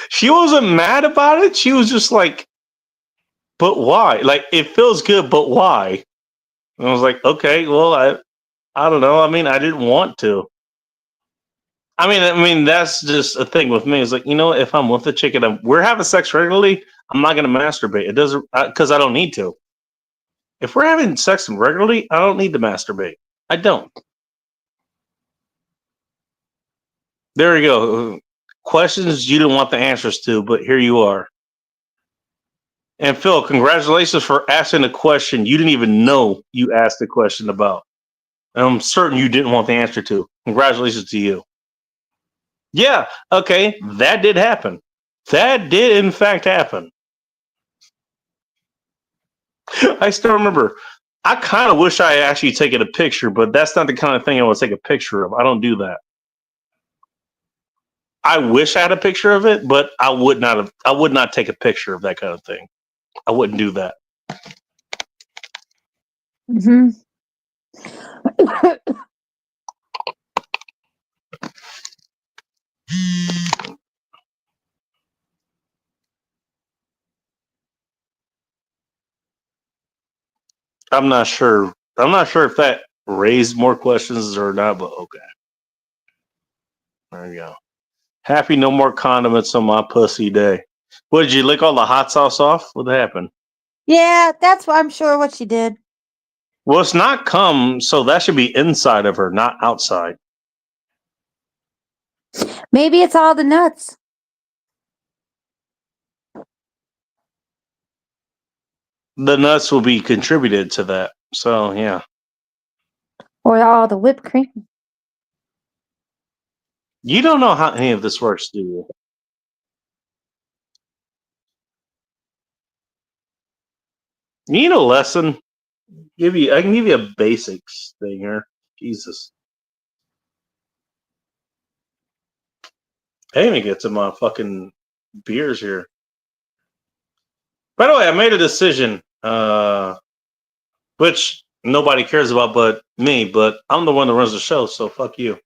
S1: She wasn't mad about it. She was just like, but why? Like, it feels good, but why? And I was like, okay, well, I don't know. I mean, I didn't want to. I mean, that's just a thing with me. It's like, you know, if I'm with a chick and we're having sex regularly, I'm not going to masturbate. It doesn't, because I don't need to. If we're having sex regularly, I don't need to masturbate. I don't. There you go. Questions you didn't want the answers to, but here you are. And Phil, congratulations for asking a question you didn't even know you asked a question about. And I'm certain you didn't want the answer to. Congratulations to you. Yeah, okay, that did happen. That did, in fact, happen. I still remember. I kind of wish I had actually taken a picture, but that's not the kind of thing I would take a picture of. I don't do that. I wish I had a picture of it, but I would not take a picture of that kind of thing. I wouldn't do that.
S8: Mm-hmm.
S1: I'm not sure. I'm not sure if that raised more questions or not, but okay. There you go. Happy no more condiments on my pussy day. What, did you lick all the hot sauce off? What happened?
S8: Yeah, that's what I'm sure what she did.
S1: Well, it's not cum, so that should be inside of her, not outside.
S8: Maybe it's all the nuts.
S1: The nuts will be contributed to that. So, yeah.
S8: Or all the whipped cream.
S1: You don't know how any of this works, do you? You need a lesson? I can give you a basics thing here. Jesus. I even get to my fucking beers here. By the way, I made a decision, which nobody cares about but me, but I'm the one that runs the show, so fuck you.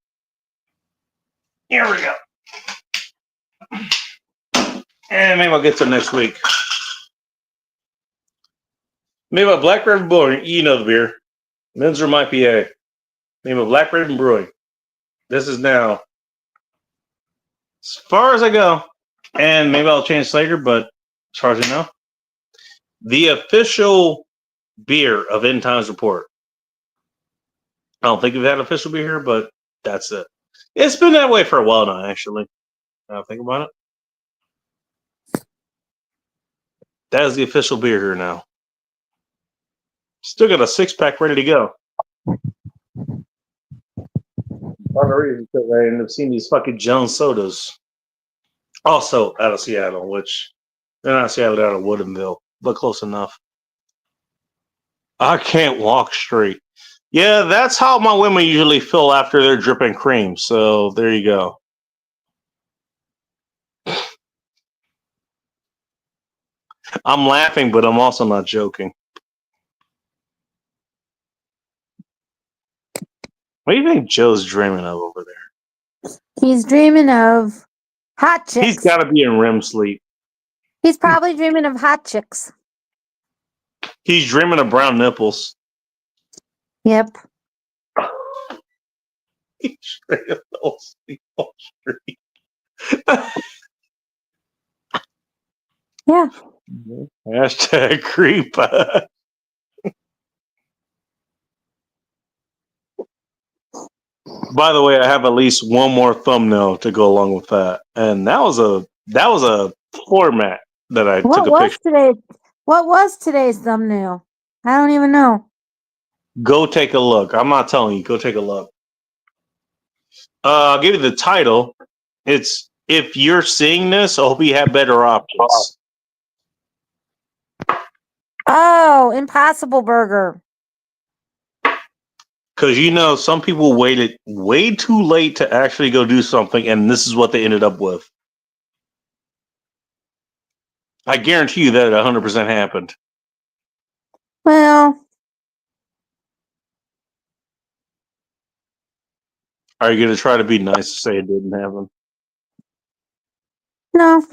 S1: Here we go. And maybe I'll get to next week. Maybe a Black Ribbon Brewing. You know the beer. Minzer My PA. Maybe a Black Ribbon Brewing. This is now as far as I go. And maybe I'll change later, but as far as I know, the official beer of End Times Report. I don't think we've had official beer here, but that's it. It's been that way for a while now, actually. Now I think about it. That is the official beer here now. Still got a 6-pack ready to go. Part of the reason because I ended up seeing these fucking Jones sodas. Also out of Seattle, which they're not Seattle, they're out of Woodinville, but close enough. I can't walk straight. Yeah, that's how my women usually feel after they're dripping cream. So there you go. I'm laughing, but I'm also not joking. What do you think Joe's dreaming of over there?
S8: He's dreaming of hot chicks.
S1: He's got to be in REM sleep.
S8: He's probably dreaming of hot chicks.
S1: He's dreaming of brown nipples.
S8: Yep.
S1: He's straight up Wall Street.
S8: Yeah.
S1: Hashtag creep. By the way, I have at least one more thumbnail to go along with that, and that was a floor mat that I took a picture.
S8: What was today's thumbnail? I don't even know.
S1: Go take a look. I'm not telling you. Go take a look. I'll give you the title. It's If You're Seeing This, I Hope You Have Better Options.
S8: Oh, Impossible Burger.
S1: Because some people waited way too late to actually go do something, and this is what they ended up with. I guarantee you that 100% happened.
S8: Well,
S1: are you going to try to be nice to say it didn't happen?
S8: No.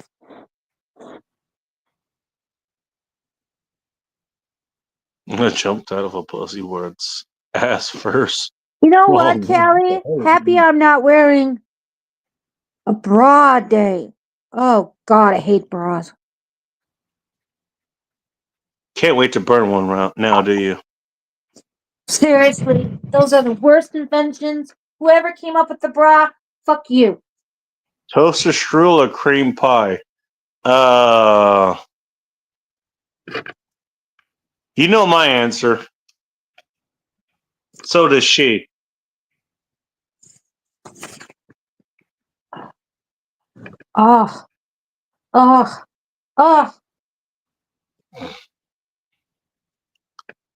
S1: I'm going to jump out of a pussy where it's ass first.
S8: You know what, Callie? Happy I'm not wearing a bra day. Oh, God, I hate bras.
S1: Can't wait to burn one round now, do you?
S8: Seriously, those are the worst inventions. Whoever came up with the bra, fuck you.
S1: Toaster strudel or cream pie? You know my answer. So does she.
S8: Oh.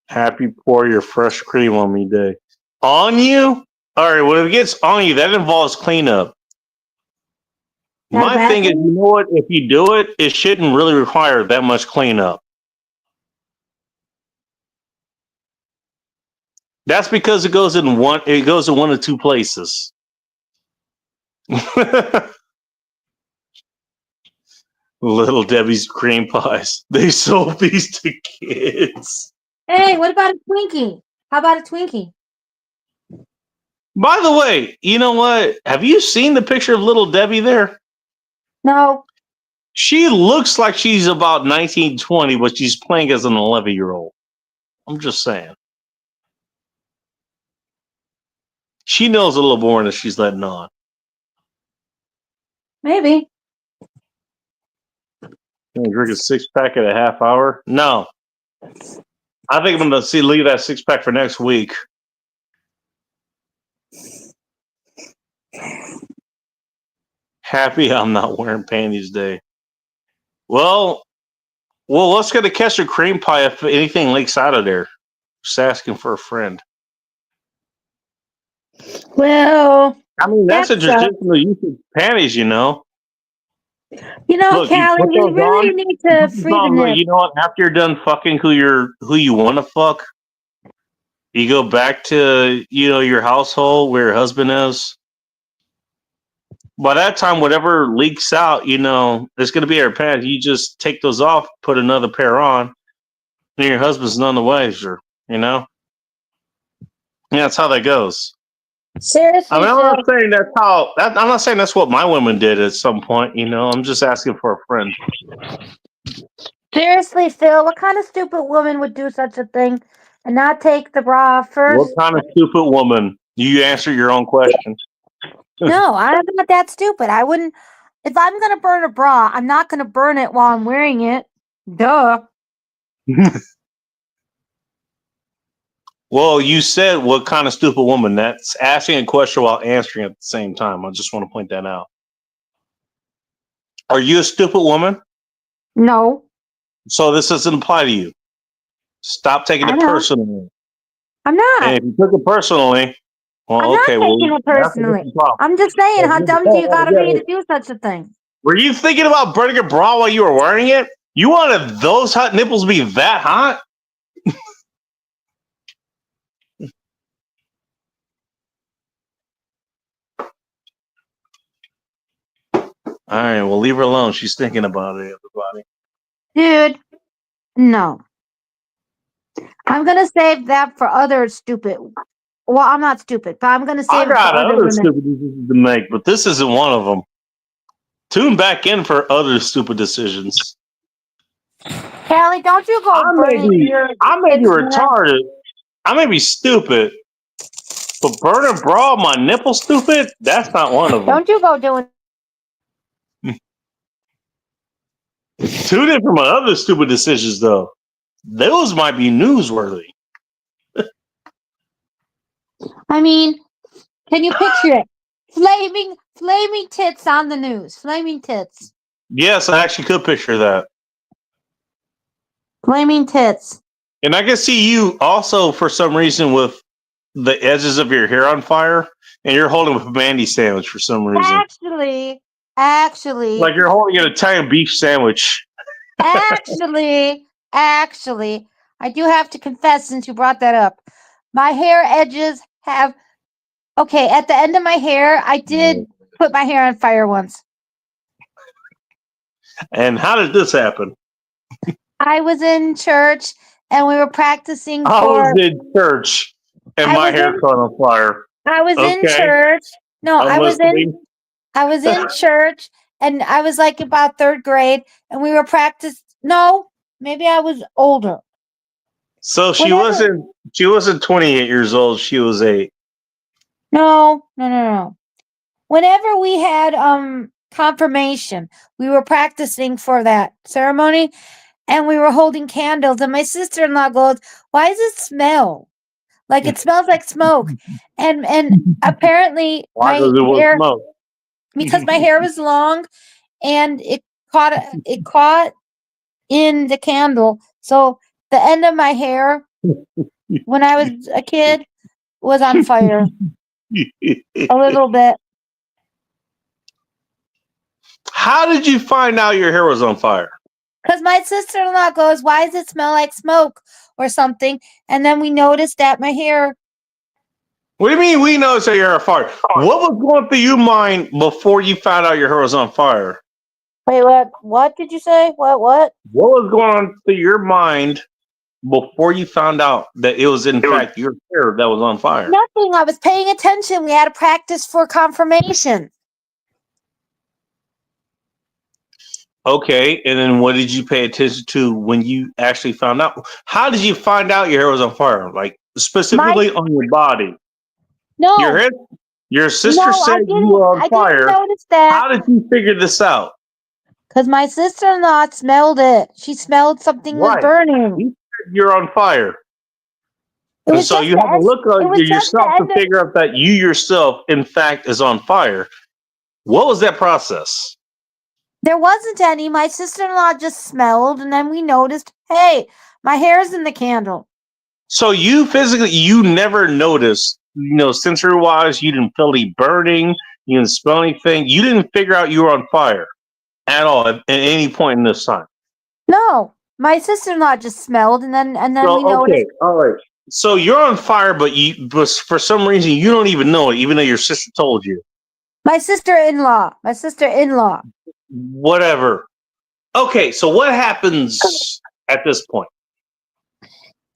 S1: Happy pour your fresh cream on me day. On you? All right, when it gets on you, that involves cleanup. My thing is, you know what? If you do it, it shouldn't really require that much cleanup. That's because it goes in one of two places. Little Debbie's cream pies. They sold these to kids.
S8: Hey, what about a Twinkie? How about a Twinkie?
S1: By the way, you know what? Have you seen the picture of Little Debbie there?
S8: No.
S1: She looks like she's about 19, 20, but she's playing as an 11-year-old. I'm just saying. She knows a little more than she's letting on.
S8: Maybe.
S1: Gonna drink a 6-pack in a half hour? No. I think I'm gonna leave that 6-pack for next week. Happy I'm not wearing panties day. Well, let's get a Kesher cream pie if anything leaks out of there. Just asking for a friend.
S8: Well,
S1: I mean, that's a traditional use of panties, you know.
S8: You know, look, Callie, we really need to free the nip.
S1: You know what? After you're done fucking who you want to fuck, you go back to your household where your husband is. By that time, whatever leaks out, there's going to be your pants. You just take those off, put another pair on, and your husband's none the wiser. Yeah, that's how that goes.
S8: Seriously,
S1: I mean, I'm not saying that's what my women did at some point. I'm just asking for a friend.
S8: Seriously, Phil, what kind of stupid woman would do such a thing? and not take the bra off
S1: What
S8: first.
S1: kind of stupid woman? You answer your own question.
S8: No, I'm not that stupid. I wouldn't. If I'm gonna burn a bra, I'm not gonna burn it while I'm wearing it. Duh.
S1: Well, you said what kind of stupid woman? That's asking a question while answering at the same time. I just want to point that out. Are you a stupid woman?
S8: No,
S1: So this doesn't apply to you. Stop taking
S8: I
S1: it
S8: know.
S1: personally.
S8: I'm not.
S1: And if you took it personally, well,
S8: I'm not
S1: okay, well,
S8: taking it
S1: that's a
S8: personally.
S1: different problem.
S8: I'm just saying, how
S1: That's
S8: dumb do you gotta be
S1: altogether.
S8: to do such a thing?
S1: Were you thinking about burning a bra while you were wearing it? You wanted those hot nipples to be that hot? All right, well, leave her alone. She's thinking about it, everybody.
S8: Dude, no. I'm gonna save that for other stupid. Well, I'm not stupid, but I'm gonna
S1: I
S8: save it for
S1: got
S8: other
S1: other
S8: women.
S1: stupid decisions to make, but this isn't one of them. Tune back in for other stupid decisions.
S8: Callie, don't you go
S1: I may
S8: burning
S1: be
S8: your
S1: retarded.
S8: kids'
S1: I may be stupid, but burning bra on my nipple stupid? That's not one of them.
S8: Don't you go doing.
S1: Tune in for my other stupid decisions, though. Those might be newsworthy.
S8: I mean, can you picture it? Flaming tits on the news. Flaming tits.
S1: Yes, I actually could picture that.
S8: Flaming tits.
S1: And I can see you also, for some reason, with the edges of your hair on fire, and you're holding a Mandy sandwich for some reason.
S8: Actually,
S1: Like you're holding an Italian beef sandwich.
S8: actually, I do have to confess, since you brought that up, my hair edges have. Okay, at the end of my hair, I did put my hair on fire once.
S1: And how did this happen?
S8: I was in church and we were practicing
S1: I
S8: for.
S1: was in church and
S8: I
S1: my
S8: was
S1: hair
S8: in-
S1: caught on fire.
S8: I was in
S1: Okay.
S8: church. No,
S1: I'm listening.
S8: I was in church, and I was like about third grade, and we were No, maybe I was older.
S1: So she wasn't 28 years old. She was 8.
S8: No. Whenever we had confirmation, we were practicing for that ceremony, and we were holding candles. And my sister-in-law goes, "Why does it smell? Like it smells like smoke." And apparently
S1: Why
S8: my
S1: does it want
S8: hair,
S1: smoke?
S8: because my hair was long, and it caught in the candle. So the end of my hair, when I was a kid, was on fire a little bit.
S1: How did you find out your hair was on fire?
S8: Because my sister-in-law goes, "Why does it smell like smoke or something?" And then we noticed that my hair.
S1: What do you mean we noticed that your hair on fire? What was going through your mind before you found out your hair was on fire?
S8: Wait, what? What did you say? What?
S1: What was going on through your mind before you found out that it was in fact your hair that was on fire?
S8: Nothing. I was paying attention. We had to practice for confirmation.
S1: Okay, and then what did you pay attention to when you actually found out? How did you find out your hair was on fire? Like specifically on your body?
S8: No.
S1: Your head? Your sister
S8: No,
S1: said you were on
S8: I
S1: fire.
S8: didn't notice that.
S1: How did you figure this out?
S8: Because my sister-in-law smelled it. She smelled something was
S1: Right.
S8: burning.
S1: You said you're on fire.
S8: It
S1: And
S8: was
S1: so
S8: just
S1: you have to look
S8: it was
S1: at
S8: just the
S1: yourself to
S8: end of-
S1: figure out that you yourself, in fact, is on fire. What was that process?
S8: There wasn't any. My sister-in-law just smelled, and then we noticed, hey, my hair's in the candle.
S1: So you never noticed, sensory-wise, you didn't feel any burning, you didn't smell anything, you didn't figure out you were on fire at all at any point in this time.
S8: No, my sister-in-law just smelled, and then
S1: So,
S8: we noticed.
S1: all right. So you're on fire, but for some reason you don't even know it, even though your sister told you.
S8: My sister-in-law.
S1: Whatever. Okay, so what happens at this point?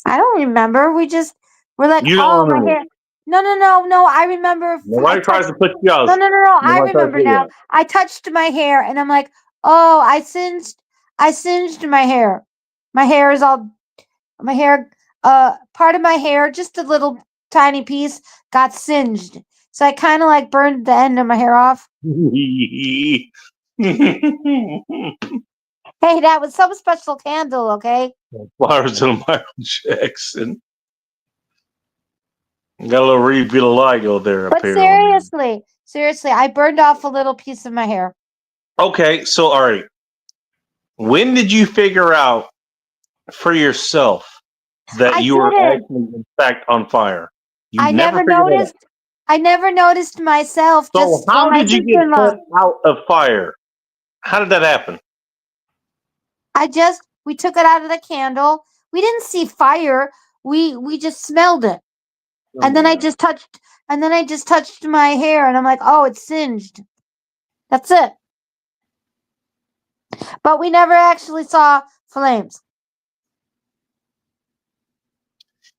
S8: I don't remember. We're like,
S1: You
S8: oh,
S1: don't
S8: my
S1: remember.
S8: hair. No. I remember.
S1: Nobody tries to put you out.
S8: No. I
S1: Nobody tries to
S8: remember
S1: do
S8: now.
S1: that.
S8: I touched my hair, and I'm like, oh, I singed my hair. My hair part of my hair, just a little tiny piece, got singed. So I kind of like burned the end of my hair off. Hey, that was some special candle, okay?
S1: Flowers and Michael Jackson. Got a little revitiligo there,
S8: But
S1: apparently.
S8: seriously, I burned off a little piece of my hair.
S1: Okay, so all right. When did you figure out for yourself that
S8: I
S1: you were
S8: didn't.
S1: actually, in fact, on fire? You
S8: I never
S1: figured that out.
S8: noticed. I never noticed myself.
S1: So
S8: Just
S1: how
S8: from my
S1: did you get
S8: sister-in-law.
S1: put out of fire? How did that happen?
S8: We took it out of the candle. We didn't see fire. We just smelled it. And then I just touched my hair and I'm like, "Oh, it's singed." That's it. But we never actually saw flames.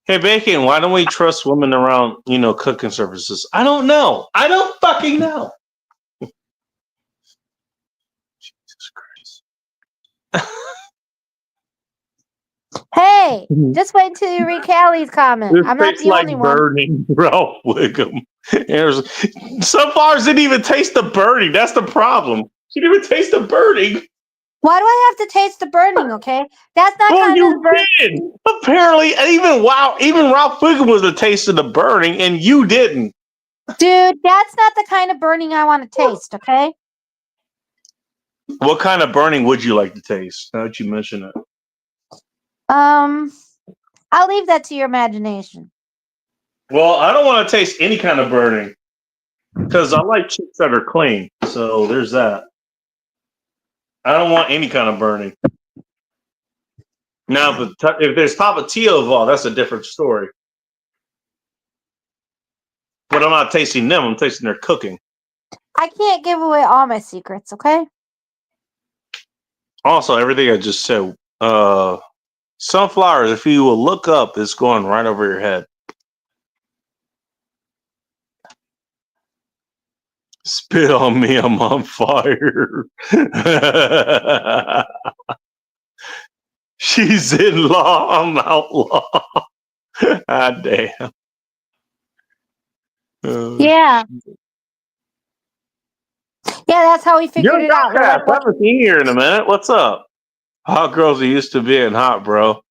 S1: Hey, Bacon, why don't we trust women around, cooking services? I don't know. I don't fucking know. Jesus Christ.
S8: Hey, just wait until you read Callie's comment.
S1: This
S8: I'm not
S1: tastes
S8: the
S1: like
S8: only one.
S1: burning Ralph Wiggum. Some flowers didn't even taste the burning. That's the problem. She didn't even taste the burning.
S8: Why do I have to taste the burning, okay? That's not
S1: Well,
S8: kind of the
S1: you
S8: burning.
S1: did. Apparently, even Ralph Wiggum was the taste of the burning, and you didn't.
S8: Dude, that's not the kind of burning I want to taste, okay?
S1: What kind of burning would you like to taste? Now that you mention it.
S8: I'll leave that to your imagination.
S1: Well, I don't want to taste any kind of burning because I like chicks that are clean. So there's that. I don't want any kind of burning. Now, if there's Tapatio involved, that's a different story. But I'm not tasting them. I'm tasting their cooking.
S8: I can't give away all my secrets, okay?
S1: Also, everything I just said, sunflowers, if you will look up, it's going right over your head. Spit on me, I'm on fire. She's in law, I'm outlaw. Ah, damn.
S8: Yeah. Yeah, that's how we figured it out. We're
S1: I
S8: like, what-
S1: haven't seen you here in a minute. What's up? Hot girls are used to being hot, bro.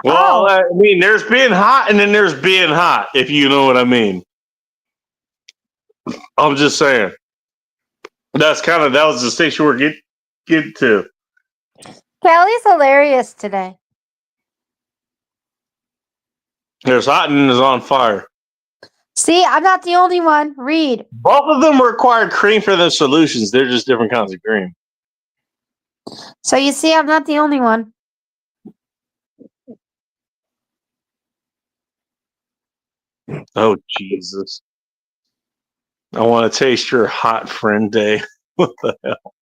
S1: Well, I mean, there's being hot and then there's being hot, if you know what I mean. I'm just saying. That was the station we're getting to.
S8: Callie's hilarious today.
S1: There's hot and there's on fire.
S8: See, I'm not the only one. Read.
S1: Both of them require cream for their solutions. They're just different kinds of cream.
S8: So you see, I'm not the only one.
S1: Oh, Jesus. I want to taste your hot friend day. What the hell?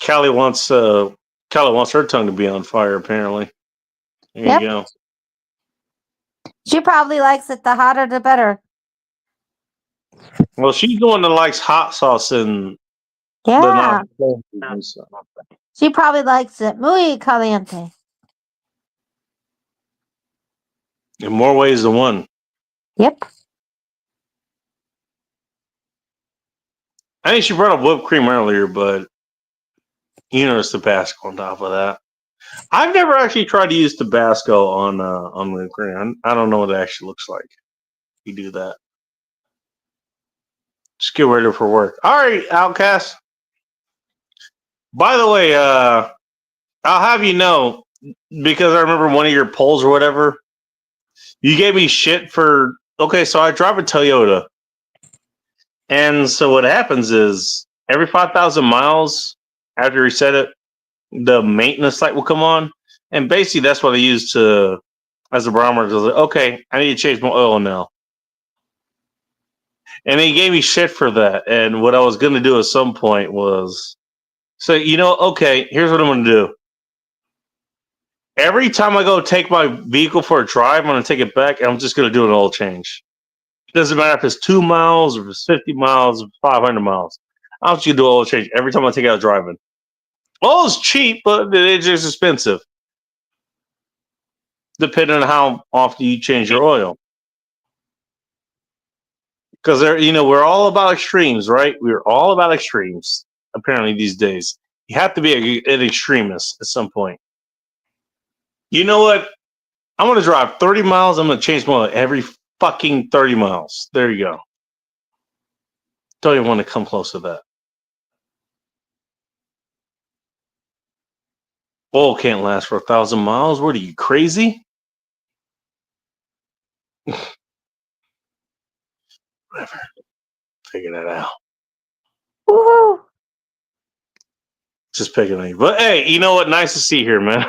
S1: Callie wants her tongue to be on fire, apparently. There
S8: Yep.
S1: you go.
S8: She probably likes it the hotter the better.
S1: Well, she's the one that likes hot sauce and
S8: Yeah.
S1: the not. So.
S8: She probably likes it muy caliente.
S1: In more ways than one.
S8: Yep.
S1: I think she brought up whipped cream earlier, but it's Tabasco on top of that. I've never actually tried to use Tabasco on whipped cream. I don't know what it actually looks like. You do that. Just get ready for work. All right, Outcast. By the way, I'll have you know, because I remember one of your polls or whatever, you gave me shit for, okay, so I drive a Toyota. And so what happens is every 5,000 miles after you reset it, the maintenance light will come on. And basically that's what I use as a barometer. To like, okay, I need to change my oil now. And he gave me shit for that. And what I was going to do at some point was, okay, here's what I'm going to do. Every time I go take my vehicle for a drive, I'm going to take it back and I'm just going to do an oil change. It doesn't matter if it's 2 miles or if it's 50 miles or 500 miles. I'm just going to do an oil change every time I take out driving. Oil's cheap, but it's just expensive. Depending on how often you change your oil. Because we're all about extremes, right? We're all about extremes, apparently, these days. You have to be an extremist at some point. You know what? I'm going to drive 30 miles. I'm going to change my oil every fucking 30 miles. There you go. Don't even want to come close to that. Oil can't last for 1,000 miles. What are you, crazy? Whatever. Figure that out.
S8: Woohoo!
S1: Just picking on you. But hey, you know what? Nice to see you here, man.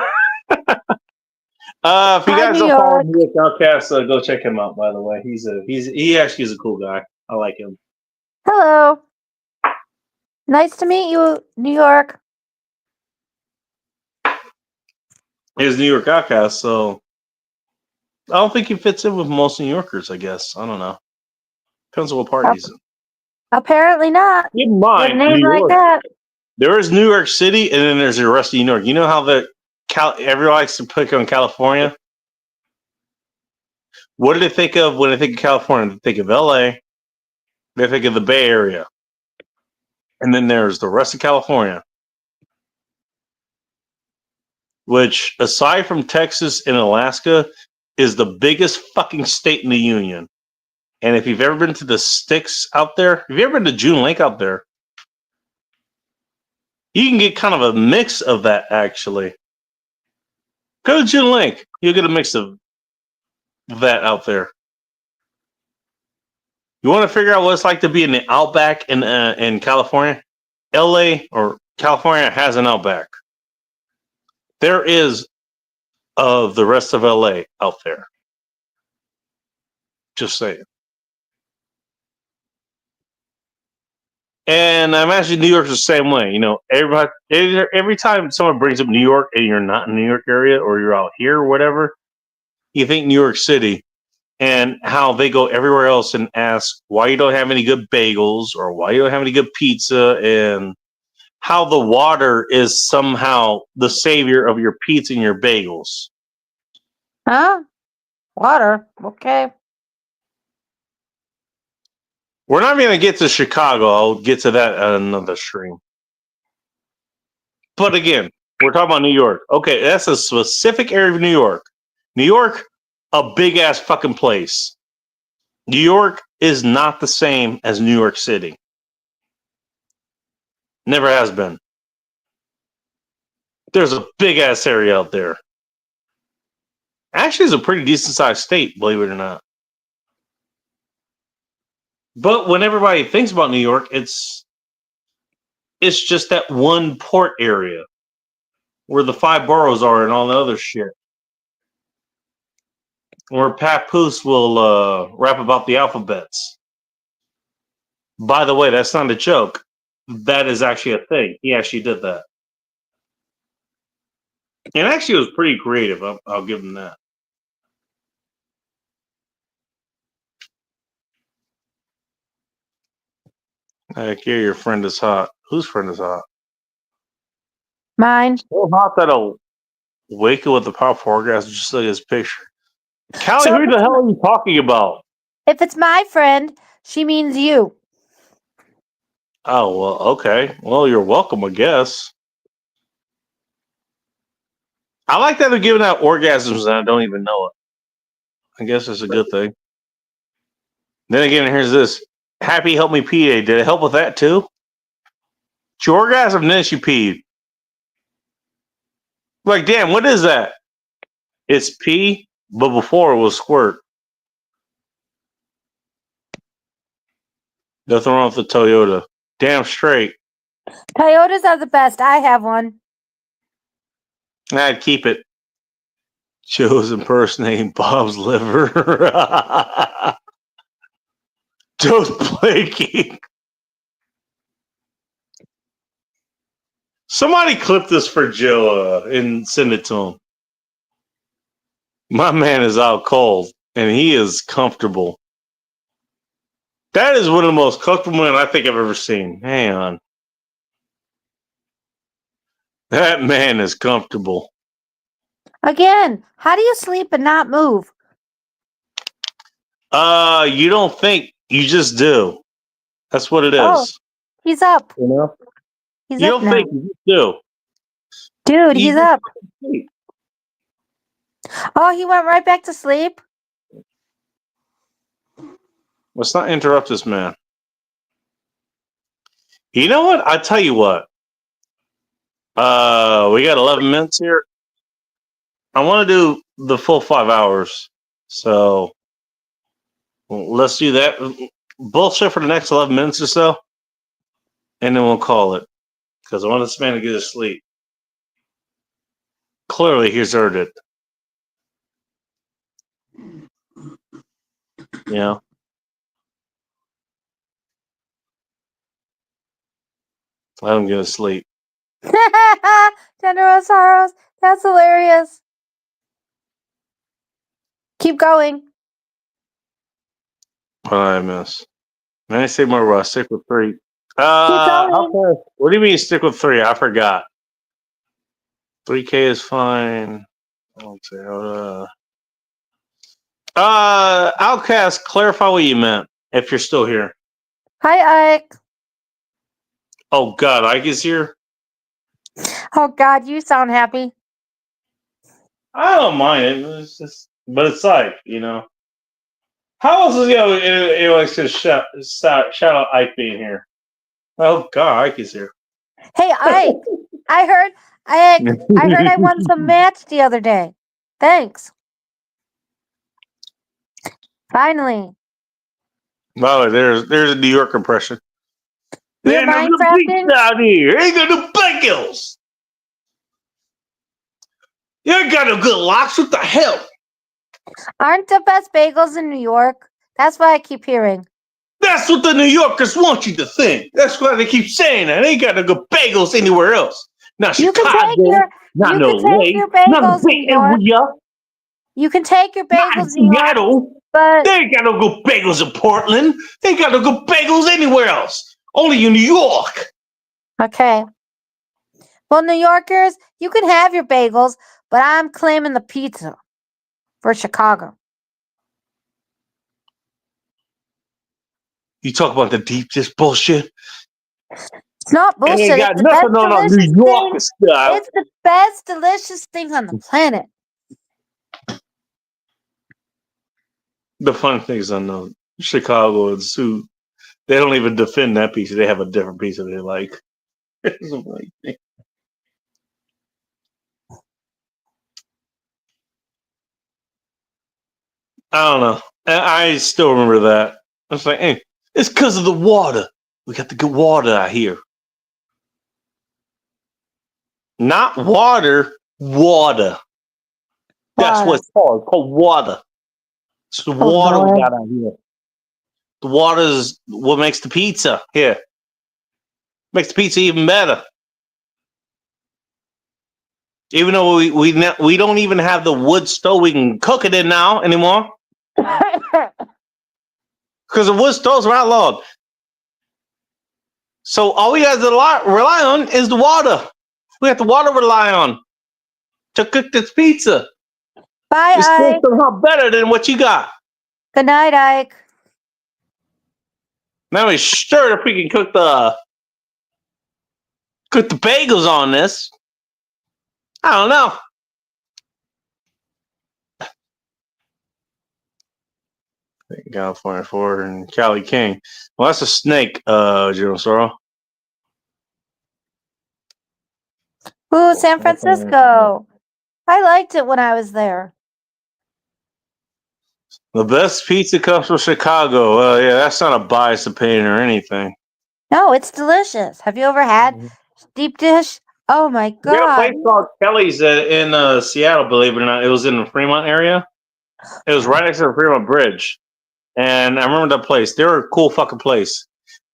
S1: If you
S8: Hi,
S1: guys
S8: New
S1: don't follow
S8: York.
S1: New York Outcast, go check him out. By the way, he actually is a cool guy. I like him.
S8: Hello. Nice to meet you, New York.
S1: He's New York Outcast, so I don't think he fits in with most New Yorkers. I guess I don't know. Depends on what part he's in.
S8: Apparently not.
S1: Keep in
S8: With a
S1: mind,
S8: name
S1: New
S8: like
S1: York.
S8: that.
S1: There is New York City, and then there's the rest of New York. You know how everyone likes to pick on California? What do they think of when they think of California? They think of LA. They think of the Bay Area. And then there's the rest of California, which, aside from Texas and Alaska, is the biggest fucking state in the union. And if you've ever been to the sticks out there, if you've ever been to June Lake out there, you can get kind of a mix of that, actually. Go to June Lake. You'll get a mix of that out there. You want to figure out what it's like to be in the outback in California? LA or California has an outback. There is of the rest of LA out there. Just saying. And I imagine New York's the same way. You know, every time someone brings up New York and you're not in the New York area or you're out here or whatever, you think New York City and how they go everywhere else and ask why you don't have any good bagels or why you don't have any good pizza and how the water is somehow the savior of your pizza and your bagels.
S8: Huh? Water. Okay.
S1: We're not going to get to Chicago. I'll get to that at another stream. But again, we're talking about New York. Okay, that's a specific area of New York. New York, a big ass fucking place. New York is not the same as New York City. Never has been. There's a big ass area out there. Actually, it's a pretty decent sized state, believe it or not. But when everybody thinks about New York, it's just that one port area where the 5 boroughs are and all the other shit. Where Papoose will rap about the alphabets. By the way, that's not a joke. That is actually a thing. He actually did that. And actually, it was pretty creative. I'll give him that. Heck yeah, your friend is hot. Whose friend is hot?
S8: Mine.
S1: So hot that I'll wake up with a powerful orgasm just look at his picture. Callie,
S8: So
S1: who the hell are you talking about?
S8: if it's my friend, she means you.
S1: Oh, well, okay. Well, you're welcome, I guess. I like that they're giving out orgasms and I don't even know it. I guess it's a good thing. Then again, here's this. Happy Help Me Pee Day. Did it help with that too? She orgasmed, then she peed. Like, damn, what is that? It's pee, but before it was squirt. Nothing wrong with the Toyota. Damn straight.
S8: Toyotas are the best. I have one.
S1: I'd keep it. Joe's impersonating Bob's liver. Joe's blinking. Somebody clip this for Joe and send it to him. My man is out cold, and he is comfortable. That is one of the most comfortable men I think I've ever seen. Hang on. That man is comfortable.
S8: Again, how do you sleep and not move?
S1: You don't think, you just do. That's what it is.
S8: Oh, he's up.
S1: You know?
S8: He's
S1: You
S8: up
S1: don't
S8: now.
S1: think, you just do.
S8: Dude,
S1: You
S8: he's
S1: just
S8: up.
S1: sleep.
S8: Oh, he went right back to sleep?
S1: Let's not interrupt this man. You know what? I tell you what. We got 11 minutes here. I want to do the full 5 hours. So let's do that. Bullshit for the next 11 minutes or so. And then we'll call it. Because I want this man to get his sleep. Clearly, he's earned it. You know? Let him get his sleep.
S8: General Soros, that's hilarious. Keep going.
S1: What did I miss? Man, I say more about stick with 3.
S8: Keep going.
S1: Okay. What do you mean stick with 3? I forgot. 3K is fine. Let's see. Outcast, clarify what you meant if you're still here.
S8: Hi, Ike.
S1: Oh God, Ike is here.
S8: Oh, God, you sound happy.
S1: I don't mind it. It's just, but it's like, you know. How else is it just shout out Ike being here? Oh God, Ike is here.
S8: Hey, Ike. I heard I won some match the other day. Thanks. Finally.
S1: Well, there's a New York impression.
S8: You're
S1: Ain't no good
S8: Minecrafting?
S1: pizza out here. Ain't got no bagels. You ain't got no good locks. What the hell?
S8: Aren't the best bagels in New York? That's what I keep hearing.
S1: That's what the New Yorkers want you to think. That's why they keep saying that. They ain't got no good bagels anywhere else. Not
S8: You can
S1: Chicago.
S8: take your
S1: Not
S8: you
S1: no
S8: can take your bagels in New York.
S1: Area.
S8: You can take your
S1: Not in
S8: bagels in New York,
S1: Seattle.
S8: but
S1: They ain't got no good bagels in Portland. They ain't got no good bagels anywhere else. Only in New York.
S8: okay. Well, New Yorkers, you can have your bagels, but I'm claiming the pizza for Chicago.
S1: You talk about the deep dish bullshit.
S8: It's not
S1: It
S8: bullshit.
S1: ain't got
S8: It's the best
S1: nothing on our
S8: delicious
S1: New York
S8: thing.
S1: style.
S8: It's the best delicious thing on the planet.
S1: The fun thing is, I know Chicago and Sioux, they don't even defend that pizza. They have a different pizza they like. It's a funny thing. I don't know. I still remember that. I was like, hey, it's because of the water. We got the good water out here. Not water, water. That's
S8: Water.
S1: what it's called. It's called water. It's the
S8: Oh,
S1: water we
S8: Lord.
S1: got out here. The water is what makes the pizza. Here. Makes the pizza even better. Even though we don't even have the wood stove we can cook it in now anymore. Because the wood stoves are outlawed. So all we have to rely on is the water. We have the water to rely on to cook this pizza.
S8: Bye,
S1: It's still
S8: Ike.
S1: somehow better than what you got.
S8: Good night, Ike.
S1: Now we sure if we can cook the bagels on this. I don't know. California 4 and Cali King. Well, that's a snake, General Sorrow.
S8: Ooh, San Francisco. I liked it when I was there.
S1: The best pizza comes from Chicago. Yeah, that's not a biased opinion or anything.
S8: No, it's delicious. Have you ever had deep dish? Oh my
S1: We got a
S8: God.
S1: place called Kelly's in Seattle, believe it or not. It was in the Fremont area. It was right next to the Fremont Bridge. And I remember that place. They were a cool fucking place.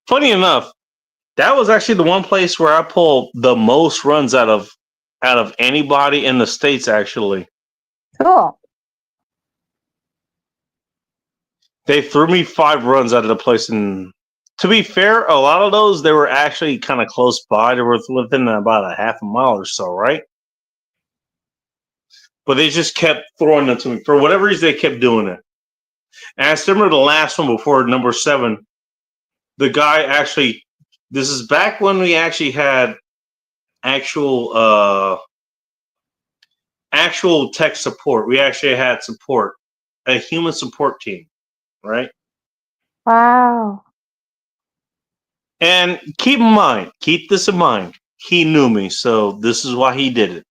S1: Funny enough, that was actually the one place where I pulled the most runs out of anybody in the States, actually.
S8: Cool.
S1: They threw me 5 runs out of the place in To be fair, a lot of those they were actually kind of close by. They were within about a half a mile or so, right? But they just kept throwing it to me for whatever reason. They kept doing it. And I still remember the last one before number 7. The guy actually. This is back when we actually had actual tech support. We actually had support, a human support team, right?
S8: Wow.
S1: And keep this in mind. He knew me, so this is why he did it.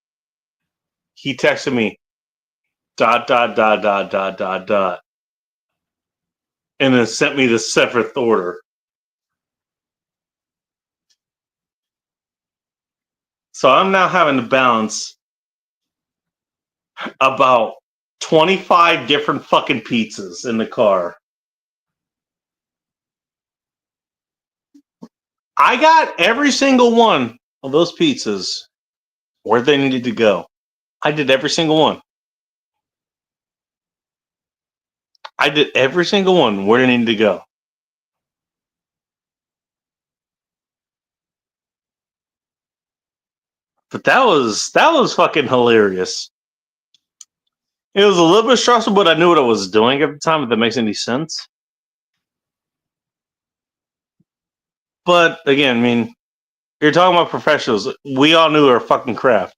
S1: He texted me, ... and then sent me the 7th order. So I'm now having to balance about 25 different fucking pizzas in the car. I got every single one of those pizzas where they needed to go. I did every single one. I did every single one where they needed to go. But that was fucking hilarious. It was a little bit stressful, but I knew what I was doing at the time, if that makes any sense. But again, I mean, you're talking about professionals. We all knew our fucking craft.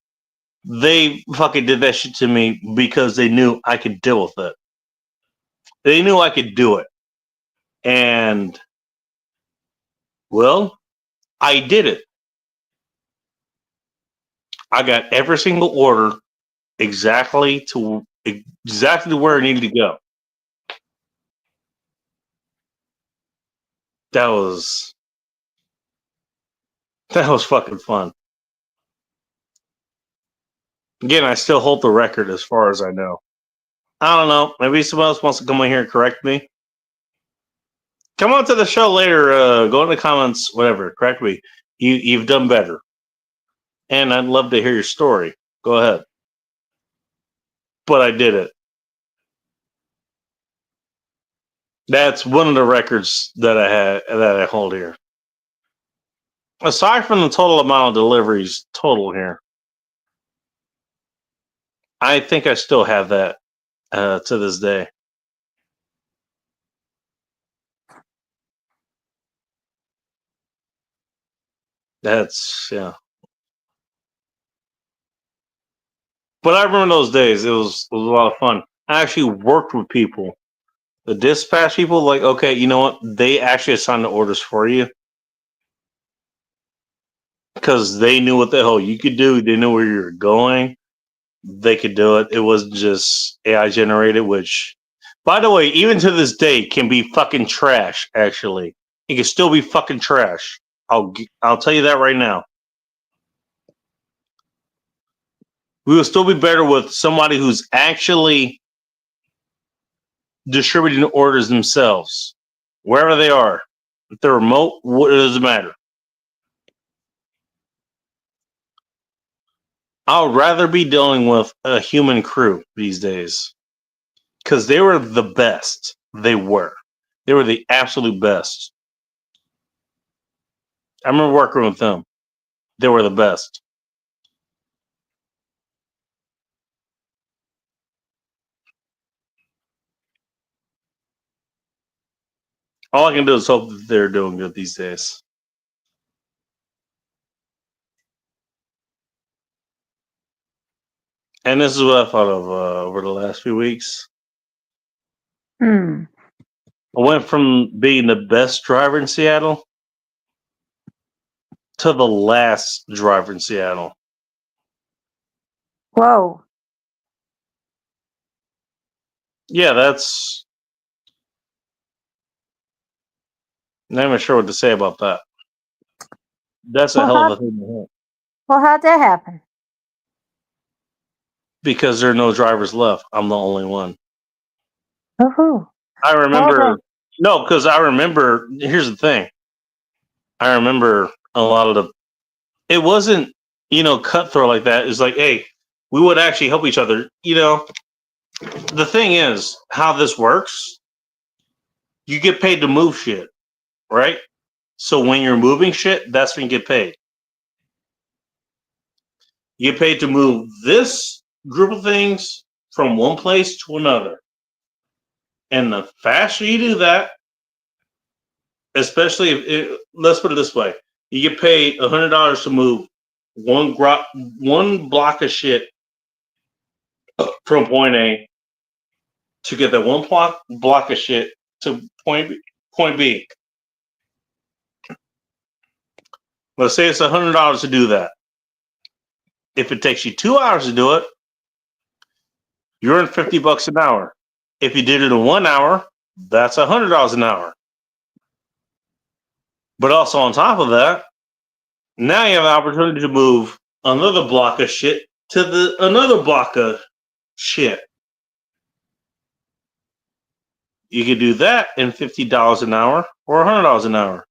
S1: They fucking did that shit to me because they knew I could deal with it. They knew I could do it. And, well, I did it. I got every single order exactly where it needed to go. That was fucking fun. Again, I still hold the record as far as I know. I don't know. Maybe someone else wants to come in here and correct me. Come on to the show later. Go in the comments, whatever. Correct me. You've done better. And I'd love to hear your story. Go ahead. But I did it. That's one of the records that I hold here. Aside from the total amount of deliveries total here, I think I still have that to this day. That's, yeah. But I remember those days. It was a lot of fun. I actually worked with people. The dispatch people, like, okay, you know what? They actually assigned the orders for you. Because they knew what the hell you could do. They knew where you were going. They could do it. It wasn't just AI generated, which, by the way, even to this day, can be fucking trash, actually. It can still be fucking trash. I'll tell you that right now. We will still be better with somebody who's actually distributing the orders themselves, wherever they are. If they're remote, what does it matter? I would rather be dealing with a human crew these days because they were the best. They were the absolute best. I remember working with them. They were the best. All I can do is hope that they're doing good these days. And this is what I thought of over the last few weeks.
S8: Hmm.
S1: I went from being the best driver in Seattle to the last driver in Seattle.
S8: Whoa.
S1: Yeah, that's... Not even sure what to say about that. That's a hell of a thing to hit.
S8: Well, how'd that happen?
S1: Because there are no drivers left. I'm the only one.
S8: Woohoo.
S1: I remember...
S8: Okay.
S1: No, because I remember... Here's the thing. I remember a lot of the... It wasn't, cutthroat like that. It's like, hey, we would actually help each other. The thing is, how this works, you get paid to move shit, right? So when you're moving shit, that's when you get paid. You get paid to move this group of things from one place to another. And the faster you do that, especially if let's put it this way, you get paid $100 to move one block of shit from point A to get that one block of shit to point B. Let's say it's $100 to do that. If it takes you 2 hours to do it, you're in $50 an hour. If you did it in 1 hour, that's $100 an hour. But also on top of that, now you have the opportunity to move another block of shit to another block of shit. You could do that in $50 an hour or $100 an hour.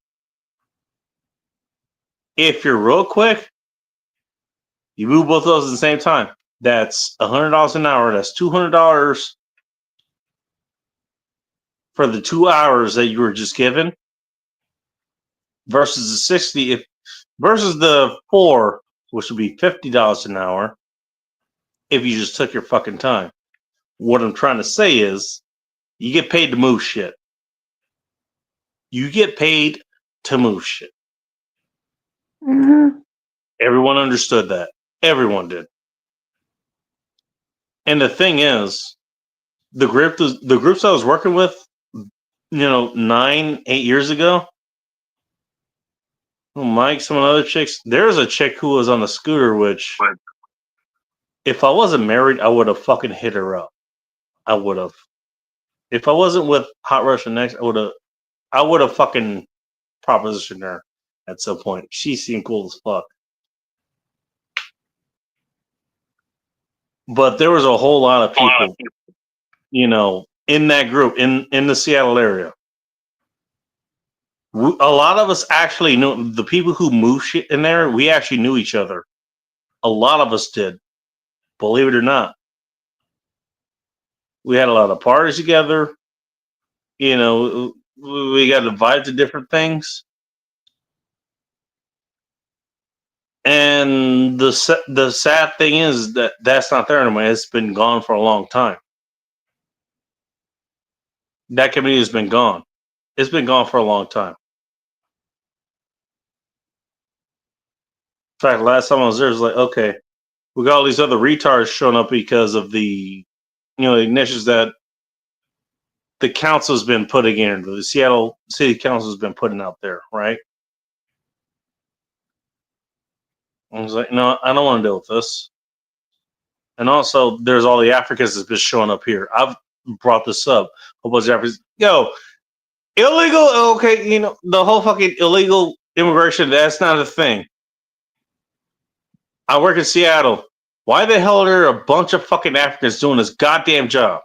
S1: If you're real quick, you move both of those at the same time. That's $100 an hour. That's $200 for the 2 hours that you were just given versus the 60 versus the 4, which would be $50 an hour if you just took your fucking time. What I'm trying to say is you get paid to move shit. You get paid to move shit.
S8: Mm-hmm.
S1: Everyone understood that. Everyone did. And the thing is, the groups I was working with, 9, 8 years ago, Mike, some other chicks. There's a chick who was on a scooter, which, if I wasn't married, I would have fucking hit her up. I would have. If I wasn't with Hot Russian Next, I would have fucking propositioned her at some point. She seemed cool as fuck. But there was a whole lot of people, in that group, in the Seattle area. A lot of us actually knew the people who moved shit in there. We actually knew each other. A lot of us did, believe it or not. We had a lot of parties together. We got invited to different things. And the sad thing is that that's not there anymore. It's been gone for a long time. That community has been gone. It's been gone for a long time. In fact, last time I was there, it was like, okay, we got all these other retards showing up because of the, ignitions that the council's been putting in, the Seattle City Council's been putting out there, right? I was like, no, I don't want to deal with this. And also, there's all the Africans that's been showing up here. I've brought this up. A whole bunch of Africans. Illegal, okay, the whole fucking illegal immigration, that's not a thing. I work in Seattle. Why the hell are there a bunch of fucking Africans doing this goddamn job?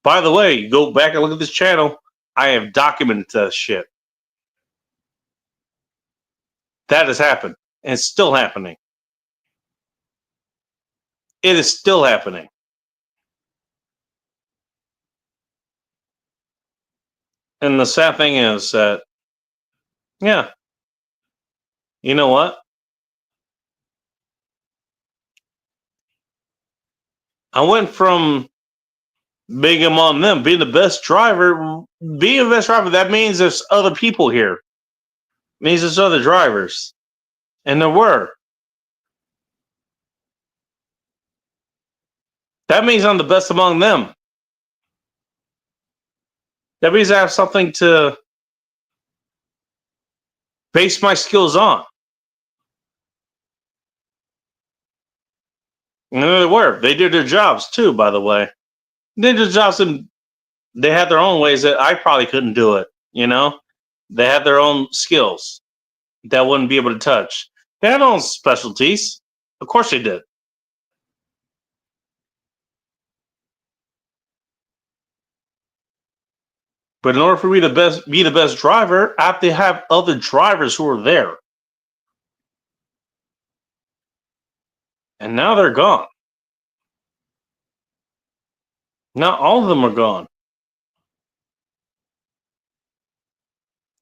S1: By the way, go back and look at this channel. I have documented that shit. That has happened. And it's still happening. It is still happening. And the sad thing is that, yeah, you know what? I went from being among them, being the best driver. Being the best driver, that means there's other people here. It means there's other drivers. And there were. That means I'm the best among them. That means I have something to base my skills on. And they were. They did their jobs too, by the way. They did their jobs and they had their own ways that I probably couldn't do it, They had their own skills that I wouldn't be able to touch. They had their own specialties. Of course they did. But in order for me to be the best driver, I have to have other drivers who are there. And now they're gone. Not all of them are gone.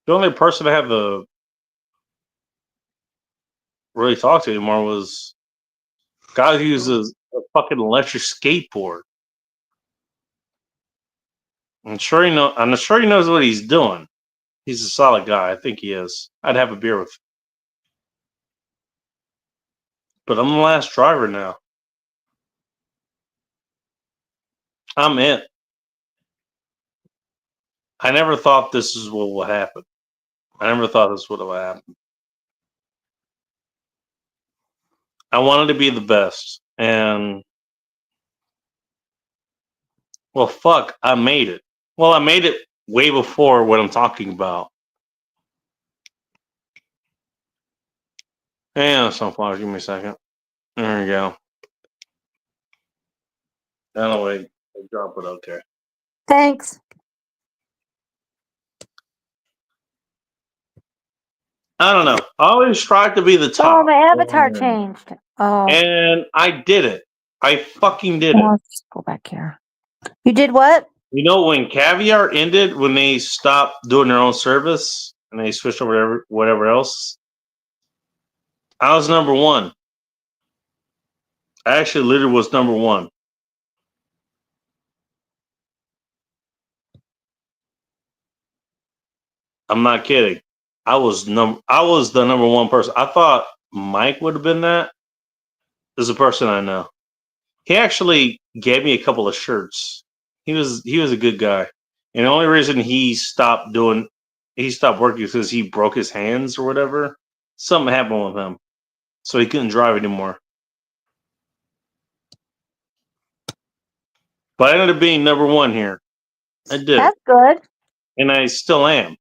S1: The only person I had to really talk to anymore was a guy who uses a fucking electric skateboard. I'm sure he knows what he's doing. He's a solid guy. I think he is. I'd have a beer with him. But I'm the last driver now. I'm it. I never thought this is what would happen. I never thought this would have happened. I wanted to be the best. And, well, fuck, I made it. Well, I made it way before what I'm talking about. And sunflower, give me a second. There we go. Oh, wait. Drop it, okay.
S8: Thanks.
S1: I don't know. I always tried to be the
S8: Oh,
S1: top.
S8: my avatar changed. Oh,
S1: And I did it. I fucking did it.
S8: let's go back here. You did what?
S1: You know, when Caviar ended, when they stopped doing their own service and they switched over to whatever else, I was number one. I actually literally was number one. I'm not kidding. I was the number one person. I thought Mike would have been that. This is a person I know. He actually gave me a couple of shirts. He was a good guy. And the only reason he stopped working because he broke his hands or whatever. Something happened with him. So he couldn't drive anymore. But I ended up being number one here. I did.
S8: That's good.
S1: And I still am.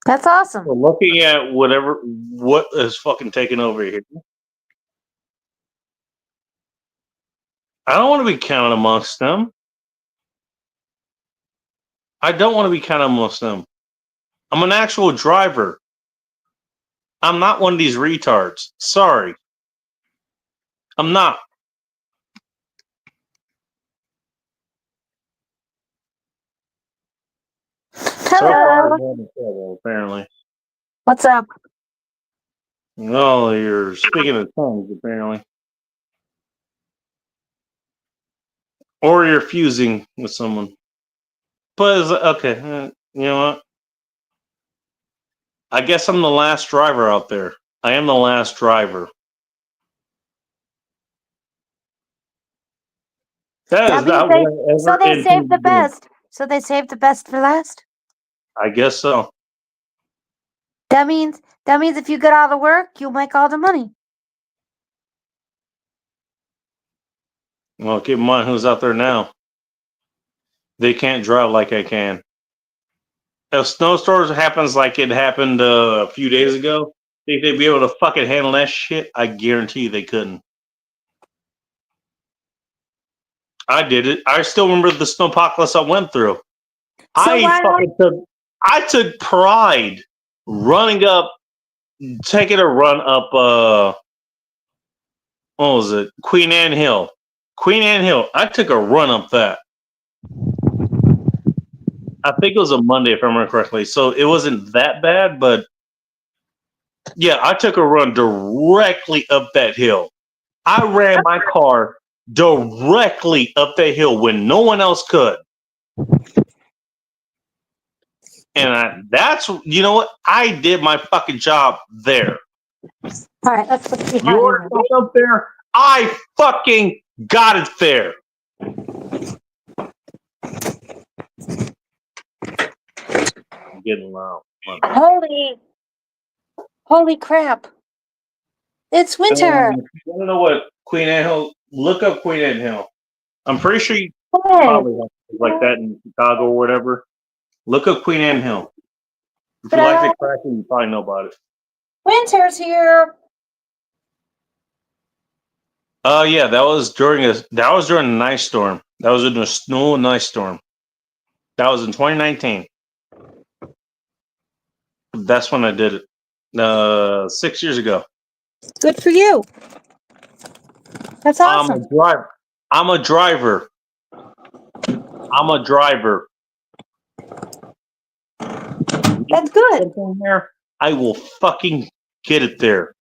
S8: That's awesome.
S1: So looking at what is fucking taking over here. I don't want to be counted amongst them. I don't want to be counted amongst them. I'm an actual driver. I'm not one of these retards. Sorry. I'm not.
S8: Hello.
S1: Apparently.
S8: What's up?
S1: No, you're speaking in tongues, apparently. Or you're fusing with someone. But okay, you know what? I guess I'm the last driver out there. I am the last driver. That is not what I ever
S8: So they saved the
S1: intended to do.
S8: best. So they saved the best for last.
S1: I guess so.
S8: That means if you get all the work, you'll make all the money.
S1: Well, keep in mind who's out there now. They can't drive like I can. If snowstorms happens like it happened a few days ago, think they'd be able to fucking handle that shit? I guarantee you they couldn't. I did it. I still remember the snowpocalypse I went through. I took pride running up, taking a run up. What was it? Queen Anne Hill. Queen Anne Hill. I took a run up that. I think it was a Monday, if I remember correctly. So it wasn't that bad, but yeah, I took a run directly up that hill. I ran my car directly up that hill when no one else could. And that's, you know what? I did my fucking job there.
S8: All right, let's put the
S1: You ordered it up there. I fucking got it there. I'm getting loud.
S8: Holy crap! It's winter.
S1: You want to know what Queen Anne Hill? Look up Queen Anne Hill. I'm pretty sure you probably have things like that in Chicago or whatever. Look up Queen Anne Hill. If you like the cracking, you probably know about it.
S8: Winter's here.
S1: Oh yeah, that was during an ice storm. That was in a snow and ice storm. That was in 2019. That's when I did it. 6 years ago.
S8: Good for you. That's
S1: I'm
S8: awesome.
S1: a driver. I'm a driver. I'm a driver.
S8: That's good.
S1: Something there, I will fucking get it there.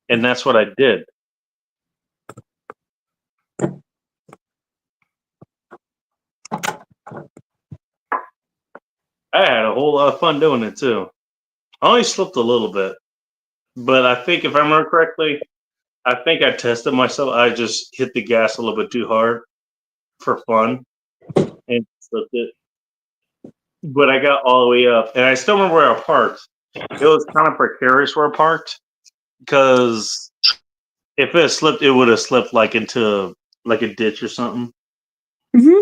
S1: And that's what I did. I had a whole lot of fun doing it too. I only slipped a little bit, but I think if I remember correctly, I think I tested myself. I just hit the gas a little bit too hard for fun and slipped it. But I got all the way up, and I still remember where I parked. It was kind of precarious where I parked because if it had slipped, it would have slipped like into like a ditch or something.
S8: Hmm.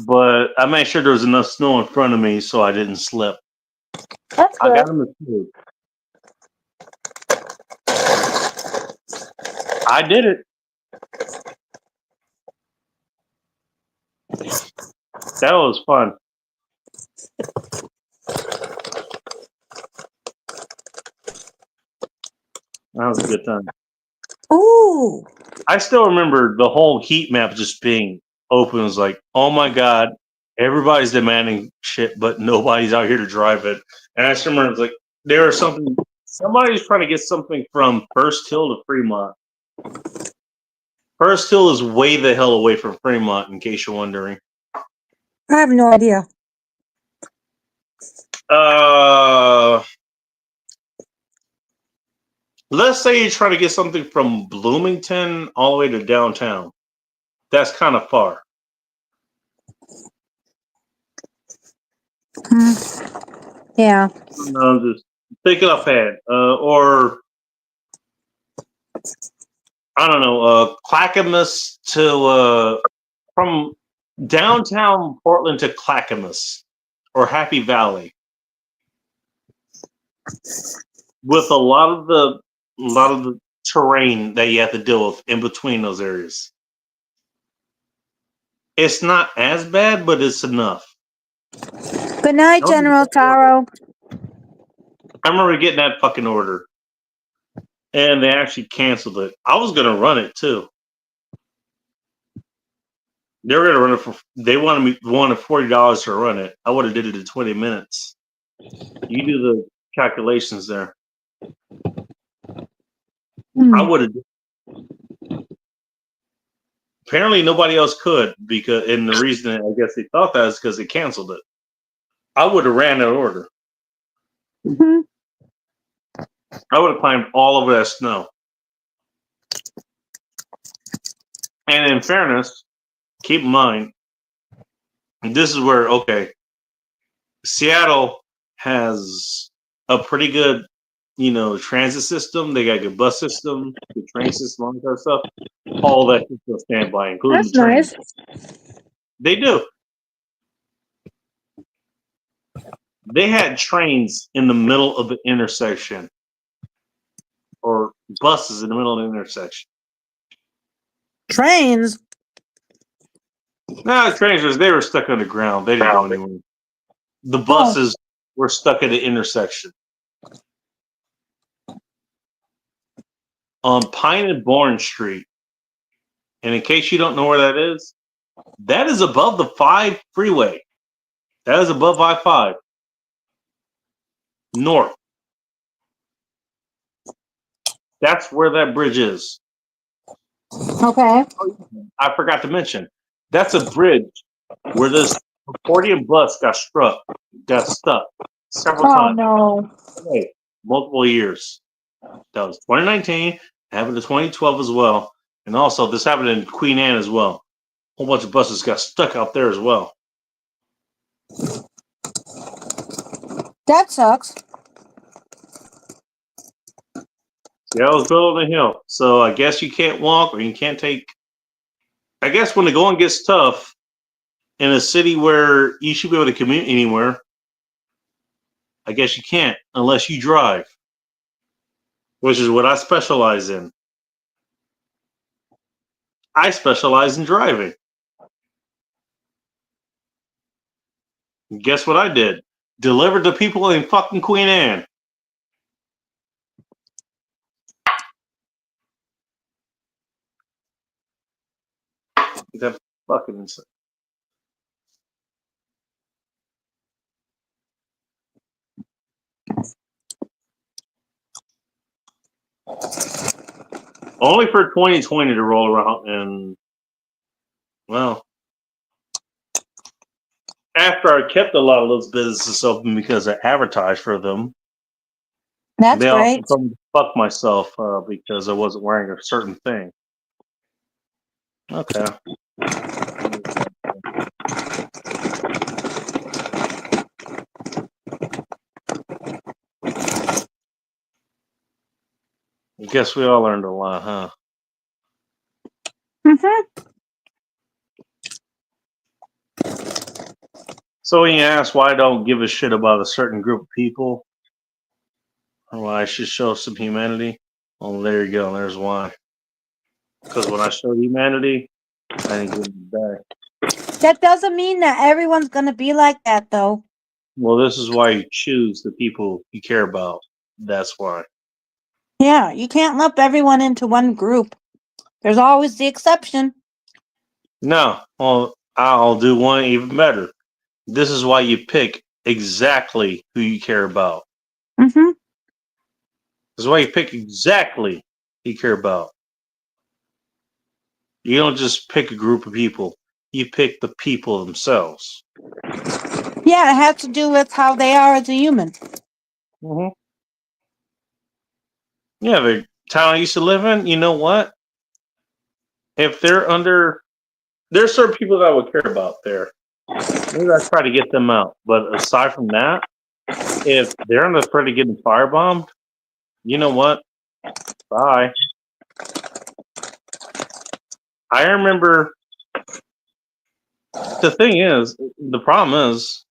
S1: But I made sure there was enough snow in front of me so I didn't slip.
S8: That's
S1: I
S8: good.
S1: got a mistake. I did it. That was fun. That was a good time.
S8: Ooh.
S1: I still remember the whole heat map just being open. It was like, oh my God, everybody's demanding shit, but nobody's out here to drive it. And I just remember it was like, there was somebody's trying to get something from First Hill to Fremont. First Hill is way the hell away from Fremont, in case you're wondering.
S8: I have no idea.
S1: Let's say you're trying to get something from Bloomington all the way to downtown. That's kind of far.
S8: Yeah.
S1: No, just pick it offhand. Or I don't know, Clackamas to from downtown Portland to Clackamas or Happy Valley. With a lot of the terrain that you have to deal with in between those areas. It's not as bad, but it's enough.
S8: Good night, General Taro.
S1: I remember getting that fucking order. And they actually canceled it. I was gonna run it too. They were gonna run it for they wanted $40 to run it. I would have did it in 20 minutes. You do the calculations there. I would have. Apparently, nobody else could and the reason I guess they thought that is because they canceled it. I would have ran that order.
S8: Mm-hmm.
S1: I would have climbed all over that snow. And in fairness, keep in mind, this is where Seattle has a pretty good, transit system. They got a good bus system, good train system, all that kind of stuff. All that is still standby, including
S8: That's
S1: the trains.
S8: nice.
S1: They do. They had trains in the middle of the intersection, or buses in the middle of the intersection.
S8: Trains.
S1: No, trains they were stuck underground. They didn't go anywhere. The buses were stuck at the intersection. On Pine and Bourne Street. And in case you don't know where that is above the 5 freeway. That is above I-5. North. That's where that bridge is.
S8: Okay.
S1: I forgot to mention. That's a bridge where this accordion bus got stuck several times.
S8: Oh no.
S1: Multiple years. That was 2019, happened in 2012 as well. And also this happened in Queen Anne as well. A whole bunch of buses got stuck out there as well.
S8: That sucks.
S1: Yeah, I was built on a hill. So I guess you can't walk or you can't take. I guess when the going gets tough in a city where you should be able to commute anywhere, I guess you can't unless you drive, which is what I specialize in. I specialize in driving. And guess what I did? Delivered to people in fucking Queen Anne. Fucking insane. Only for 2020 to roll around and, well, after I kept a lot of those businesses open because I advertised for them,
S8: That's
S1: they also
S8: great.
S1: told me to fuck myself because I wasn't wearing a certain thing. Okay. I guess we all learned a lot, huh?
S8: Mm-hmm.
S1: So when you ask why I don't give a shit about a certain group of people, or why I should show some humanity, well, there you go. There's why. Because when I show humanity, I didn't give it back.
S8: That doesn't mean that everyone's gonna be like that, though.
S1: Well, this is why you choose the people you care about. That's why.
S8: Yeah, you can't lump everyone into one group. There's always the exception.
S1: No, well, I'll do one even better. This is why you pick exactly who you care about.
S8: Mm-hmm.
S1: This is why you pick exactly who you care about. You don't just pick a group of people. You pick the people themselves.
S8: Yeah, it has to do with how they are as a human.
S1: Mm-hmm. Yeah, the town I used to live in, you know what? If they're under, there's certain people that I would care about there. Maybe I try to get them out. But aside from that, if they're on the threat of getting firebombed, you know what? Bye. I remember, the thing is, the problem is,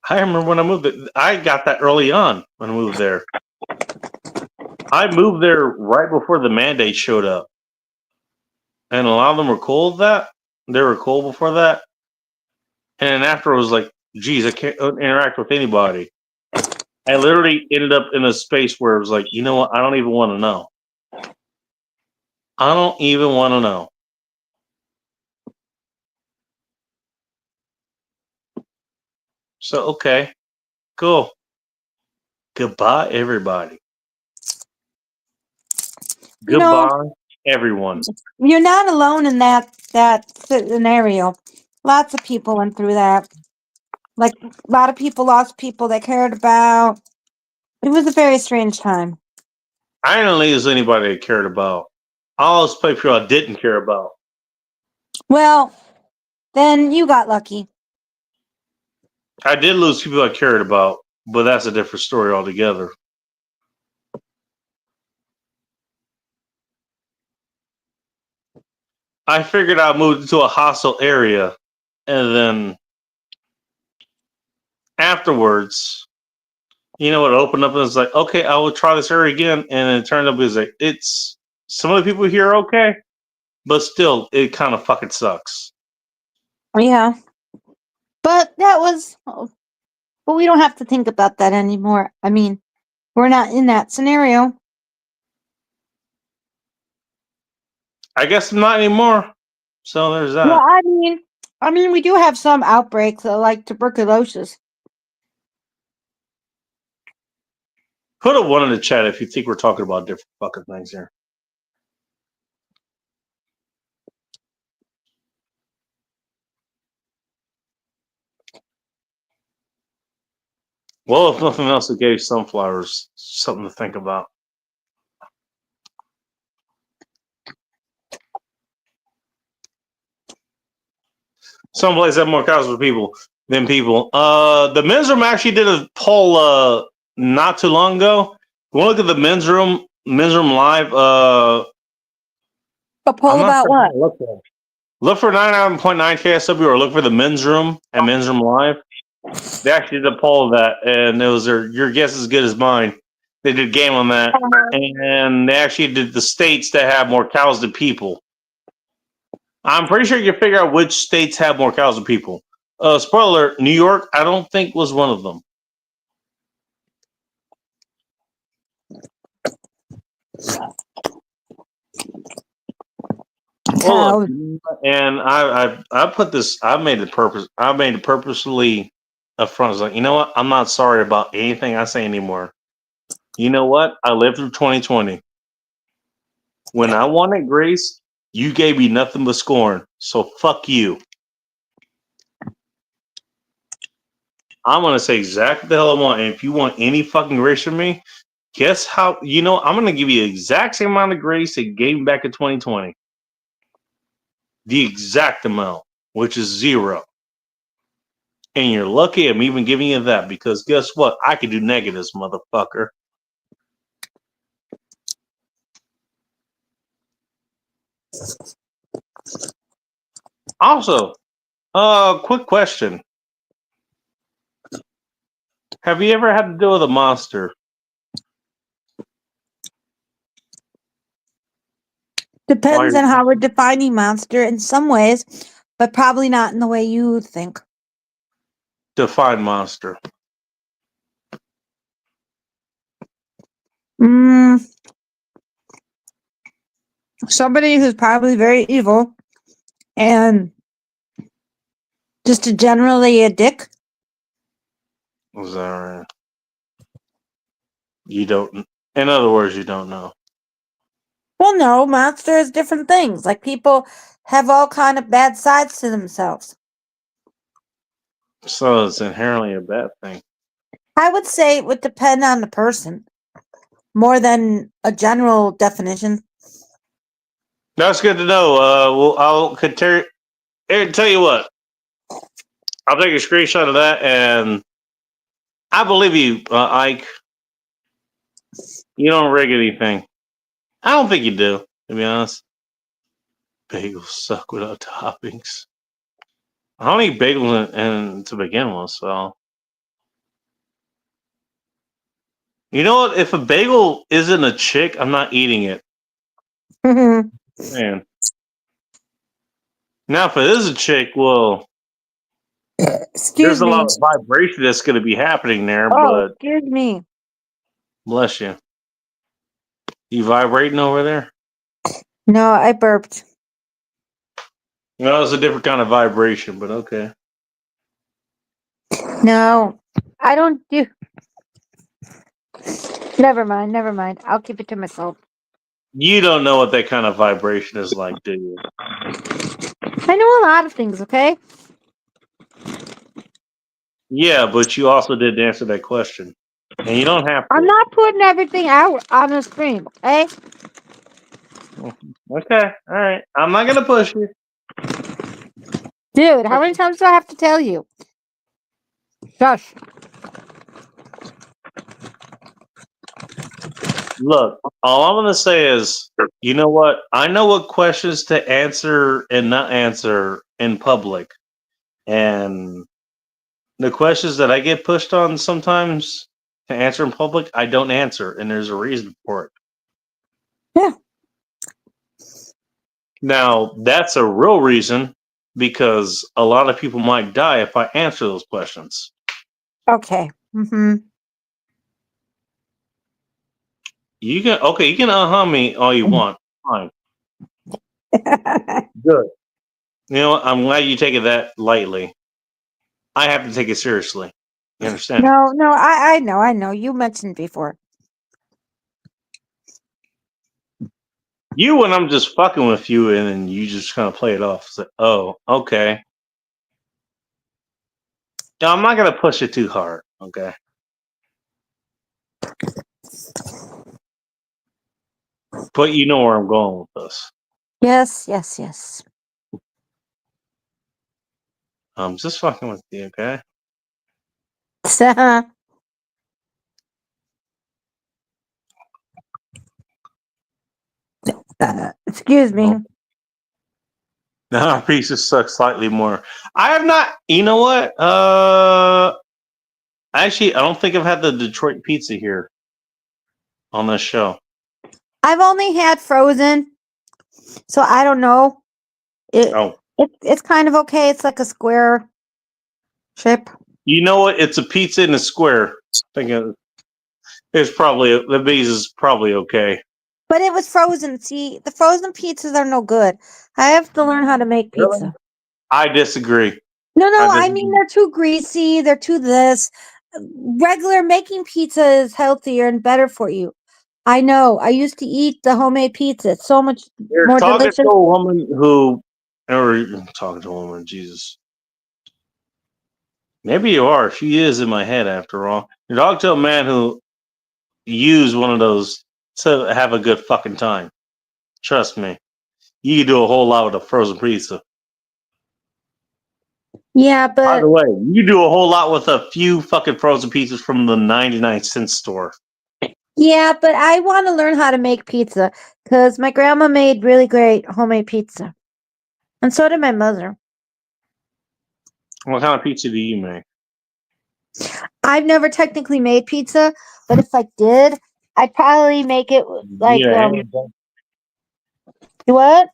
S1: I remember when I moved, I got that early on when I moved there. I moved there right before the mandate showed up. And a lot of them were cool with that. They were cool before that. And after it was like, geez, I can't interact with anybody. I literally ended up in a space where it was like, you know what? I don't even want to know. I don't even want to know. So, okay, cool. Goodbye, everybody.
S8: You know,
S1: Goodbye, everyone.
S8: you're not alone in that scenario. Lots of people went through that. Like a lot of people lost people they cared about. It was a very strange time.
S1: I didn't lose anybody I cared about. I always play people I didn't care about.
S8: Well, then you got lucky.
S1: I did lose people I cared about, but that's a different story altogether. I figured I moved into a hostile area, and then afterwards, you know, it opened up and it's like, okay, I will try this area again, and it turned up it was like it's some of the people here are okay, but still, it kind of fucking sucks.
S8: Yeah. But but we don't have to think about that anymore. I mean, we're not in that scenario.
S1: I guess not anymore. So there's that.
S8: Well, I mean, we do have some outbreaks like tuberculosis.
S1: Put a one in the chat if you think we're talking about different fucking things here. Well, if nothing else, it gave sunflowers something to think about. Some places have more cows for people than people. The men's room actually did a poll not too long ago. You want to look at the men's room live?
S8: A poll about what?
S1: Look for 99.9 KSW or look for the men's room and men's room live. They actually did a poll of that, and it was your guess is as good as mine. They did a game on that, and they actually did the states that have more cows than people. I'm pretty sure you can figure out which states have more cows than people. Spoiler: New York, I don't think was one of them. Well, look, and I put this. I made it purposely upfront. I was like, you know what? I'm not sorry about anything I say anymore. You know what? I lived through 2020. When I wanted grace, you gave me nothing but scorn. So fuck you. I'm gonna say exactly the hell I want. And if you want any fucking grace from me, guess how? You know, I'm gonna give you the exact same amount of grace it gave me back in 2020. The exact amount, which is 0. And you're lucky I'm even giving you that because guess what? I can do negatives, motherfucker. Also, quick question. Have you ever had to deal with a monster?
S8: Depends on how we're defining monster in some ways, but probably not in the way you think.
S1: Define monster.
S8: Somebody who's probably very evil and just generally a dick.
S1: Was that right? You don't. In other words, you don't know.
S8: Well, no, monster is different things. Like people have all kind of bad sides to themselves.
S1: So it's inherently a bad thing.
S8: I would say it would depend on the person more than a general definition.
S1: That's good to know. Well, I'll tell you what. I'll take a screenshot of that, and I believe you, Ike. You don't rig anything. I don't think you do, to be honest. Bagels suck without toppings. I don't eat bagels in to begin with, so. You know what? If a bagel isn't a chick, I'm not eating it. Man. Now, if it is a chick, well, there's a lot of vibration that's going to be happening there, but.
S8: Excuse me.
S1: Bless you. You vibrating over there?
S8: No, I burped.
S1: No, it's a different kind of vibration, but okay.
S8: No, I don't do. Never mind. I'll keep it to myself.
S1: You don't know what that kind of vibration is like, do you?
S8: I know a lot of things, okay?
S1: Yeah, but you also didn't answer that question. And you don't have to.
S8: I'm not putting everything out on the screen, okay?
S1: Okay, all right. I'm not going to push you.
S8: Dude, how many times do I have to tell you? Shush.
S1: Look, all I'm going to say is, you know what? I know what questions to answer and not answer in public. And the questions that I get pushed on sometimes to answer in public, I don't answer. And there's a reason for it.
S8: Yeah.
S1: Now, that's a real reason because a lot of people might die if I answer those questions.
S8: Okay. Mm-hmm.
S1: You can me all you want. Fine. Good. You know what? I'm glad you take it that lightly. I have to take it seriously. You understand?
S8: No, I know. You mentioned before.
S1: You when I'm just fucking with you and then you just kind of play it off. It's like, oh, okay. No, I'm not gonna push it too hard, okay? But you know where I'm going with this.
S8: Yes.
S1: I'm just fucking with you, okay?
S8: Excuse me.
S1: No, our pieces suck slightly more. I have not. You know what? Actually, I don't think I've had the Detroit pizza here on this show.
S8: I've only had frozen, so I don't know. It's kind of okay. It's like a square shape.
S1: You know what? It's a pizza in a square. It's probably the base is probably okay.
S8: But it was frozen. See, the frozen pizzas are no good. I have to learn how to make
S1: Really?
S8: pizza.
S1: I disagree.
S8: No, I mean
S1: disagree.
S8: they're too greasy. They're too this. Regular making pizza is healthier and better for you. I know. I used to eat the homemade pizza. It's so much
S1: You're
S8: more
S1: talking
S8: delicious.
S1: to a woman who, or you're talking to a woman, Jesus. Maybe you are. She is in my head after all. You're talking to a man who used one of those to have a good fucking time. Trust me. You can do a whole lot with a frozen pizza.
S8: Yeah,
S1: By
S8: but
S1: the way, you can do a whole lot with a few fucking frozen pizzas from the 99-cent store.
S8: yeah, but I want to learn how to make pizza because my grandma made really great homemade pizza, and so did my mother.
S1: What kind of pizza do you make?
S8: I've never technically made pizza, but if I did, I'd probably make it like
S1: Yeah.
S8: what?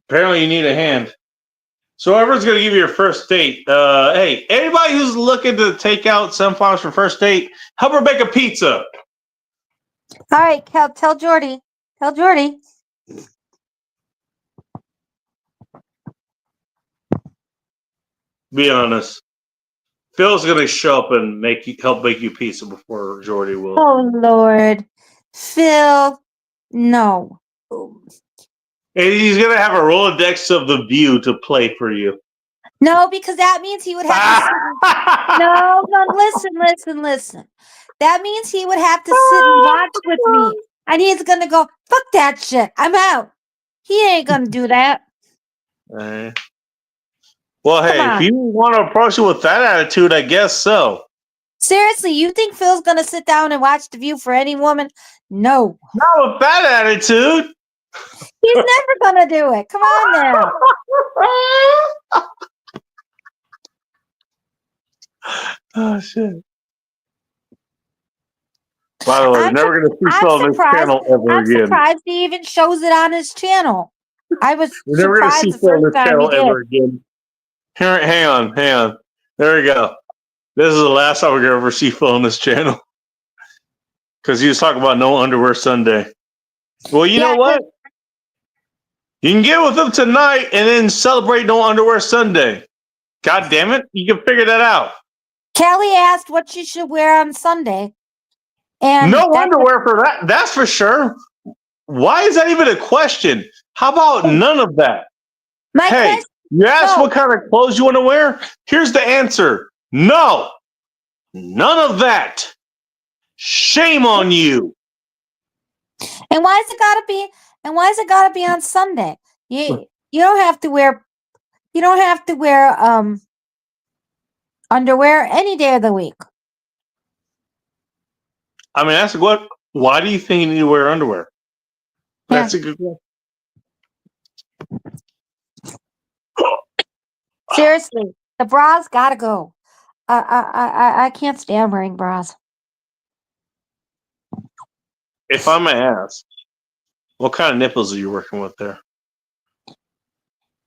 S1: Apparently, you need a hand. So, whoever's going to give you your first date, hey, anybody who's looking to take out sunflowers for first date, help her make a pizza.
S8: All right, Cal, tell Jordy. Tell Jordy.
S1: Be honest. Phil's going to show up and help make you pizza before Jordy will.
S8: Oh Lord, Phil, no.
S1: And he's going to have a Rolodex of The View to play for you.
S8: No, because that means he would have to sit. No, listen. That means he would have to sit and watch with me. And he's gonna go, fuck that shit. I'm out. He ain't gonna do that.
S1: Well,
S8: Come
S1: hey,
S8: on.
S1: if you want to approach it with that attitude, I guess so.
S8: Seriously, you think Phil's gonna sit down and watch The View for any woman? No.
S1: Not with that attitude.
S8: He's never gonna do it. Come on now.
S1: Oh shit. By the way, we're never going to see Phil on this channel ever
S8: I'm
S1: again.
S8: surprised he even shows it on his channel. I was
S1: We're never going to see
S8: surprised the
S1: Phil on
S8: first
S1: this
S8: time he
S1: channel ever
S8: did.
S1: again. Here, hang on. There we go. This is the last time we're going to ever see Phil on this channel. Because he was talking about no underwear Sunday. Well, you know what? You can get with him tonight and then celebrate no underwear Sunday. God damn it. You can figure that out.
S8: Kelly asked what she should wear on Sunday. And
S1: no underwear for that. That's for sure. Why is that even a question? How about none of that? Hey, you asked what kind of clothes you want to wear? Here's the answer. No. None of that. Shame on you.
S8: And why is it gotta be on Sunday? You don't have to wear underwear any day of the week.
S1: I mean, ask what? Why do you think you need to wear underwear? That's a good question.
S8: Seriously, the bras gotta go. I can't stand wearing bras.
S1: If I may ask, what kind of nipples are you working with there?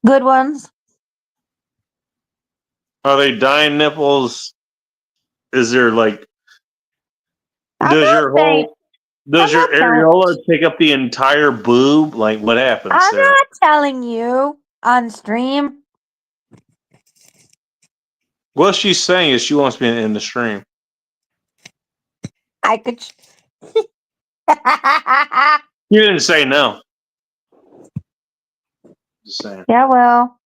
S8: Good ones.
S1: Are they dying nipples? Is there like does your areola take up the entire boob? Like what happens
S8: I'm
S1: there?
S8: not telling you on stream.
S1: What she's saying is she wants me in the stream.
S8: I could.
S1: You didn't say no. Just saying.
S8: Yeah, well.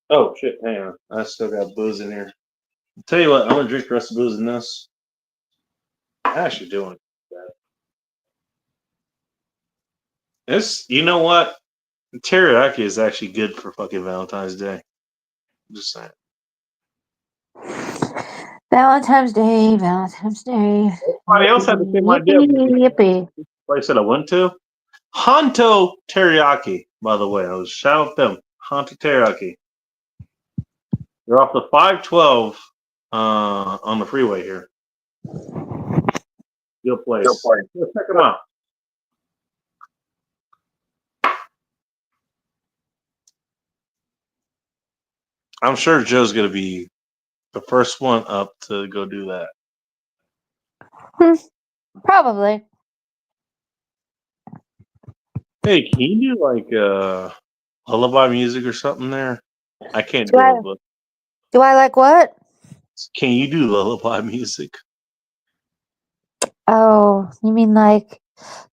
S1: Oh shit! Hang on, I still got booze in here. I'll tell you what, I'm gonna drink the rest of the booze in this. I'm actually doing that. This, you know what? Teriyaki is actually good for fucking Valentine's Day. I'm just saying.
S8: Valentine's Day.
S1: Somebody else had the same idea.
S8: Yippee.
S1: Place that I went to. Honto Teriyaki, by the way. I was shout out them. Honto Teriyaki. They're off the 512 on the freeway here. Good place. Go check them out. I'm sure Joe's going to be the first one up to go do that.
S8: Probably.
S1: Hey, can you do like lullaby music or something there? I can't
S8: Do
S1: do
S8: I
S1: it, but
S8: do I like what?
S1: can you do lullaby music?
S8: Oh, you mean like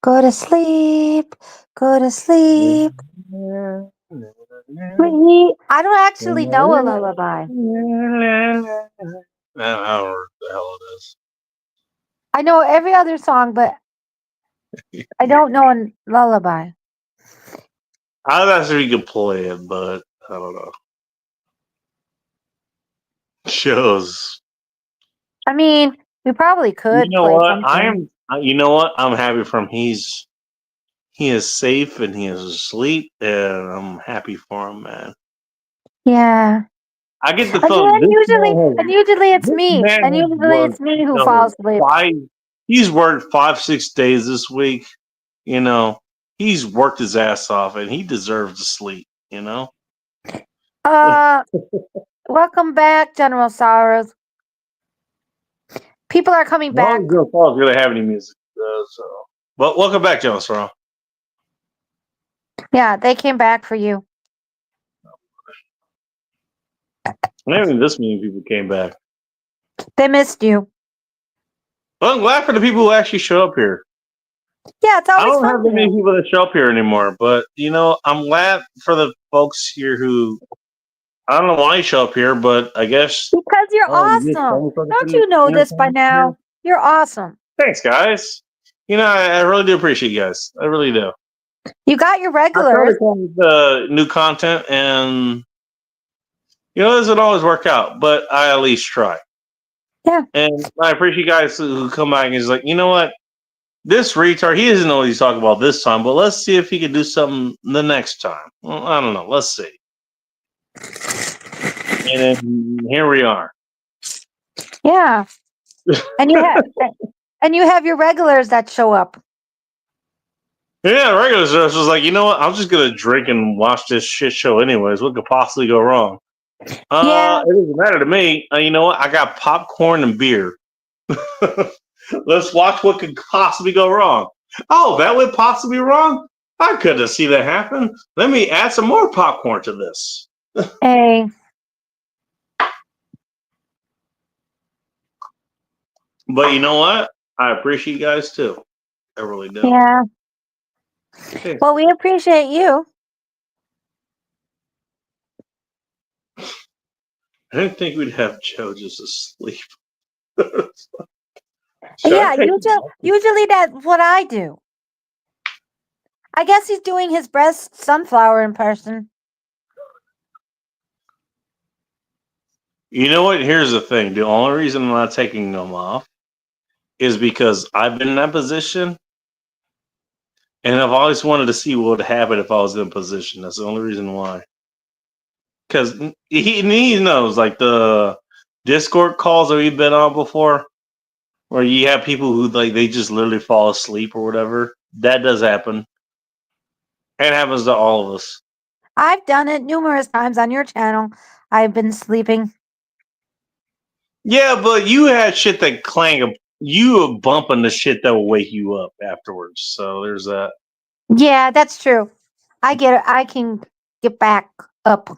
S8: go to sleep, go to sleep. I don't actually know a lullaby.
S1: I don't know what the hell it is.
S8: I know every other song, but I don't know a lullaby.
S1: I was asking if you could play it, but I don't know. Shows.
S8: I mean, we probably could
S1: You know
S8: play
S1: what?
S8: something.
S1: You know what? I'm happy for him. He is safe and he is asleep, and I'm happy for him, man.
S8: Yeah.
S1: I get the
S8: And
S1: feeling
S8: then usually it's
S1: this
S8: me.
S1: man
S8: And
S1: has
S8: usually it's
S1: worked
S8: me who
S1: so
S8: falls asleep.
S1: he's worked 5-6 days this week. You know, he's worked his ass off, and he deserves to sleep. You know.
S8: Welcome back, General Sorrows. People are coming back.
S1: Well, Joe Paul's gonna have any music, so. But welcome back, Joe Sorrow.
S8: Yeah, they came back for you.
S1: Not even this many people came back.
S8: They missed you.
S1: Well, I'm glad for the people who actually show up here.
S8: Yeah, it's
S1: I
S8: always
S1: don't have
S8: fun
S1: that many
S8: here.
S1: people that show up here anymore, but you know, I'm glad for the folks here who I don't know why you show up here, but I guess
S8: Because you're
S1: you
S8: awesome. Don't you know this by now? You're awesome.
S1: Thanks, guys. You know, I really do appreciate you guys. I really do.
S8: You got your
S1: I try
S8: regulars.
S1: to come with new content, and you know, it doesn't always work out, but I at least try.
S8: Yeah.
S1: And I appreciate you guys who come back and is like, you know what? This retard, he doesn't know what he's talking about this time, but let's see if he can do something the next time. Well, I don't know. Let's see. And then here we are.
S8: Yeah. And you have your regulars that show up.
S1: Yeah, regular stuff was like, you know what? I'm just gonna drink and watch this shit show anyways. What could possibly go wrong?
S8: Yeah.
S1: It doesn't matter to me. You know what? I got popcorn and beer. Let's watch what could possibly go wrong. Oh, that would possibly be wrong? I couldn't see that happen. Let me add some more popcorn to this.
S8: Hey.
S1: But you know what? I appreciate you guys too. I really do.
S8: Yeah.
S1: Okay.
S8: Well, we appreciate you.
S1: I didn't think we'd have Joe just asleep.
S8: Yeah, usually that's what I do. I guess he's doing his best sunflower impression.
S1: You know what? Here's the thing. The only reason I'm not taking them off is because I've been in that position, and I've always wanted to see what would happen if I was in a position. That's the only reason why. Because he knows, like the Discord calls that we've been on before, where you have people who like they just literally fall asleep or whatever. That does happen. It happens to all of us.
S8: I've done it numerous times on your channel. I've been sleeping.
S1: Yeah, but you had shit that clang. You were bumping the shit that will wake you up afterwards. So there's that.
S8: Yeah, that's true. I get it. I can get back up.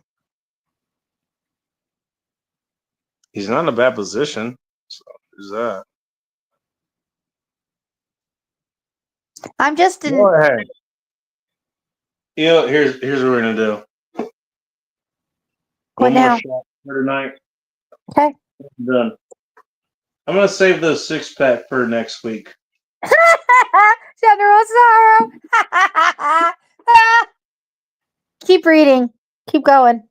S1: He's not in a bad position. So there's that.
S8: I'm just in.
S1: Go ahead. You know, here's what we're gonna do.
S8: What
S1: One more
S8: now?
S1: shot for tonight.
S8: Okay.
S1: Done. I'm gonna save the 6-pack for next week.
S8: General Sorrow. Keep reading. Keep going.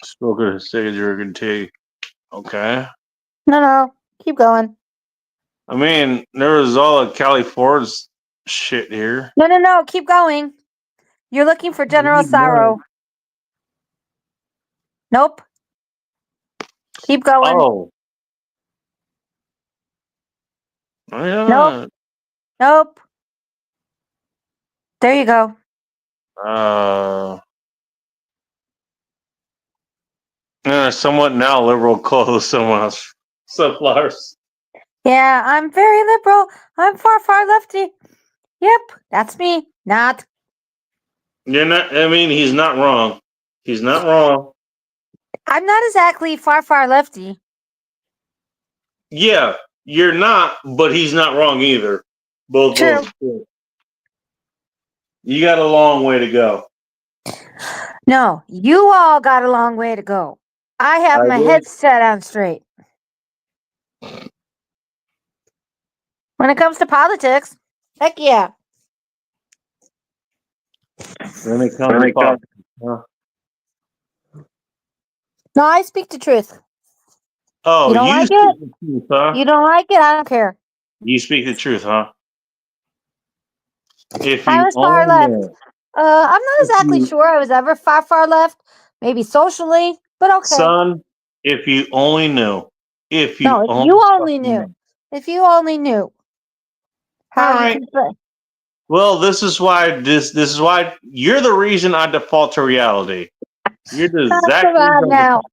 S1: Smoking a cigarette, drinking tea. Okay.
S8: No. Keep going.
S1: I mean, there was all of Cali Ford's shit here.
S8: No. Keep going. You're looking for General Sorrow. Nope. Keep going.
S1: Oh. Yeah.
S8: Nope. There you go.
S1: Somewhat now liberal clothes someone else. Sunflowers.
S8: Yeah, I'm very liberal. I'm far lefty. Yep, that's me. Not.
S1: You're not. I mean, he's not wrong. He's not wrong.
S8: I'm not exactly far lefty.
S1: Yeah, you're not, but he's not wrong either. Both
S8: True.
S1: of them. You got a long way to go.
S8: No, you all got a long way to go. I have
S1: I
S8: my
S1: do.
S8: head set on straight. When it comes to politics, heck yeah.
S1: When it comes to politics, huh?
S8: No, I speak the truth.
S1: Oh,
S8: You don't like
S1: speak
S8: it?
S1: the truth, huh?
S8: You don't like it? I don't care.
S1: You speak the truth, huh? If
S8: I
S1: you
S8: was far
S1: only
S8: left.
S1: knew.
S8: I'm not
S1: If
S8: exactly
S1: you,
S8: sure I was ever far left. Maybe socially, but okay.
S1: son, if you only knew. If you
S8: No, if
S1: only
S8: you only
S1: fucking
S8: knew.
S1: knew.
S8: If you only knew how
S1: All
S8: you
S1: right.
S8: can play.
S1: Well, this is why this is why you're the reason I default to reality. You're the
S8: Oh,
S1: exact
S8: come on
S1: reason I
S8: now.
S1: default.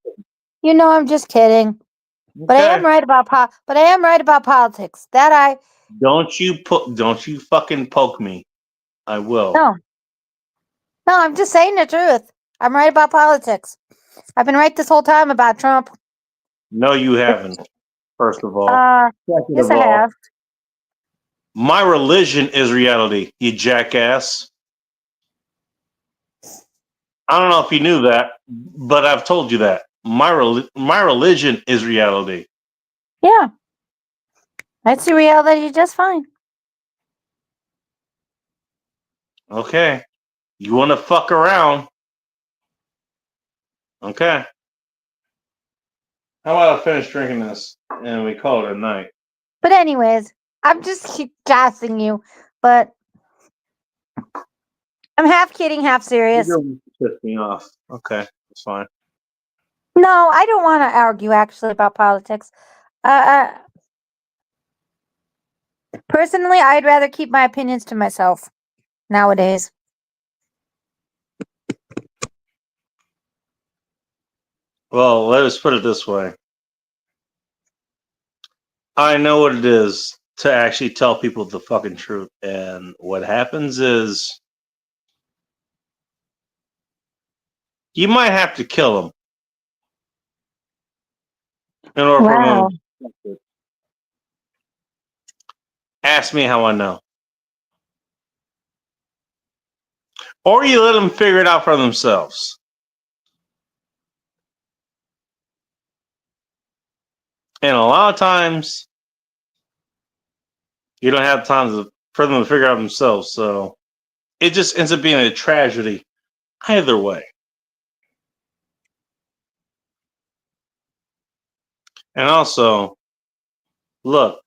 S8: You know I'm just kidding. But I am
S1: Okay.
S8: right about but I am right about politics. That I
S1: Don't you fucking poke me. I will.
S8: no. No, I'm just saying the truth. I'm right about politics. I've been right this whole time about Trump.
S1: No, you haven't. First of all. Second
S8: Yes
S1: of
S8: I
S1: all,
S8: have.
S1: my religion is reality, you jackass. I don't know if you knew that, but I've told you that. My religion is reality.
S8: Yeah. I see reality just fine.
S1: Okay. You want to fuck around? Okay. How about I finish drinking this and we call it a night?
S8: But anyways, I'm just keep gassing you, but I'm half kidding, half serious.
S1: You're going to piss me off. Okay, that's fine.
S8: No, I don't want to argue actually about politics. Personally, I'd rather keep my opinions to myself nowadays.
S1: Well, let us put it this way. I know what it is to actually tell people the fucking truth. And what happens is you might have to kill them in order for
S8: Wow.
S1: them to ask me how I know. Or you let them figure it out for themselves. And a lot of times, you don't have time for them to figure out themselves. So it just ends up being a tragedy either way. And also, look,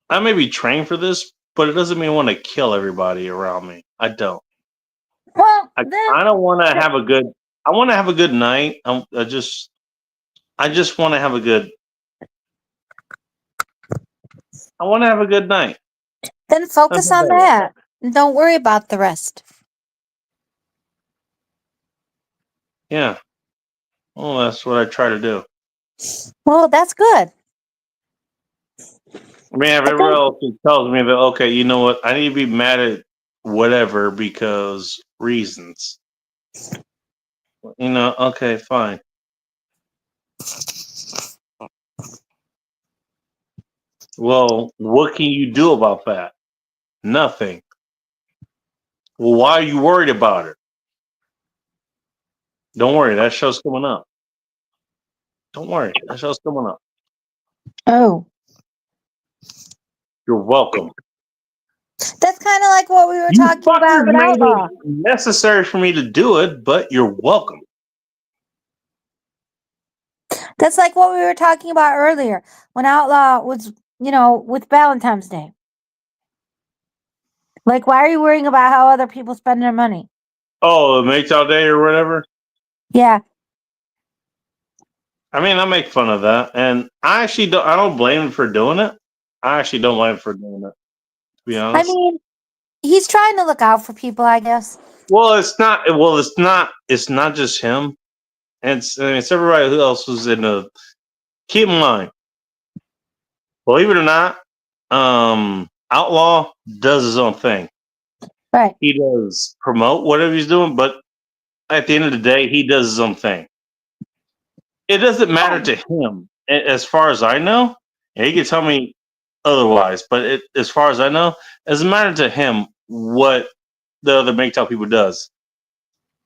S1: I may be trained for this, but it doesn't mean I want to kill everybody around me. I don't.
S8: Well,
S1: I
S8: then
S1: kind of want to have a good. I want to have a good night. I just want to have a good. I want to have a good night.
S8: focus on
S1: about it.
S8: that. And don't worry about the rest.
S1: Yeah. Well, that's what I try to do.
S8: Well, that's good.
S1: I mean, if everyone else tells me that, okay, you know what, I need to be mad at whatever because reasons. You know, okay, fine. Well, what can you do about that? Nothing. Well, why are you worried about it? Don't worry, that show's coming up. Don't worry, that show's coming up.
S8: Oh.
S1: You're welcome.
S8: That's kind of like what we were
S1: You
S8: talking about
S1: fuckers
S8: with
S1: made
S8: Outlaw.
S1: it necessary for me to do it, but you're welcome.
S8: That's like what we were talking about earlier when Outlaw was, with Valentine's Day. Like, why are you worrying about how other people spend their money?
S1: Oh, Make Out Day or whatever?
S8: Yeah.
S1: I mean, I make fun of that, and I don't blame him for doing it. I actually don't blame him for doing it, to be honest.
S8: I mean, he's trying to look out for people, I guess.
S1: Well, it's not. Well, it's not just him. It's everybody who else was in the. Keep in mind, believe it or not, Outlaw does his own thing.
S8: Right.
S1: He does promote whatever he's doing, but at the end of the day, he does his own thing. It doesn't matter to him, as far as I know. And he can tell me otherwise, but as far as I know, it doesn't matter to him what the other MGTOW people does.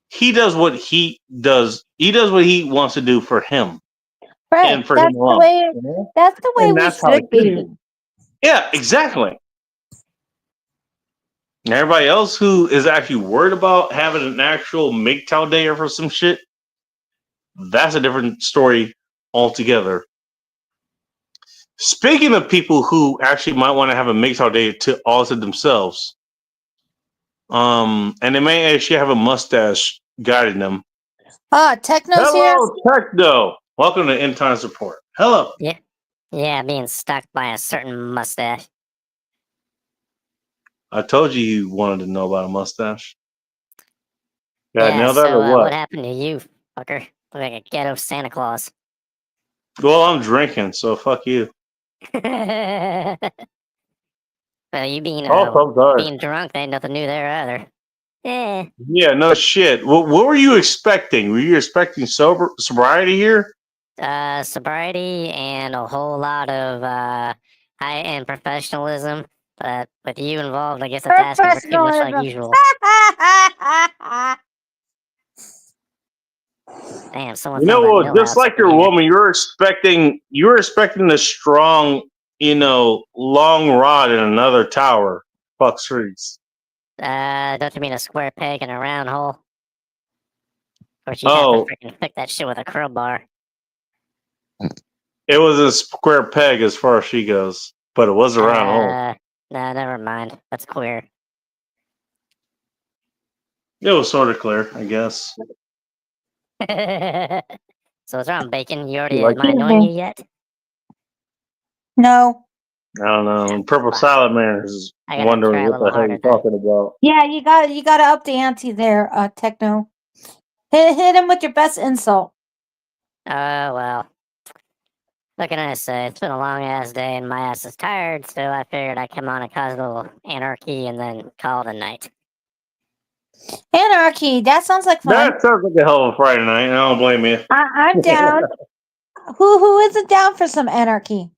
S1: He does what he does. He does what he wants to do for him
S8: Right.
S1: and for
S8: That's
S1: him
S8: the
S1: alone.
S8: way.
S1: you know?
S8: That's the way
S1: And
S8: we
S1: that's how it
S8: should
S1: should
S8: be.
S1: be. Yeah, exactly. And everybody else who is actually worried about having an actual MGTOW day or for some shit, that's a different story altogether. Speaking of people who actually might want to have a MGTOW day to all to themselves, and they may actually have a mustache guiding them.
S8: Techno's here.
S1: Hello, Techno. Welcome to End Times Report. Hello.
S11: Yeah, being stuck by a certain mustache.
S1: I told you wanted to know about a mustache. Yeah,
S11: Yeah,
S1: nail that
S11: so
S1: or what?
S11: what happened to you, fucker? Look like a ghetto Santa Claus.
S1: Well, I'm drinking, so fuck you.
S11: Well, you being
S1: I'm sorry.
S11: being drunk, ain't nothing new there either. Eh.
S1: Yeah, no shit. What were you expecting? Were you expecting sobriety here?
S11: Sobriety and a whole lot of high-end professionalism. But with you involved, I guess it's asking for too much like
S8: Professionalism.
S11: usual. Damn, someone
S1: You
S11: found
S1: know
S11: my
S1: what?
S11: mill
S1: Just
S11: house
S1: like
S11: up
S1: your
S11: in here.
S1: woman, you were expecting the strong, long rod in another tower. Fuck streets.
S11: Don't you mean a square peg in a round hole? Of course, you'd have
S1: Oh,
S11: to freaking pick that shit with a crowbar.
S1: it was a square peg as far as she goes, but it was a round hole.
S11: No, never mind. That's queer.
S1: It was sort of clear, I guess.
S11: So what's wrong, Bacon? You already
S1: You like
S11: am I
S8: Excuse
S11: annoying
S8: me.
S11: you yet?
S8: No.
S1: I don't know. Purple Salad Man is
S11: I gotta
S1: wondering
S11: try a
S1: what the
S11: little
S1: hell
S11: harder
S1: you're talking about.
S8: Yeah, you got to up the ante there, Techno. Hit him with your best insult.
S11: Oh, well. What can I say? It's been a long ass day and my ass is tired, so I figured I'd come on and cause a little anarchy and then call it a night.
S8: Anarchy. That sounds like fun.
S1: That sounds like a hell of a Friday night. I don't blame you.
S8: I'm down. Who isn't down for some anarchy?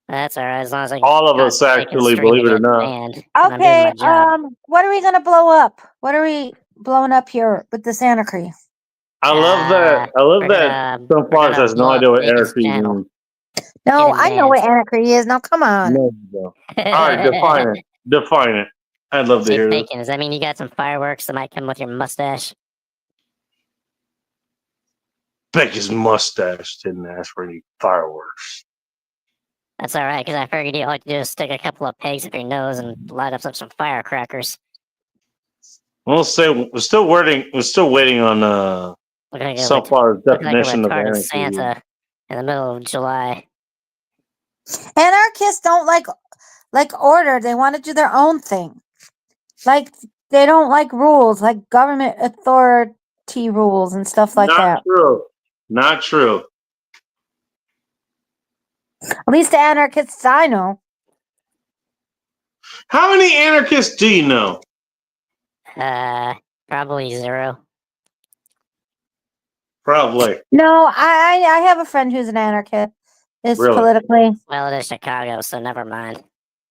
S11: That's alright, as long as I
S1: All of
S11: got
S1: us,
S11: Bacon
S1: actually,
S11: Street
S1: believe it or
S11: again
S1: not.
S11: and I'm doing
S8: Okay.
S11: my job.
S8: What are we gonna blow up? What are we blowing up here with this anarchy?
S1: I love that. I love
S11: We're
S1: that.
S11: gonna
S1: Sunflowers has no
S11: blow up
S1: idea what
S11: Bacon's
S1: anarchy
S11: channel.
S1: means.
S8: No,
S11: Get him
S8: I know what
S11: banned.
S8: anarchy is. Now, come on.
S1: No, you don't. All right, define it. Define it. I'd love to
S11: Hey,
S1: hear this.
S11: Bacon, does that mean you got some fireworks that might come with your mustache?
S1: Becky's mustache didn't ask for any fireworks.
S11: That's alright, because I figured you like to do is stick a couple of pegs up your nose and light up some firecrackers.
S1: We'll say we're still waiting. We're still waiting on
S11: Look like a
S1: Sunflower's
S11: look like a
S1: definition of
S11: retarded
S1: anarchy.
S11: Santa in the middle of July.
S8: Anarchists don't like order. They want to do their own thing. Like they don't like rules, like government authority rules and stuff like
S1: Not
S8: that.
S1: true. Not true.
S8: At least the anarchists I know.
S1: How many anarchists do you know?
S11: Probably zero.
S1: Probably.
S8: No, I have a friend who's an anarchist. It's
S1: Really?
S8: politically.
S11: Well, it is Chicago, so never mind.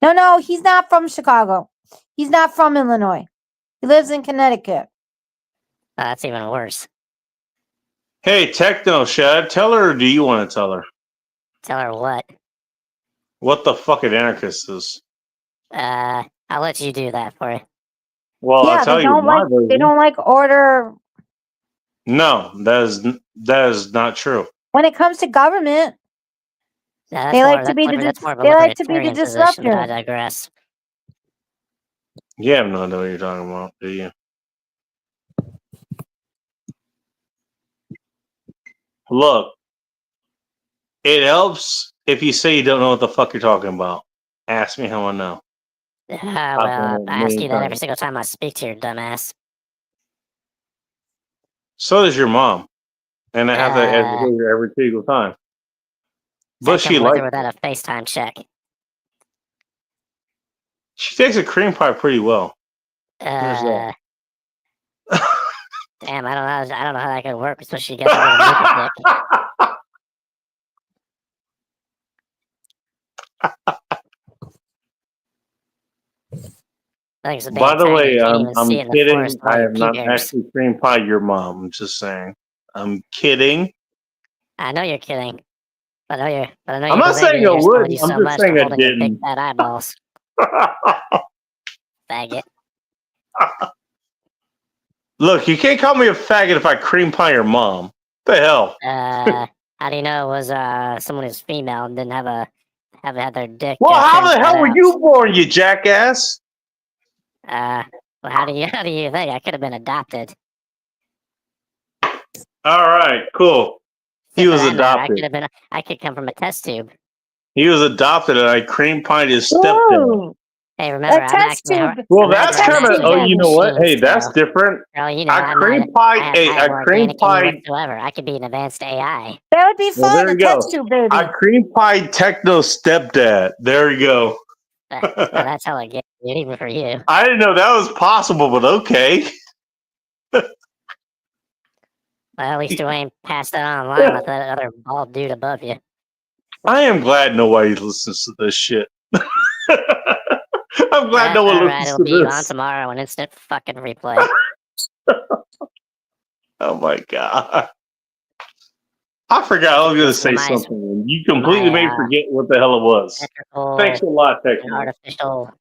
S8: No, he's not from Chicago. He's not from Illinois. He lives in Connecticut.
S11: That's even worse.
S1: Hey, Techno Shad, tell her or do you want to tell her?
S11: Tell her what?
S1: What the fuck an anarchist is?
S11: I'll let you do that for you.
S1: Well,
S8: Yeah,
S1: I'll tell
S8: they
S1: you
S8: don't
S1: my
S8: like they
S1: version.
S8: don't like order
S1: No, that is not true.
S8: when it comes to government.
S11: Yeah,
S8: They like to be
S11: that's more of a
S8: they like to be the
S11: libertarian position, but I
S8: disruptor.
S11: digress.
S1: You have no idea what you're talking about, do you? Look, it helps if you say you don't know what the fuck you're talking about. Ask me how I know.
S11: Yeah,
S1: I've
S11: well,
S1: done it
S11: I ask
S1: many
S11: you that every
S1: times.
S11: single time I speak to your dumbass.
S1: So does your mom. And I have to
S11: Uh,
S1: educate her every single time. But
S11: come
S1: she
S11: with
S1: likes
S11: or without a FaceTime check.
S1: She takes a cream pie pretty well. There's
S11: Uh,
S1: that.
S11: damn, I don't know how that could work, especially you guys have a naked dick. Thanks,
S1: By the way, I'm
S11: see it in the
S1: kidding.
S11: forest while
S1: I
S11: you
S1: have not
S11: pee bears.
S1: actually cream pie your mom. I'm just saying. I'm kidding.
S11: I know you're kidding. But I know you're. But I know
S1: I'm
S11: you're
S1: not saying I
S11: you're
S1: would.
S11: told you
S1: I'm
S11: so
S1: just
S11: much
S1: saying
S11: for
S1: I
S11: holding your big
S1: didn't.
S11: fat eyeballs. Faggot.
S1: Look, you can't call me a faggot if I cream pie your mom. The hell?
S11: How do you know it was someone who's female and didn't have had their dick?
S1: Well, how
S11: trimmed
S1: the hell
S11: cut
S1: were
S11: out?
S1: you born, you jackass?
S11: Well, how do you think I could have been adopted?
S1: All right, cool. He
S11: For
S1: was
S11: that matter,
S1: adopted.
S11: I could come from a test tube.
S1: He was adopted, and I cream pied his stepdad.
S11: Hey, remember, I'm
S8: test
S11: actually.
S8: tube.
S1: Well,
S11: remember,
S1: that's
S11: I'm
S1: kind of.
S11: actually
S1: Oh,
S11: a
S1: you know what?
S11: machine,
S1: Hey, that's
S11: so-
S1: different.
S11: Girl, you know,
S1: I
S11: I'm
S1: cream
S11: not.
S1: pied.
S11: I have
S1: Hey, I
S11: high
S1: cream
S11: organic
S1: pied.
S11: whatsoever. I could be an advanced AI.
S8: That would be
S1: Well,
S8: fun.
S1: there
S8: A
S1: you go.
S8: test tube, baby.
S1: I cream pied techno stepdad. There you go.
S11: Well, that's how I get it, even for you.
S1: I didn't know that was possible, but okay.
S11: Well, at least you ain't passed it online with that other bald dude above you.
S1: I am glad nobody listens to this shit. I'm glad
S11: That's
S1: no one
S11: alright,
S1: listens
S11: it'll
S1: to
S11: be on
S1: this.
S11: tomorrow, an instant fucking replay.
S1: Oh my god. I forgot I was going to say
S11: My-
S1: something. And you completely made me forget what the hell it was.
S11: Technical
S1: Thanks a lot,
S11: and
S1: Techno.
S11: artificial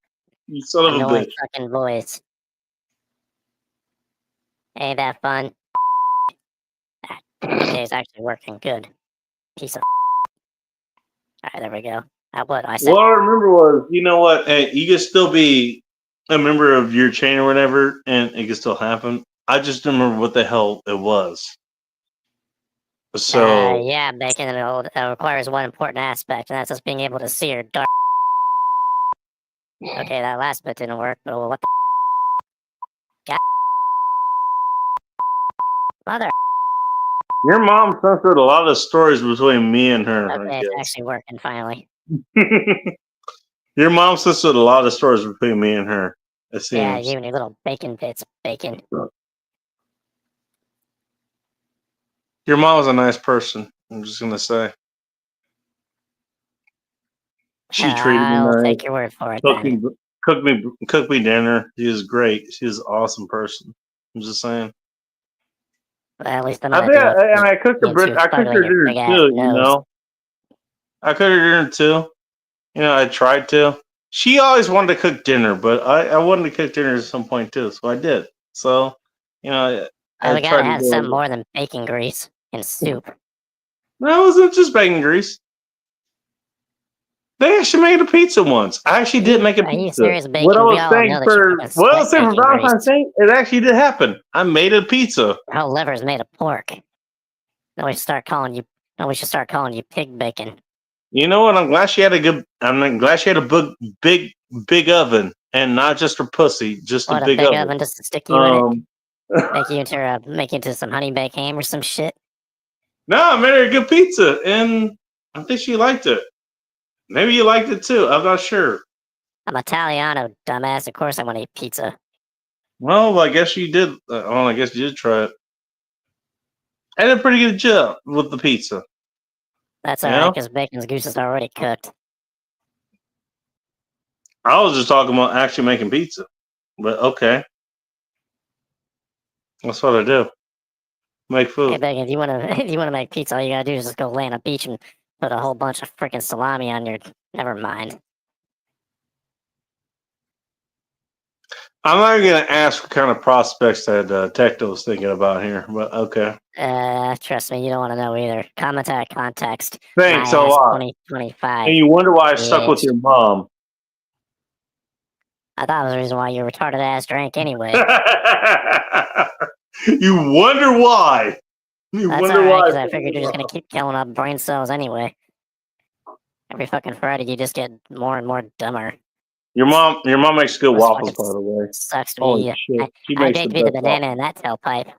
S1: You son of a
S11: annoying
S1: bitch.
S11: fucking voice. Ain't that fun? Okay, it's actually working good. Piece of. Alright, there we go. What I said.
S1: What I remember was, you know what? Hey, you can still be a member of your chain or whatever, and it can still happen. I just don't remember what the hell it was. So,
S11: Yeah, Bacon, it requires one important aspect, and that's just being able to see your dark. Okay, that last bit didn't work, but what the. God. Mother.
S1: your mom censored a lot of stories between me and her.
S11: Okay,
S1: I
S11: it's
S1: guess.
S11: actually working finally.
S1: Your mom censored a lot of stories between me and her. It seems.
S11: Yeah, you and your little bacon bits, bacon.
S1: Your mom was a nice person. I'm just gonna say. She treated me
S11: I will
S1: nice.
S11: take your word for it.
S1: Cooked
S11: Then.
S1: me, cooked me dinner. She was great. She was an awesome person. I'm just saying.
S11: Well, at least I'm
S1: I
S11: gonna
S1: think,
S11: do it.
S1: and I cooked her. I cooked her dinner too. You know. I cooked her dinner too. You know, I tried to. She always wanted to cook dinner, but I wanted to cook dinner at some point too, so I did. So, you know, I
S11: We
S1: tried
S11: gotta
S1: to
S11: have
S1: do
S11: something
S1: it.
S11: more than bacon grease and soup.
S1: No, it wasn't just bacon grease. They actually made a pizza once. I actually did make a
S11: Are you
S1: pizza.
S11: serious, Bacon?
S1: What I
S11: We
S1: was
S11: all
S1: saying
S11: know that
S1: for
S11: you fucking
S1: what I was
S11: sweat
S1: saying for
S11: bacon
S1: Valentine's Day, it actually did happen. I made a pizza.
S11: Your whole liver's made of pork. Then we should start calling you. No, we should start calling you pig bacon.
S1: You know what? I'm glad she had a good. I'm glad she had a big oven, and not just her pussy, just
S11: What,
S1: a big oven.
S11: oven just to stick you in it? Make you into some honey baked ham or some shit.
S1: No, I made her a good pizza, and I think she liked it. Maybe you liked it too. I'm not sure.
S11: I'm Italiano, dumbass. Of course I want to eat pizza.
S1: Well, I guess you did. Well, I guess you did try it. I did a pretty good job with the pizza.
S11: That's
S1: You
S11: alright,
S1: know?
S11: because bacon's goose is already cooked.
S1: I was just talking about actually making pizza, but okay, that's what I do. Make
S11: Hey,
S1: food.
S11: Bacon, if you wanna make pizza, all you gotta do is just go lay on a beach and put a whole bunch of freaking salami on your. Never mind.
S1: I'm not even gonna ask what kind of prospects that Tecto's thinking about here, but okay.
S11: Trust me, you don't want to know either. Commentary context.
S1: Thanks
S11: My
S1: a
S11: ass
S1: lot.
S11: 2025.
S1: And you wonder why I stuck with
S11: bitch.
S1: your mom.
S11: I thought it was the reason why you retarded ass drank anyway.
S1: You wonder why. You
S11: That's
S1: wonder
S11: alright,
S1: why.
S11: because I figured you're just gonna keep killing up brain cells anyway. Every fucking Friday, you just get more and more dumber.
S1: Your mom makes good
S11: This
S1: waffles,
S11: fucking
S1: by the way.
S11: Sucks to
S1: Holy
S11: be.
S1: shit, she
S11: I
S1: makes
S11: hate
S1: the
S11: to be the
S1: best
S11: banana in that tailpipe.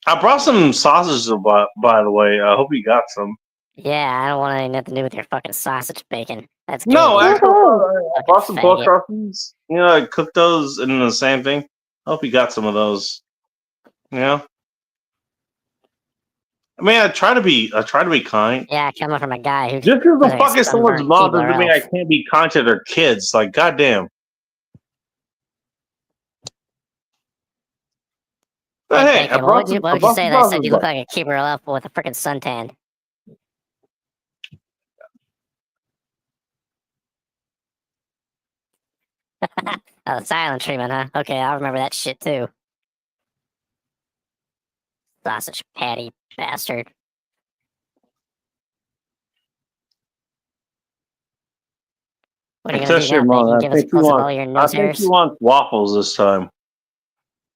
S1: I brought some sausages, by the way. I hope you got some.
S11: Yeah, I don't want anything to do with your fucking sausage bacon. That's good.
S1: No, actually, I brought some pork
S11: faggot.
S1: sausages. You know, I cooked those and the same thing. I hope you got some of those. You know? I mean, I try to be kind.
S11: Yeah, coming from a guy who
S1: Just because
S11: was
S1: the
S11: like a
S1: fucking someone's
S11: sunburned
S1: mom
S11: Keebler
S1: doesn't mean I
S11: elf.
S1: can't be kind to their kids. Like, goddamn. But
S11: Hey,
S1: hey, I
S11: Bacon,
S1: brought
S11: what
S1: some.
S11: would you say that I said you look like a Keebler elf with a freaking suntan? Oh, the silent treatment, huh? Okay, I'll remember that shit too. Sausage patty bastard. What are you gonna do
S1: Especially
S11: now,
S1: mom.
S11: Bacon?
S1: I
S11: Give us a
S1: think you
S11: close up all
S1: want.
S11: your
S1: I
S11: nose
S1: think
S11: hairs?
S1: you want waffles this time.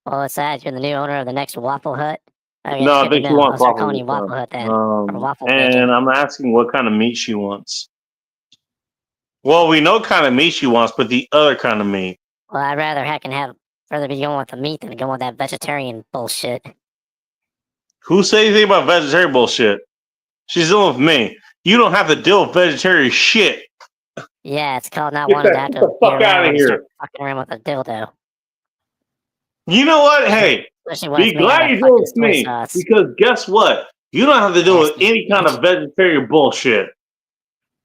S11: Well, it's that you're the new owner of the next Waffle Hut. Okay,
S1: No,
S11: that's
S1: I
S11: good to
S1: think you
S11: know.
S1: want
S11: I'll start
S1: waffles
S11: calling
S1: this
S11: you Waffle Hut then,
S1: time.
S11: or Waffle
S1: And
S11: Bacon.
S1: I'm asking what kind of meat she wants. Well, we know kind of meat she wants, but the other kind of meat.
S11: Well, I'd rather rather be going with the meat than going with that vegetarian bullshit.
S1: Who said anything about vegetarian bullshit? She's dealing with me. You don't have to deal with vegetarian shit.
S11: Yeah, it's called not
S1: Get
S11: wanting to
S1: that
S11: have
S1: get
S11: to
S1: the
S11: be
S1: fuck out
S11: around
S1: of
S11: when you start
S1: here.
S11: fucking around with a dildo.
S1: You know what? Hey,
S11: Especially when
S1: be
S11: it's made out
S1: glad
S11: of
S1: you deal
S11: fucking
S1: with
S11: soy
S1: me
S11: sauce.
S1: because guess what? You don't have to deal with
S11: Nasty
S1: any kind of
S11: bitch.
S1: vegetarian bullshit.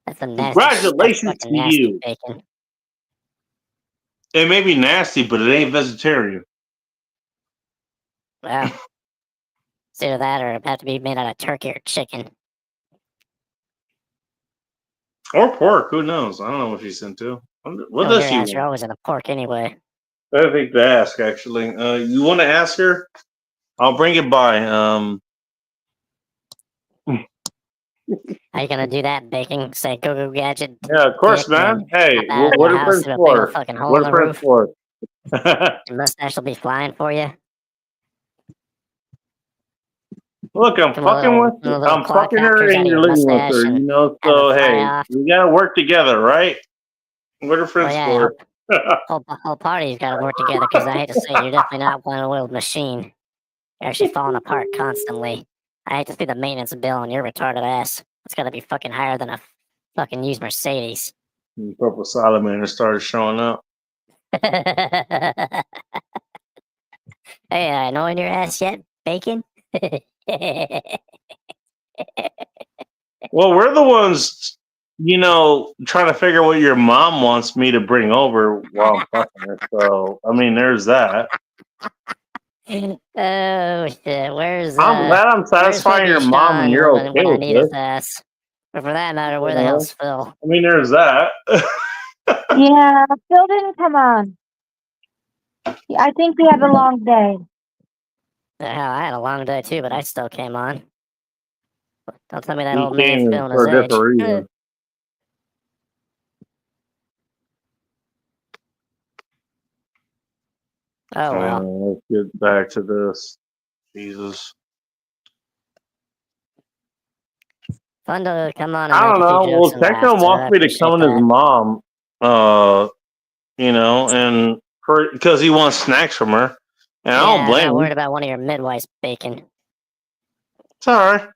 S11: That's a nasty that's
S1: Congratulations
S11: fucking
S1: to
S11: nasty
S1: you.
S11: bacon.
S1: It may be nasty, but it ain't vegetarian.
S11: Wow. It's either that or it'd have to be made out of turkey or chicken.
S1: Or pork. Who knows? I don't know what she's into. What
S11: Oh,
S1: does
S11: your
S1: she
S11: ass, you're
S1: want?
S11: always in a pork anyway.
S1: I think to ask actually. You want to ask her? I'll bring it by.
S11: How you gonna do that, bacon? Say go go gadget.
S1: Yeah, of course,
S11: dick, and
S1: man. Hey,
S11: then hop out of
S1: what
S11: the
S1: are
S11: house
S1: friends
S11: through a big old
S1: for?
S11: fucking hole
S1: What
S11: in
S1: are
S11: the
S1: friends
S11: roof.
S1: for?
S11: Your mustache will be flying for you.
S1: Look, I'm
S11: Come a
S1: fucking
S11: little,
S1: with
S11: a
S1: you.
S11: little
S1: I'm fucking her
S11: quadcopters out
S1: and
S11: of
S1: you're
S11: your
S1: living with her,
S11: mustache
S1: you
S11: and
S1: know?
S11: have it
S1: So,
S11: fly
S1: hey,
S11: off.
S1: we gotta work together, right? What are
S11: Well,
S1: friends
S11: yeah,
S1: for?
S11: whole party's got to work together because I hate to say it, you're definitely not one oiled machine. You're actually falling apart constantly. I hate to see the maintenance bill on your retarded ass. It's got to be fucking higher than a fucking used Mercedes.
S1: Purple salamander started showing up.
S11: Hey, annoying your ass yet, bacon?
S1: Well, we're the ones, you know, trying to figure what your mom wants me to bring over while I'm fucking her. So, I mean, there's that.
S11: Oh shit! Where's
S1: I'm glad I'm
S11: where's
S1: satisfying
S11: Baby
S1: your mom and
S11: Sean
S1: you're
S11: when
S1: okay
S11: I
S1: with
S11: need
S1: this.
S11: his ass? Or for that matter, where
S1: You
S11: the
S1: know?
S11: hell's Phil?
S1: I mean, there's that.
S8: Yeah, Phil didn't come on. I think we had a long day.
S11: Hell, I had a long day too, but I still came on. Don't tell me that
S1: He
S11: old man's
S1: came
S11: feeling
S1: for
S11: his
S1: a
S11: age.
S1: different reason.
S11: Oh well.
S1: Let's get back to this. Jesus.
S11: Fun to come on and
S1: I
S11: make
S1: don't
S11: a few
S1: know.
S11: jokes
S1: Well,
S11: and laugh.
S1: Techno
S11: So I
S1: wants me to
S11: appreciate
S1: come with his
S11: that.
S1: mom, you know, and because he wants snacks from her. And I
S11: Yeah,
S1: don't
S11: I'm
S1: blame
S11: not
S1: him.
S11: worried about one of your midwives, bacon.
S1: It's all right.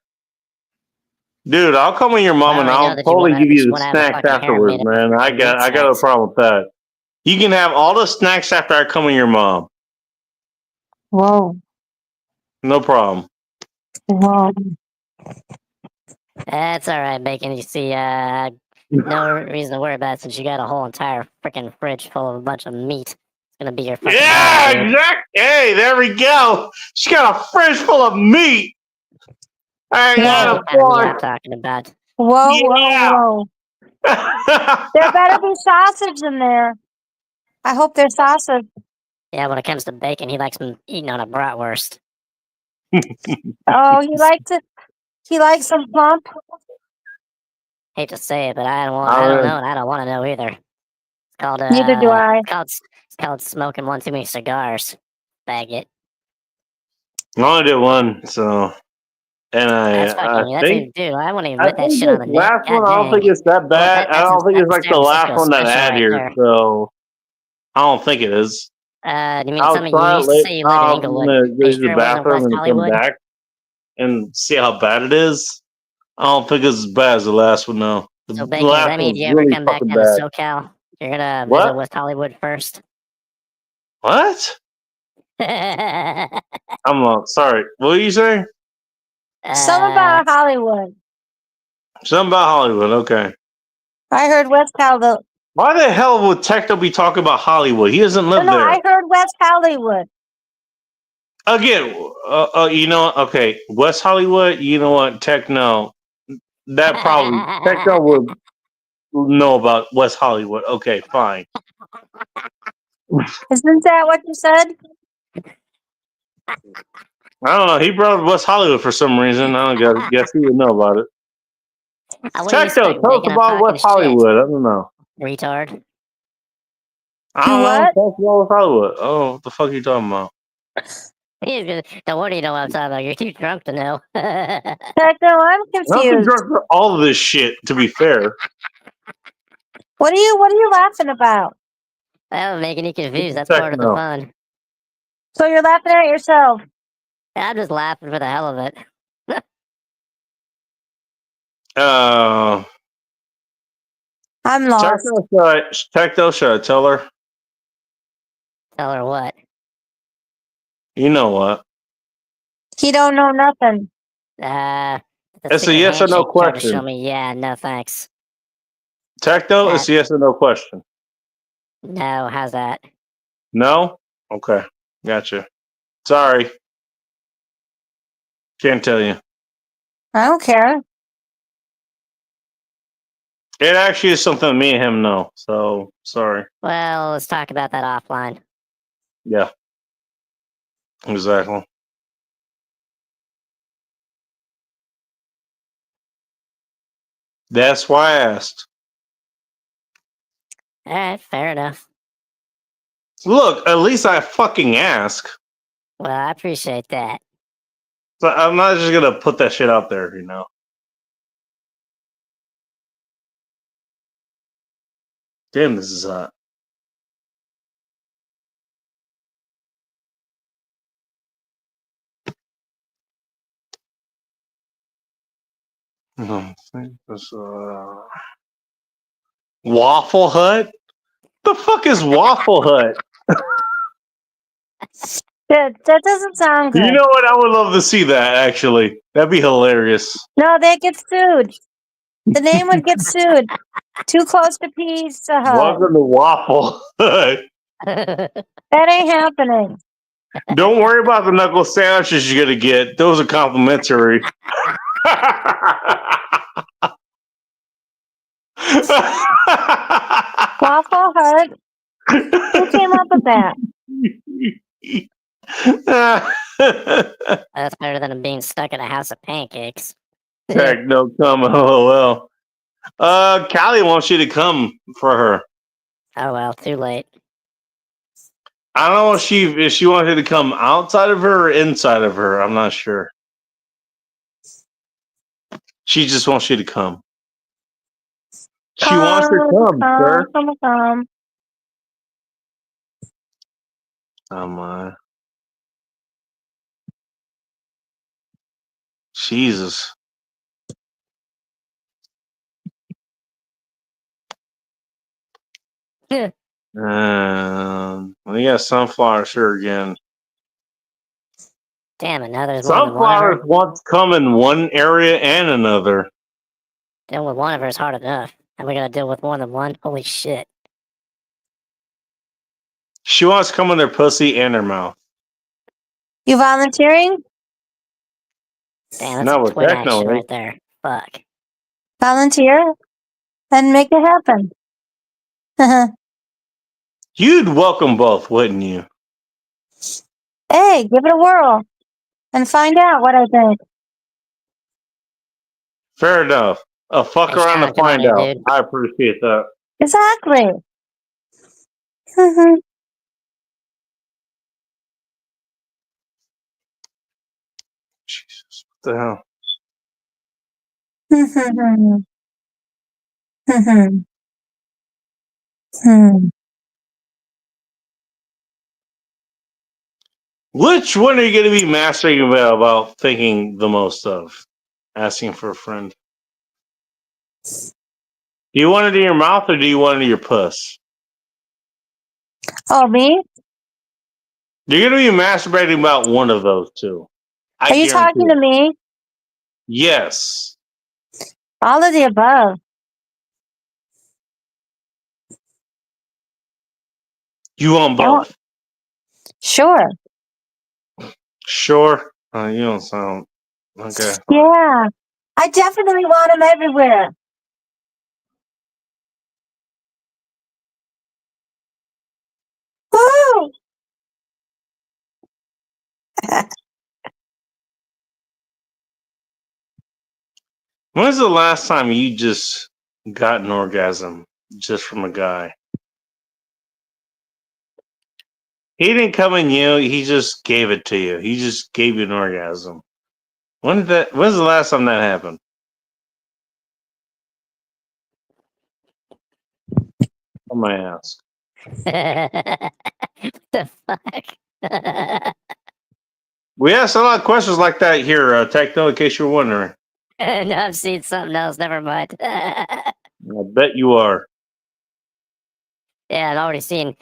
S1: Dude, I'll come with your mom
S11: I
S1: and
S11: already know
S1: I'll
S11: that you
S1: totally
S11: wanna
S1: give you the
S11: have a
S1: snacks
S11: fucking hair
S1: afterwards,
S11: made
S1: man. I
S11: of meat
S1: got a
S11: snacks.
S1: problem with that. You can have all the snacks after I come with your mom.
S8: Whoa.
S1: No problem.
S8: Whoa.
S11: That's all right, bacon. You see, no reason to worry about it since you got a whole entire freaking fridge full of a bunch of meat. It's gonna be your fucking
S1: Yeah,
S11: dog, dude.
S1: exactly. Hey, there we go. She got a fridge full of meat. I ain't
S11: Yeah,
S1: got
S11: the
S1: a
S11: kind of meat I'm
S1: fork.
S11: talking about.
S8: Whoa,
S1: Yeah.
S8: whoa, whoa. There better be sausage in there. I hope there's sausage.
S11: Yeah, when it comes to bacon, he likes them eating on a bratwurst.
S8: Oh, he likes some plump.
S11: Hate to say it, but I don't
S1: I
S11: know, and I don't want to know either. It's called
S8: Neither do I.
S11: it's called smoking one too many cigars, faggot.
S1: only did one, so and
S11: That's
S1: I
S11: fucking.
S1: think
S11: Dude. I wouldn't even
S1: I
S11: put that
S1: think
S11: shit on
S1: this
S11: the net.
S1: last
S11: God
S1: one I don't think
S11: dang.
S1: it's that bad. I don't think it's
S11: That's
S1: like the
S11: San
S1: last
S11: Francisco
S1: one that I
S11: special
S1: had
S11: right
S1: here,
S11: there.
S1: so I don't think it is.
S11: You mean
S1: I'll
S11: something
S1: try
S11: you
S1: it
S11: used to
S1: later.
S11: say you live in
S1: I'm
S11: Inglewood?
S1: gonna
S11: Are
S1: go
S11: you
S1: to the
S11: sure it wasn't
S1: bathroom
S11: West
S1: and come
S11: Hollywood?
S1: back and see how bad it is. I don't think it's as bad as the last one. No, the
S11: So, Bacon, does
S1: last
S11: that mean
S1: one
S11: if
S1: was
S11: you ever
S1: really
S11: come back
S1: fucking
S11: down to
S1: bad.
S11: SoCal, you're gonna visit
S1: What?
S11: West Hollywood first?
S1: What?
S11: uh,
S1: I'm sorry. What are you saying?
S8: Some about Hollywood.
S1: Something about Hollywood. Okay.
S8: I heard West Hollywood.
S1: Why the hell would Techno be talking about Hollywood? He doesn't live
S8: No,
S1: there.
S8: I heard West Hollywood.
S1: Again, you know, okay, West Hollywood. You know what, Techno? That probably Techno would know about West Hollywood. Okay, fine.
S8: Isn't that what you said?
S1: I don't know. He brought up West Hollywood for some reason. I don't guess he would know about it.
S11: what do you
S1: Techno,
S11: expect,
S1: tell us
S11: Bacon? I'm
S1: about
S11: talking
S1: West
S11: shit,
S1: Hollywood. I don't know.
S11: retard.
S1: I don't know. Tell us about West Hollywood. Oh, what the fuck are you talking about?
S11: Don't worry, you know what I'm talking about. You're too drunk to know.
S8: Techno, I'm
S1: I'm
S8: confused.
S1: drunk for all of this shit. To be fair,
S8: What are you laughing about?
S11: Well, making you confused. That's part of the
S1: Techno.
S11: fun.
S8: So you're laughing at yourself.
S11: I'm just laughing for the hell of it.
S8: I'm lost.
S1: Techno, should I tell her?
S11: Tell her what?
S1: You know what?
S8: He don't know nothing.
S1: It's a yes or no
S11: To show
S1: question.
S11: me, yeah, no thanks.
S1: Techno, it's a yes or no question.
S11: No, how's that?
S1: No? Okay. Gotcha. Sorry. Can't tell you.
S8: I don't care.
S1: It actually is something me and him know. So, sorry.
S11: Well, let's talk about that offline.
S1: Yeah. Exactly. That's why I asked.
S11: All right, fair enough.
S1: Look, at least I fucking ask.
S11: Well, I appreciate that.
S1: So I'm not just gonna put that shit out there, you know. Damn, this is hot. Waffle Hut? The fuck is Waffle Hut?
S8: That doesn't sound good.
S1: You know what? I would love to see that, actually. That'd be hilarious.
S8: No, they get sued. The name would get sued. Too close to Pizza Hut.
S1: Welcome to Waffle Hut.
S8: That ain't happening.
S1: Don't worry about the knuckle sandwiches you're gonna get. Those are complimentary.
S8: Waffle Hut? Who came up with that?
S11: That's better than being stuck in a house of pancakes.
S1: Heck, no comment. LOL. Callie wants you to come for her.
S11: Oh well, too late.
S1: I don't know if she wants you to come outside of her or inside of her. I'm not sure. She just wants you to come. She wants to come, sir.
S8: Come.
S1: Oh my. Jesus.
S11: Yeah.
S1: We got sunflowers here again.
S11: Damn it, now there's more than one of
S1: Sunflowers
S11: her.
S1: once come in one area and another.
S11: Dealing with one of her is hard enough. And we're gonna deal with more than one? Holy shit.
S1: She wants to come in her pussy and her mouth.
S8: You volunteering?
S11: Damn, that's
S1: No,
S11: a
S1: with
S11: twin
S1: Techno,
S11: action
S1: right?
S11: right there. Fuck.
S8: Volunteer? And make it happen.
S1: You'd welcome both, wouldn't you?
S8: Hey, give it a whirl. And find out what I think.
S1: Fair enough. Fuck
S11: Hey,
S1: around
S11: Sean,
S1: to
S11: come on
S1: find
S11: in,
S1: out.
S11: dude.
S1: I appreciate that.
S8: Exactly.
S1: Jesus, what the hell? Which one are you going to be mastering about thinking the most of? Asking for a friend. Do you want it in your mouth or do you want it in your puss?
S8: Oh, me?
S1: You're going to be masturbating about one of those two. I
S8: Are you
S1: guarantee
S8: talking to
S1: it.
S8: me?
S1: Yes.
S8: All of the above.
S1: You want
S8: I want-
S1: both?
S8: Sure.
S1: Sure. You don't sound okay.
S8: Yeah. I definitely want them everywhere. Woo!
S1: When's the last time you just got an orgasm just from a guy? He didn't come in you. He just gave it to you. He just gave you an orgasm. When's the last time that happened? I might ask.
S11: What the fuck?
S1: We ask a lot of questions like that here, Techno, in case you're wondering.
S11: No, I've seen something else. Never mind.
S1: I bet you are.
S11: Yeah, I've already seen.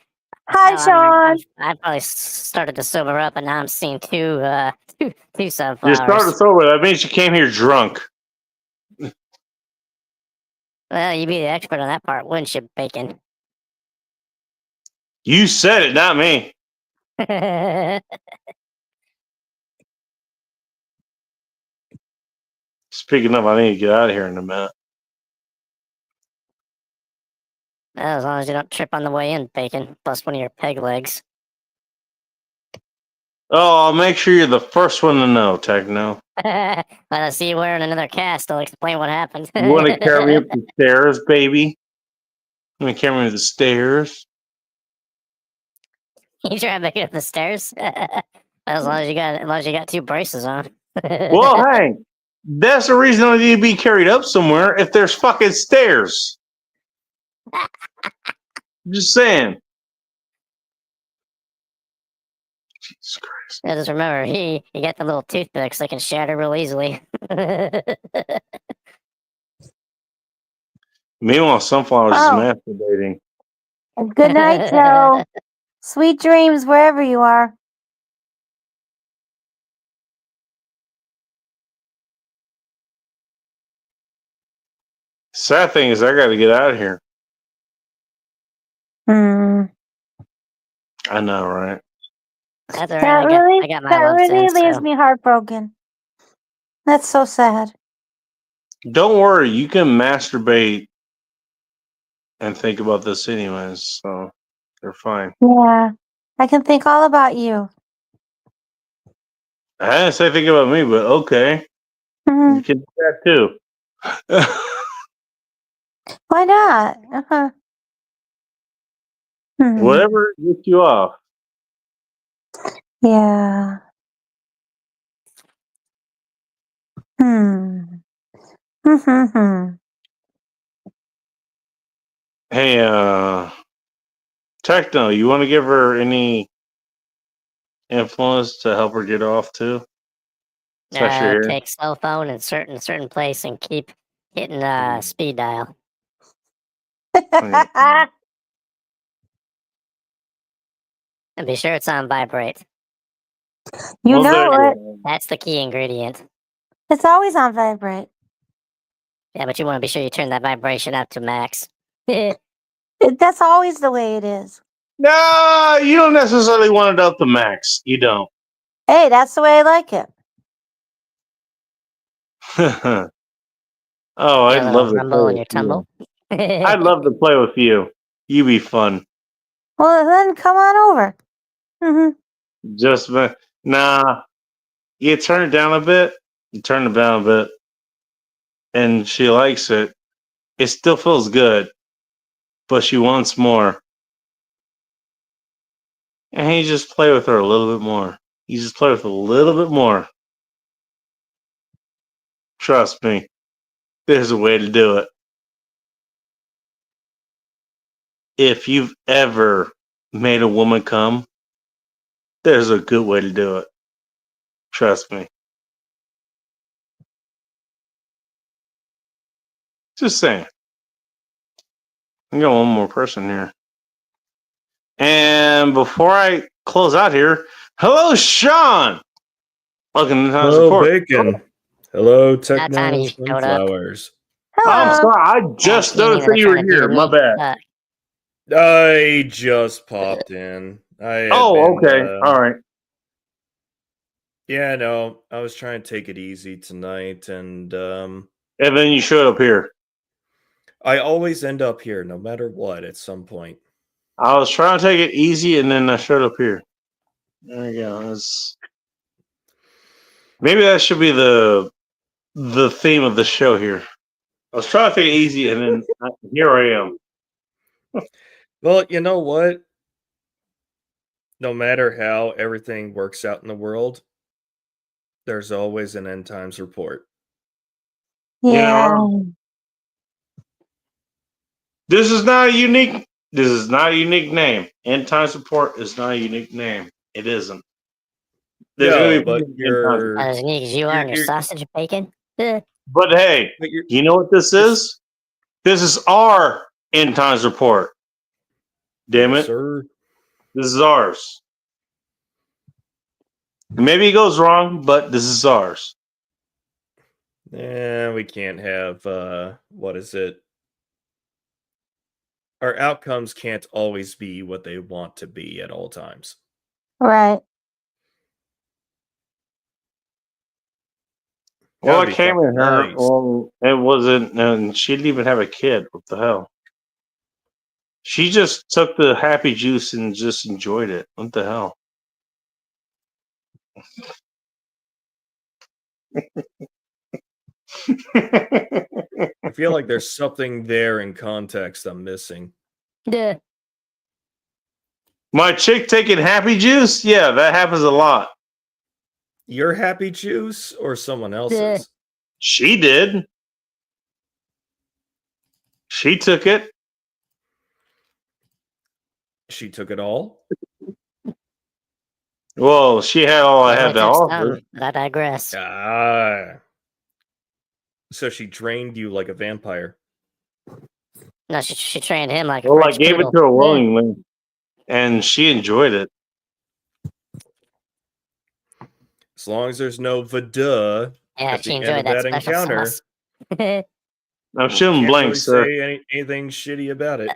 S8: Hi,
S11: I
S8: Sean.
S11: I probably started to sober up, and now I'm seeing two
S1: You
S11: sunflowers.
S1: started sober. That means you came here drunk.
S11: Well, you'd be the expert on that part, wouldn't you, Bacon?
S1: You said it, not me. Speaking of, I need to get out of here in a minute.
S11: Well, as long as you don't trip on the way in, Bacon. Bust one of your peg legs.
S1: Oh, I'll make sure you're the first one to know, Techno.
S11: When I see you wearing another cast, I'll explain what happened.
S1: You want to carry me up the stairs, baby? You want to carry me up the stairs?
S11: You try to make it up the stairs? As long as you got two braces on.
S1: Well, hey, that's the reason I need to be carried up somewhere if there's fucking stairs. Just saying. Jesus Christ.
S11: Yeah, just remember, you got the little toothpicks that can shatter real easily.
S1: Meanwhile, Sunflower's
S8: Oh.
S1: is masturbating.
S8: Good night, Joe. Sweet dreams wherever you are.
S1: Sad thing is, I got to get out of here.
S8: Hmm.
S1: I know, right?
S11: That's all
S8: That
S11: right.
S8: really,
S11: I got my
S8: that
S11: lumps
S8: really
S11: in,
S8: leaves
S11: so.
S8: me heartbroken. That's so sad.
S1: Don't worry, you can masturbate and think about this anyways, so they're fine.
S8: Yeah, I can think all about you.
S1: I didn't say think about me, but okay.
S8: Mhm.
S1: You can do that too.
S8: Why not? Uh-huh. Hmm.
S1: Whatever gets you off.
S8: Yeah. Hmm. Hmm.
S1: Hey, Techno, you want to give her any influence to help her get off too? Especially here.
S11: Take cell phone in certain place and keep hitting speed dial. And be sure it's on vibrate.
S8: You
S1: Well, there
S8: know
S1: you
S8: it.
S1: go.
S11: That's the key ingredient.
S8: It's always on vibrate.
S11: Yeah, but you want to be sure you turn that vibration up to max.
S8: That's always the way it is.
S1: No, you don't necessarily want it up to max. You don't.
S8: Hey, that's the way I like it.
S1: Oh, I'd
S11: A
S1: love
S11: little
S1: to
S11: rumble
S1: play
S11: in your
S1: with you.
S11: tumble.
S1: I'd love to play with you. You be fun.
S8: Well, then come on over. Mm-hmm.
S1: Just nah. You turn it down a bit. You turn it down a bit, and she likes it. It still feels good, but she wants more. And you just play with her a little bit more. You just play with her a little bit more. Trust me, there's a way to do it. If you've ever made a woman come, There's a good way to do it. Trust me. Just saying. We got one more person here. And before I close out here, hello, Sean. Welcome to Time
S12: Hello,
S1: Support.
S12: Bacon. Hello,
S11: That time
S12: Techno
S11: you showed up.
S12: Sunflowers.
S1: I'm
S8: Hello.
S1: sorry. I just
S11: Meaning
S1: noticed that
S11: they're
S1: you were
S11: trying to
S1: here.
S11: beat
S1: My
S11: me.
S1: bad.
S12: I just popped in. I had
S1: Oh,
S12: been,
S1: okay. All right.
S12: Yeah, no, I was trying to take it easy tonight, and
S1: And then you showed up here.
S12: I always end up here, no matter what, at some point.
S1: I was trying to take it easy, and then I showed up here. There you go. Maybe that should be the theme of the show here. I was trying to take it easy, and then here I am.
S12: Well, you know what? No matter how everything works out in the world, there's always an end times report.
S8: Yeah.
S1: This is not a unique name. End time support is not a unique name. It isn't. There's
S12: No,
S1: gonna be
S12: but
S1: end time
S12: you're,
S11: As neat as you are on your sausage and bacon.
S1: But hey,
S12: but you're
S1: you know what this is? This is our end times report. Damn
S12: yes,
S1: it.
S12: sir.
S1: This is ours. Maybe it goes wrong, but this is ours.
S12: We can't have what is it? Our outcomes can't always be what they want to be at all times.
S8: Right.
S1: Well, I
S12: That'd be
S1: came in
S12: fucking
S1: her.
S12: nice.
S1: Well, it wasn't, and she didn't even have a kid. What the hell? She just took the happy juice and just enjoyed it. What the hell?
S12: I feel like there's something there in context I'm missing.
S11: Duh.
S1: My chick taking happy juice? Yeah, that happens a lot.
S12: Your happy juice or someone else's?
S1: She did. She took it.
S12: She took it all?
S1: Well, she had all I had to
S11: Took
S1: offer.
S11: some, but I digress.
S12: Ah. So she drained you like a vampire.
S11: No, she trained him like a
S1: Well, I
S11: French
S1: gave it
S11: poodle.
S1: to her willingly, and she enjoyed it.
S12: As long as there's no vada
S11: Yeah,
S12: at
S11: she
S12: the end
S11: enjoyed
S12: of
S11: that
S12: that
S11: special
S12: encounter,
S11: sauce.
S1: I'm shooting
S12: can't
S1: blanks,
S12: really
S1: sir.
S12: say anything shitty about it.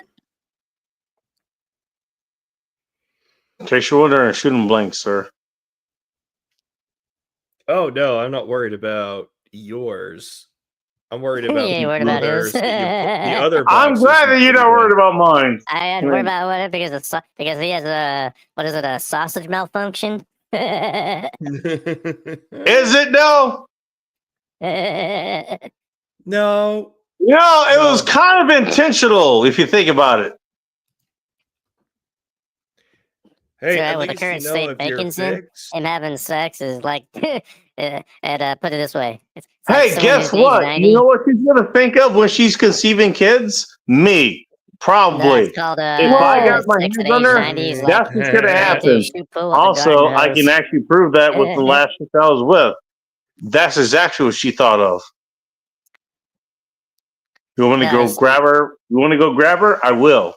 S1: In case you're wondering, I'm shooting blanks, sir.
S12: Oh no, I'm not worried about yours. I'm worried about
S11: You ain't
S12: the
S11: worried about
S12: others.
S11: his.
S12: The other
S1: I'm
S12: boxes
S1: glad that
S12: you
S1: you're
S12: put
S1: not worried
S12: in.
S1: about mine.
S11: I had to worry about what because it's because he has a what is it, a sausage malfunction?
S1: Is it though?
S12: No.
S1: You know, it was kind of intentional if you think about it.
S12: Hey,
S11: So,
S12: at
S11: with the
S12: least
S11: current
S12: you know
S11: state
S12: if you're
S11: bacon's in,
S12: fixed.
S11: him having sex is like, and put it this way. It's like
S1: Hey,
S11: someone
S1: guess
S11: who's age
S1: what?
S11: 90.
S1: You know what she's gonna think of when she's conceiving kids? Me,
S11: No,
S1: probably.
S11: it's called
S1: If I got my
S11: sex at
S1: hands on
S11: age
S1: her,
S11: 90 is like
S1: that's what's gonna
S11: trying to
S1: happen.
S11: shoot pool with a
S1: Also,
S11: garden
S1: I
S11: hose.
S1: can actually prove that with the last chick I was with. That's exactly what she thought of. You want me to
S11: No,
S1: go grab her? You want to go grab her? I will.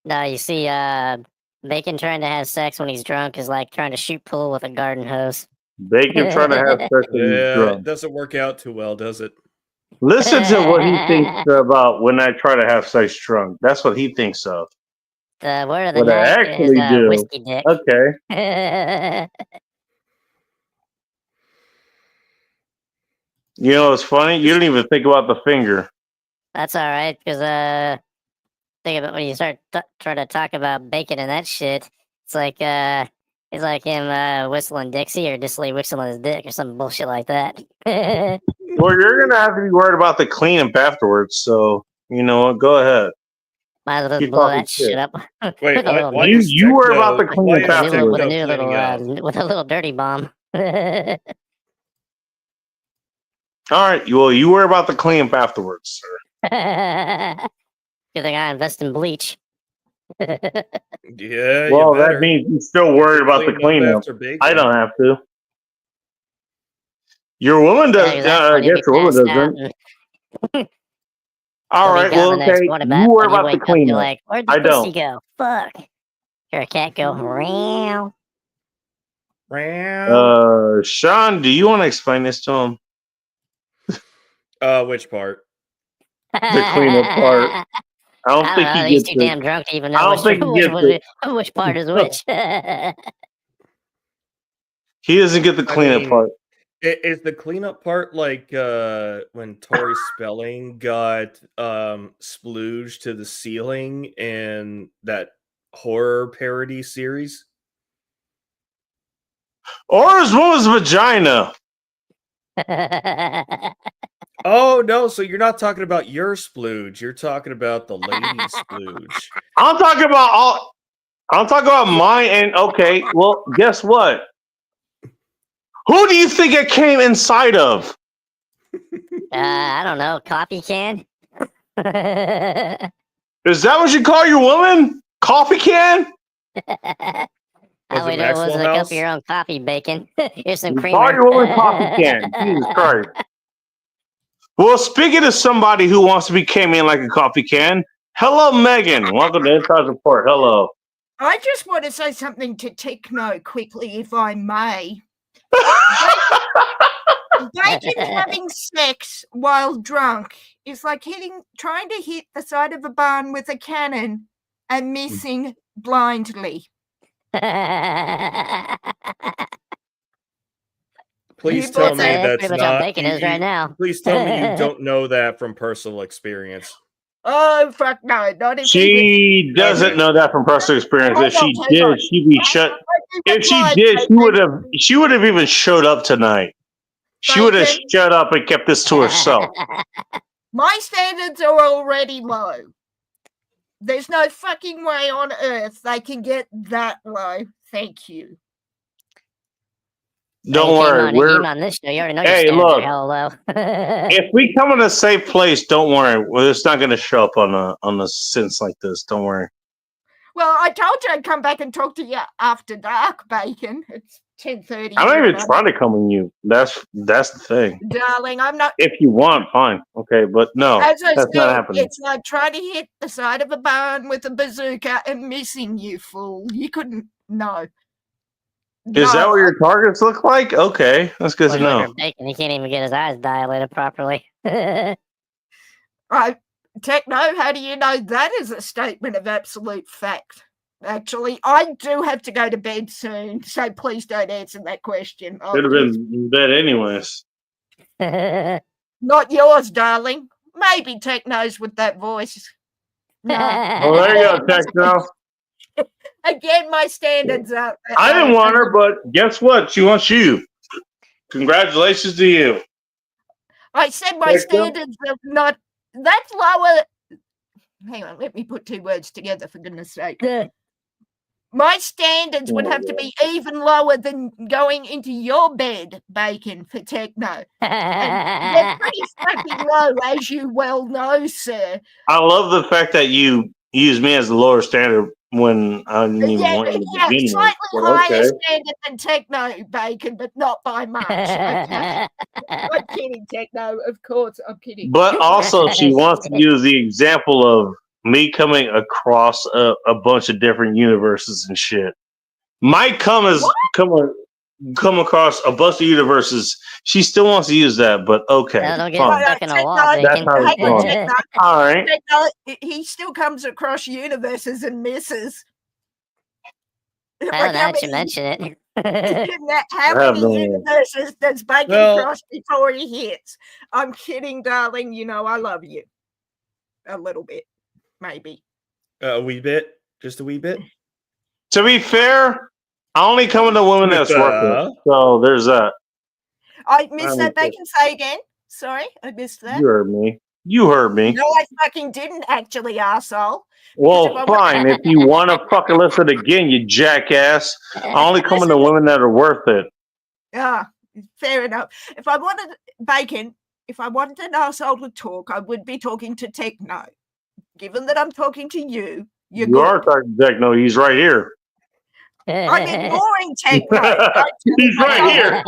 S11: No, you see, Bacon trying to have sex when he's drunk is like trying to shoot pool with a garden hose.
S1: Bacon trying to have sex when he's
S12: Yeah,
S1: drunk.
S12: it doesn't work out too well, does it?
S1: Listen to what he thinks about when I try to have sex drunk. That's what he thinks of.
S11: The word of the
S1: What I
S11: night is
S1: actually do.
S11: whiskey dick.
S1: Okay. You know what's funny? You don't even think about the finger.
S11: That's all right, because think about when you start trying to talk about bacon and that shit. It's like him whistling Dixie or Disley whistling his dick or some bullshit like that.
S1: Well, you're gonna have to be worried about the cleanup afterwards. So you know what? Go ahead.
S11: Might as well
S1: Keep
S11: just blow
S1: talking
S11: that shit up.
S12: Wait,
S11: with a little
S12: why
S1: You
S12: is
S1: you worry
S12: Techno-
S1: about the
S12: why
S1: cleanup
S12: is
S1: afterwards.
S11: with a
S12: Techno
S11: new little
S12: cleaning out?
S11: with a little dirty bomb. Good
S1: All right. Well, you worry about the cleanup afterwards, sir.
S11: thing I invest in bleach.
S12: Yeah,
S1: Well,
S12: you
S1: that
S12: better.
S1: means you're still worried about the
S12: Clean up
S1: cleanup.
S12: after bacon.
S1: I don't have to. Your woman does.
S11: Yeah, that's
S1: I
S11: when you'll
S1: guess
S11: be
S1: your woman
S11: passed out
S1: doesn't.
S11: and
S1: All
S11: you'll be
S1: right.
S11: gone
S1: Well,
S11: the next
S1: okay.
S11: morning,
S1: You
S11: but
S1: worry
S11: when you
S1: about the
S11: wake up, you're
S1: cleanup.
S11: like, where'd the
S1: I
S11: pussy
S1: don't.
S11: go? Fuck. Hear a cat go, meow.
S1: Sean, do you want to explain this to him?
S12: Which part?
S1: The cleanup part. I don't
S11: I
S1: think
S11: don't know.
S1: he
S11: He's
S1: gets
S11: too
S1: it.
S11: damn drunk to even
S1: I
S11: know
S1: don't think he gets it.
S11: which part is which.
S1: He doesn't get the
S12: I
S1: cleanup
S12: mean,
S1: part.
S12: Is the cleanup part like when Tori Spelling got splooged to the ceiling in that horror parody series?
S1: Or his woman's vagina.
S12: Oh no, so you're not talking about your splooge, you're talking about the lady's splooge.
S1: I'm talking about mine. And okay, well, guess what? Who do you think it came inside of?
S11: I don't know. Coffee can?
S1: Is that what you call your woman? Coffee can?
S11: How we know it wasn't a cup of your own coffee, Bacon? Here's some
S1: You
S11: creamer.
S1: call your woman coffee can. Jesus Christ. Well, speaking of somebody who wants to be came in like a coffee can, hello, Megan. Welcome to Inside Report. Hello.
S4: I just want to say something to Techno quickly, if I may. Bacon having sex while drunk is like trying to hit the side of a barn with a cannon and missing blindly.
S12: Please tell me
S11: That's
S12: that's
S11: pretty much how
S12: not.
S11: Bacon is right now.
S12: Please tell me you don't know that from personal experience.
S4: Oh, fuck no. Not if
S1: She doesn't know that from personal experience. If she did, she'd be shut. If she did, she would have even showed up tonight. She would have shut up and kept this to herself.
S4: My standards are already low. There's no fucking way on earth they can get that low. Thank you.
S1: Don't worry.
S11: We're on this show. You already know your
S1: Hey,
S11: standards
S1: look.
S11: are hella low.
S1: If we come in a safe place, don't worry. Well, it's not going to show up on a sense like this. Don't worry.
S4: Well, I told you I'd come back and talk to you after dark, Bacon. It's 10:30.
S1: I'm not even trying to come in you. That's the thing.
S4: Darling, I'm not.
S1: If you want, fine. Okay, but no,
S4: As I
S1: that's not
S4: said,
S1: happening.
S4: it's like trying to hit the side of a barn with a bazooka and missing, you fool. You couldn't. No.
S1: Is that what your targets look like? Okay, that's good to know.
S11: Bacon, he can't even get his eyes dilated properly.
S4: Right. Techno, how do you know that is a statement of absolute fact? Actually, I do have to go to bed soon, so please don't answer that question.
S1: Should have been in bed anyways.
S4: Not yours, darling. Maybe Techno's with that voice. No.
S1: Well, there you go, Techno.
S4: Again, my standards are.
S1: I didn't want her, but guess what? She wants you. Congratulations to you.
S4: I said my standards are not. That's lower. Hang on, let me put two words together, for goodness sake. My standards would have to be even lower than going into your bed, Bacon, for Techno. And they're pretty fucking low, as you well know, sir.
S1: I love the fact that you use me as the lower standard when I didn't even want you to begin with.
S4: Slightly
S1: Well,
S4: higher
S1: okay.
S4: standard than Techno, Bacon, but not by much. Okay? I'm kidding, Techno. Of course, I'm kidding.
S1: But also, she wants to use the example of me coming across a bunch of different universes and shit. Might come across a bunch of universes. She still wants to use that, but okay.
S11: Don't get
S1: fine.
S11: stuck in a wall,
S1: That's how it's going.
S4: Techno,
S1: All right.
S4: Techno, he still comes across universes and misses.
S11: Now that you mention it.
S4: How many universes does Bacon cross before he hits? I'm kidding, darling. You know I love you. A little bit, maybe.
S12: A wee bit? Just a wee bit?
S1: To be fair, I only come into women that's working. So there's that.
S4: I missed that. Bacon, say again. Sorry, I missed that.
S1: You heard me. You heard me.
S4: No, I fucking didn't actually, arsehole.
S1: Well, fine. If you want to fucking listen again, you jackass. I only come into women that are worth it.
S4: Ah, fair enough. If I wanted Bacon, if I wanted an arsehole to talk, I would be talking to Techno. Given that I'm talking to you, You're
S1: You
S4: good.
S1: are talking to Techno. He's right here.
S4: I'm ignoring Techno.
S1: He's right here.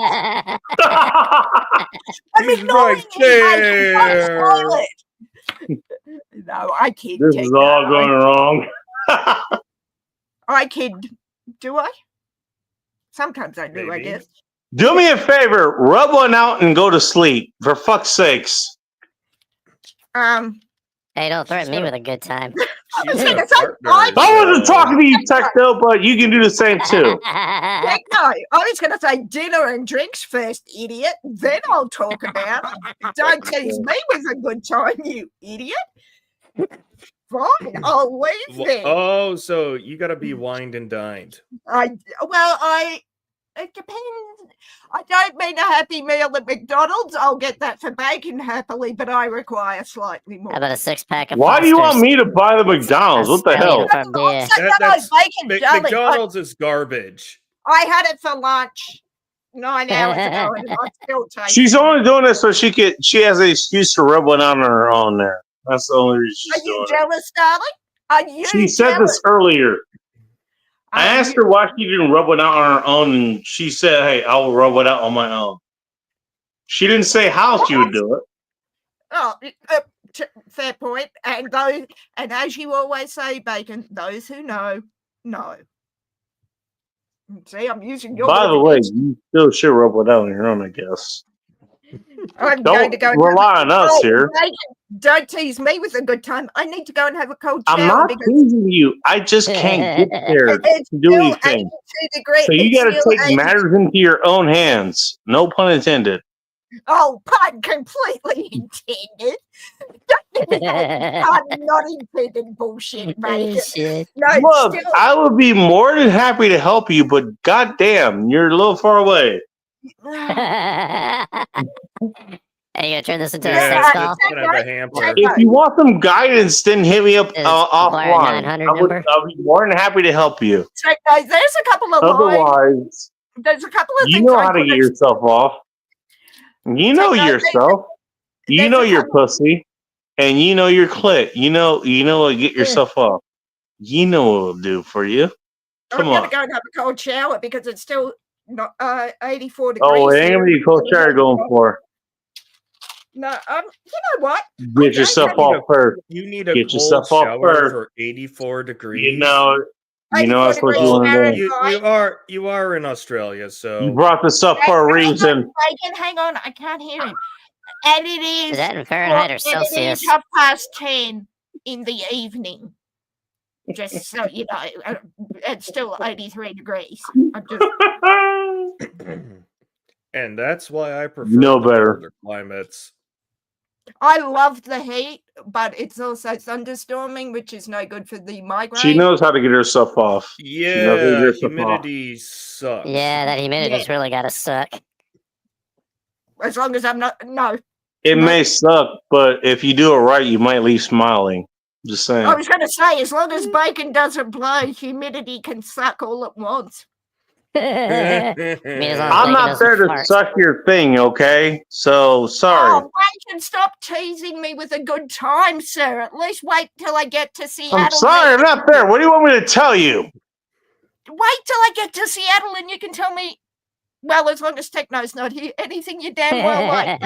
S4: I'm
S12: He's
S4: ignoring
S12: right
S4: you, Bacon. Don't
S12: there.
S4: spoil it. No, I kid.
S1: This is
S4: Techno.
S1: all going wrong.
S4: I kid. Do I? Sometimes I do, I
S12: Maybe.
S4: guess.
S1: Do me a favor. Rub one out and go to sleep. For fuck's sakes.
S11: Hey, don't threaten me with a good time.
S12: She's
S4: It's
S12: a
S4: like,
S12: partner.
S4: I
S1: I wasn't talking to you, Techno, but you can do the same too.
S4: Techno. I was going to say dinner and drinks first, idiot. Then I'll talk about it. Don't tease me with a good time, you idiot. Fine, I'll leave then.
S12: Oh, so you got to be wined and dined.
S4: It depends. I don't mean a Happy Meal at McDonald's. I'll get that for Bacon happily, but I require slightly more.
S11: How about a 6-pack of
S1: Why do you want
S11: Fosters?
S1: me to buy the McDonald's? What the hell?
S11: For a beer.
S12: That's-
S4: Bacon, darling,
S12: McDonald's is garbage.
S4: I had it for lunch 9 hours ago, and I still take
S1: She's
S4: it.
S1: only doing it so she has an excuse to rub one out on her own there. That's the only reason
S4: Are
S1: she's
S4: you
S1: doing it.
S4: jealous, darling? Are you
S1: She said
S4: jealous?
S1: this earlier. I
S4: Are
S1: asked
S4: you-
S1: her why she didn't rub one out on her own, and she said, "Hey, I will rub it out on my own." She didn't say how she would do it.
S4: Oh, fair point. And as you always say, Bacon, those who know, know. See, I'm using your.
S1: By the way,
S4: words.
S1: you still should rub it out on your own, I guess.
S4: I'm going
S1: Don't
S4: to go and
S1: rely on us here.
S4: Bacon, don't tease me with a good time. I need to go and have a cold shower
S1: I'm not
S4: because
S1: teasing you. I just can't get there
S4: it's
S1: to do
S4: still
S1: anything.
S4: 82 degrees.
S1: So you
S4: It's
S1: got to
S4: still
S1: take
S4: 82
S1: matters into your own hands. No pun intended.
S4: Oh, pun completely intended. Don't give me that pun not intended bullshit, mate.
S11: Shit.
S4: No,
S1: Look,
S4: still,
S1: I would be more than happy to help you, but goddamn, you're a little far away.
S11: Hey, you gonna turn this into a
S4: Yeah,
S11: sex
S4: I-
S11: call?
S12: Gonna have a hamper.
S1: If you want some guidance, then hit me up
S11: Is
S1: offline.
S11: 900
S1: I'll be more than happy to help you.
S4: so, no, there's a couple of lines.
S1: Otherwise,
S4: There's a couple of
S1: you
S4: things
S1: know
S4: I
S1: how to
S4: could
S1: get
S4: have-
S1: yourself off. You know yourself. You
S4: there's
S1: know
S4: a
S1: your pussy, and you know your clit. You know what to get yourself off. You know what it'll do for you. Come
S4: I'm
S1: on.
S4: going to go and have a cold shower because it's still not 84 degrees.
S1: Oh, it ain't
S4: here.
S1: gonna be a cold shower going for.
S4: No, you know what?
S1: Get yourself off first.
S12: You need a
S1: Get
S12: cold
S1: yourself off
S12: shower
S1: first.
S12: for 84 degrees.
S1: You know that's what you
S12: Well,
S1: want to do.
S12: you are in Australia, so
S1: You brought this up for a reason.
S4: Bacon, hang on, I can't hear him. And it is.
S11: Is that in Fahrenheit or
S4: and
S11: Celsius?
S4: It is 10:30 in the evening. Just so you know, it's still 83 degrees. I'm just,
S12: and that's why I prefer
S1: know
S12: the
S1: better.
S12: colder climates.
S4: I love the heat, but it's also thunderstorming, which is no good for the migraine.
S1: She knows how to get herself off. She knows how to get
S12: Yeah,
S1: herself off.
S12: humidity sucks.
S11: Yeah, that humidity's really gotta suck.
S4: As long as I'm not. No.
S1: It may suck, but if you do it right, you might leave smiling. Just saying.
S4: I was going to say, as long as bacon doesn't blow, humidity can suck all at once.
S1: I'm not there to suck your thing, okay? So sorry.
S4: Oh, bacon, stop teasing me with a good time, sir. At least wait till I get to Seattle.
S1: I'm sorry, I'm not there. What do you want me to tell you?
S4: Wait till I get to Seattle and you can tell me. Well, as long as Techno's not here, anything you damn well like.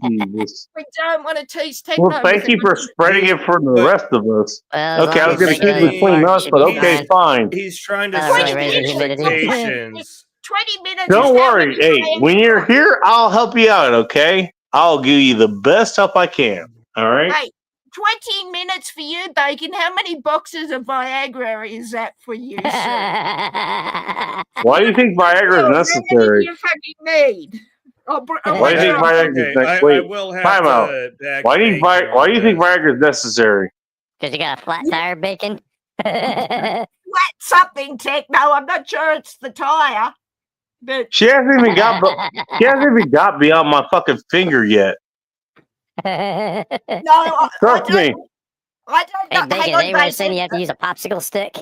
S1: Jesus.
S4: We don't want to tease Techno.
S1: Well, thank
S4: with
S1: you
S4: a
S1: for
S4: good-
S1: spreading it for the rest of us.
S11: Well,
S1: Okay, I was going to keep it between us, but okay, fine.
S12: He's trying to
S11: Not really
S12: set
S11: raising humidity.
S12: expectations.
S4: 20 minutes.
S1: Don't
S4: is how
S1: worry.
S4: many
S1: Hey,
S4: times-
S1: when you're here, I'll help you out, okay? I'll give you the best help I can. All right?
S4: Hey, 20 minutes for you, Bacon. How many boxes of Viagra is that for you, sir?
S1: Why do you think Viagra is necessary?
S4: You fucking need.
S1: Why do you think Viagra is
S12: Okay,
S1: necessary?
S12: I
S1: Wait,
S12: will have
S1: time out.
S12: to back
S1: Why do you
S12: Bacon
S1: think
S12: on
S1: Viagra is necessary?
S11: Because you got a flat tire, Bacon?
S4: Flat something, Techno. I'm not sure it's the tire. But
S1: She hasn't even got beyond my fucking finger yet.
S4: no, I
S1: Trust me.
S4: don't. I don't
S11: Hey,
S4: know.
S11: Bacon,
S4: Hang on,
S11: anybody saying you
S4: Bacon.
S11: have to use a popsicle stick?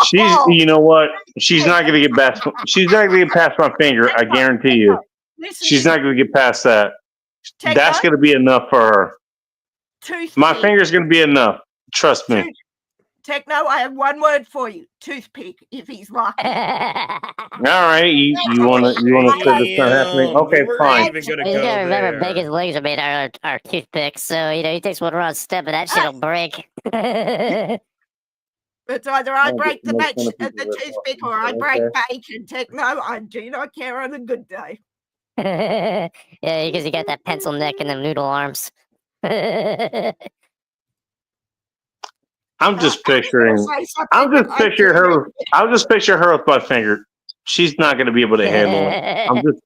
S1: She's, you know what? She's not gonna get past. She's not gonna get past my finger. I guarantee you.
S4: Listen,
S1: She's not gonna get past that.
S4: Techno,
S1: That's gonna be enough for her. My
S4: toothpick.
S1: finger's gonna be enough. Trust me.
S4: Techno, I have one word for you. Toothpick, if he's lucky.
S1: All right, you wanna say that's not happening? Okay,
S12: we weren't
S1: fine.
S12: even gonna
S11: You
S12: go
S11: gotta remember,
S12: there.
S11: Bacon's legs are made out of toothpicks, so he takes one wrong step and that shit'll break.
S4: It's either I
S1: Oh,
S4: break the
S1: make fun of
S4: the
S1: people that
S4: toothpick
S1: talk,
S4: or I
S1: okay.
S4: break Bacon. Techno, I do not care on a good day.
S11: Yeah, because you got that pencil neck and them noodle arms.
S1: I'm just
S4: I was gonna
S1: picturing.
S4: say something,
S1: I'm just
S4: but I
S1: picturing
S4: didn't.
S1: her. I'll just picture her with my finger. She's not going to be able to handle it. I'm just.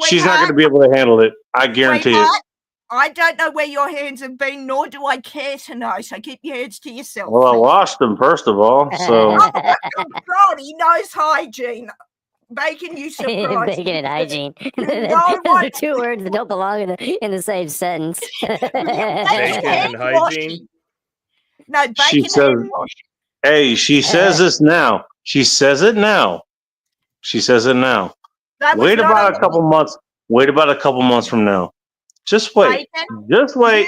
S1: She's not going to be able to handle it. I guarantee it.
S4: Sweetheart, I don't know where your hands have been, nor do I care to know. So keep your hands to yourself.
S1: Well, I washed them first of all, so.
S4: Oh God, he knows hygiene. Bacon, you surprise
S11: Bacon
S4: me.
S11: and hygiene.
S4: You
S11: Those
S4: know what?
S11: are two words that don't belong in the same sentence.
S12: Bacon and hygiene.
S4: No,
S1: She
S4: bacon
S1: says,
S4: hand wash.
S1: "Hey, she says this now. She says it now. She says it now.
S4: That was
S1: Wait
S4: not
S1: about
S4: a-
S1: a couple months. Wait about a couple months from now. Just wait.
S4: Bacon,
S1: Just wait.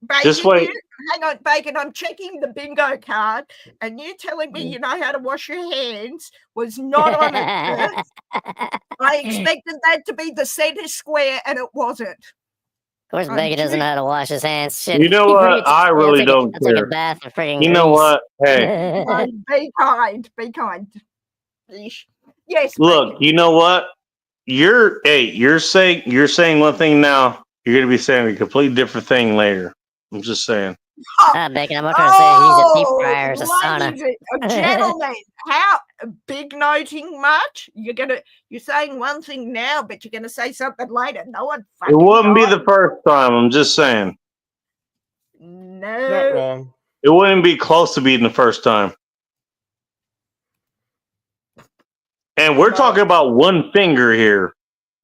S4: Bacon,
S1: Just wait.
S4: hang on, Bacon. I'm checking the bingo card, and you telling me you know how to wash your hands was not on it. Sir. I expected that to be the center square, and it wasn't.
S11: Of course, Bacon doesn't know how to wash his hands. Shit.
S1: You know
S11: He
S1: what?
S11: forgets-
S1: I really
S11: that's like
S1: don't
S11: That's like
S1: care.
S11: a bath of friggin'
S1: You know
S11: grease.
S1: what? Hey,
S4: Be kind. Be kind. Yeesh. Yes.
S1: look. You know what? You're saying one thing now. You're gonna be saying a completely different thing later. I'm just saying.
S11: Bacon, I'm not trying to say he's a deep
S4: Oh,
S11: fryer, it's a sauna.
S4: ladies and gentlemen, how big noting much? You're saying one thing now, but you're gonna say something later. No one
S1: It
S4: fucking
S1: wouldn't be
S4: knows.
S1: the first time. I'm just saying.
S12: Not
S4: No.
S12: wrong.
S1: It wouldn't be close to being the first time. And we're talking about one finger here.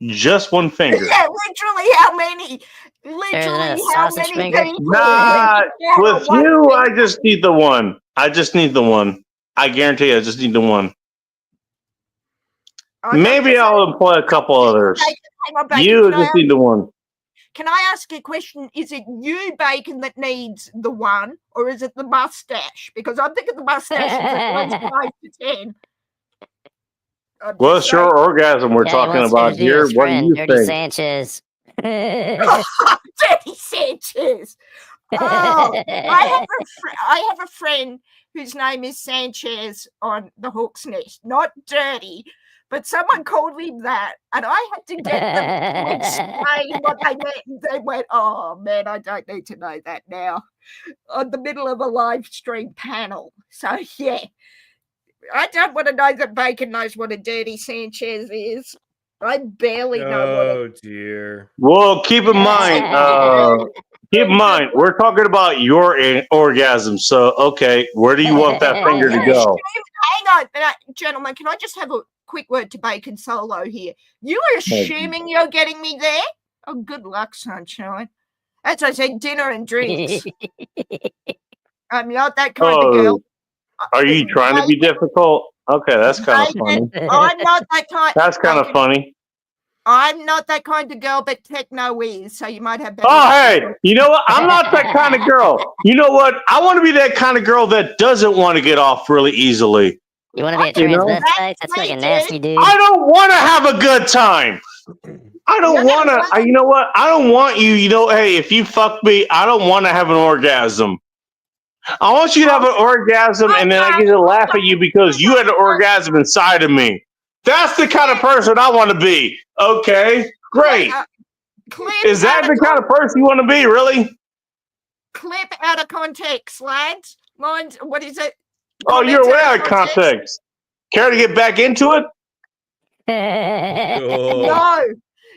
S1: Just one finger.
S4: Yeah, literally how many? Literally how
S11: sausage
S4: many
S11: finger?
S4: people?
S1: Nah,
S4: Yeah,
S1: with
S4: one
S1: you,
S4: finger.
S1: I just need the one. I just need the one. I guarantee I just need the one. Maybe I'll employ a couple others.
S4: Hang on, Bacon,
S1: You
S4: can I
S1: just need the one.
S4: Can I ask you a question? Is it you, Bacon, that needs the one, or is it the mustache? Because I'm thinking the mustache is at least 5 to 10.
S1: What's your orgasm we're
S11: Yeah, he
S1: talking
S11: wants to
S1: about
S11: introduce
S1: here?
S11: his
S1: What do
S11: friend,
S1: you
S11: Dirty
S1: think?
S11: Sanchez.
S4: Dirty Sanchez. Oh, I have a friend whose name is Sanchez on the Hawk's Nest. Not dirty, but someone called him that, and I had to get them to explain what they meant. And they went, "Oh man, I don't need to know that now." On the middle of a live stream panel, so yeah, I don't want to know that Bacon knows what a dirty Sanchez is. I barely know what.
S12: Oh dear.
S1: Well, keep in mind, we're talking about your orgasm. So, okay, where do you want that finger to go?
S4: Hang on, gentlemen. Can I just have a quick word to Bacon Solo here? You are assuming you're getting me there? Oh, good luck, sunshine. As I said, dinner and drinks. I'm not that kind of girl.
S1: Are you trying to be difficult? Okay, that's kind of funny.
S4: Bacon, I'm not that kind.
S1: That's kind of funny.
S4: I'm not that kind of girl, but Techno is, so you might have better.
S1: Oh, hey, you know what? I'm not that kind of girl. You know what? I want to be that kind of girl that doesn't want to get off really easily.
S11: You want to be a transvestite? That's like a nasty dude.
S1: I don't want to have a good time. I don't want to. You know what? I don't want you. You know, hey, if you fuck me, I don't want to have an orgasm. I want you to have an orgasm, and then I get to laugh at you because you had an orgasm inside of me. That's the kind of person I want to be. Okay, great. Is that the kind of person you want to be, really?
S4: Clip out of context, lads. Mine's, what is it?
S1: Oh, you're way out of context. Care to get back into it?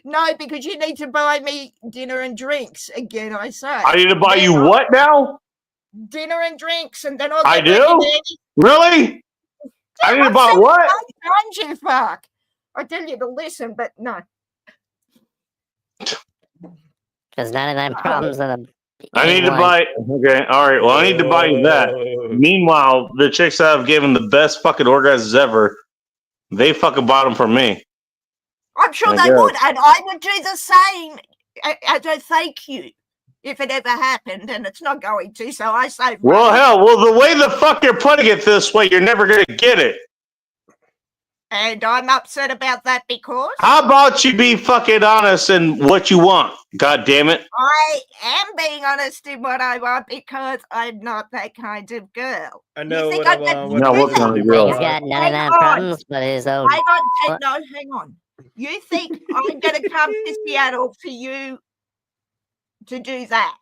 S4: No, because you need to buy me dinner and drinks again. I say.
S1: I need to buy you what now?
S4: Dinner and drinks, and then I'll.
S1: I
S4: get back
S1: do?
S4: in there.
S1: Really? I need to buy what?
S4: You fuck. I tell you to listen, but no.
S11: Because 99 problems and
S1: I need to buy. Okay, all right. Well, I need to buy you that. Meanwhile, the chicks that I've given the best fucking orgasms ever, they fucking bought them for me.
S4: I'm sure
S1: I
S4: they would,
S1: guess.
S4: and I would do the same as a thank you. if it ever happened, and it's not going to. So I say,
S1: Well,
S4: run.
S1: hell, the way the fuck you're putting it this way, you're never gonna get it.
S4: And I'm upset about that because
S1: How about you be fucking honest in what you want? God damn it.
S4: I am being honest in what I want because I'm not that kind of girl.
S12: I know
S4: think
S12: what I
S4: I'm that-
S12: want.
S1: No, what kind of girl?
S11: He's got 99
S4: on.
S11: problems, but his own.
S4: Hang on, Techno, hang on. You think I'm going to come to Seattle for you to do that?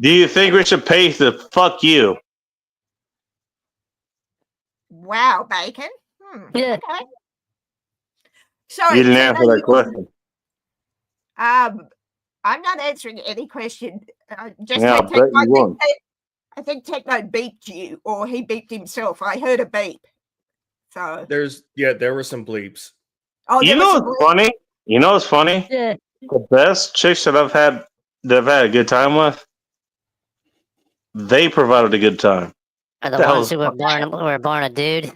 S1: Do you think we should pay to fuck you?
S4: Wow, Bacon.
S11: Yeah.
S4: Okay. Sorry,
S1: You didn't
S4: Techno,
S1: answer that question.
S4: I'm not answering any question. Just
S1: Yeah,
S4: had
S1: I bet
S4: Techno,
S1: you won't.
S4: I think Techno beeped you, or he beeped himself. I heard a beep. So,
S12: There were some bleeps.
S1: You know what's funny? You know what's funny?
S11: Yeah.
S1: The best chicks that I've had a good time with, they provided a good time.
S11: Are the
S1: The
S11: ones
S1: hell's-
S11: who were born a dude?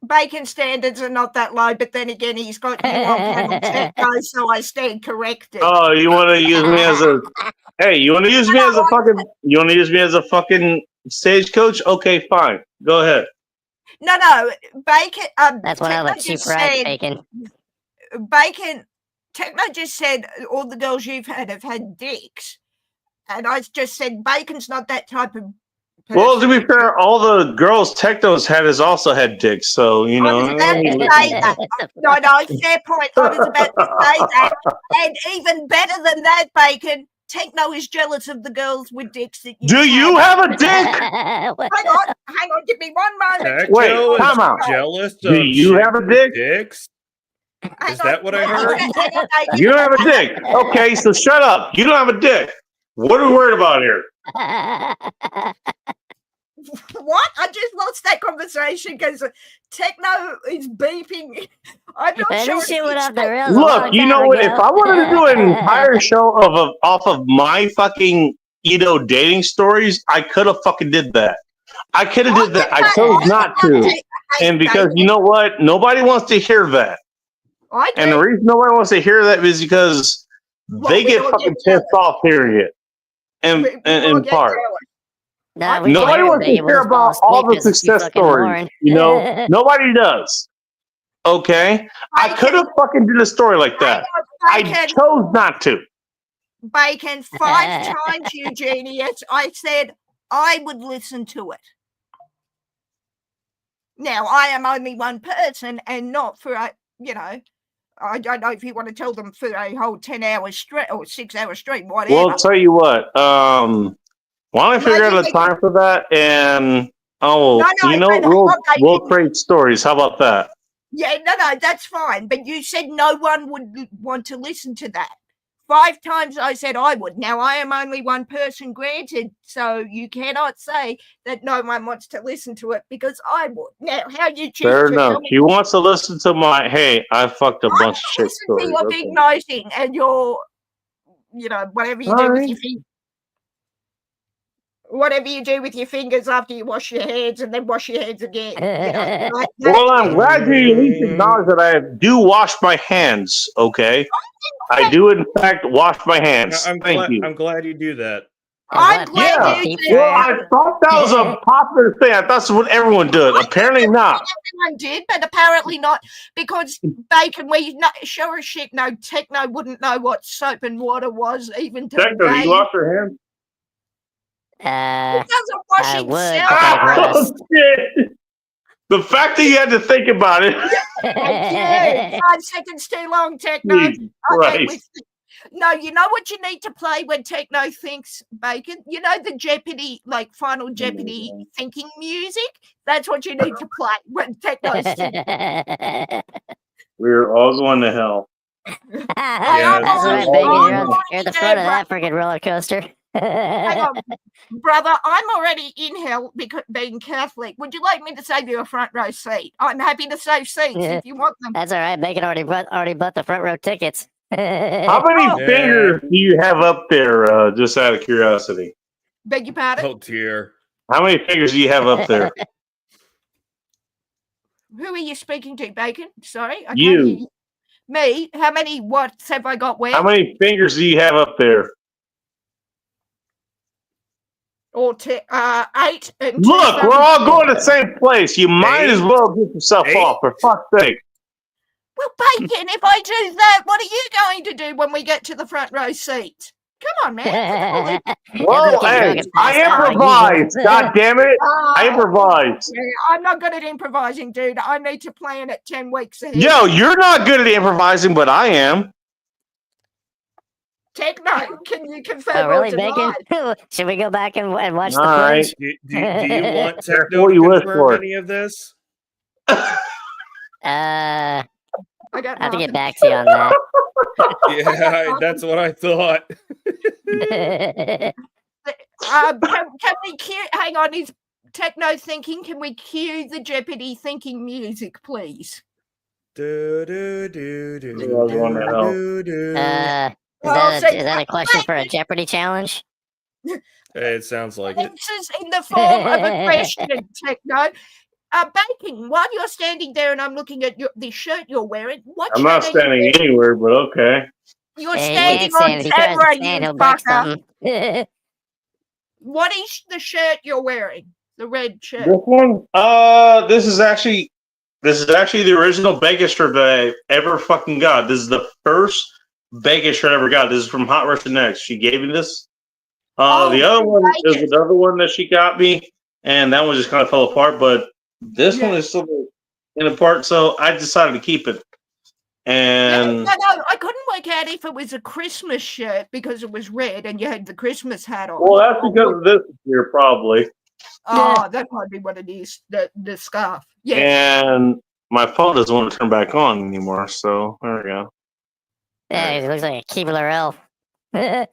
S4: Bacon standards are not that low, but then again, he's got you on panel Techno, so I stand corrected.
S1: Oh, you want to use me as a? Hey, you want to use me as a fucking? You want to use me as a fucking stagecoach? Okay, fine. Go ahead.
S4: No, Bacon.
S11: That's one of
S4: Techno
S11: a cheap
S4: just
S11: ride,
S4: said-
S11: Bacon.
S4: Bacon. Techno just said all the girls you've had have had dicks, and I just said Bacon's not that type of.
S1: Well, to be fair, all the girls Techno's had has also had dicks, so you
S4: I
S1: know.
S4: was about to say that. No, fair point. I was about to say that. And even better than that, Bacon, Techno is jealous of the girls with dicks that you
S1: Do you have a dick?
S4: Hang on, give me one moment.
S1: Wait,
S12: Techno
S1: time
S12: is
S1: out.
S12: jealous
S1: Do
S12: of
S1: you have a
S12: chicks with
S1: dick?
S12: Dicks? Is that what I heard?
S1: You don't have a dick. Okay, so shut up. You don't have a dick. What are we worried about here?
S4: What? I just lost that conversation because Techno is beeping. I'm not
S11: Man,
S4: sure.
S11: this shit went off the rails.
S1: Look, you know what? If I wanted to do an entire show off of my fucking dating stories, I could have fucking did that. I could have did that. I chose not to, and because you know what, nobody wants to hear that. And the reason nobody wants to hear that is because they get fucking pissed off hearing it. And in part.
S11: Nah,
S1: Nobody wants to hear about all the success stories. Nobody does. Okay? I could have fucking did a story like that. I chose not to.
S4: Bacon, 5 times, you genius. I said I would listen to it. Now, I am only one person and not for a, I don't know if you want to tell them for a whole 10 hours straight or 6 hours straight, whatever.
S1: Well, I'll tell you what. Why don't I figure out a time for that? And we'll trade stories. How about that?
S4: Yeah, no, that's fine. But you said no one would want to listen to that. 5 times I said I would. Now, I am only one person, granted, so you cannot say that no one wants to listen to it because I would. Now, how you choose
S1: Fair
S4: to
S1: enough.
S4: tell me
S1: He wants to listen to my, hey, I fucked a bunch of shit
S4: to
S1: stories.
S4: your
S1: Okay.
S4: big nosing and your, whatever you do with your feet. Whatever you do with your fingers after you wash your hands and then wash your hands again.
S1: Well, I'm glad you at least acknowledge that I do wash my hands, okay? I do, in fact, wash my hands. Thank you.
S12: I'm glad you do that.
S4: I'm glad you did.
S1: Well, I thought that was a popular thing. I thought that's what everyone did. Apparently not.
S4: Everyone did, but apparently not, because Bacon, sure as shit, no, Techno wouldn't know what soap and water was even today.
S1: Techno, do you wash your hands?
S4: He doesn't wash
S11: I
S4: himself.
S1: Oh, shit. The fact that you had to think about it.
S4: Yeah, 5 seconds too long, Techno.
S1: Jesus Christ.
S4: No, you know what you need to play when Techno thinks, Bacon? You know the Jeopardy, like Final Jeopardy thinking music? That's what you need to play when Techno's thinking.
S1: We're all going to hell.
S11: That's right, Bacon. You're at the front of that freaking roller coaster.
S4: Hang on, brother, I'm already in hell because being Catholic. Would you like me to save you a front row seat? I'm happy to save seats if you want them.
S11: That's all right. Bacon already bought the front row tickets.
S1: How many fingers do you have up there, just out of curiosity?
S4: Beg your pardon?
S12: Oh, dear.
S1: How many fingers do you have up there?
S4: Who are you speaking to, Bacon? Sorry, I
S1: You.
S4: can't hear you. Me? How many whats have I got where?
S1: How many fingers do you have up there?
S4: Or 8 and
S1: Look,
S4: 2
S1: we're all
S4: thumbs.
S1: going to the same place. You might as well get yourself off, for fuck's sake.
S4: Well, Bacon, if I do that, what are you going to do when we get to the front row seat? Come on, man.
S1: Well, hey, I improvise. God damn it. I improvise.
S4: Yeah, I'm not good at improvising, dude. I need to plan it 10 weeks ahead.
S1: Yo, you're not good at improvising, but I am.
S4: Techno, can you confirm
S11: Oh, really,
S4: or deny?
S11: Bacon? Should we go back and watch
S1: All
S11: the
S1: right.
S11: footage?
S12: Do you want
S1: Careful
S12: Techno
S1: what
S12: to
S1: you wish
S12: confirm
S1: for.
S12: any of this?
S11: I
S4: I got
S11: have to get
S4: nothing.
S11: back to you on that.
S12: Yeah, that's what I thought.
S4: Can we cue? Hang on, is Techno thinking? Can we cue the Jeopardy thinking music, please?
S12: Do, do, do, do,
S1: Yeah, I was wondering how.
S12: do, do.
S11: Is that a question for a Jeopardy challenge?
S12: It sounds like it.
S4: This is in the form of a question, Techno. Bacon, while you're standing there and I'm looking at the shirt you're wearing, what
S1: I'm not
S4: shirt are you
S1: standing
S4: wearing?
S1: anywhere, but okay.
S4: You're
S11: Hey,
S4: standing
S11: can't
S4: on
S11: stand it. He tries to
S4: camera,
S11: stand,
S4: you
S11: he'll break
S4: fucker.
S11: something.
S4: What is the shirt you're wearing? The red shirt.
S1: This one, this is actually the original bacon shirt that I ever fucking got. This is the first bacon shirt I ever got. This is from Hot Russian X. She gave me this. The other one is another one that she got me, and that one just kind of fell apart. But this one is still in a part, so I decided to keep it. And
S4: No, I couldn't work out if it was a Christmas shirt because it was red and you had the Christmas hat on.
S1: well, that's because of this here, probably.
S4: Oh, that might be what it is. The scarf. Yeah.
S1: And my phone doesn't want to turn back on anymore, so there we go.
S11: Yeah, he looks like a Keebler elf.
S4: Don't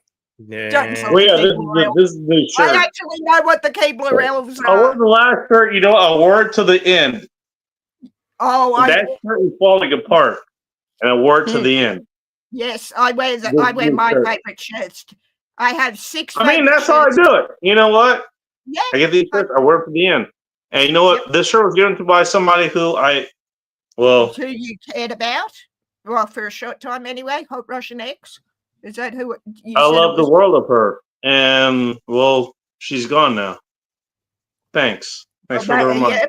S4: insult
S1: Well, yeah,
S4: the Keebler elf.
S1: this is the shirt.
S4: I actually know what the Keebler elves
S1: I wore
S4: are.
S1: the last shirt, you know, I wore it to the end.
S4: Oh,
S1: That shirt was falling apart, and I wore it to the end.
S4: yes, I wear
S1: Good
S4: my
S1: shirt.
S4: favorite shirts. I have 6
S1: I mean,
S4: favorite
S1: that's how I
S4: shirts.
S1: do it. You know what?
S4: Yeah.
S1: I get these shirts, I wear it to the end. And you know what? This shirt was given to by somebody who
S4: Who you cared about? Well, for a short time anyway. Hot Russian X. Is that who you
S1: I
S4: said
S1: love
S4: it
S1: the
S4: was?
S1: world of her. And, well, she's gone now. Thanks. Thanks for the reminder.
S4: Yeah,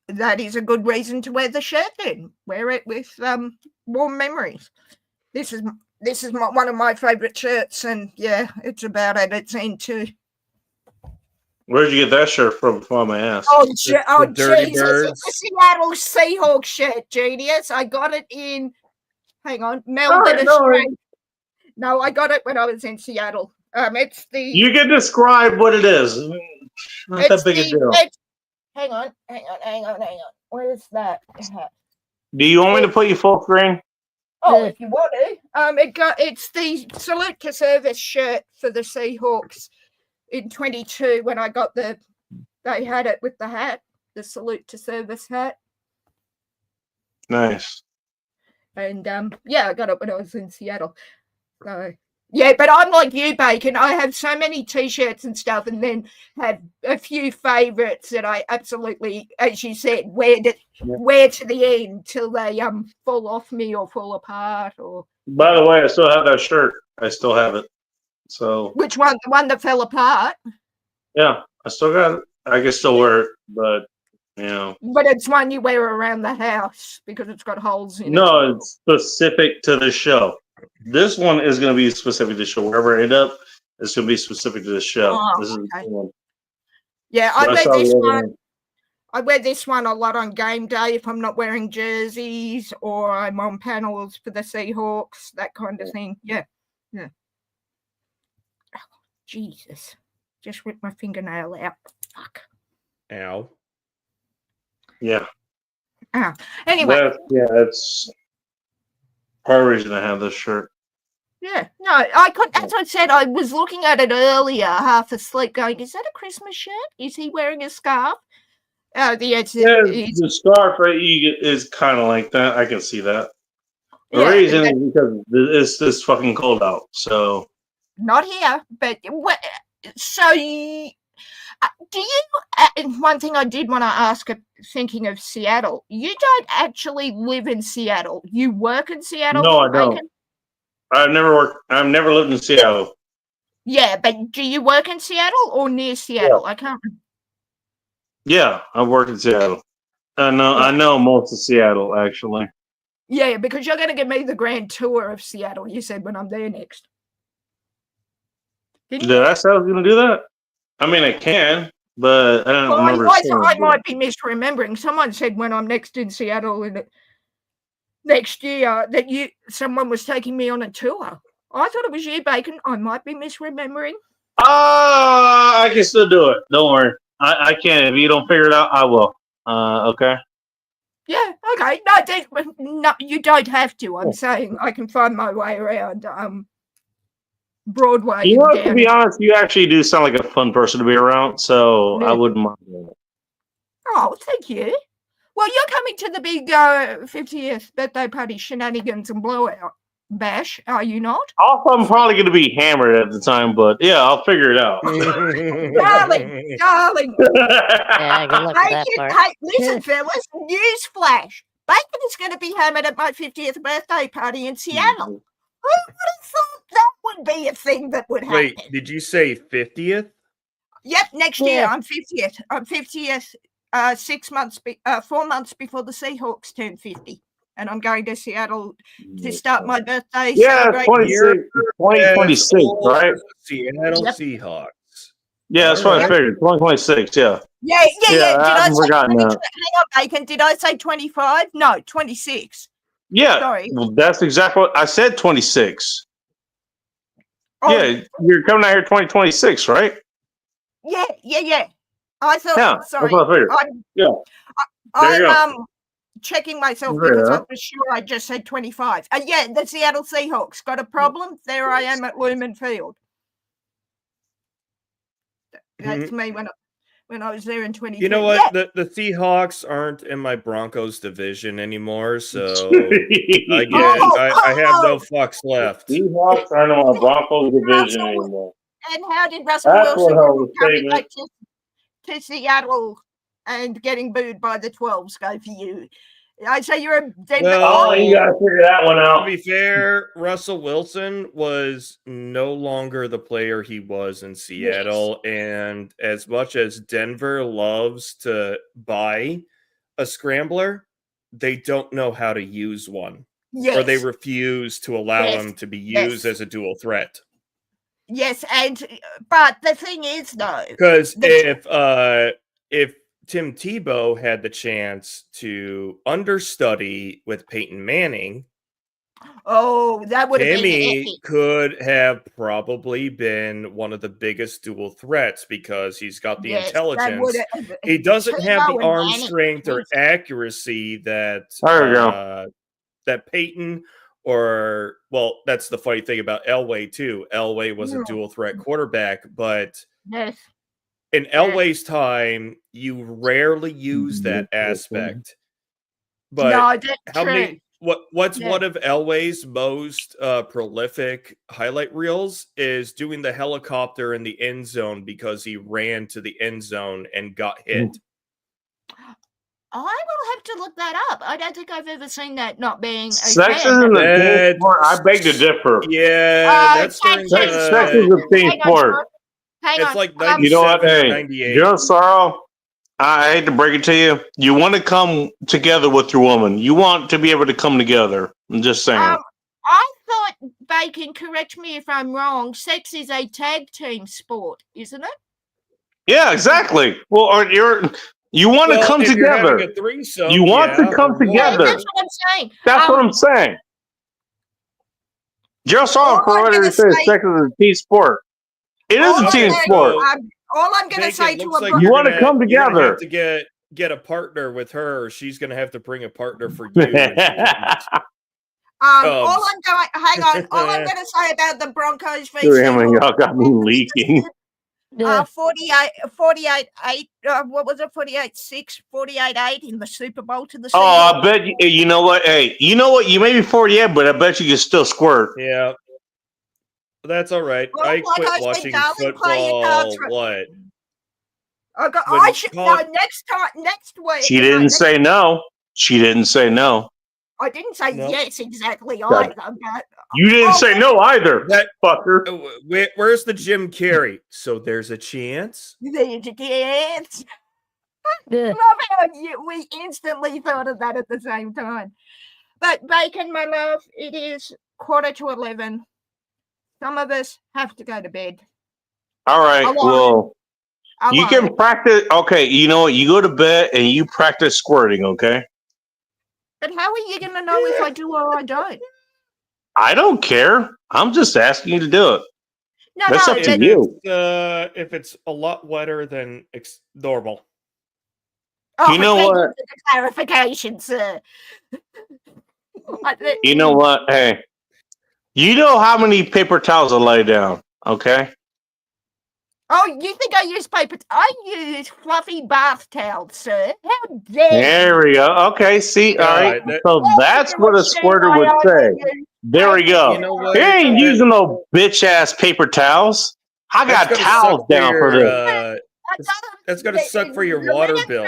S4: that is a good reason to wear the shirt then. Wear it with warm memories. This is one of my favorite shirts, and yeah, it's about at its end too.
S1: Where'd you get that shirt from? Before my ass.
S4: Oh,
S12: Dirty
S4: Jesus!
S12: Birds.
S4: It's a Seattle Seahawks shirt, genius. I got it in. Hang on, Melbourne,
S1: no,
S4: Australia. No, I got it when I was in Seattle. It's the.
S1: You can describe what it is. Not that
S4: It's
S1: big a
S4: the
S1: deal.
S4: red- Hang on. Where's that?
S1: Do you want me to put you full screen?
S4: Oh, if you want to. It's the salute to service shirt for the Seahawks in 22 when I got they had it with the hat, the salute to service hat.
S1: Nice.
S4: And yeah, I got it when I was in Seattle. So yeah, but I'm like you, Bacon. I have so many t-shirts and stuff, and then have a few favorites that I absolutely, as you said, wear to the end till they fall off me or fall apart. Or
S1: By the way, I still have that shirt. I still have it. So
S4: which one? The one that fell apart.
S1: yeah, I still got it. I can still wear it, but you know.
S4: But it's one you wear around the house because it's got holes in it.
S1: No, it's specific to the show. This one is going to be specific to the show. Wherever I end up, it's going to be specific to the show.
S4: Oh,
S1: this is
S4: okay.
S1: the one.
S4: Yeah, I
S1: That's
S4: wear
S1: how
S4: this
S1: the other
S4: one. I wear this one a lot on game day if I'm not wearing jerseys or I'm on panels for the Seahawks, that kind of thing. Yeah. Oh, Jesus. Just ripped my fingernail out. Fuck.
S12: Ow.
S1: Yeah.
S4: Anyway.
S1: That's part of the reason I have this shirt.
S4: Yeah. No, I could, as I said, I was looking at it earlier, half asleep, going, is that a Christmas shirt? Is he wearing a scarf?
S1: The scarf right is kind of like that. I can see that. The reason is because it's this fucking cold out. So
S4: not here, but so do you? One thing I did want to ask thinking of Seattle. You don't actually live in Seattle. You work in Seattle.
S1: No, I don't.
S4: Bacon?
S1: I've never lived in Seattle.
S4: Yeah, but do you work in Seattle or near Seattle? I can't.
S1: Yeah, I work in Seattle. I know most of Seattle actually.
S4: Yeah, because you're going to give me the grand tour of Seattle. You said when I'm there next.
S1: Did I say I was going to do that? I mean, I can, but I don't remember.
S4: I might be misremembering. Someone said when I'm next in Seattle next year that someone was taking me on a tour. I thought it was you, Bacon. I might be misremembering.
S1: I can still do it. Don't worry. I can. If you don't figure it out, I will. Okay.
S4: Yeah. Okay. No, you don't have to. I'm saying I can find my way around. Broadway.
S1: You know, to be honest, you actually do sound like a fun person to be around, so I wouldn't mind doing it.
S4: Oh, thank you. Well, you're coming to the big 50th birthday party shenanigans and blowout bash, are you not?
S1: Also, I'm probably going to be hammered at the time, but yeah, I'll figure it out.
S4: darling.
S11: Yeah, good luck with that part.
S4: Hey, listen, fellas, newsflash. Bacon is going to be hammered at my 50th birthday party in Seattle. Who would have thought that would be a thing that would happen?
S12: Wait, did you say 50th?
S4: Yep, next year I'm 50th. I'm 50th 4 months before the Seahawks turn 50. And I'm going to Seattle to start my birthday.
S1: Yeah, 2026, right?
S12: Seattle Seahawks.
S1: Yeah, that's what I figured. 2026, yeah.
S4: Yeah. Did I say
S1: forgotten that.
S4: Hang on, Bacon. Did I say 25? No, 26.
S1: Yeah,
S4: Sorry.
S1: well, that's exactly what I said. 26.
S4: Oh.
S1: Yeah, you're coming out here 2026, right?
S4: Yeah. I thought.
S1: Yeah,
S4: sorry.
S1: that's what I figured.
S4: I'm checking myself because I was sure I just said 25. Yeah, the Seattle Seahawks got a problem. There I am at Lumen Field. That's me when I was there in 20.
S12: You know what? The Seahawks aren't in my Broncos division anymore, so I have no fucks left.
S1: Seahawks aren't in my Broncos division anymore.
S4: And how did Russell Wilson coming back to Seattle and getting booed by the 12s go for you? I say you're a dead.
S1: Well, you got to figure that one out.
S12: To be fair, Russell Wilson was no longer the player he was in Seattle. Yes. And as much as Denver loves to buy a scrambler, they don't know how to use one. Yes. Or they refuse to allow him to be used as a dual threat.
S4: Yes, but the thing is, though,
S12: because if Tim Tebow had the chance to understudy with Peyton Manning,
S4: that would have been
S12: Timmy could have probably been one of the biggest dual threats because he's got the intelligence. He doesn't have the arm strength or accuracy that that Peyton that's the funny thing about Elway too. Elway was a dual threat quarterback, but in Elway's time, you rarely use that aspect. But what's one of Elway's most prolific highlight reels is doing the helicopter in the end zone because he ran to the end zone and got hit.
S4: I will have to look that up. I don't think I've ever seen that not being
S1: Sexism is a team sport. I beg to differ.
S12: Yeah, that's
S1: Sex is a team sport.
S4: Hang
S12: it's
S4: on.
S12: like 97,
S1: you know what? Hey,
S12: 98.
S1: Joe Sorrow, I hate to break it to you. You want to come together with your woman. You want to be able to come together. I'm just saying.
S4: I thought, Bacon, correct me if I'm wrong, sex is a tag team sport, isn't it?
S1: Yeah, exactly. Well, you want to come together. You want to come together.
S4: That's what I'm saying.
S1: That's what I'm saying. Joe Sorrow says sex is a team sport. It is a team sport.
S4: All I'm going to say to
S12: like
S1: you want to come together.
S12: You're have to get a partner with her, or she's going to have to bring a partner for you.
S4: All I'm going to say about the Broncos
S1: y'all got me leaking.
S4: 48-8. What was it? 48-6, 48-8 in the Super Bowl to the Seahawks.
S1: I bet you know what? Hey, you know what? You may be 48, but I bet you can still squirt.
S12: Yeah. That's all right.
S4: Well,
S12: I quit watching football. What? When
S4: I should
S12: Paul-
S4: no next week.
S1: She
S4: no,
S1: didn't
S4: next-
S1: say no. She didn't say no.
S4: I didn't say
S12: No.
S4: yes exactly
S1: Right.
S4: either. But
S1: You didn't say no either,
S12: That-
S1: fucker.
S12: Where's the Jim Carrey? So there's a chance.
S4: there's a chance.
S11: Ugh.
S4: Love how we instantly thought of that at the same time. But Bacon, my love, it is 11:15. Some of us have to go to bed.
S1: All right.
S4: Alone.
S1: Well, you
S4: Alone.
S1: can practice. Okay. You know what? You go to bed and you practice squirting. Okay.
S4: But how are you going to know if I do or I don't?
S1: I don't care. I'm just asking you to do it.
S4: No,
S1: That's
S4: no.
S1: up to
S4: but-
S1: you.
S12: If it's a lot wetter than normal.
S4: Oh,
S1: You know
S4: thank
S1: what?
S4: for the clarification, sir.
S1: You know what? Hey, you know how many paper towels I lay down. Okay.
S4: Oh, you think I use paper? I use fluffy bath towels, sir. How dare you?
S1: There we go. Okay. See. All right.
S12: God,
S1: So that's what a squirter would say. There we go.
S12: You know what?
S1: He ain't using no bitch ass paper towels. I got
S12: That's gonna
S1: towels
S12: suck
S1: down for
S12: your,
S1: this.
S12: That's gonna suck for your water bill.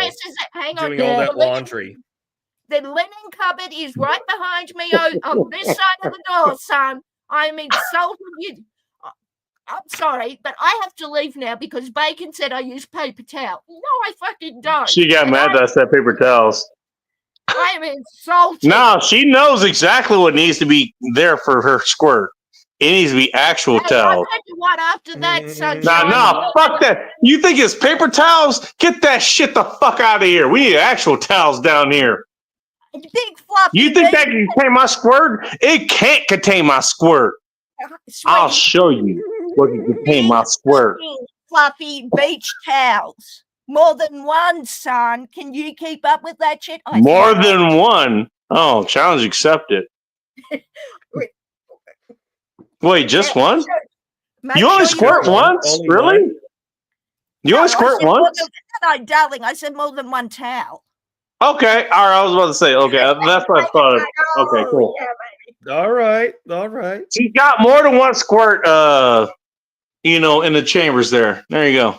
S4: Hang on,
S12: Doing all that
S4: the linen-
S12: laundry.
S4: The linen cupboard is right behind me on this side of the door, son. I'm insulting you. I'm sorry, but I have to leave now because Bacon said I use paper towel. No, I fucking don't.
S1: She got
S4: And
S1: mad that I said paper towels.
S4: I am insulted.
S1: No, she knows exactly what needs to be there for her squirt. It needs to be actual
S4: Hey, I'll
S1: towels.
S4: tell you what, after that,
S1: Nah,
S4: sunshine.
S1: fuck that. You think it's paper towels? Get that shit the fuck out of here. We need actual towels down here.
S4: Big fluffy.
S1: You think that can contain my squirt? It can't contain my squirt. I'll show you what can contain my squirt.
S4: Fluffy beach towels. More than one, son. Can you keep up with that shit? I
S1: More
S4: cannot.
S1: than one. Oh, challenge accepted. Wait, just one?
S4: Make
S1: You only
S4: sure
S1: squirt
S4: don't-
S1: once?
S12: Only
S1: Really?
S12: one?
S1: You
S4: No,
S1: only
S4: I
S1: squirt
S4: said more
S1: once?
S4: than- no, darling, I said more than one towel.
S1: Okay, all right. I was about to say, okay, that's what I thought. Okay, cool.
S12: All right, all right.
S1: She's got more than one squirt, in the chambers there. There you go.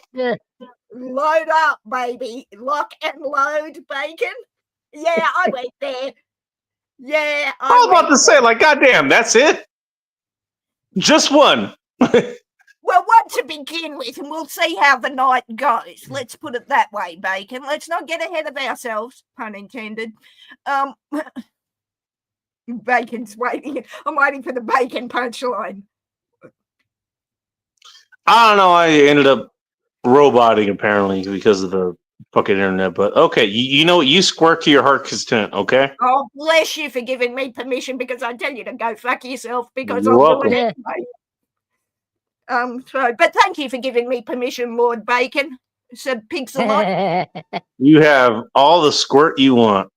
S4: Load up, baby. Lock and load, Bacon. Yeah, I went there. Yeah,
S1: I was about to say, like, goddamn, that's it? Just one.
S4: Well, one to begin with, and we'll see how the night goes. Let's put it that way, Bacon. Let's not get ahead of ourselves, pun intended. Bacon's waiting. I'm waiting for the Bacon punchline.
S1: I don't know. I ended up roboting apparently because of the fucking internet. But okay, you know what? You squirt to your heart's content. Okay.
S4: Oh, bless you for giving me permission because I tell you to go fuck yourself because
S1: You're
S4: I'm
S1: welcome.
S4: doing it anyway. But thank you for giving me permission, Lord Bacon. Said pigs a lot.
S1: You have all the squirt you want.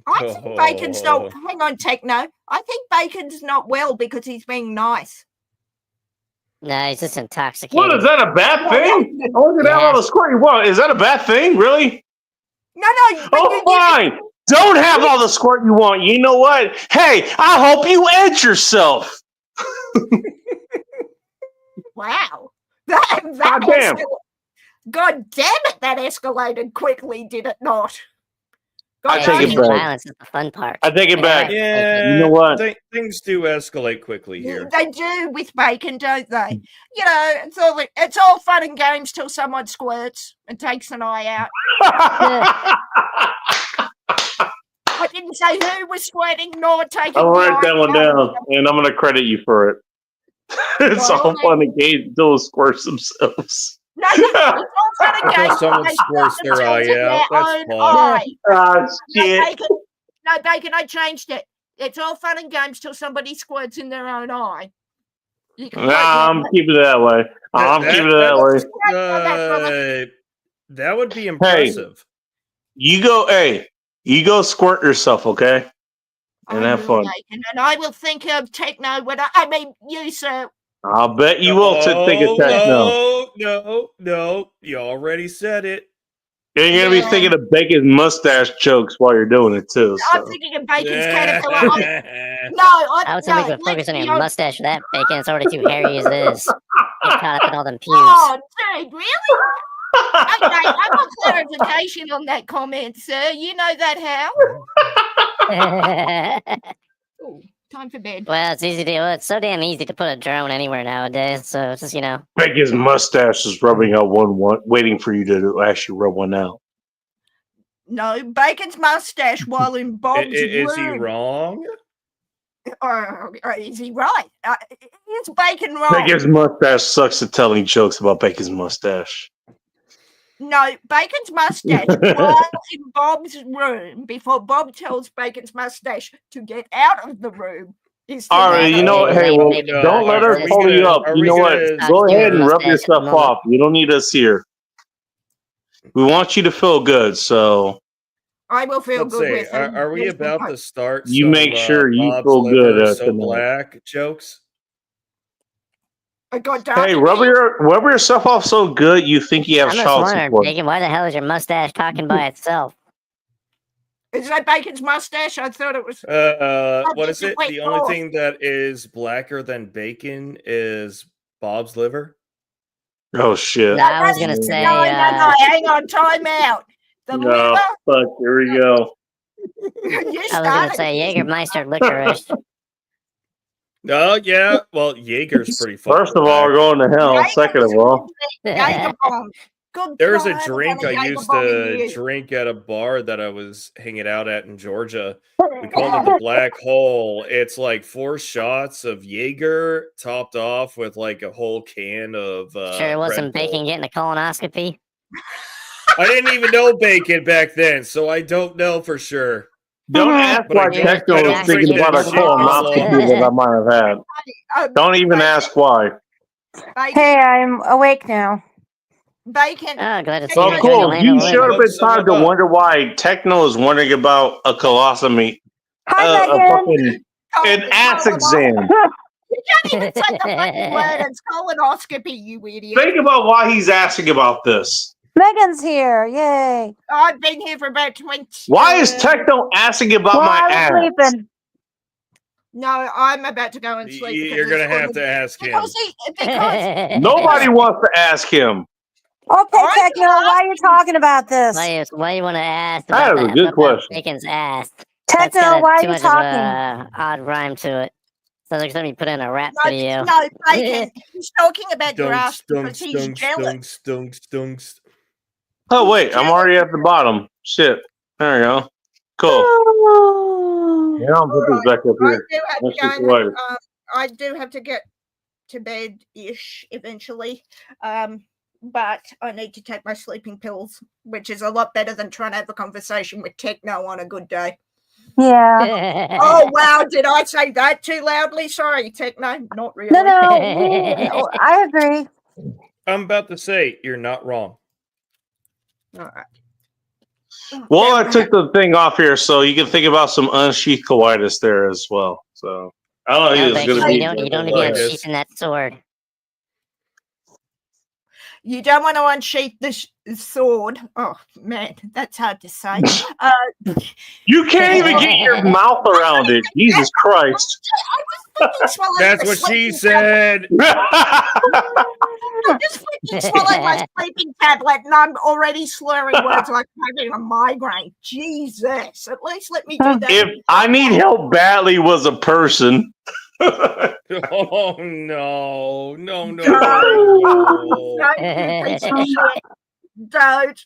S4: I think Bacon's not. Hang on, Techno. I think Bacon's not well because he's being nice.
S11: No, he's just intoxicated.
S1: What is that a bad thing? Oh, look at that all the squirt you want. Is that a bad thing? Really?
S4: No.
S1: Oh, fine. Don't have all the squirt you want. You know what? Hey, I hope you edge yourself.
S4: Wow. That
S1: Goddamn.
S4: God damn it, that escalated quickly, did it not?
S1: I
S4: God
S1: take it
S4: damn
S1: back.
S11: Violence is the fun part.
S1: I take it back.
S12: Yeah,
S1: You know what?
S12: Things do escalate quickly here.
S4: They do with Bacon, don't they? You know, it's all fun and games till someone squirts and takes an eye out. I didn't say who was squirting nor taking
S1: I'll
S4: an
S1: write
S4: eye
S1: that one
S4: out.
S1: down, and I'm going to credit you for it. It's all fun and games until it squirts themselves.
S4: No, it's all fun and
S12: Until
S4: games.
S12: someone
S4: They
S12: squirts
S4: squirt
S12: their eye
S4: themselves in
S12: out,
S4: their
S12: that's
S4: own
S12: fine.
S4: eye.
S1: Ah,
S4: No,
S1: shit.
S4: Bacon, I changed it. It's all fun and games till somebody squirts in their own eye. You can
S1: Nah, I'm keeping it that way. I'm keeping it that way.
S12: That would be impressive.
S1: You go squirt yourself, okay? And have fun.
S4: Bacon, and I will think of Techno when I mean you, sir.
S1: I'll bet you will think of techno.
S12: No. You already said it.
S1: You're going to be thinking of Bacon's mustache jokes while you're doing it, too.
S4: I'm
S1: So.
S4: thinking of Bacon's caterpillar. I
S11: was thinking of focusing on your mustache for that, Bacon. It's already too hairy as it is. Get caught up in all them pubes.
S4: Oh, dude, really? Okay, I want clarification on that comment, sir. You know that how? Ooh, time for bed.
S11: Well, it's easy to. Well, it's so damn easy to put a drone anywhere nowadays. So it's just
S1: Bacon's mustache is rubbing out one, waiting for you to actually rub one out.
S4: No, Bacon's mustache while in Bob's
S12: Is he
S4: room.
S12: wrong?
S4: Or is he right? Is Bacon wrong?
S1: Bacon's mustache sucks at telling jokes about Bacon's mustache.
S4: No, Bacon's mustache while in Bob's room before Bob tells Bacon's mustache to get out of the room.
S1: All right, you know what? Hey, well, don't let us pull you up. You know what? Go ahead and rub yourself off. You don't need us here. We want you to feel good, so
S4: I will feel
S12: Let's
S4: good
S12: see.
S4: with him.
S12: Are we
S4: Yes,
S12: about
S4: okay.
S12: to start?
S1: You
S12: some,
S1: make sure you
S12: Bob's
S1: feel good
S12: Liver
S1: at
S12: So
S1: tonight.
S12: Black jokes?
S4: I got dark.
S1: hey, rub yourself off so good you think you have
S11: I'm just
S1: child
S11: wondering,
S1: support.
S11: Bacon, why the hell is your mustache talking by itself?
S4: Is that Bacon's mustache? I thought it was.
S12: What is it?
S4: Wait,
S12: The only
S4: pause.
S12: thing that is blacker than bacon is Bob's liver.
S1: Oh shit!
S11: No, I was gonna say.
S4: No, hang on, time out. The
S1: No,
S4: liver.
S1: fuck. Here we go.
S4: You
S11: I was
S4: started.
S11: gonna say Jägermeister licorice.
S12: Oh yeah, well Jaeger's pretty fucking
S1: First of all, we're going to hell. Second of all,
S4: Jaeger bomb. Good
S12: There's a
S4: God,
S12: drink
S4: what a
S12: I
S4: Jaeger
S12: used
S4: bomb
S12: to
S4: it is.
S12: drink at a bar that I was hanging out at in Georgia. We called it the Black Hole. It's like 4 shots of Jaeger topped off with like a whole can of
S11: Sure, it wasn't
S12: Red Bull.
S11: Bacon getting a colonoscopy.
S12: I didn't even know bacon back then, so I don't know for sure.
S1: don't ask
S12: But
S1: why
S12: I don't
S1: Techno was
S12: drink
S1: thinking
S12: that
S1: about a
S12: shit as
S1: colonoscopy that I might have had. Don't even ask why.
S8: Hey, I'm awake now.
S4: Bacon.
S11: Oh, glad to see
S1: Well,
S11: you enjoying
S1: cool.
S11: Orlando
S1: You
S11: Living.
S1: should have been time to wonder why Techno is wondering about a colostomy.
S8: Hi,
S1: a
S8: Megan.
S1: fucking an ass exam.
S4: You can't even say the fucking word. It's colonoscopy, you idiot.
S1: Think about why he's asking about this.
S8: Megan's here. Yay.
S4: I've been here for about 20.
S1: Why is Techno asking about
S8: Well,
S1: my
S8: I was
S1: ass?
S8: sleeping.
S4: No, I'm about to go and sleep.
S12: You're gonna have to ask him.
S4: Because
S1: Nobody wants to ask him.
S8: Okay, Techno, why are you talking about this?
S11: Why you want to ask
S1: That
S11: about
S1: is a good
S11: about
S1: question.
S11: Bacon's ass?
S8: Techno,
S11: That's got
S8: why are
S11: too
S8: you
S11: much
S8: talking?
S11: of a odd rhyme to it. Sounds like somebody put in a rap
S4: No,
S11: video.
S4: no, Bacon. He's talking about your
S12: Stunk,
S4: ass
S12: stunk,
S4: because he's
S12: stunk,
S4: jealous.
S12: stunk, stunk, stunk.
S1: Oh wait, I'm already at the bottom. Shit. There we go. Cool. Yeah, I'll put this back up here. Let's just wait.
S4: I do have to get to bed ish eventually. But I need to take my sleeping pills, which is a lot better than trying to have a conversation with Techno on a good day.
S8: Yeah.
S4: Oh wow, did I say that too loudly? Sorry, Techno. Not really.
S8: No, I agree.
S12: I'm about to say you're not wrong.
S4: All right.
S1: Well, I took the thing off here so you can think about some unsheathed colitis there as well. So I don't know
S11: No,
S1: if it's
S11: Bacon,
S1: gonna be.
S11: you don't need to be unsheathing that sword.
S4: You don't want to unsheath the sword. Oh man, that's hard to say.
S1: You can't even get your mouth around it. Jesus Christ.
S12: That's what she said.
S4: I just freaking swallowed my sleeping tablet and I'm already slurring words like I'm having a migraine. Jesus. At least let me do that.
S1: If I need help badly was a person.
S12: Oh no, no, no,
S4: Don't, you piece of shit. Don't.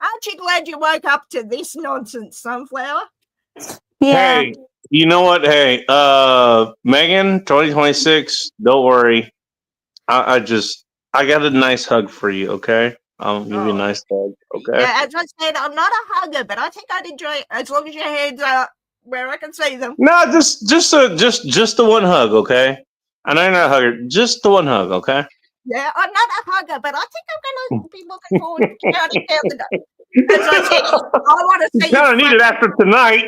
S4: Aren't you glad you woke up to this nonsense, Sunflower?
S8: Yeah.
S1: Hey, you know what? Hey, Megan, 2026, don't worry. I got a nice hug for you, okay? I'll give you a nice hug, okay?
S4: Yeah, as I said, I'm not a hugger, but I think I'd enjoy it as long as your hands are where I can see them.
S1: No, just the one hug, okay? I know you're not a hugger. Just the one hug, okay?
S4: Yeah, I'm not a hugger, but I think I'm going to be looking forward to counting down the day. As I said, I want to see
S1: You kind of need it after tonight.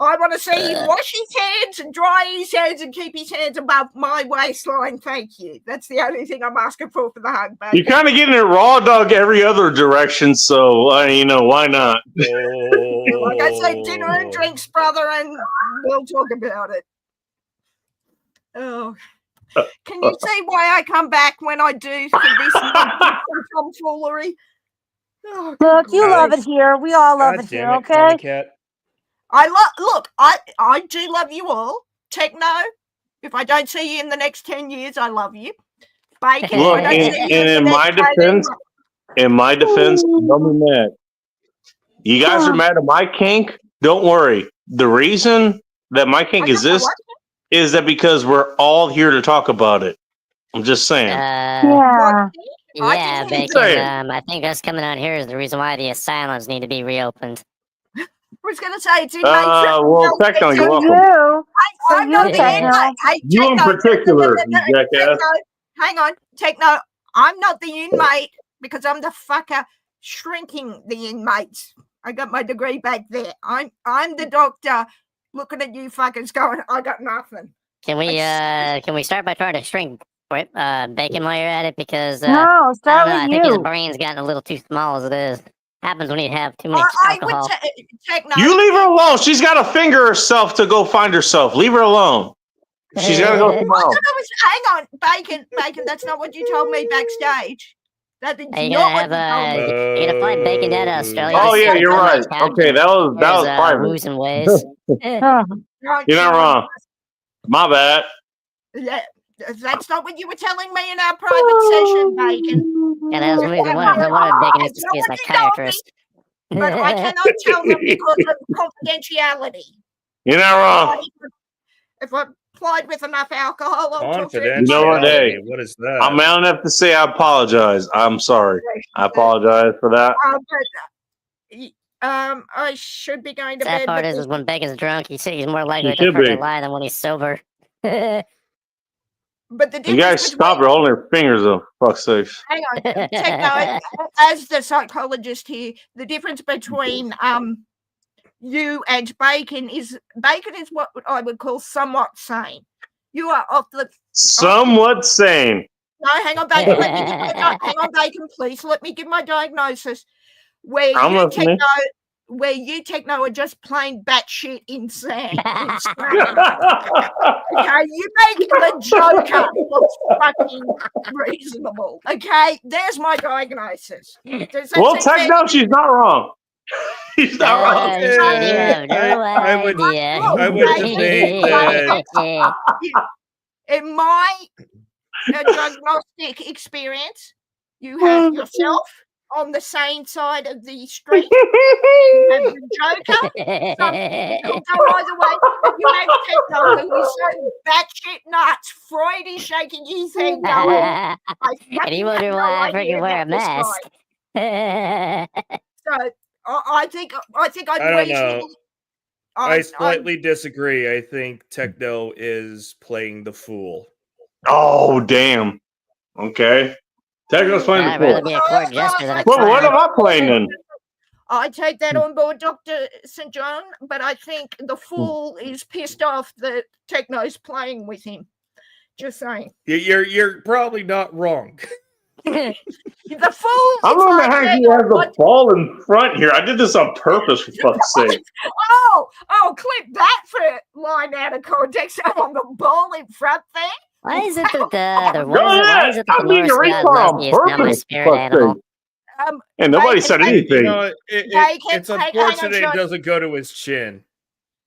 S4: I want to see him wash his hands and dry his hands and keep his hands above my waistline. Thank you. That's the only thing I'm asking for the hug, baby.
S1: You're kind of getting it raw dog every other direction, so why not?
S4: Like I said, dinner and drinks, brother, and we'll talk about it. Oh. Can you see why I come back when I do for this tomfoolery. Oh, good
S8: Look, you
S4: grief.
S8: love it here. We all love
S12: God
S8: it here,
S12: damn it,
S8: okay?
S12: Connie Cat.
S4: I do love you all. Techno, if I don't see you in the next 10 years, I love you. Bacon, if
S1: Look,
S4: I don't see you
S1: and
S4: in
S1: in
S4: the
S1: my
S4: next 10
S1: defense,
S4: years.
S1: don't be mad. You guys are mad at my kink. Don't worry. The reason that my kink exists is that because we're all here to talk about it. I'm just saying.
S8: Yeah.
S11: Yeah,
S1: Saying.
S11: Bacon. I think us coming out here is the reason why the asylums need to be reopened.
S4: I was going to say it's in
S1: Well, Techno, you're welcome.
S4: I'm not the inmate. Hey,
S1: You in
S4: Techno,
S1: particular, you jackass.
S4: Techno, hang on, Techno. I'm not the inmate because I'm the fucker shrinking the inmates. I got my degree back there. I'm the doctor looking at you fuckers going, I got nothing.
S11: Can we start by trying to shrink Bacon while you're at it? Because
S8: No, start
S11: I
S8: with
S11: think his
S8: you.
S11: brain's gotten a little too small as it is. Happens when you have too much
S4: I would
S11: alcohol.
S4: Techno.
S1: You leave her alone. She's got to finger herself to go find herself. Leave her alone. She's got to go somewhere else.
S4: Hang on, Bacon. That's not what you told me backstage. That is
S11: Are you
S4: not
S11: gonna
S4: what you told me.
S11: you're gonna fly Bacon down to Australia?
S1: Oh yeah, you're right. Okay, that was private.
S11: Woos and ways.
S1: You're not wrong. My bad.
S4: Yeah, that's not what you were telling me in our private session, Bacon.
S11: Yeah, that was me. The one of Bacon is to see a psychiatrist.
S4: But I cannot tell them because of confidentiality.
S1: You're not wrong.
S4: If I applied with enough alcohol, I'll talk to
S1: You know what? Hey,
S12: what is that?
S1: I'm man enough to say I apologize. I'm sorry. I apologize for that.
S4: I should be going to
S11: Sad
S4: bed.
S11: part
S4: but
S11: is when Bacon's drunk, he's more likely
S1: You
S11: to
S1: should
S11: fucking
S1: be.
S11: lie than when he's sober.
S4: But the
S1: You guys stop her holding her fingers, though. Fuck's sake.
S4: hang on, Techno, as the psychologist here, the difference between you and Bacon is what I would call somewhat sane. You are off the
S1: Somewhat sane.
S4: No, hang on, Bacon. Hang on, Bacon. Please let me give my diagnosis. Where
S1: I'm
S4: you
S1: listening.
S4: Techno are just plain batshit insane. Okay, you make the Joker look fucking reasonable. Okay, there's my diagnosis. Does that
S1: Well,
S4: seem fair?
S1: Techno, she's not wrong. She's not wrong.
S11: You have no idea.
S12: I would debate that.
S4: In my diagnostic experience, you have yourself on the same side of the street. You have the Joker. Some people go either way. You have Techno, who is so batshit nuts. Freud is shaking his head going,
S11: And you wonder why I freaking wear a mask.
S4: So I think
S12: I don't know.
S4: reasonably.
S12: I slightly disagree. I think Techno is playing the fool.
S1: Oh, damn. Okay. Techno's playing
S11: I'd
S1: the
S11: rather
S1: fool.
S11: be a court jester than a
S1: Well, what
S11: clown.
S1: am I playing then?
S4: I take that on board, Dr. St. John, but I think the fool is pissed off that Techno's playing with him. Just saying.
S12: You're probably not wrong.
S4: The fool.
S1: I'm on the hand. He has the ball in front here. I did this on purpose, for fuck's sake.
S4: Oh, clip that for line out of context. On the ball in front there.
S11: Why is it that
S1: Why is it that the Norse god Loki is now my spirit animal? And nobody said anything.
S12: You know, it's unfortunate it doesn't go to his chin.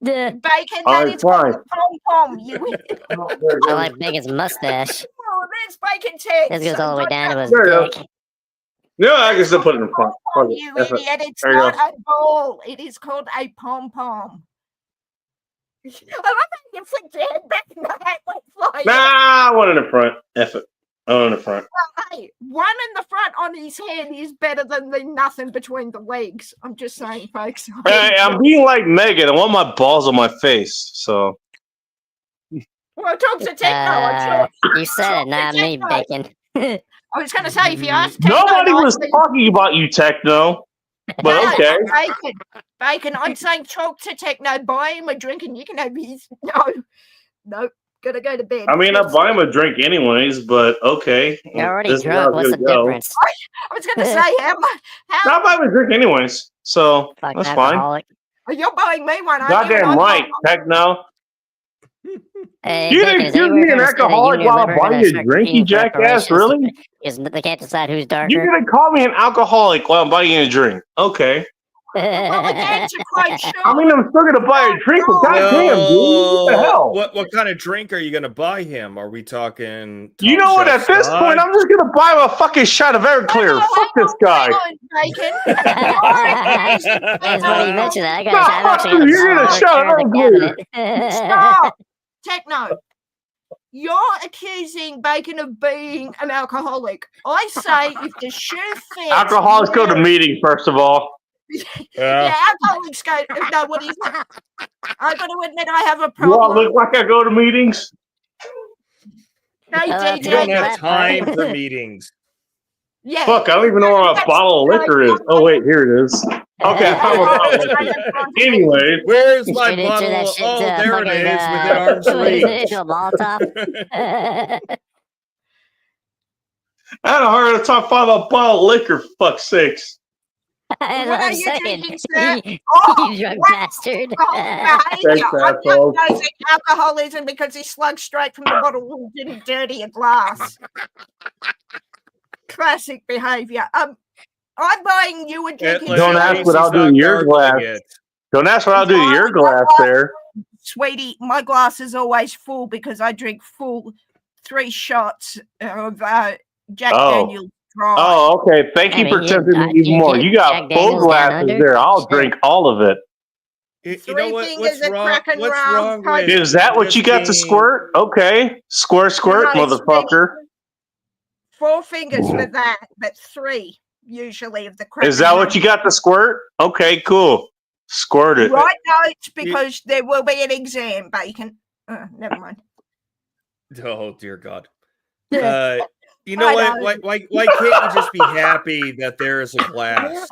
S4: Bacon,
S1: All
S4: that
S1: right,
S4: is called
S1: fine.
S4: a pom-pom. You
S11: I like Bacon's mustache.
S4: Oh, there's Bacon tits.
S11: This goes all the way down to his
S1: There you go.
S11: dick.
S1: No, I can still put it in front. Fuck it.
S4: You
S1: F it.
S4: idiot. It's
S1: There you
S4: not
S1: go.
S4: a ball. It is called a pom-pom. I love how you flicked your head back and the hat went flying.
S1: Nah, I want it in front. F it. I want it in front.
S4: Hey, one in the front on his head is better than the nothing between the legs. I'm just saying, folks.
S1: Hey, I'm being like Megan. I want my balls on my face. So
S4: Well, talk to Techno. I'm sure.
S11: You said it, not me, Bacon.
S4: I was going to say, if you asked Techno,
S1: nobody was
S4: nicely-
S1: talking about you, Techno. But
S4: No,
S1: okay.
S4: Bacon, I'm saying talk to Techno, buy him a drink, and you can have his. No, gotta go to bed.
S1: I mean, I buy him a drink anyways, but okay.
S11: You're already
S1: This is how
S11: drunk.
S1: it's
S11: What's the
S1: gonna go.
S11: difference?
S4: I was going to say, how
S1: I buy him a drink anyways, so
S11: Fucking
S1: that's fine.
S11: alcoholic.
S4: you're buying me one? aren't you?
S1: Goddamn
S4: And
S1: right, Techno.
S11: Hey,
S9: You
S11: Bacon,
S9: didn't
S11: is
S9: accuse
S11: anywhere
S9: me of an
S11: ever stated you
S9: alcoholic
S11: and your
S9: while I'm
S11: liver are
S9: buying
S11: gonna
S9: a
S11: start
S9: drink, you
S11: competing for
S9: jackass,
S11: reparations?
S9: really?
S11: They can't decide who's
S9: You're
S11: darker.
S9: gonna call me an alcoholic while I'm buying a drink. Okay.
S4: Well, again, to quote
S9: I
S4: Sean,
S9: mean, I'm still gonna buy a drink, but goddamn, dude, what the
S12: Well,
S9: hell?
S12: what kind of drink are you gonna buy him? Are we talking?
S9: You
S12: Top
S9: know what?
S12: shelf
S9: At this point,
S12: scotch?
S9: I'm just gonna buy him a fucking shot of Everclear. Fuck this guy.
S4: Bacon.
S11: It's funny you mentioned that.
S9: No,
S11: I've
S9: fuck
S11: actually
S9: you.
S11: got a
S9: You're gonna
S11: bottle
S9: shut
S11: of liquor in
S9: Everclear.
S11: the cabinet.
S4: Stop. Techno. You're accusing Bacon of being an alcoholic. I say if the shoe fits.
S9: Alcoholics go to meetings, first of all.
S4: Yeah, alcoholics go. No, what is it? I got to admit, I have a
S9: You all
S4: problem.
S9: look like I go to meetings.
S4: Hey,
S12: You don't
S4: DJ.
S12: have time for meetings.
S4: Yeah.
S9: Fuck, I don't even know where my bottle of liquor is. Oh, wait, here it is. Okay, I found my bottle of liquor. Anyway,
S12: Where's my
S11: Straight into that
S12: bottle?
S11: shit,
S12: Oh, there it
S11: fucking,
S12: is, within arm's
S11: what is it,
S12: reach.
S11: into a Molotov?
S1: I had a heart attack by a bottle of liquor, for fuck's sakes.
S11: That's
S4: What
S11: what
S4: are
S11: I'm
S4: you
S11: saying.
S4: drinking, sir?
S11: You
S4: Oh,
S11: drunk
S4: what
S11: bastard.
S4: behavior. I'm
S9: asshole.
S4: diagnosing alcoholism because he slugged straight from the bottle and didn't dirty a glass. Classic behavior. I'm buying you a drink.
S9: Don't ask what I'll do to your glass. Don't ask what I'll do to your glass there.
S4: Sweetie, my glass is always full because I drink full 3 shots of Jack
S9: Oh.
S4: Daniel's dry.
S9: Oh, okay. Thank you for tempting me even more. You got full glasses there. I'll drink all of it.
S12: You know what?
S4: fingers
S12: What's
S4: of
S12: wrong?
S4: crack and
S12: What's
S4: rum,
S12: wrong with?
S9: Is that what you got to
S12: just
S9: squirt? Okay. Squirt, squirt,
S4: No,
S9: motherfucker.
S4: 4 fingers for that, but 3 usually of the crack.
S9: Is that what you got to squirt? Okay, cool. Squirt it.
S4: Right notes because there will be an exam, Bacon. Never mind.
S12: Oh dear God.
S4: Yeah.
S12: You know
S4: I
S12: what?
S4: know.
S12: Why can't you just be happy that there is a glass?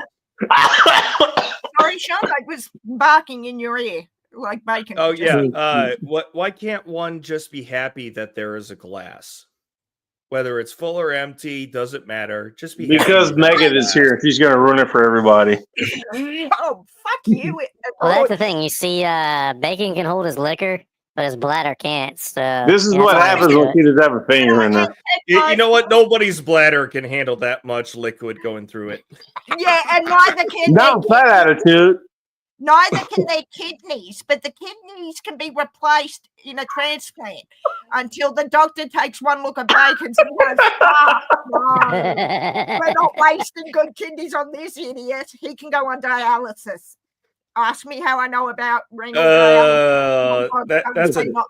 S4: Sorry, Sean, I was barking in your ear like Bacon.
S12: Oh
S4: just-
S12: yeah. Why can't one just be happy that there is a glass? Whether it's full or empty, doesn't matter. Just be happy
S9: Because
S12: with that
S9: Megan is
S12: glass.
S9: here and she's going to ruin it for everybody.
S4: Oh, fuck you.
S11: Well, that's the thing. You see, Bacon can hold his liquor, but his bladder can't. So
S9: This is
S11: yeah,
S9: what
S11: that's why
S9: happens
S11: I
S9: when
S11: do
S9: she doesn't have a finger in her.
S12: You know what? Nobody's bladder can handle that much liquid going through it.
S4: Yeah, and neither can
S9: Not fat attitude.
S4: neither can their kidneys, but the kidneys can be replaced in a transplant until the doctor takes one look at Bacon's and goes, "Ah, no, we're not wasting good kidneys on this idiot. He can go on dialysis." Ask me how I know about renal dialysis.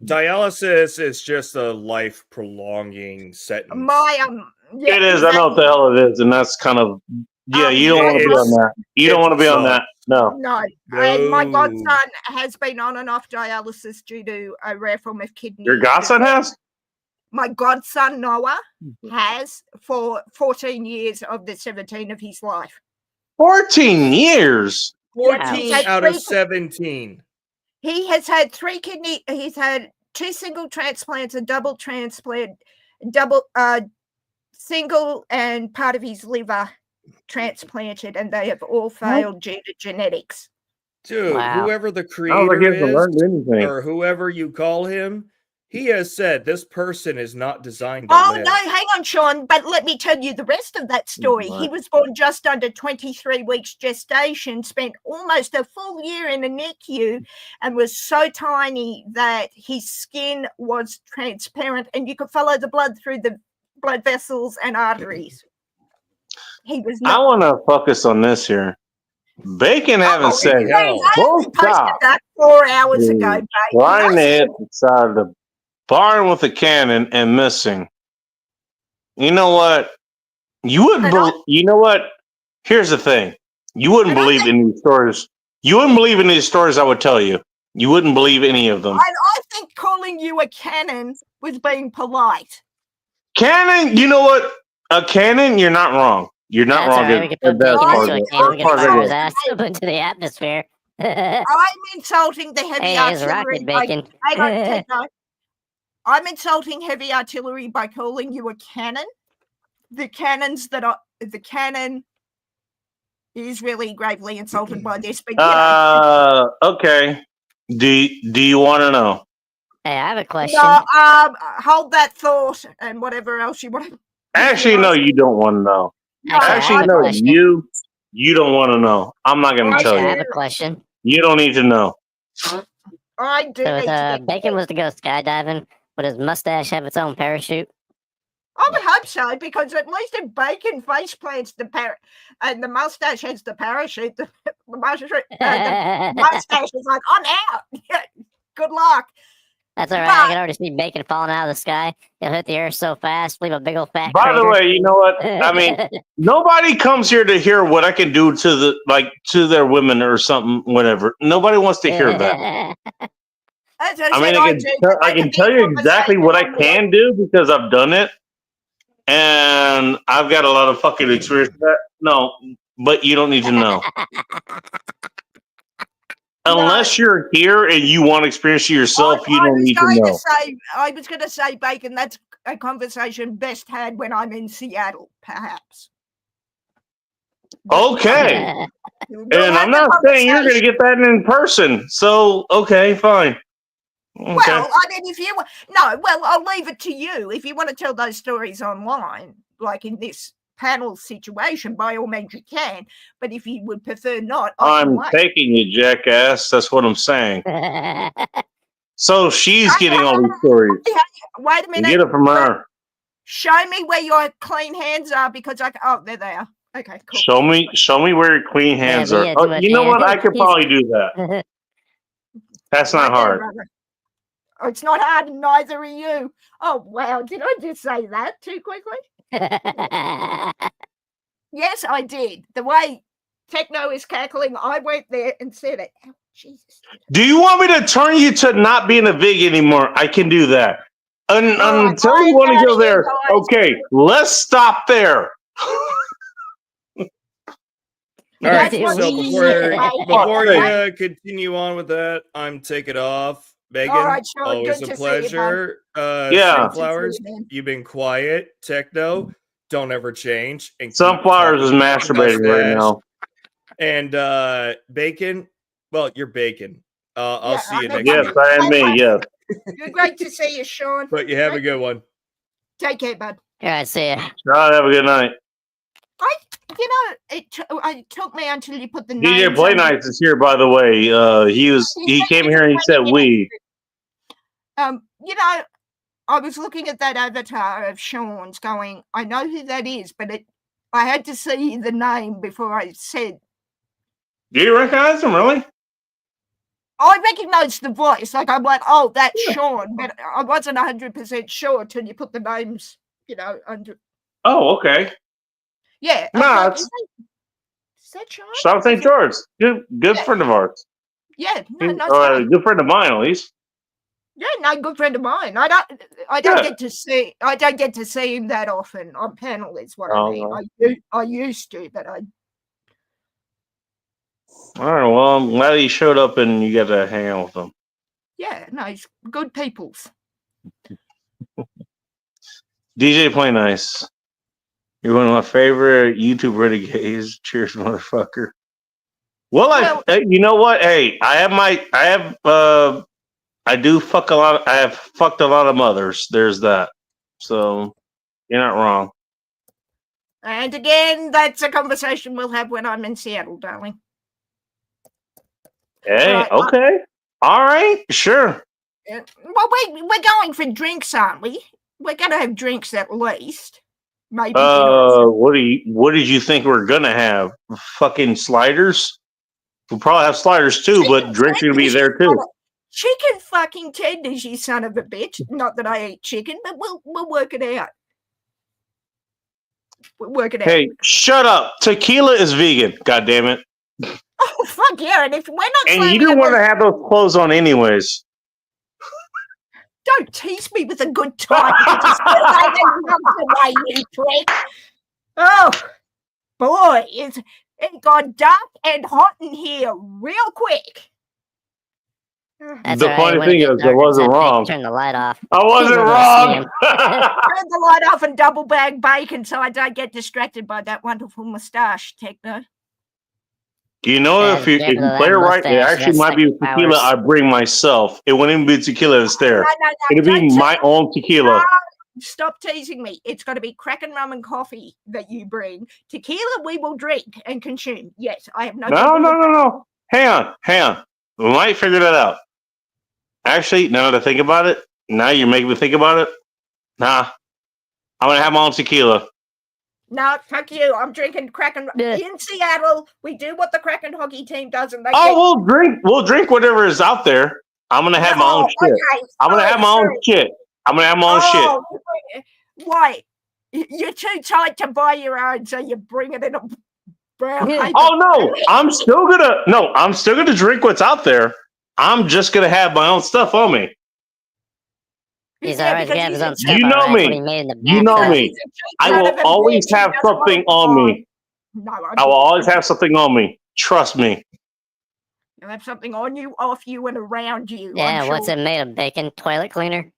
S12: Dialysis is just a life prolonging sentence.
S4: Yeah,
S9: It is. I know what the hell it is. And that's kind of, yeah, you don't want to be on that. You don't want to be on that. No.
S4: No, and my godson has been on and off dialysis due to a rare form of kidney.
S9: Your godson has?
S4: My godson Noah has for 14 years of the 17 of his life.
S9: 14 years.
S12: 14 out of 17.
S4: He has had 3 kidney. He's had 2 single transplants, a double transplant, single and part of his liver transplanted, and they have all failed due to genetics.
S12: Dude,
S11: Wow.
S12: whoever the
S9: I don't think he
S12: creator
S9: hasn't learned
S12: is,
S9: anything.
S12: or whoever you call him, he has said this person is not designed to
S4: Oh,
S12: live.
S4: no, hang on, Sean. But let me tell you the rest of that story. He
S9: What?
S4: was born just under 23 weeks gestation, spent almost a full year in a NICU, and was so tiny that his skin was transparent and you could follow the blood through the blood vessels and arteries. He was
S9: I
S4: not.
S9: want to focus on this here. Bacon haven't said,
S4: Hey, I
S9: "Don't
S4: only posted
S9: stop."
S4: that 4 hours ago, babe.
S9: Trying to hit the side of the barn with a cannon and missing. You know what? You wouldn't. You know what? Here's the thing. You wouldn't believe in these stories. You wouldn't believe in these stories I would tell you. You wouldn't believe any of them.
S4: I think calling you a cannon was being polite.
S9: Cannon. You know what? A cannon. You're not wrong. You're not
S11: That's
S9: wrong.
S11: all right. We can put
S9: That's
S11: Bacon
S9: part
S11: into
S9: of
S11: a
S9: it.
S11: can. We
S9: That's
S11: can
S9: part
S11: fire
S9: of
S11: his
S9: it.
S11: ass up into the atmosphere.
S4: I'm insulting the heavy
S11: Hey, there's
S4: artillery.
S11: rocket bacon.
S4: Hang on, Techno. I'm insulting heavy artillery by calling you a cannon. The cannon is really gravely insulted by this. But
S9: Okay. Do you want to know?
S11: Hey, I have a question.
S4: No, hold that thought and whatever else you want.
S1: Actually, no, you don't want to know.
S11: Actually, I
S1: Actually,
S11: have a
S1: no,
S11: question.
S1: you don't want to know. I'm not going to
S11: Actually,
S1: tell
S11: I have
S1: you.
S11: a question.
S1: You don't need to know.
S4: I do.
S11: So
S4: need
S11: if
S4: to get
S11: Bacon was to go skydiving, would his mustache have its own parachute?
S4: I would hope so, because at least if Bacon face plants and the mustache has the parachute, the mustache is like, I'm out. Good luck.
S11: That's all right. I can already see Bacon falling out of the sky. He'll hit the earth so fast, leave a big old fat
S1: By the
S11: crater.
S1: way, you know what? I mean, nobody comes here to hear what I can do to their women or something, whatever. Nobody wants to hear that. I mean, I can tell you exactly what I can do because I've done it, and I've got a lot of fucking experience with that. No, but you don't need to know. Unless you're here and you want to experience it yourself, you don't need to know.
S4: I was going to say, Bacon, that's a conversation best had when I'm in Seattle, perhaps.
S1: Okay. And I'm not saying you're going to get that in person. So, okay, fine. Okay.
S4: Well, I mean, I'll leave it to you. If you want to tell those stories online, like in this panel situation, by all means you can. But if you would prefer not,
S1: I'm taking you, jackass. That's what I'm saying. So she's getting all these stories.
S4: Wait a minute.
S1: Get it from her.
S4: Show me where your clean hands are, because there they are. Okay, cool.
S1: Show me where your clean hands are. Oh, you know what? I could probably do that. That's not hard.
S4: Oh, it's not hard, and neither are you. Oh, wow. Did I just say that too quickly? Yes, I did. The way Techno is cackling, I went there and said it. Oh, Jesus.
S1: Do you want me to turn you to not being a vig anymore? I can do that. Until you want to go there, okay, let's stop there.
S12: All right, so before you continue on with that, I'm taking it off. Megan,
S4: all right, sure.
S12: always
S4: Good
S12: a
S4: to see you,
S12: pleasure.
S1: Yeah.
S12: Sunflowers, you've been quiet. Techno, don't ever change. And
S1: Sunflowers is masturbating right now.
S12: And Bacon, well, you're Bacon. I'll see you next
S1: week. Yes, I am me, yes.
S4: You're great to see you, Sean.
S12: But you have a good one.
S4: Take care, bud.
S11: All right, see ya.
S1: All right, have a good night.
S4: It took me until you put the
S1: DJ Play Nights is here, by the way. He came here and he said we.
S4: I was looking at that avatar of Sean's going, I know who that is, but I had to see the name before I said.
S1: Do you recognize him, really?
S4: I recognized the voice. Like, I'm like, oh, that's Sean. But I wasn't 100% sure till you put the names, under.
S1: Oh, okay.
S4: Yeah.
S1: No,
S4: is that Sean?
S1: South St. George. Good friend of ours.
S4: Yeah. No,
S1: good friend of mine, at least.
S4: Yeah, no, good friend of mine. I don't get to see him that often on panel. Is what I mean. I used to, but I.
S1: All right. Well, I'm glad he showed up and you got to hang out with him.
S4: Yeah, no, he's good peoples.
S1: DJ Play Nice. You're one of my favorite YouTube renegades. Cheers, motherfucker. Well, you know what? Hey, I have fucked a lot of mothers. There's that. So you're not wrong.
S4: And again, that's a conversation we'll have when I'm in Seattle, darling.
S1: Hey, right, okay. All right, sure.
S4: Well, we're going for drinks, aren't we? We're gonna have drinks at least. Maybe.
S1: What did you think we're gonna have? Fucking sliders? We'll probably have sliders too, but drinks are gonna be there too.
S4: Chicken fucking tenders, you son of a bitch. Not that I eat chicken, but we'll work it out. We'll work it out.
S1: Hey, shut up. Tequila is vegan, god damn it.
S4: Oh fuck yeah, and if we're not
S1: and you didn't want to have those clothes on anyways.
S4: Don't tease me with a good time. You prick. Oh boy, it got dark and hot in here real quick.
S11: That's
S1: the funny thing is, I wasn't wrong.
S11: Turn the light off.
S1: I wasn't wrong.
S4: Turn the light off and double bag bacon so I don't get distracted by that wonderful mustache, Techno.
S1: You know, if you play it right, it actually might be tequila I bring myself. It wouldn't even be tequila that's there. It'd be my own tequila.
S4: Stop teasing me. It's got to be Kraken rum and coffee that you bring. Tequila we will drink and consume. Yes, I have no.
S1: No. Hang on. We might figure that out. Actually, now that I think about it, now you're making me think about it. Nah, I'm gonna have my own tequila.
S4: No, fuck you. I'm drinking Kraken. In Seattle, we do what the Kraken hockey team does, and they
S1: we'll drink whatever is out there. I'm gonna have my own shit.
S4: Okay.
S1: I'm gonna have my own shit. I'm gonna have my own shit.
S4: Why? You're too tight to buy your own, so you bring it in a brown paper.
S1: Oh no, I'm still gonna drink what's out there. I'm just gonna have my own stuff on me.
S11: He's always got his own stuff.
S1: You know me. You know me. I will always have something on me. I will always have something on me. Trust me.
S4: You'll have something on you, off you, and around you.
S11: Yeah, what's it made of? Bacon? Toilet cleaner?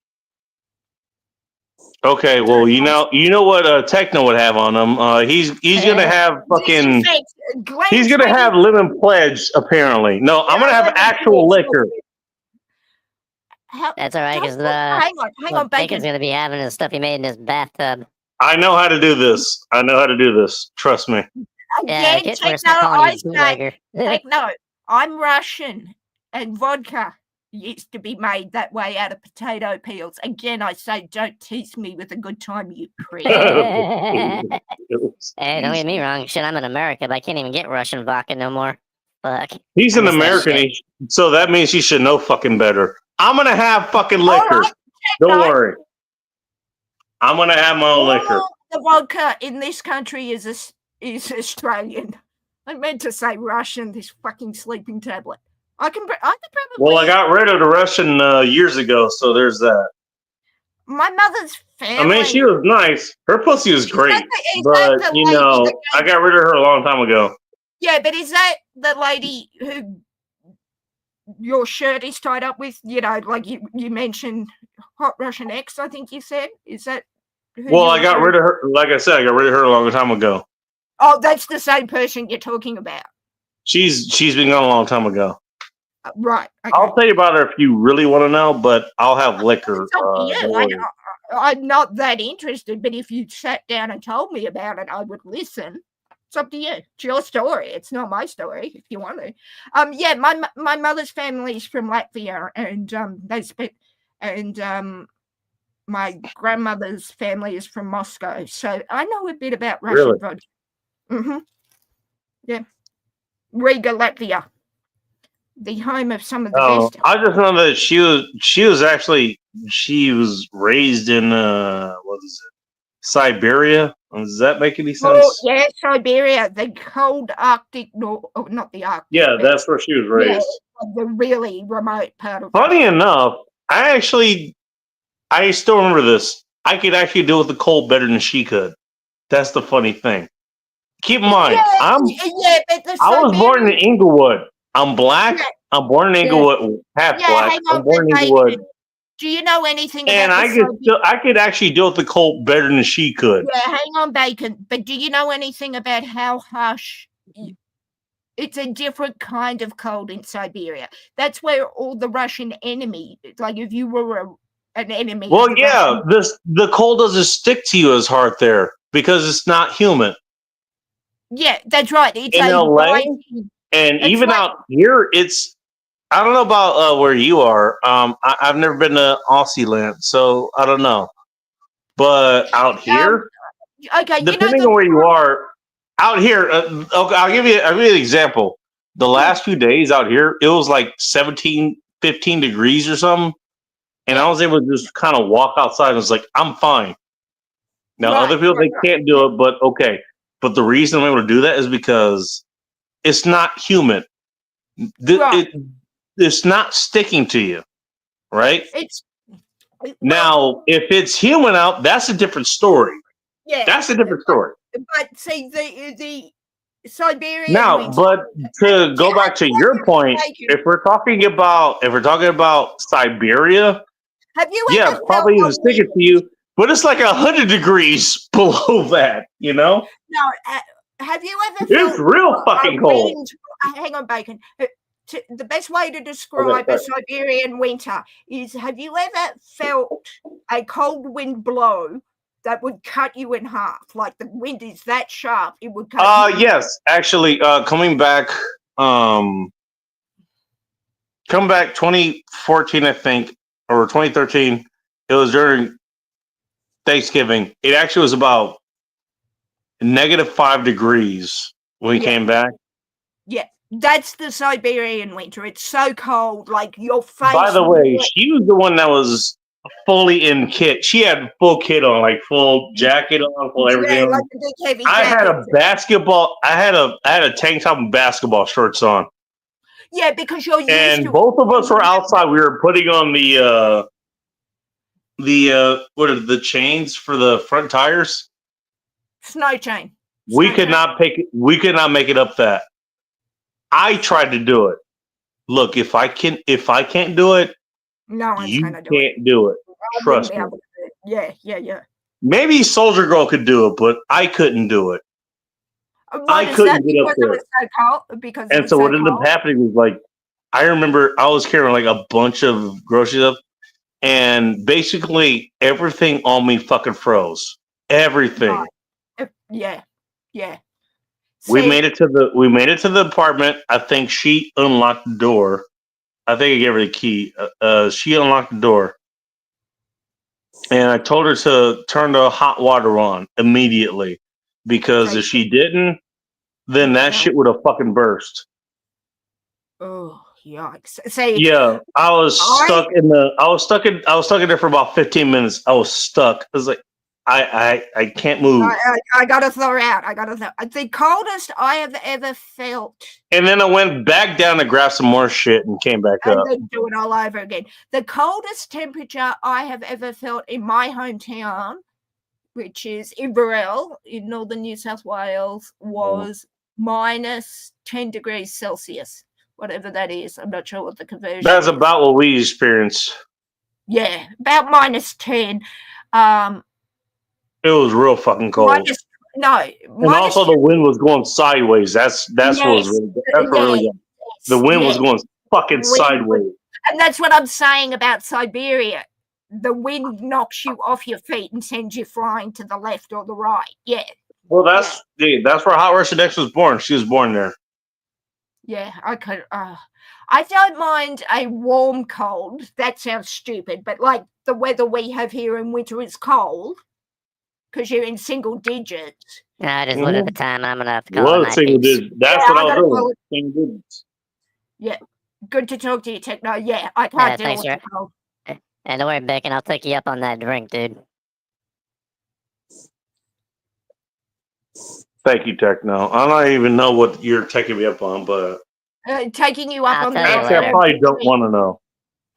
S1: Okay, well, you know what Techno would have on him. He's gonna have fucking. He's gonna have lemon pledge. Apparently, no, I'm gonna have actual liquor.
S11: That's all right, because
S4: hang on,
S11: Bacon's gonna be having his stuff he made in his bathtub.
S1: I know how to do this. Trust me.
S11: Yeah,
S4: Again, take note. I'm Russian, and vodka used to be made that way out of potato peels. Again, I say, don't tease me with a good time, you prick.
S11: Hey, don't get me wrong. Shit, I'm in America, but I can't even get Russian vodka no more. Fuck.
S1: He's an American, so that means he should know fucking better. I'm gonna have fucking liquor. Don't worry. I'm gonna have my own liquor.
S4: The vodka in this country is Australian. I meant to say Russian. This fucking sleeping tablet. I can probably.
S1: Well, I got rid of the Russian years ago, so there's that.
S4: My mother's family.
S1: I mean, she was nice. Her pussy was great, but I got rid of her a long time ago.
S4: Yeah, but is that the lady who your shirt is tied up with? You know, like you mentioned, Hot Russian X. I think you said. Is that?
S1: Well, I got rid of her. Like I said, I got rid of her a long time ago.
S4: Oh, that's the same person you're talking about. She's
S1: been gone a long time ago.
S4: Right. Okay.
S1: I'll tell you about her if you really want to know, but I'll have liquor.
S4: I'm not that interested, but if you sat down and told me about it, I would listen. It's up to you. It's your story. It's not my story. If you want to. Yeah, my mother's family is from Latvia, and my grandmother's family is from Moscow, so I know a bit about Russian vodka. Mm-hmm. Yeah, Riga, Latvia, the home of some of the best.
S1: I just know that she was raised in Siberia. Does that make any sense?
S4: Oh, yeah, Siberia, the cold Arctic, not the Arctic.
S1: Yeah, that's where she was raised.
S4: Yeah, the really remote part of.
S1: Funny enough, I still remember this. I could actually deal with the cold better than she could. That's the funny thing. Keep in mind, I was born in Inglewood. I'm black. Yeah. I'm born in Inglewood, half black. I'm born in Inglewood.
S4: Do you know anything about
S1: and I could actually deal with the cold better than she could.
S4: Yeah, hang on, Bacon. But do you know anything about how harsh? It's a different kind of cold in Siberia. That's where all the Russian enemy, like if you were an enemy.
S1: Well, yeah, the cold doesn't stick to you as hard there because it's not humid.
S4: Yeah, that's right. It's
S1: in LA, and even out here, it's. I don't know about where you are. I've never been to Aussie land, so I don't know. But out here, depending on where you are, out here, okay, I'll give you an example. The last few days out here, it was like 17, 15 degrees or something, and I was able to just kind of walk outside. And it's like I'm fine. Now other people they can't do it, but okay. But the reason I'm able to do that is because it's not humid. It's not sticking to you, right? Now, if it's humid out, that's a different story.
S4: Yeah,
S1: that's a different story.
S4: But see, the Siberian.
S1: Now, but to go back to your point, if we're talking about Siberia,
S4: have you?
S1: Yeah, probably isn't sticking to you. But it's like 100 degrees below that, you know?
S4: No, have you ever
S1: It's real fucking cold.
S4: hang on, Bacon. The best way to describe a Siberian winter is: have you ever felt a cold wind blow that would cut you in half? Like the wind is that sharp, it would cut.
S1: Yes, actually, coming back 2014, I think, or 2013. It was during Thanksgiving. It actually was about -5 degrees when we came back.
S4: Yeah, that's the Siberian winter. It's so cold, like your face.
S1: By the way, she was the one that was fully in kit. She had full kit on, like full jacket on, full everything.
S4: Like a big heavy
S1: I had a
S4: jacket.
S1: basketball. I had a tank top and basketball shorts on.
S4: Yeah, because you're used
S1: And
S4: to
S1: both of us were outside. We were putting on the what are the chains for the front tires?
S4: Snow chain.
S1: We could not make it up that. I tried to do it. Look, if I can't do it,
S4: No one's
S1: you
S4: gonna do it.
S1: can't do it.
S4: I
S1: Trust
S4: wouldn't be
S1: me.
S4: able to do it. Yeah.
S1: Maybe Soldier Girl could do it, but I couldn't do it.
S4: Why is
S1: couldn't
S4: that?
S1: get up
S4: Because it
S1: there.
S4: was so cold. Because it
S1: And
S4: was
S1: so
S4: so
S1: what ended up
S4: cold?
S1: happening was, like, I remember I was carrying like a bunch of groceries up, and basically everything on me fucking froze. Everything.
S4: Yeah.
S1: We
S4: See,
S1: made it to the apartment. I think she unlocked the door. I think I gave her the key. She unlocked the door, and I told her to turn the hot water on immediately, because if she didn't, then that shit would have fucking burst.
S4: Oh, yikes! See,
S1: Yeah, I was stuck in there for about 15 minutes. I was stuck. I was like, I can't move.
S4: I gotta throw out. The coldest I have ever felt,
S1: And then I went back down to grab some more shit and came back
S4: and
S1: up.
S4: then do it all over again. The coldest temperature I have ever felt in my hometown, which is Inverell in northern New South Wales, was -10 degrees Celsius, whatever that is. I'm not sure what the conversion
S1: That's
S4: is.
S1: about what we experienced.
S4: Yeah, about -10.
S1: It was real fucking cold.
S4: And
S1: also the wind was going sideways. That's what was really good. The wind was going fucking sideways.
S4: And that's what I'm saying about Siberia. The wind knocks you off your feet and sends you flying to the left or the right. Yeah.
S1: Well, that's where Hot Russian X was born. She was born there.
S4: Yeah, I could. I don't mind a warm cold. That sounds stupid, but like the weather we have here in winter is cold because you're in single digits.
S11: I just look at the time. I'm gonna have to call
S1: Well,
S11: it night,
S1: single
S11: peeps.
S1: digits. That's what I was doing. Single digits.
S4: Yeah, good to talk to you, Techno. Yeah, I
S11: Yeah,
S4: can't deal
S11: thanks,
S4: with the
S11: sir.
S4: cold.
S11: And don't worry, Bacon. I'll take you up on that drink, dude.
S1: Thank you, Techno. I don't even know what you're taking me up on, but
S4: Taking you up
S11: I'll
S4: on
S11: tell you
S1: actually, I
S11: later.
S1: probably don't want to know.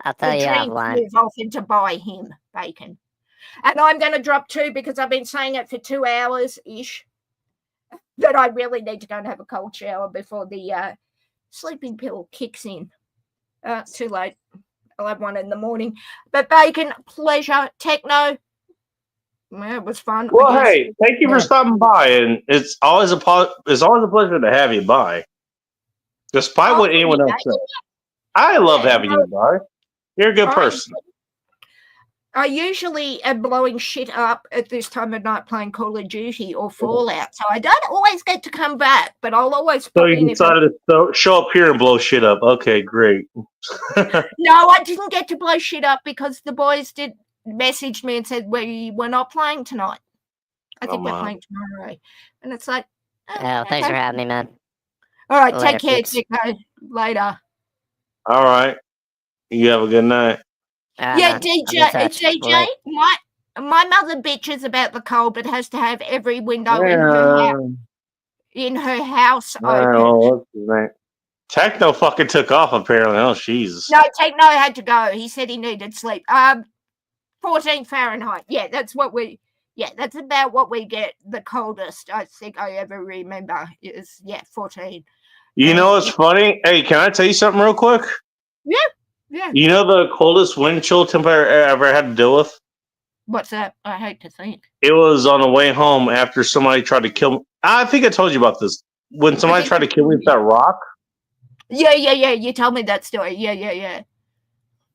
S11: I'll tell
S4: the
S11: you
S4: dream
S11: offline.
S4: move off to buy him Bacon. And I'm going to drop 2 because I've been saying it for 2 hours-ish that I really need to go and have a cold shower before the sleeping pill kicks in. Too late. I'll have one in the morning. But Bacon, pleasure. Techno, well, it was fun.
S1: Well, hey, thank you for stopping by, and it's always a pleasure to have you by. Despite what anyone else says, I love having you by. You're a good person.
S4: I usually am blowing shit up at this time of night playing Call of Duty or Fallout, so I don't always get to come back, but I'll always
S1: So
S4: pop
S1: you
S4: in if I-
S1: decided to show up here and blow shit up. Okay, great.
S4: No, I didn't get to blow shit up because the boys did message me and said we're not playing tonight. I think we're
S1: on.
S4: playing tomorrow. And it's like,
S11: Oh, thanks for having me, man.
S4: all right,
S11: Later,
S4: take care,
S11: peeps.
S4: Chico. Later.
S1: All right. You have a good night.
S4: Yeah, DJ, my mother bitches about the cold, but has to have every window in her house open.
S1: What's his name? Techno fucking took off apparently. Oh, Jesus.
S4: No, Techno had to go. He said he needed sleep. 14 Fahrenheit. Yeah, that's about what we get. The coldest I think I ever remember is 14.
S1: You know what's funny? Hey, can I tell you something real quick?
S4: Yeah.
S1: You know the coldest wind chill temperature I ever had to deal with?
S4: What's that? I hate to think.
S1: It was on the way home after somebody tried to kill me. I think I told you about this. When somebody tried to kill me with that rock.
S4: Yeah. You told me that story. Yeah.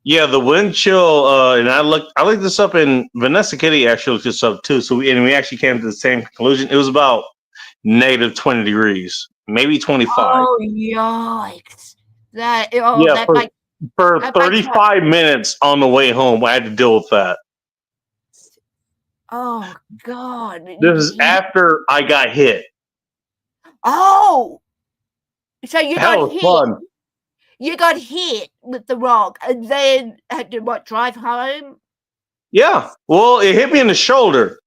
S1: Yeah, the wind chill, and I looked this up, and Vanessa Kitty actually looked this up too. So we actually came to the same conclusion. It was about negative 20 degrees, maybe 25.
S4: Oh yikes! That
S1: Yeah,
S4: that
S1: for
S4: makes
S1: for
S4: that makes
S1: 35 minutes on the way home, I had to deal with that.
S4: Oh God!
S1: This is after I got hit.
S4: Oh, so you
S1: That
S4: got
S1: was
S4: hit.
S1: fun.
S4: You got hit with the rock, and then had to drive home.
S1: Yeah. Well, it hit me in the shoulder.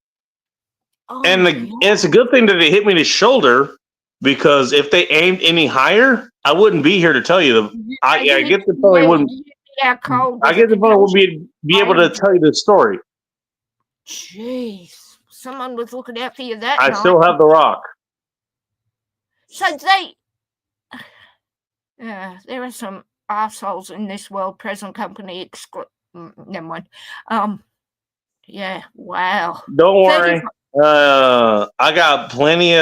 S4: Oh,
S1: And it's a good thing that it hit me in the shoulder, because if they aimed any higher, I wouldn't be here to tell you. I get the probably wouldn't.
S4: Yeah, cold.
S1: I guess the probably wouldn't be able to tell you the story.
S4: Jeez, someone was looking out for you that
S1: I
S4: night.
S1: still have the rock.
S4: So they, there are some assholes in this world. Present company never mind. Yeah. Wow.
S1: Don't worry. I got plenty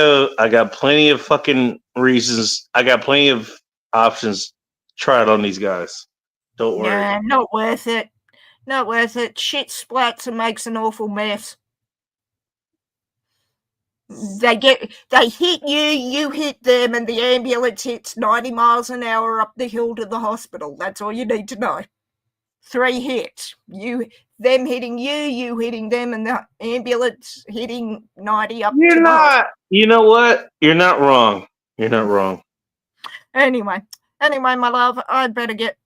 S1: of fucking reasons. I got plenty of options. Try it on these guys. Don't worry.
S4: Yeah, not worth it. Not worth it. Shit splats and makes an awful mess. They hit you, you hit them, and the ambulance hits 90 miles an hour up the hill to the hospital. That's all you need to know. 3 hits. Them hitting you, you hitting them, and the ambulance hitting 90 up to the hospital.
S1: You know what? You're not wrong. You're not wrong.
S4: Anyway, my love, I'd better get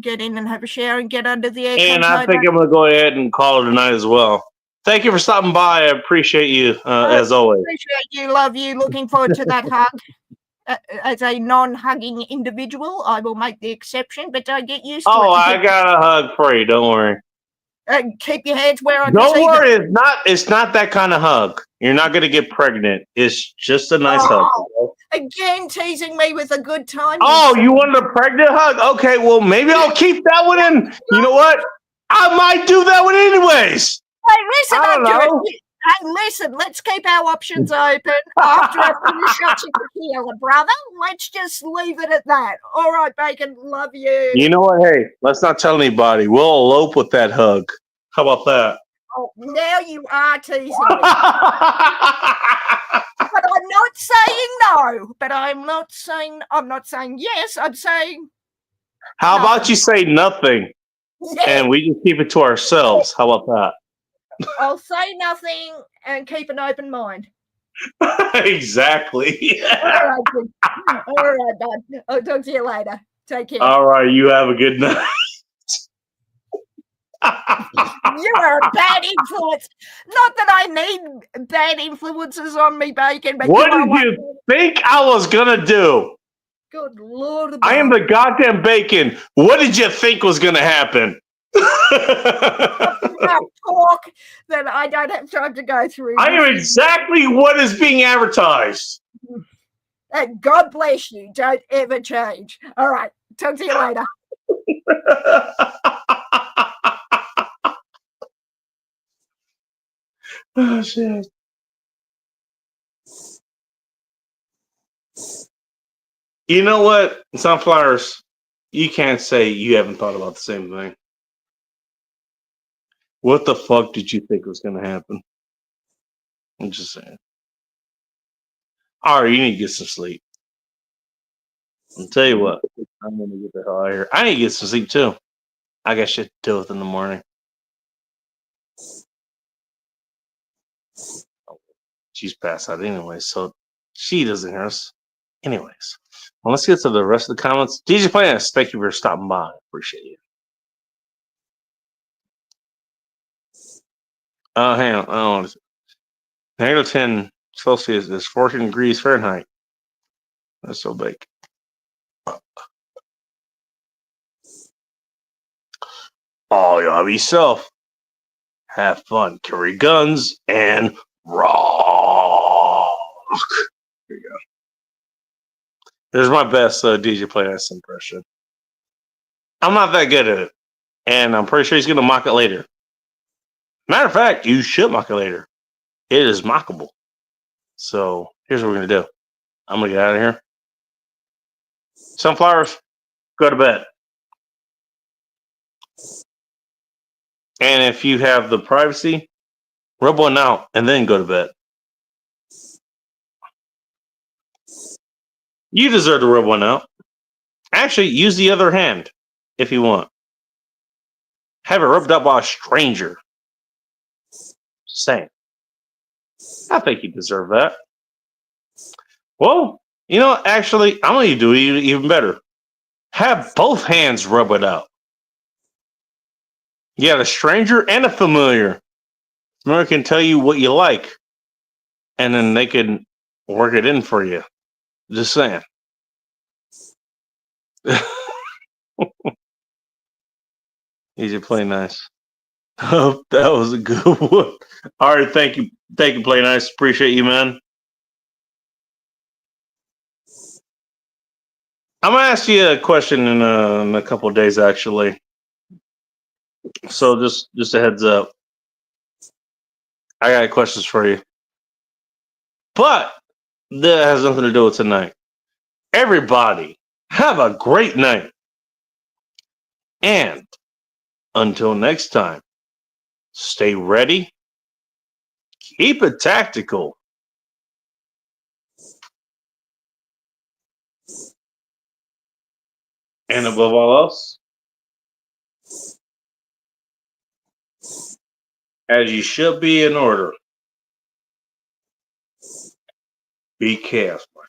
S4: in and have a shower and get under the air.
S1: And I think I'm going to go ahead and call it a night as well. Thank you for stopping by. I appreciate you, as always.
S4: Appreciate you, love you. Looking forward to that hug. As a non-hugging individual, I will make the exception, but don't get used to it.
S1: Oh, I got a hug for you. Don't worry.
S4: Keep your hands where I can
S1: Don't
S4: see
S1: worry. It's not that kind of hug. You're not going to get pregnant. It's just a nice hug.
S4: Again, teasing me with a good time.
S1: Oh, you wanted a pregnant hug? Okay, well, maybe I'll keep that one in. You know what? I might do that one anyways.
S4: Hey, listen,
S1: I don't know.
S4: Hey, listen, let's keep our options open after I finish up your tequila, brother. Let's just leave it at that. All right, Bacon, love you.
S1: You know what? Hey, let's not tell anybody. We'll elope with that hug. How about that?
S4: Oh, now you are teasing me. But I'm not saying no. But I'm not saying yes. I'm saying
S1: How about you say nothing,
S4: yes.
S1: and we just keep it to ourselves? How about that?
S4: I'll say nothing and keep an open mind.
S1: Exactly.
S4: All right, bud. I'll talk to you later. Take care.
S1: All right, you have a good night.
S4: You are a bad influence. Not that I need bad influences on me, Bacon. But
S1: What did you think I was gonna do?
S4: Good Lord.
S1: I am the goddamn Bacon. What did you think was gonna happen?
S4: Talk that I don't have time to go through.
S1: I am exactly what is being advertised.
S4: And God bless you. Don't ever change. All right. Talk to you later.
S1: Oh, shit. You know what? Sunflowers, you can't say you haven't thought about the same thing. What the fuck did you think was going to happen? I'm just saying. All right, you need to get some sleep. I'll tell you what. I'm going to get the hell out of here. I need to get some sleep, too. I got shit to deal with in the morning. She's passed out anyway, so she doesn't hear us. Anyways, well, let's get to the rest of the comments. DJ Plans, thank you for stopping by. Appreciate you. Hang on. Oh, negative 10 Celsius is 14 degrees Fahrenheit. That's so big. Oh, y'all be self. Have fun. Carry guns and rock. Here you go. There's my best DJ Plans impression. I'm not that good at it, and I'm pretty sure he's going to mock it later. Matter of fact, you should mock it later. It is mockable. So here's what we're going to do. I'm going to get out of here. Sunflowers, go to bed. And if you have the privacy, rub one out and then go to bed. You deserve to rub one out. Actually, use the other hand if you want. Have it rubbed out by a stranger. Same. I think you deserve that. Well, you know, actually, I'm going to do it even better. Have both hands rub it out. You got a stranger and a familiar. Familiar can tell you what you like, and then they can work it in for you. Just saying. Easy play nice. Oh, that was a good one. All right, thank you, play nice. Appreciate you, man. I'm gonna ask you a question in a couple of days, actually. So just a heads up. I got questions for you, but that has nothing to do with tonight. Everybody, have a great night, and until next time, stay ready, keep it tactical, and above all else, as you should be in order, be careful.